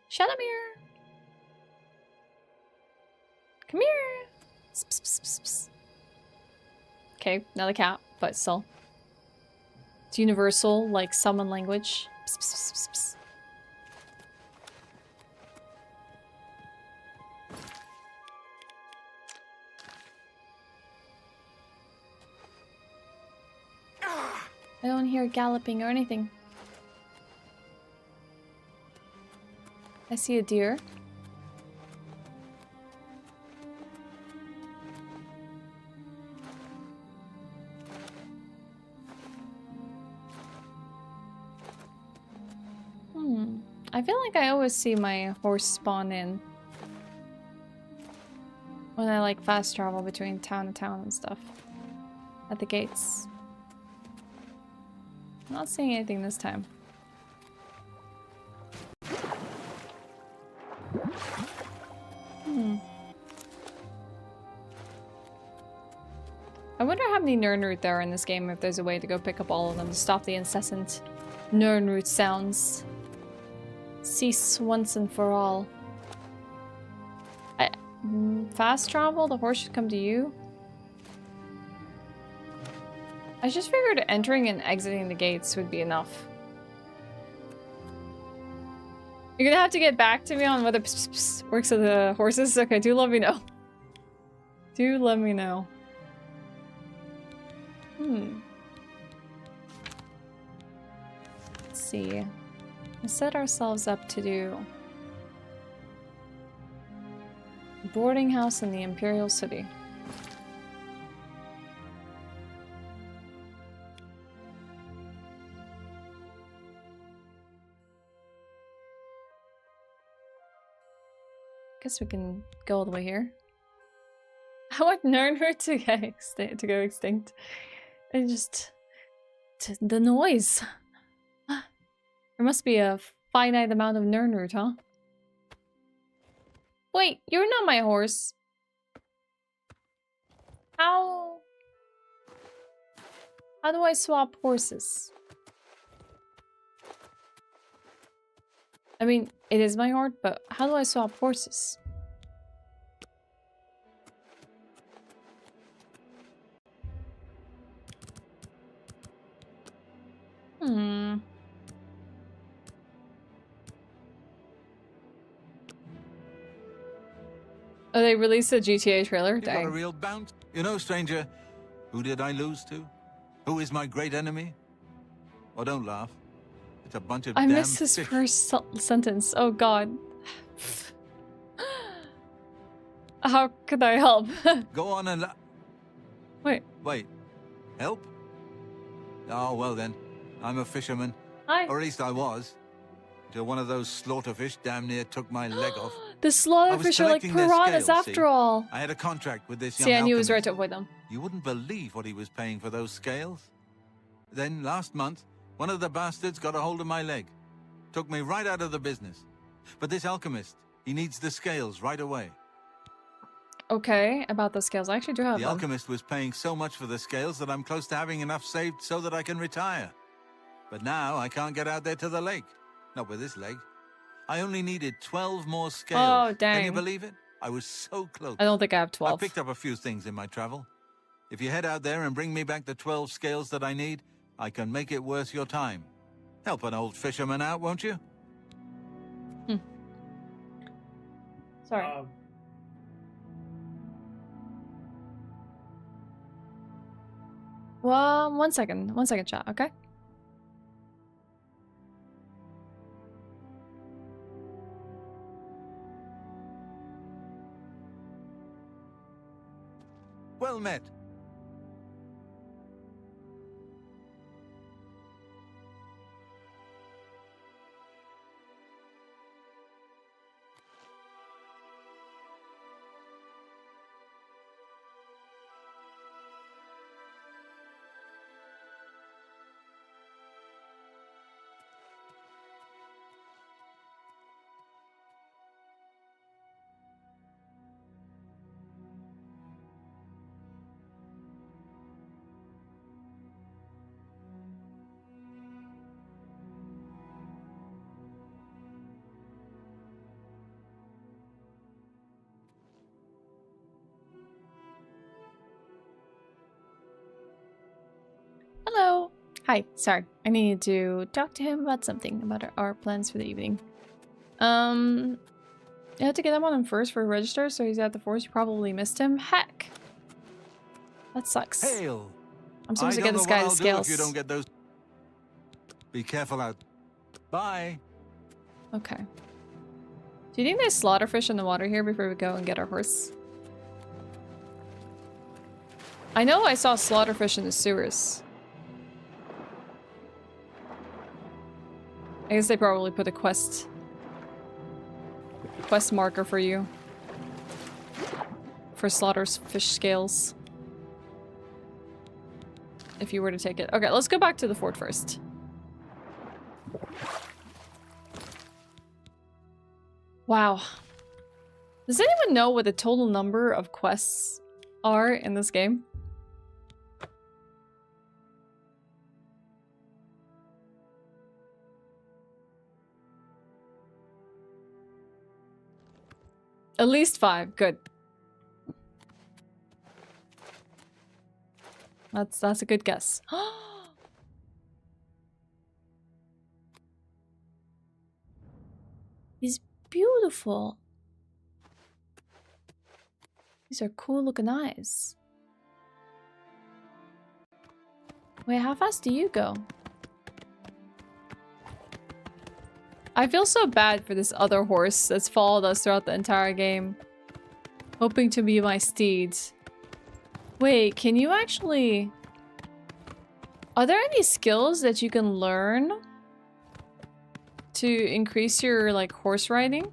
Shadowmere! Come here! Psst, psst, psst, psst. Okay, another cat, but still. It's universal, like summon language. Psst, psst, psst, psst, psst. I don't hear galloping or anything. I see a deer. I feel like I always see my horse spawn in when I like fast travel between town to town and stuff at the gates. I'm not seeing anything this time. I wonder how many Nirnroot there are in this game, if there's a way to go pick up all of them to stop the incessant Nirnroot sounds. Cease once and for all. Fast travel? The horse should come to you? I just figured entering and exiting the gates would be enough. You're gonna have to get back to me on whether pss, pss, pss works with the horses? Okay, do let me know. Do let me know. Let's see. We set ourselves up to do boarding house in the Imperial City. Guess we can go all the way here. I want Nirnroot to go extinct. And just the noise. There must be a finite amount of Nirnroot, huh? Wait, you're not my horse. How do I swap horses? I mean, it is my horse, but how do I swap horses? Oh, they released a GTA trailer? You got a Dang. real bounce. You know, stranger, who did I lose to? Who is my great enemy? Oh, don't laugh. It's a bunch of I damn missed his fish. first sentence. Oh god. How could I help? Go on and Wait. Wait. Help? Oh, well then. I'm a fisherman. Hi. Or at least I was. till one of those slaughterfish damn near took my leg off. The slaughterfish are like piranhas after all. I had a contract with this young See, I knew it was right alchemist. to avoid them. You wouldn't believe what he was paying for those scales. Then, last month, one of the bastards got a hold of my leg. Took me right out of the business. But this alchemist, he needs the scales right away. Okay, about the scales. I actually do have The them. alchemist was paying so much for the scales that I'm close to having enough saved so that I can retire. But now I can't get out there to the lake. Not with this leg. I only needed 12 more scales. Oh, dang. Can you believe it? I was so close. I don't think I have 12. I picked up a few things in my travel. If you head out there and bring me back the 12 scales that I need, I can make it worth your time. Help an old fisherman out, won't you? Sorry. Well, one second, chat, okay? Well met. Hello. Hi. Sorry. I need to talk to him about something, about our plans for the evening. You have to get him on him first for register, so he's at the force. You probably missed him. Heck. That sucks. Hail. I'm supposed to get this guy the scales. If you don't get those. Be careful out. Bye. Okay. Do you think there's slaughterfish in the water here before we go and get our horse? I know I saw slaughterfish in the sewers. I guess they probably put a quest marker for you. For slaughterfish scales. If you were to take it. Okay, let's go back to the fort first. Wow. Does anyone know what the total number of quests are in this game? At least 5. Good. That's a good guess. He's beautiful. These are cool looking eyes. Wait, how fast do you go? I feel so bad for this other horse that's followed us throughout the entire game. Hoping to be my steed. Wait, can you actually... Are there any skills that you can learn to increase your, like, horse riding?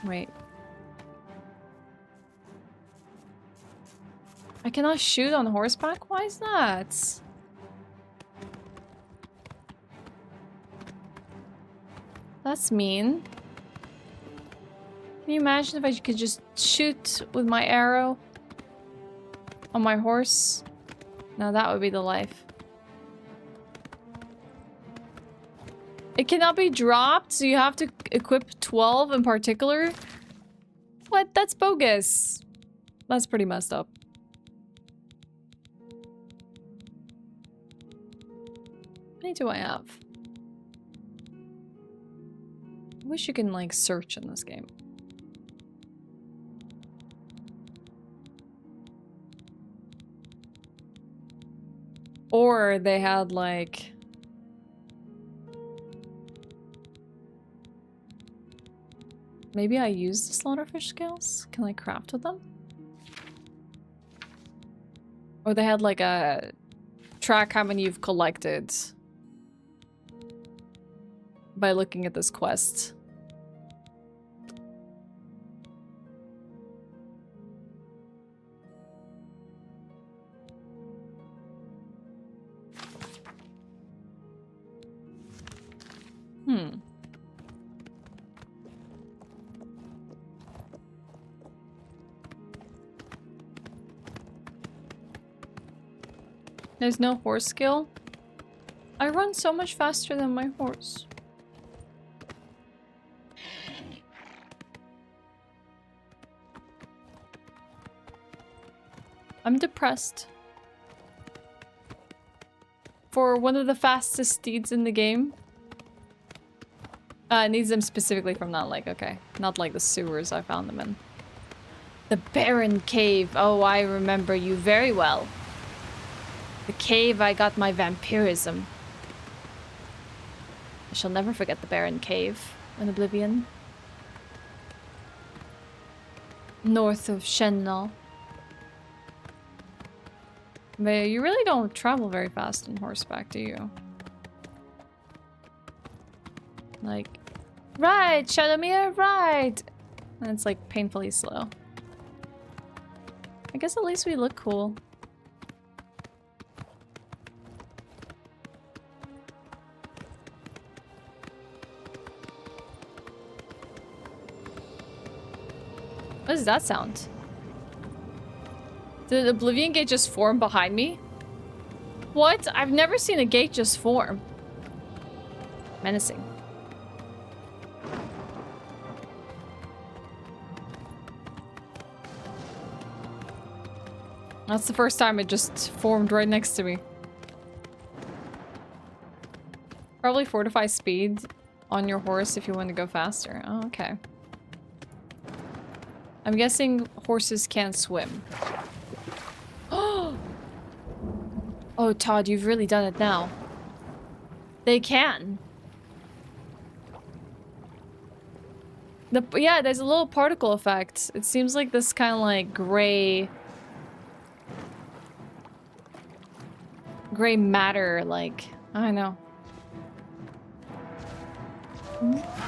Wait. I cannot shoot on horseback? Why is that? That's mean. Can you imagine if I could just shoot with my arrow on my horse? Now that would be the life. It cannot be dropped, so you have to equip 12 in particular? What? That's bogus. That's pretty messed up. How many do I have? I wish you can, like, search in this game. Or they had, like... Maybe I use the slaughterfish scales? Can I craft with them? Or they had, like, a... track how many you've collected. by looking at this quest. There's no horse skill? I run so much faster than my horse. I'm depressed. For one of the fastest steeds in the game. It needs them specifically from that lake, okay. Not like the sewers I found them in. The Barren Cave. Oh, I remember you very well. The cave I got my vampirism. I shall never forget the Barren Cave in Oblivion. North of Shenna. But you really don't travel very fast on horseback, do you? Like, ride, Shadowmere, ride! And it's like painfully slow. I guess at least we look cool. What does that sound? Did the Oblivion Gate just form behind me? What? I've never seen a gate just form. Menacing. That's the first time it just formed right next to me. Probably fortify speed on your horse if you want to go faster. Oh, okay. I'm guessing horses can't swim. Oh, Todd, you've really done it now. They can. Yeah, there's a little particle effect. It seems like this kind of like gray matter, like, I don't know.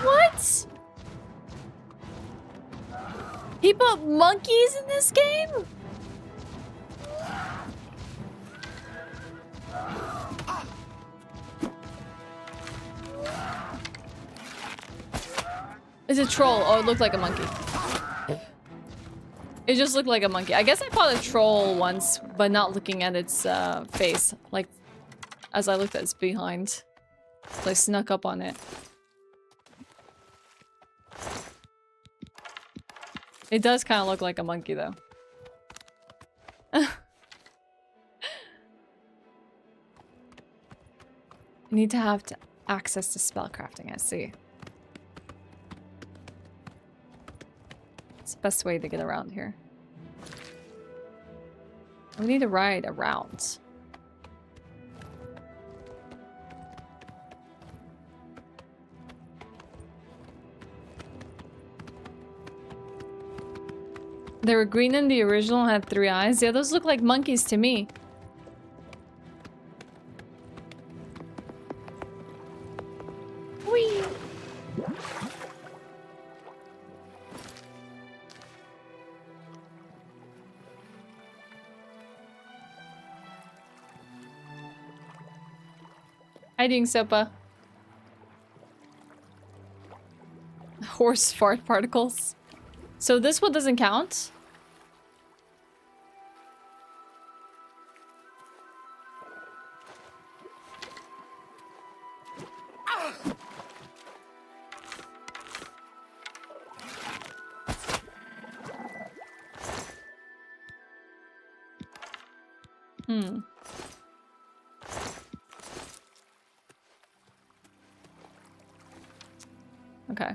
What? He put monkeys in this game? It's a troll. Oh, it looked like a monkey. It just looked like a monkey. I guess I fought a troll once, but not looking at its face. Like, as I looked at its behind. So I snuck up on it. It does kind of look like a monkey, though. You need to have access to spellcrafting, I see. It's the best way to get around here. We need to ride around. They were green in the original and had 3 eyes. Yeah, those look like monkeys to me. Whee! How you doing, Sopa? Horse fart particles. So this one doesn't count? Okay.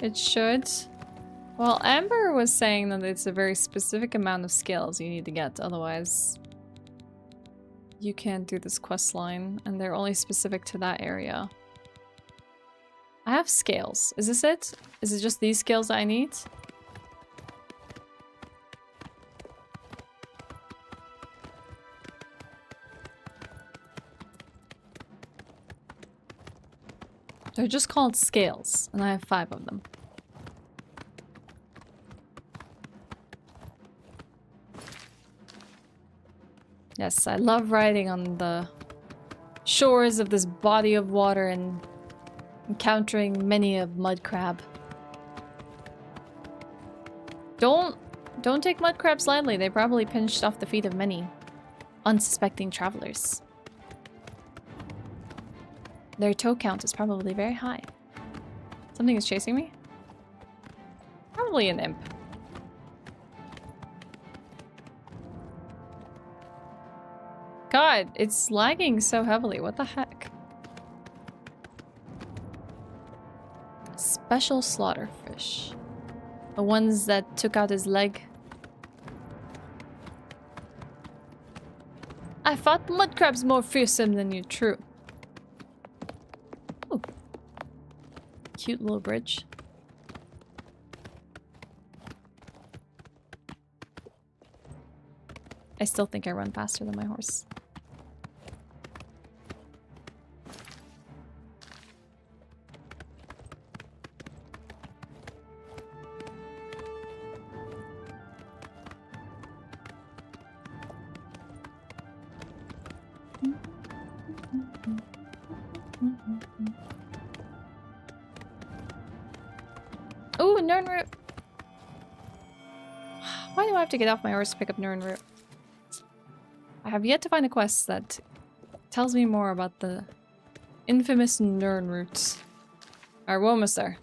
It should. Well, Amber was saying that it's a very specific amount of skills you need to get, otherwise you can't do this quest line, and they're only specific to that area. I have scales. Is this it? Is it just these scales I need? They're just called scales, and I have 5 of them. Yes, I love riding on the shores of this body of water and encountering many a mud crab. Don't take mud crabs lightly. They probably pinched off the feet of many unsuspecting travelers. Their toe count is probably very high. Something is chasing me? Probably an imp. God, it's lagging so heavily. What the heck? Special slaughterfish. The ones that took out his leg. I thought mud crabs more fearsome than you. True. Ooh. Cute little bridge. I still think I run faster than my horse. Ooh, Nern root. Why do I have to get off my horse to pick up Nern root? I have yet to find a quest that tells me more about the infamous Nern roots. Alright, we're almost there.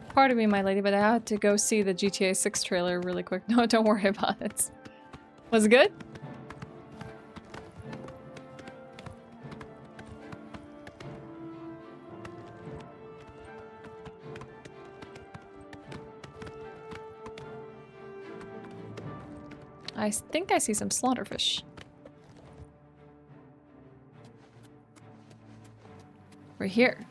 Pardon me, my lady, but I had to go see the GTA 6 trailer really quick. No, don't worry about it. Was it good? I think I see some slaughterfish. We're here.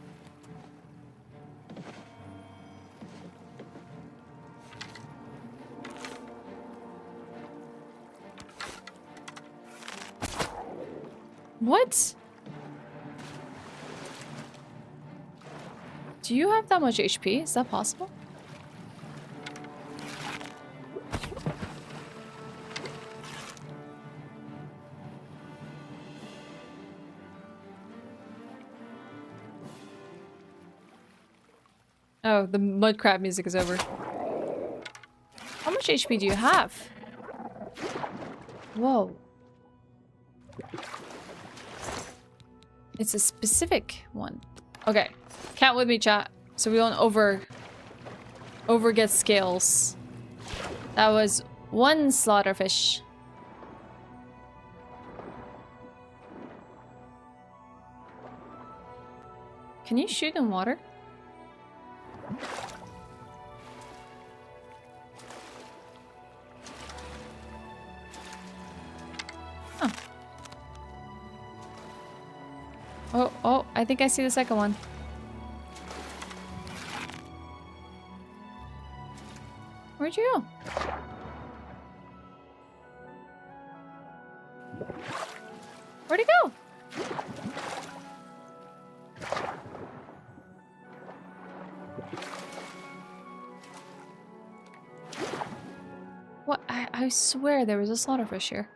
What? Do you have that much HP? Is that possible? Oh, the mud crab music is over. How much HP do you have? Whoa. It's a specific one. Okay. Count with me, chat. So we don't over get scales. That was 1 slaughterfish. Can you shoot in water? Huh. Oh, I think I see the second one. Where'd you go? Where'd he go? What? I swear there was a slaughterfish here.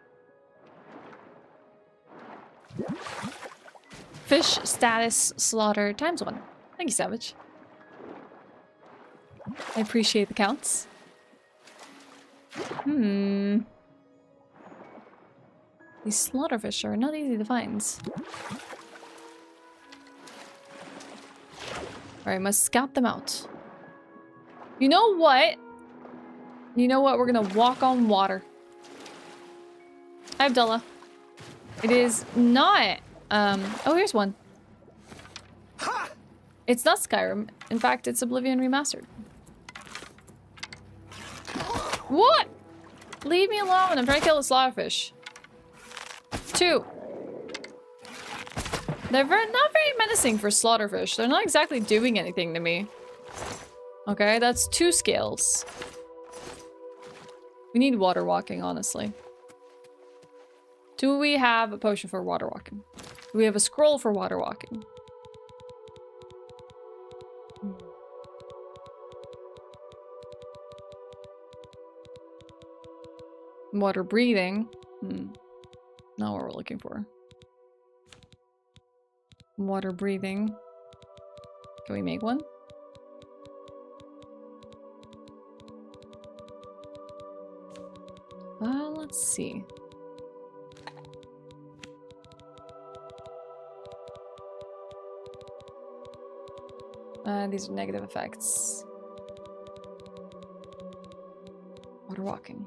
Fish status slaughter ×1. Thank you, Savage. I appreciate the counts. These slaughterfish are not easy to find. Alright, must scout them out. You know what? You know what? We're gonna walk on water. Hi, Abdullah. It is not... oh, here's one. It's not Skyrim. In fact, it's Oblivion Remastered. What? Leave me alone. I'm trying to kill the slaughterfish. 2. They're not very menacing for slaughterfish. They're not exactly doing anything to me. Okay, that's 2 scales. We need water walking, honestly. Do we have a potion for water walking? Do we have a scroll for water walking? Water breathing. Not what we're looking for. Water breathing. Can we make one? Let's see. These are negative effects. Water walking.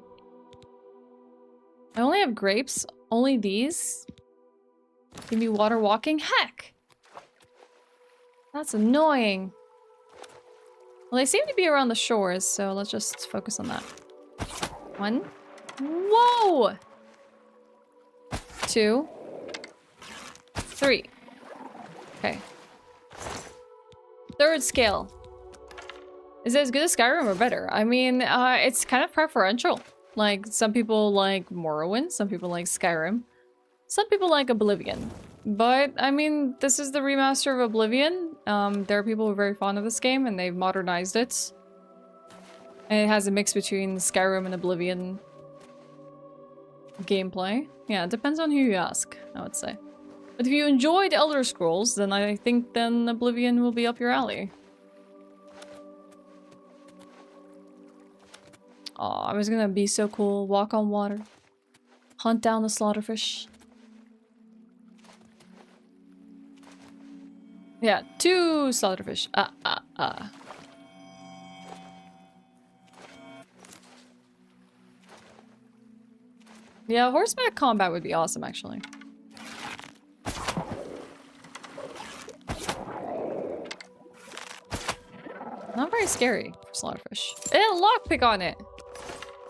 I only have grapes. Only these? Give me water walking? Heck! That's annoying. Well, they seem to be around the shores, so let's just focus on that. 1. Whoa! 2. 3. Okay. 3rd scale. Is it as good as Skyrim or better? I mean, it's kind of preferential. Like, some people like Morrowind, some people like Skyrim, some people like Oblivion. But, I mean, this is the remaster of Oblivion. There are people who are very fond of this game, and they've modernized it. And it has a mix between Skyrim and Oblivion gameplay. Yeah, it depends on who you ask, I would say. But if you enjoyed Elder Scrolls, then I think then Oblivion will be up your alley. Aw, I was gonna be so cool. Walk on water. Hunt down the slaughterfish. Yeah, 2 slaughterfish. Yeah, horseback combat would be awesome, actually. Not very scary for slaughterfish. It had a lockpick on it.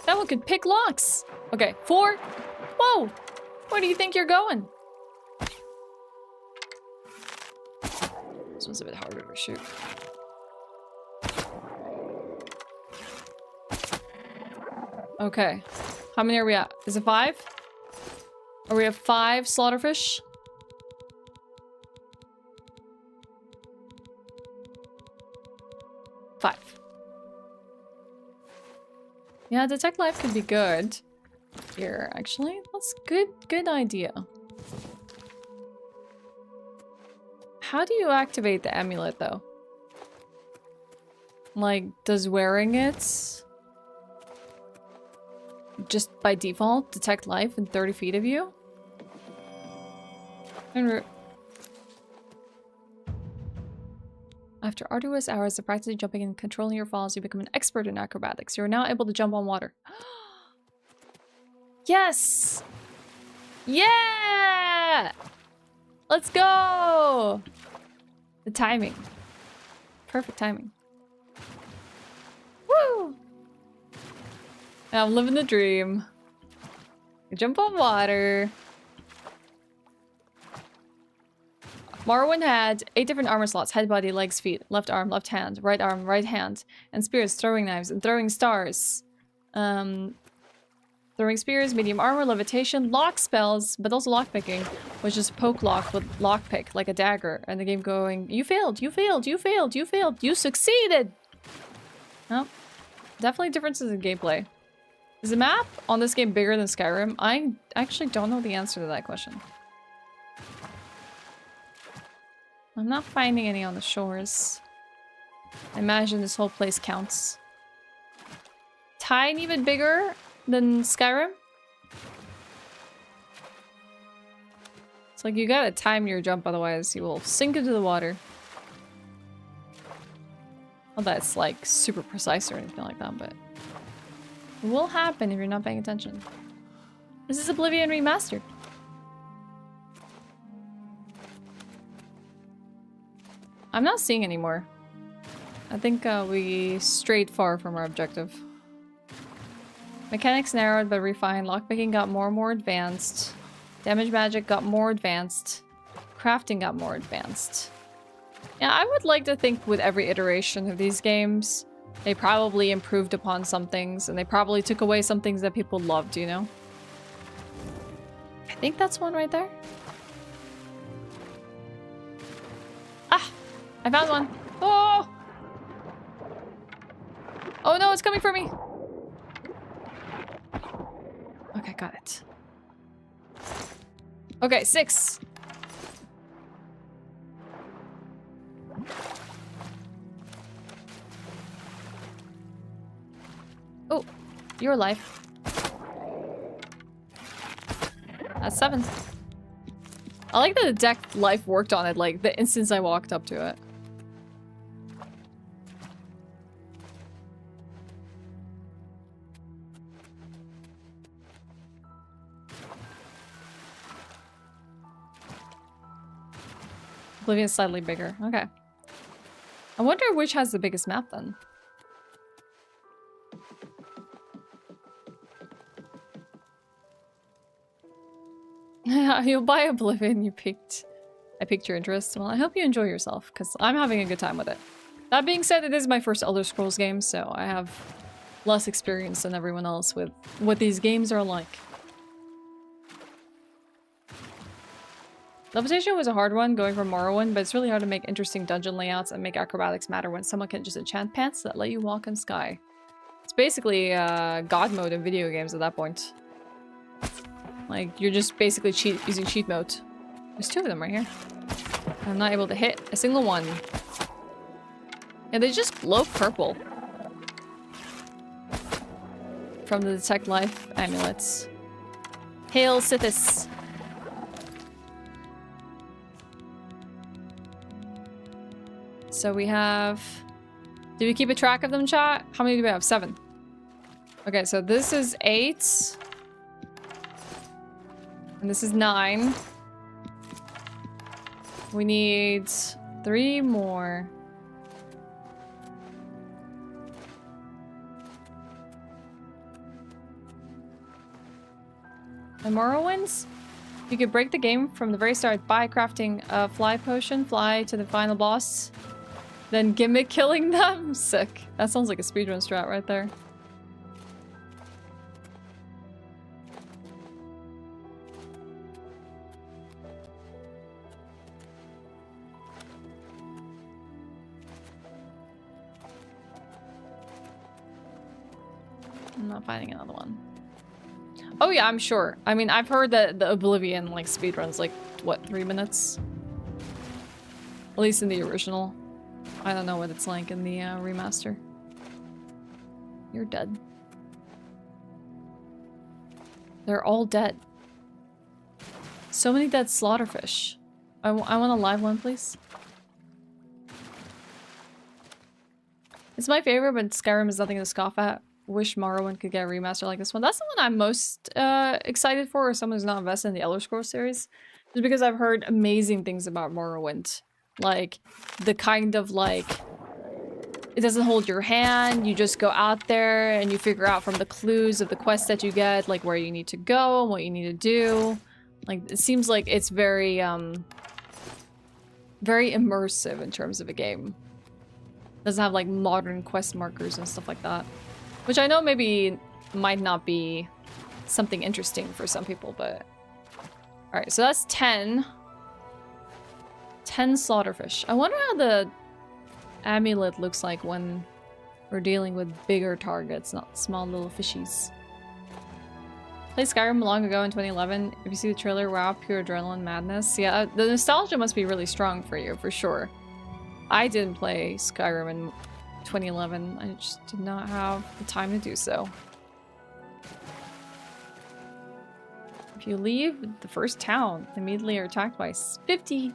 That one could pick locks. Okay, 4. Whoa! Where do you think you're going? This one's a bit harder to shoot. Okay. How many are we at? Is it 5? Or we have 5 slaughterfish? Yeah, detect life could be good. Here, actually. That's good idea. How do you activate the amulet, though? Like, does wearing it just by default detect life in 30 feet of you? After arduous hours of practicing jumping and controlling your falls, you become an expert in acrobatics. You are now able to jump on water. Yes! Yeah! Let's go! The timing. Perfect timing. Woo! I'm living the dream. You jump on water. Morrowind had 8 different armor slots: head, body, legs, feet, left arm, right hand, and spears, throwing knives, and throwing stars. Throwing spears, medium armor, levitation, lock spells, but also lockpicking, which is poke lock with lockpick, like a dagger, and the game going, you failed, you failed, you failed, you failed, you succeeded! Nope. Definitely differences in gameplay. Is the map on this game bigger than Skyrim? I actually don't know the answer to that question. I'm not finding any on the shores. I imagine this whole place counts. Tiny bit bigger than Skyrim? It's like you gotta time your jump, otherwise you will sink into the water. Not that it's like super precise or anything like that, but it will happen if you're not paying attention. This is Oblivion Remastered. I'm not seeing any more. I think we strayed far from our objective. Mechanics narrowed but refined. Lockpicking got more and more advanced. Damage magic got more advanced. Crafting got more advanced. Yeah, I would like to think with every iteration of these games, they probably improved upon some things, and they probably took away some things that people loved, you know? I think that's one right there. Ah! I found one! Oh! Oh no, it's coming for me! Okay, got it. Okay, 6. Oh, your life. That's 7. I like that the deck life worked on it, like, the instant I walked up to it. Oblivion's slightly bigger. Okay. I wonder which has the biggest map then. You'll buy Oblivion, I piqued your interest. Well, I hope you enjoy yourself, because I'm having a good time with it. That being said, it is my first Elder Scrolls game, so I have less experience than everyone else with what these games are like. Levitation was a hard one, going from Morrowind, but it's really hard to make interesting dungeon layouts and make acrobatics matter when someone can just enchant pants that let you walk in sky. It's basically God mode in video games at that point. Like, you're just basically using cheat mode. There's 2 of them right here. I'm not able to hit a single one. Yeah, they just glow purple. From the Detect Life amulets. Hail Sithis! So we have... Did we keep a track of them, chat? How many do we have? 7. Okay, so this is 8. And this is 9. We need 3 more. And Morrowinds? You could break the game from the very start by crafting a fly potion, fly to the final boss, then gimmick killing them? Sick. That sounds like a speedrun strat right there. I'm not finding another one. Oh yeah, I'm sure. I mean, I've heard that the Oblivion, like, speedruns, like, what, 3 minutes? At least in the original. I don't know what it's like in the remaster. You're dead. They're all dead. So many dead slaughterfish. I want a live one, please. It's my favorite, but Skyrim is nothing to scoff at. Wish Morrowind could get a remaster like this one. That's the one I'm most excited for, as someone who's not invested in the Elder Scrolls series. Just because I've heard amazing things about Morrowind. Like, the kind of, like... It doesn't hold your hand, you just go out there and you figure out from the clues of the quests that you get, like, where you need to go and what you need to do. Like, it seems like it's very, very immersive in terms of a game. Doesn't have, like, modern quest markers and stuff like that. Which I know maybe might not be something interesting for some people, but... Alright, so that's 10. 10 slaughterfish. I wonder how the amulet looks like when we're dealing with bigger targets, not small little fishies. Played Skyrim long ago in 2011. If you see the trailer, wow, pure adrenaline madness. Yeah, the nostalgia must be really strong for you, for sure. I didn't play Skyrim in 2011. I just did not have the time to do so. If you leave the first town, immediately are attacked by 50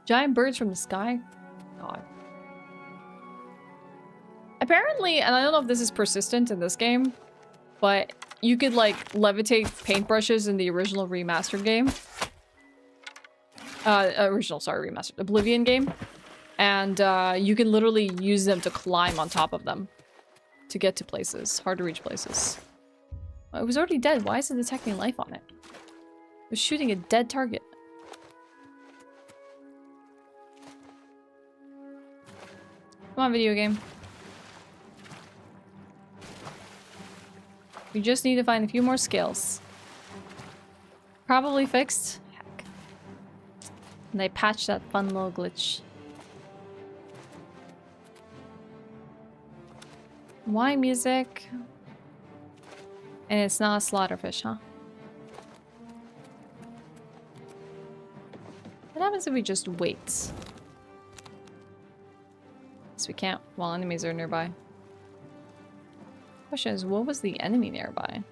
giant birds from the sky. God. Apparently, and I don't know if this is persistent in this game, but you could, like, levitate paintbrushes in the original remastered game. Remastered. Oblivion game. And you can literally use them to climb on top of them to get to places, hard to reach places. It was already dead. Why is it detecting life on it? It was shooting a dead target. Come on, video game. We just need to find a few more scales. Probably fixed. Heck. And they patched that fun little glitch. Why music? And it's not a slaughterfish, huh? What happens if we just wait? Guess we can't while enemies are nearby. Question is, what was the enemy nearby?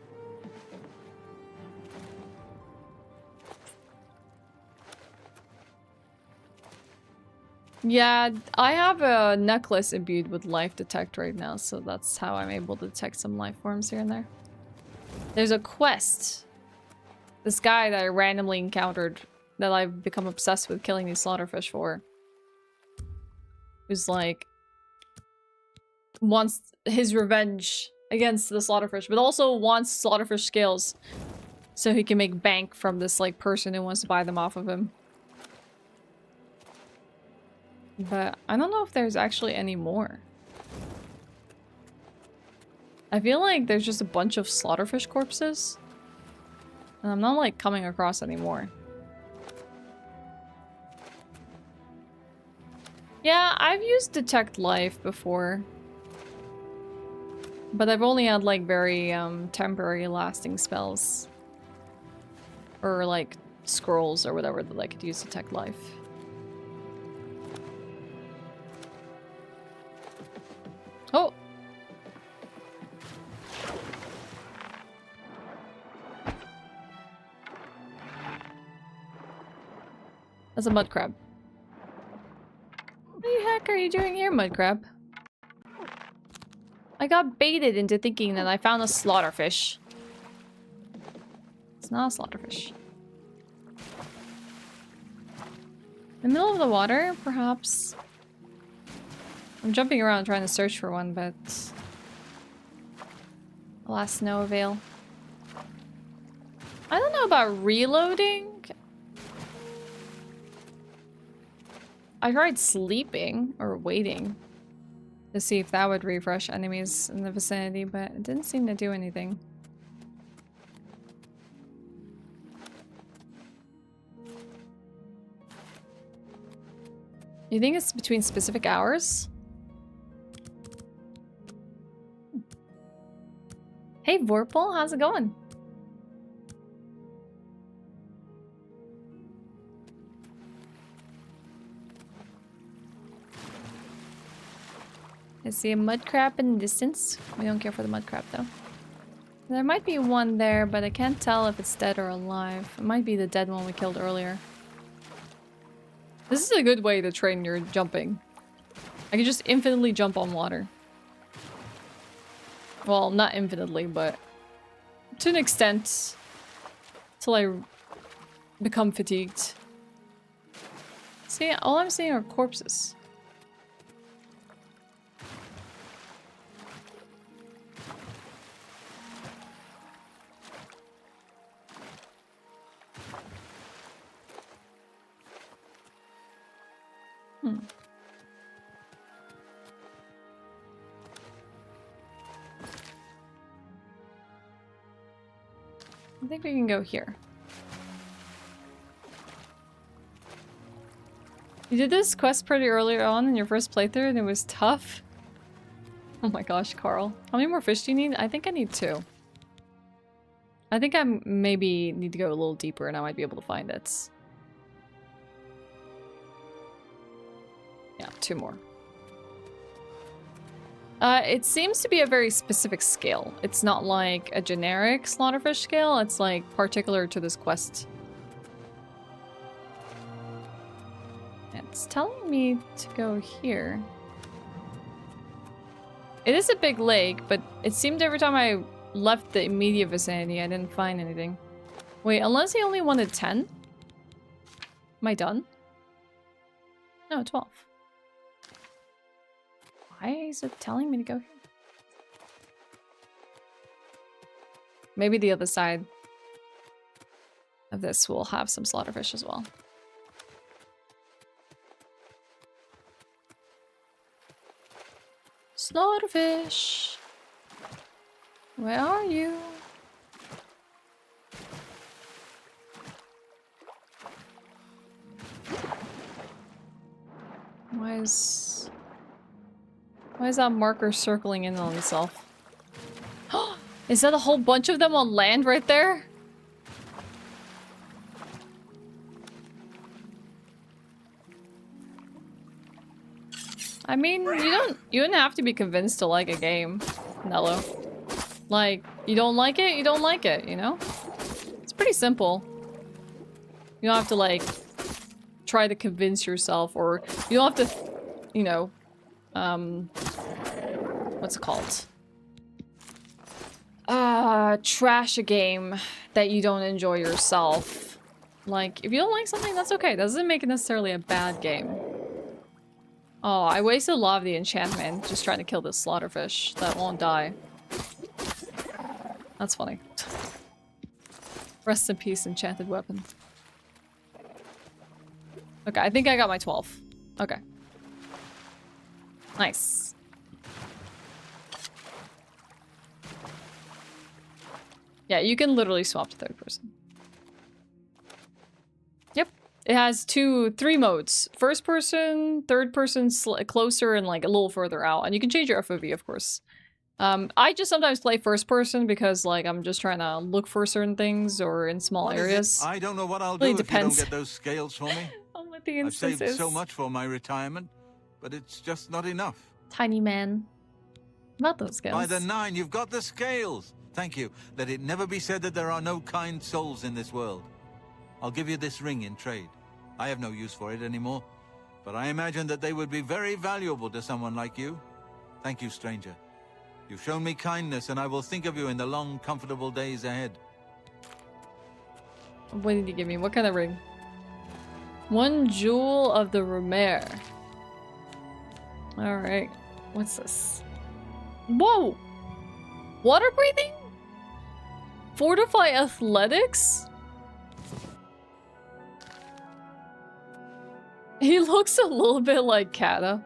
Yeah, I have a necklace imbued with life detect right now, so that's how I'm able to detect some life forms here and there. There's a quest. This guy that I randomly encountered that I've become obsessed with killing these slaughterfish for. Who's like... wants his revenge against the slaughterfish, but also wants slaughterfish scales so he can make bank from this like person who wants to buy them off of him. But I don't know if there's actually any more. I feel like there's just a bunch of slaughterfish corpses. And I'm not like coming across any more. Yeah, I've used detect life before. But I've only had like very temporary lasting spells. Or like scrolls or whatever that I could use to detect life. Oh! That's a mud crab. What the heck are you doing here, mud crab? I got baited into thinking that I found a slaughterfish. It's not a slaughterfish. In the middle of the water, perhaps? I'm jumping around trying to search for one, but... alas, no avail. I don't know about reloading. I tried sleeping, or waiting, to see if that would refresh enemies in the vicinity, but it didn't seem to do anything. You think it's between specific hours? Hey Vorpal, how's it going? I see a mud crab in the distance. We don't care for the mud crab though. There might be one there, but I can't tell if it's dead or alive. It might be the dead one we killed earlier. This is a good way to train your jumping. I can just infinitely jump on water. Well, not infinitely, but to an extent. Till I become fatigued. See, all I'm seeing are corpses. I think we can go here. You did this quest pretty early on in your first playthrough and it was tough. Oh my gosh, Carl. How many more fish do you need? I think I need 2. I think I maybe need to go a little deeper and I might be able to find it. Yeah, 2 more. It seems to be a very specific scale. It's not like a generic slaughterfish scale, it's like particular to this quest. It's telling me to go here. It is a big lake, but it seemed every time I left the immediate vicinity, I didn't find anything. Wait, unless he only wanted 10? Am I done? No, 12. Why is it telling me to go here? Maybe the other side of this will have some slaughterfish as well. Slaughterfish! Where are you? Why is that marker circling in on itself? Is that a whole bunch of them on land right there? I mean, you don't have to be convinced to like a game, Nello. Like, you don't like it, you don't like it, you know? It's pretty simple. You don't have to, like, try to convince yourself, or you don't have to, you know, what's it called? Trash a game that you don't enjoy yourself. Like, if you don't like something, that's okay. That doesn't make it necessarily a bad game. Oh, I wasted a lot of the enchantment just trying to kill this slaughterfish that won't die. That's funny. Rest in peace, enchanted weapon. Okay, I think I got my 12. Okay. Nice. Yeah, you can literally swap to third person. Yep. It has 3 modes. First person, third person, closer, and like a little further out. And you can change your FOV, of course. I just sometimes play first person because like I'm just trying to look for certain things or in small areas. I don't know what I'll really do if depends. you don't get those scales for me. On what the I've instance saved is. so much for my retirement, but it's just not enough. Tiny man. About those scales. By the 9, you've got the scales. Thank you. Let it never be said that there are no kind souls in this world. I'll give you this ring in trade. I have no use for it anymore, but I imagine that they would be very valuable to someone like you. Thank you, stranger. You've shown me kindness, and I will think of you in the long, comfortable days ahead. What did you give me? What kind of ring? 1 jewel of the Romare. Alright. What's this? Whoa! Water breathing? Fortify athletics? He looks a little bit like Kata.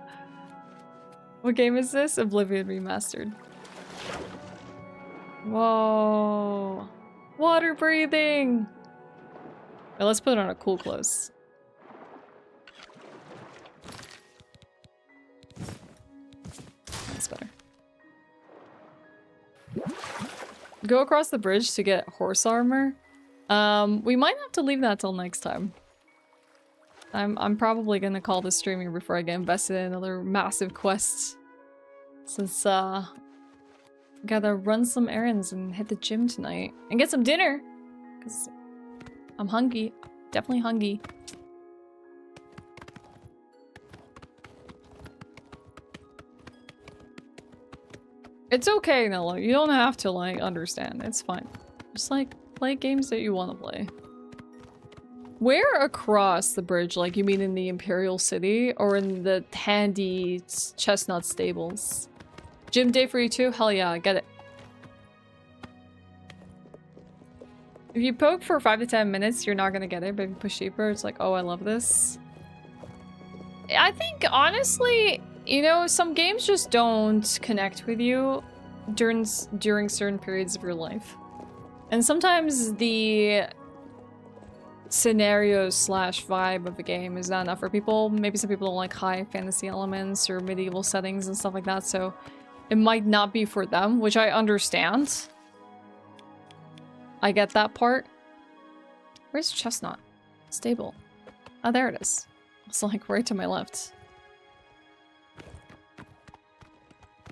What game is this? Oblivion Remastered. Whoa. Water breathing! Right, let's put on a cool clothes. That's better. Go across the bridge to get horse armor. We might have to leave that till next time. I'm probably gonna call this streaming before I get invested in another massive quest. Since gotta run some errands and hit the gym tonight. And get some dinner! Cause I'm hungry. Definitely hungry. It's okay, Nello. You don't have to, like, understand. It's fine. Just, like, play games that you want to play. Where across the bridge? Like, you mean in the Imperial City? Or in the handy chestnut stables? Gym day for you too? Hell yeah, I get it. If you poke for 5 to 10 minutes, you're not gonna get it. But if you push deeper, it's like, oh, I love this. I think, honestly, you know, some games just don't connect with you during certain periods of your life. And sometimes the scenario slash vibe of the game is not enough for people. Maybe some people don't like high fantasy elements or medieval settings and stuff like that, so it might not be for them, which I understand. I get that part. Where's Chestnut? Stable. Oh, there it is. It's like right to my left.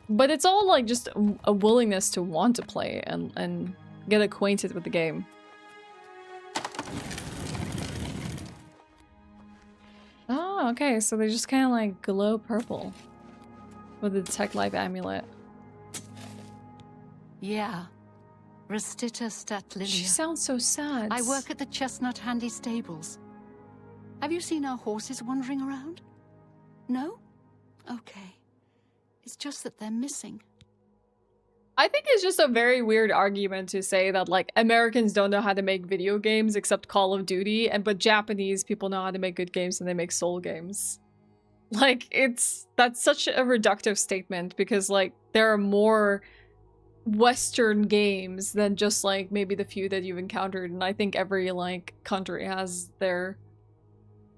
But it's all like just a willingness to want to play and get acquainted with the game. Oh, okay, so they just kind of like glow purple with the Tech Life amulet. Yeah. Restita Statlinia. She sounds so sad. I work at the Chestnut Handy Stables. Have you seen our horses wandering around? No? Okay. It's just that they're missing. I think it's just a very weird argument to say that like Americans don't know how to make video games except Call of Duty, but Japanese people know how to make good games and they make Soul games. Like that's such a reductive statement because like there are more Western games than just like maybe the few that you've encountered, and I think every like country has their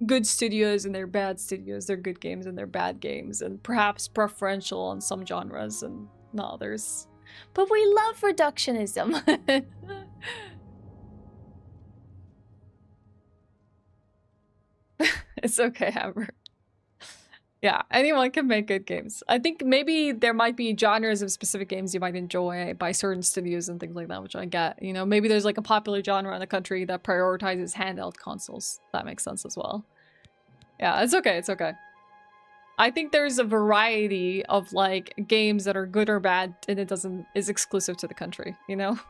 good studios and their bad studios, their good games and their bad games, and perhaps preferential on some genres and not others. But we love reductionism. It's okay, Amber. Yeah, anyone can make good games. I think maybe there might be genres of specific games you might enjoy by certain studios and things like that, which I get. You know, maybe there's like a popular genre in the country that prioritizes handheld consoles. That makes sense as well. Yeah, it's okay, it's okay. I think there's a variety of like games that are good or bad, and it is exclusive to the country, you know?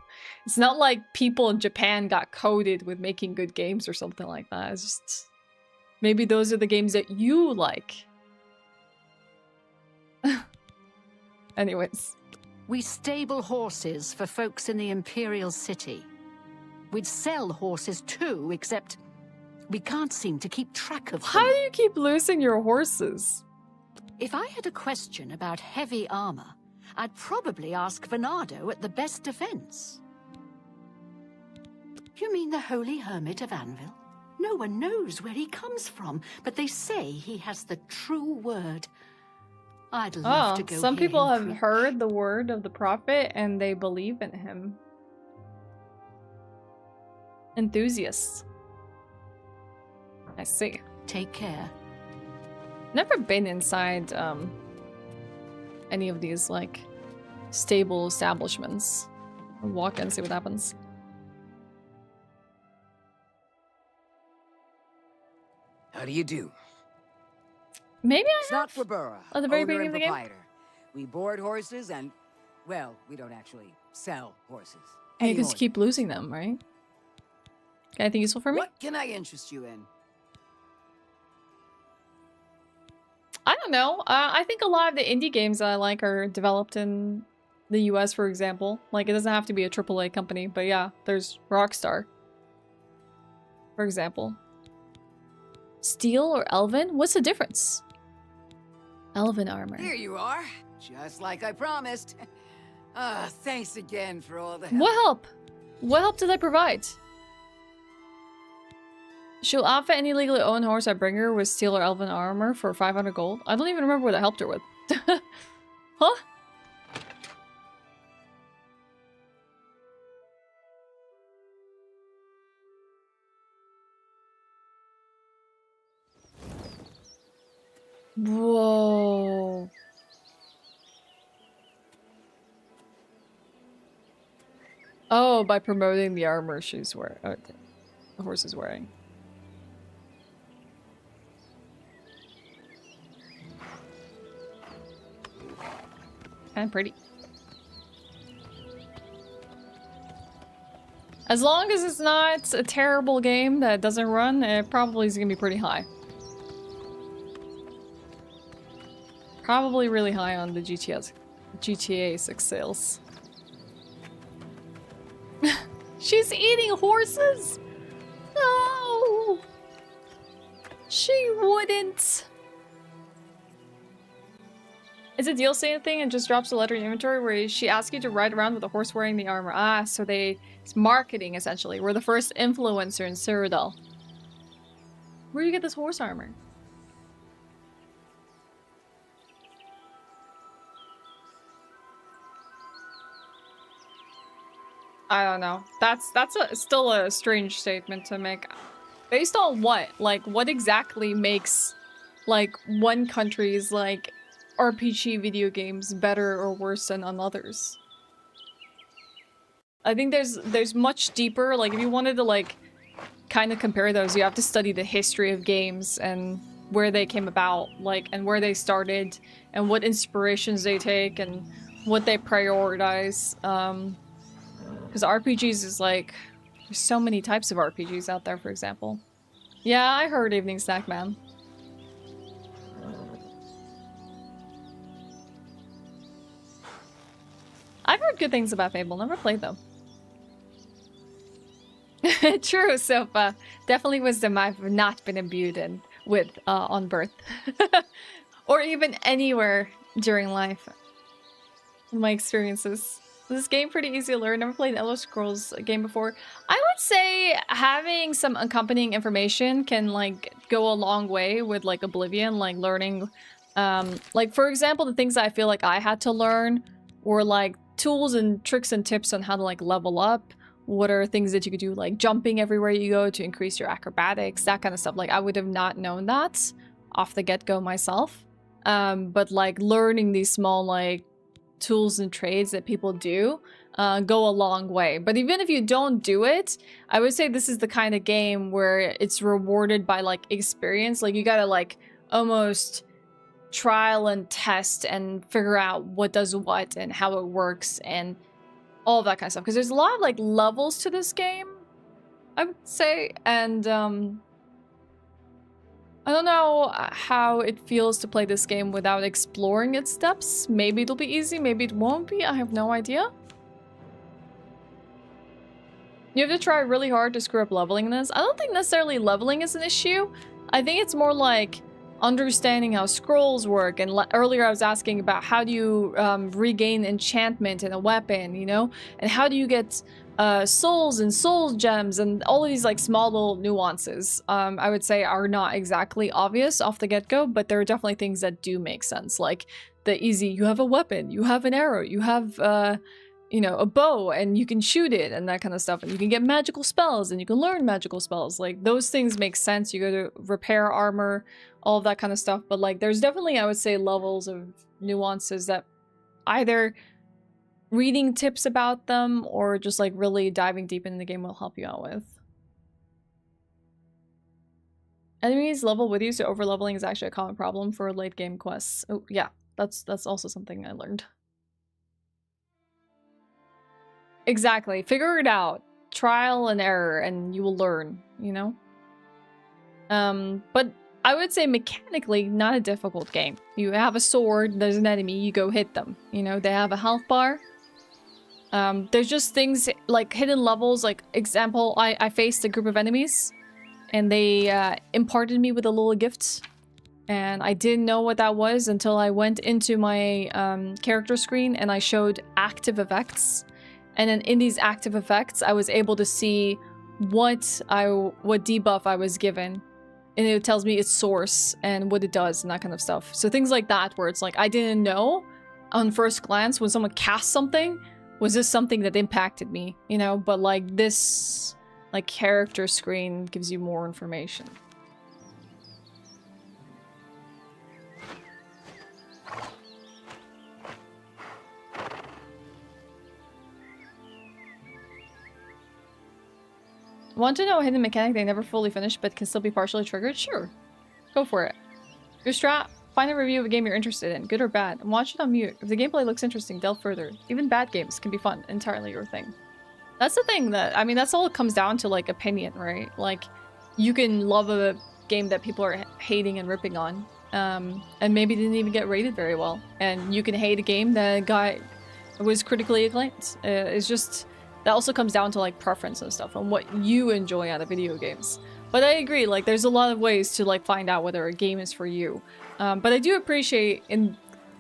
It's not like people in Japan got coded with making good games or something like that. It's just maybe those are the games that you like. Anyways. We stable horses for folks in the Imperial City. We'd sell horses too, except we can't seem to keep track of them. How do you keep losing your horses? If I had a question about heavy armor, I'd probably ask Venado at the Best Defense. You mean the Holy Hermit of Anvil? No one knows where he comes from, but they say he has the true word. I'd love to go some hear people him have heard the word of the prophet and they believe in him. Enthusiasts. I see. Take care. Never been inside any of these like stable establishments. I'll walk in, see what happens. How do you do? Maybe I Snot for Burra, at the very owner beginning and of the game. proprietor. We board horses and, well, we don't actually sell horses. And you Any just keep losing them, right? Anything useful for me? What can I interest you in? I don't know. I think a lot of the indie games that I like are developed in the US, for example. Like, it doesn't have to be a AAA company, but yeah, there's Rockstar, for example. Steel or Elven? What's the difference? Elven armor. Here you are, just like I promised. Thanks again for all the help. What help? What help did I provide? She'll outfit any legally owned horse I bring her with steel or elven armor for 500 gold. I don't even remember what I helped her with. Huh? Whoa. Oh, by promoting the armor she's wearing. Okay. The horse is wearing. Kind of pretty. As long as it's not a terrible game that doesn't run, it probably is gonna be pretty high. Probably really high on the GTA 6 sales. She's eating horses? No! She wouldn't. Is a deal saying thing and just drops a letter in inventory where she asks you to ride around with a horse wearing the armor? Ah, so it's marketing essentially. We're the first influencer in Cyrodiil. Where do you get this horse armor? I don't know. That's still a strange statement to make. Based on what? Like, what exactly makes, like, one country's, like, RPG video games better or worse than on others? I think there's much deeper, like, if you wanted to, like, kind of compare those, you have to study the history of games and where they came about, like, and where they started, and what inspirations they take, and what they prioritize, because RPGs is like, there's so many types of RPGs out there, for example. Yeah, I heard Evening Snack Man. I've heard heard good things about Fable. Never played though. True, Sofa. Definitely wisdom I've not been imbued in with on birth. Or even anywhere during life. My experiences. This game pretty easy to learn. Never played an Elder Scrolls game before. I would say having some accompanying information can like go a long way with like Oblivion, like learning like for example, the things that I feel like I had to learn were like tools and tricks and tips on how to like level up. What are things that you could do, like jumping everywhere you go to increase your acrobatics, that kind of stuff. Like I would have not known that off the get-go myself. But like learning these small like tools and trades that people do go a long way. But even if you don't do it, I would say this is the kind of game where it's rewarded by like experience. Like you gotta like almost trial and test and figure out what does what and how it works and all of that kind of stuff. Because there's a lot of like levels to this game, I would say, and I don't know how it feels to play this game without exploring its depths. Maybe it'll be easy, maybe it won't be, I have no idea. You have to try really hard to screw up leveling this. I don't think necessarily leveling is an issue. I think it's more like understanding how scrolls work, and earlier I was asking about how do you regain enchantment in a weapon, you know, and how do you get souls and soul gems, and all of these like small little nuances I would say are not exactly obvious off the get-go, but there are definitely things that do make sense, like the easy, you have a weapon, you have an arrow, you have you know, a bow and you can shoot it and that kind of stuff, and you can get magical spells and you can learn magical spells. Like those things make sense. You go to repair armor, all of that kind of stuff. But like there's definitely, I would say, levels of nuances that either reading tips about them or just like really diving deep into the game will help you out with. Enemies level with you, so over leveling is actually a common problem for late game quests. Oh yeah, that's also something I learned. Exactly. Figure it out. Trial and error, and you will learn, you know? But I would say mechanically, not a difficult game. You have a sword, there's an enemy, you go hit them. You know, they have a health bar. There's just things like hidden levels, like example, I faced a group of enemies, and they imparted me with a little gift. And I didn't know what that was until I went into my character screen and I showed active effects. And then in these active effects, I was able to see what debuff I was given. And it tells me its source and what it does and that kind of stuff. So things like that, where it's like, I didn't know on first glance when someone cast something, was this something that impacted me, you know? But like this, like character screen gives you more information. Want to know a hidden mechanic they never fully finished but can still be partially triggered? Sure. Go for it. Your strat, find a review of a game you're interested in, good or bad, and watch it on mute. If the gameplay looks interesting, delve further. Even bad games can be fun, entirely your thing. That's the thing that, I mean, that's all it comes down to, like, opinion, right? Like, you can love a game that people are hating and ripping on, and maybe didn't even get rated very well. And you can hate a game that was critically acclaimed. It's just... That also comes down to like preference and stuff and what you enjoy out of video games. But I agree, like there's a lot of ways to like find out whether a game is for you. But I do appreciate in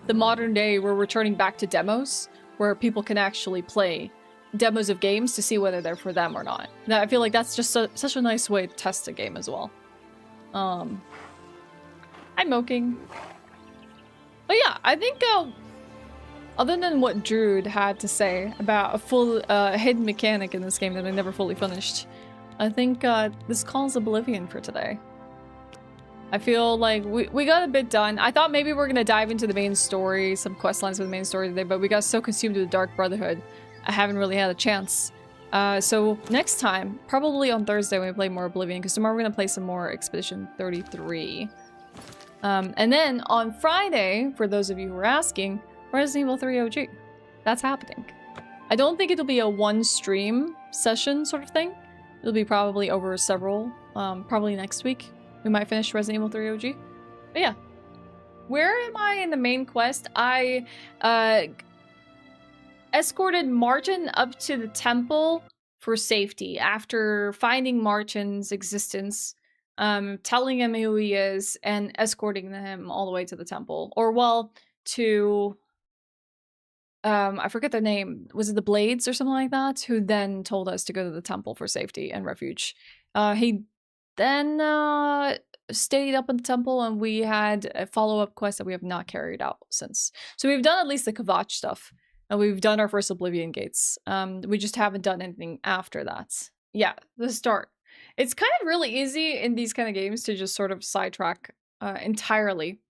the modern day we're returning back to demos where people can actually play demos of games to see whether they're for them or not. Now, I feel like that's just such a nice way to test a game as well. I'm moking. But yeah, I think other than what Druid had to say about a full hidden mechanic in this game that I never fully finished, I think this calls Oblivion for today. I feel like we got a bit done. I thought maybe we're gonna dive into the main story, some quest lines with the main story today, but we got so consumed with the Dark Brotherhood, I haven't really had a chance. So next time, probably on Thursday when we play more Oblivion, because tomorrow we're gonna play some more Expedition 33. And then on Friday, for those of you who are asking, Resident Evil 3 OG. That's happening. I don't think it'll be a one stream session sort of thing. It'll be probably over several, probably next week. We might finish Resident Evil 3 OG. But yeah. Where am I in the main quest? I escorted Martin up to the temple for safety after finding Martin's existence, telling him who he is, and escorting him all the way to the temple. Or, well, to... I forget their name. Was it the Blades or something like that? Who then told us to go to the temple for safety and refuge. He then stayed up in the temple, and we had a follow-up quest that we have not carried out since. So we've done at least the Kvatch stuff. And we've done our first Oblivion Gates. We just haven't done anything after that. Yeah, the start. It's kind of really easy in these kind of games to just sort of sidetrack entirely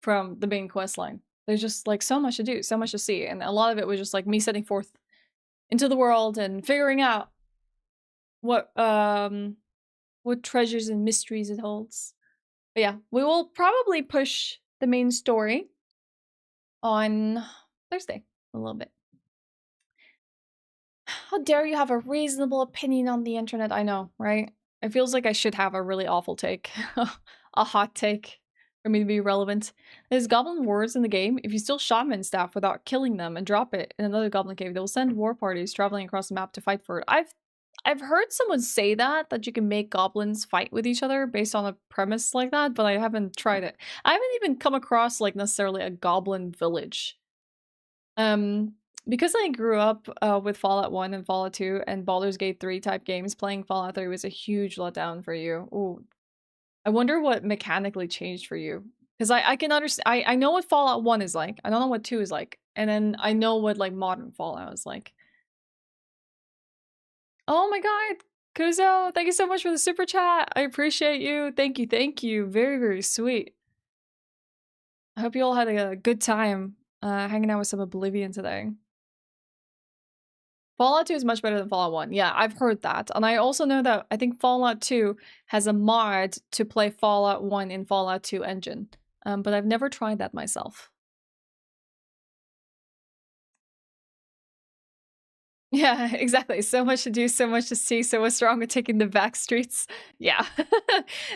from the main quest line. There's just like so much to do, so much to see. And a lot of it was just like me setting forth into the world and figuring out what treasures and mysteries it holds. But yeah, we will probably push the main story on Thursday. A little bit. How dare you have a reasonable opinion on the internet? I know, right? It feels like I should have a really awful take. A hot take for me to be relevant. There's goblin wars in the game. If you steal shaman staff without killing them and drop it in another goblin cave, they will send war parties traveling across the map to fight for it. I've heard someone say that you can make goblins fight with each other based on a premise like that, but I haven't tried it. I haven't even come across like necessarily a goblin village. Because I grew up with Fallout 1 and Fallout 2 and Baldur's Gate 3 type games, playing Fallout 3 was a huge letdown for you. Ooh. I wonder what mechanically changed for you. Because I can understand, I know what Fallout 1 is like. I don't know what 2 is like. And then I know what like modern Fallout is like. Oh my god, Kuzo, thank you so much for the super chat. I appreciate you. Thank you, thank you. Very, very sweet. I hope you all had a good time hanging out with some Oblivion today. Fallout 2 is much better than Fallout 1. Yeah, I've heard that. And I also know that I think Fallout 2 has a mod to play Fallout 1 in Fallout 2 engine. But I've never tried that myself. Yeah, exactly. So much to do, so much to see. So what's wrong with taking the back streets? Yeah.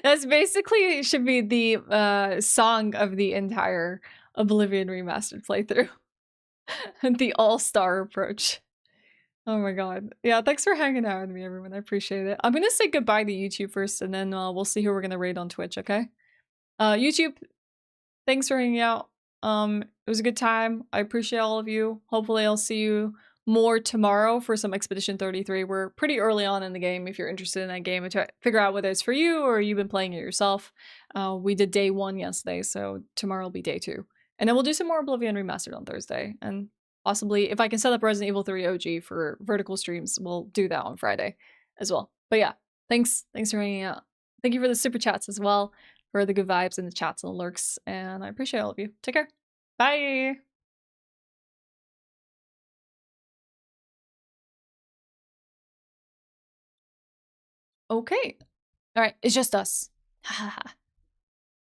That's basically should be the song of the entire Oblivion Remastered playthrough. The all-star approach. Oh my god. Yeah, thanks for hanging out with me, everyone. I appreciate it. I'm gonna say goodbye to YouTube first, and then we'll see who we're gonna raid on Twitch, okay? YouTube, thanks for hanging out. It was a good time. I appreciate all of you. Hopefully I'll see you more tomorrow for some Expedition 33. We're pretty early on in the game if you're interested in that game and try to figure out whether it's for you or you've been playing it yourself. We did day 1 yesterday, so tomorrow will be day 2. And then we'll do some more Oblivion Remastered on Thursday. And possibly, if I can set up Resident Evil 3 OG for vertical streams, we'll do that on Friday as well. But yeah, thanks for hanging out. Thank you for the super chats as well, for the good vibes in the chats and the lurks, and I appreciate all of you. Take care. Bye! Okay. Alright, it's just us. Ha ha ha.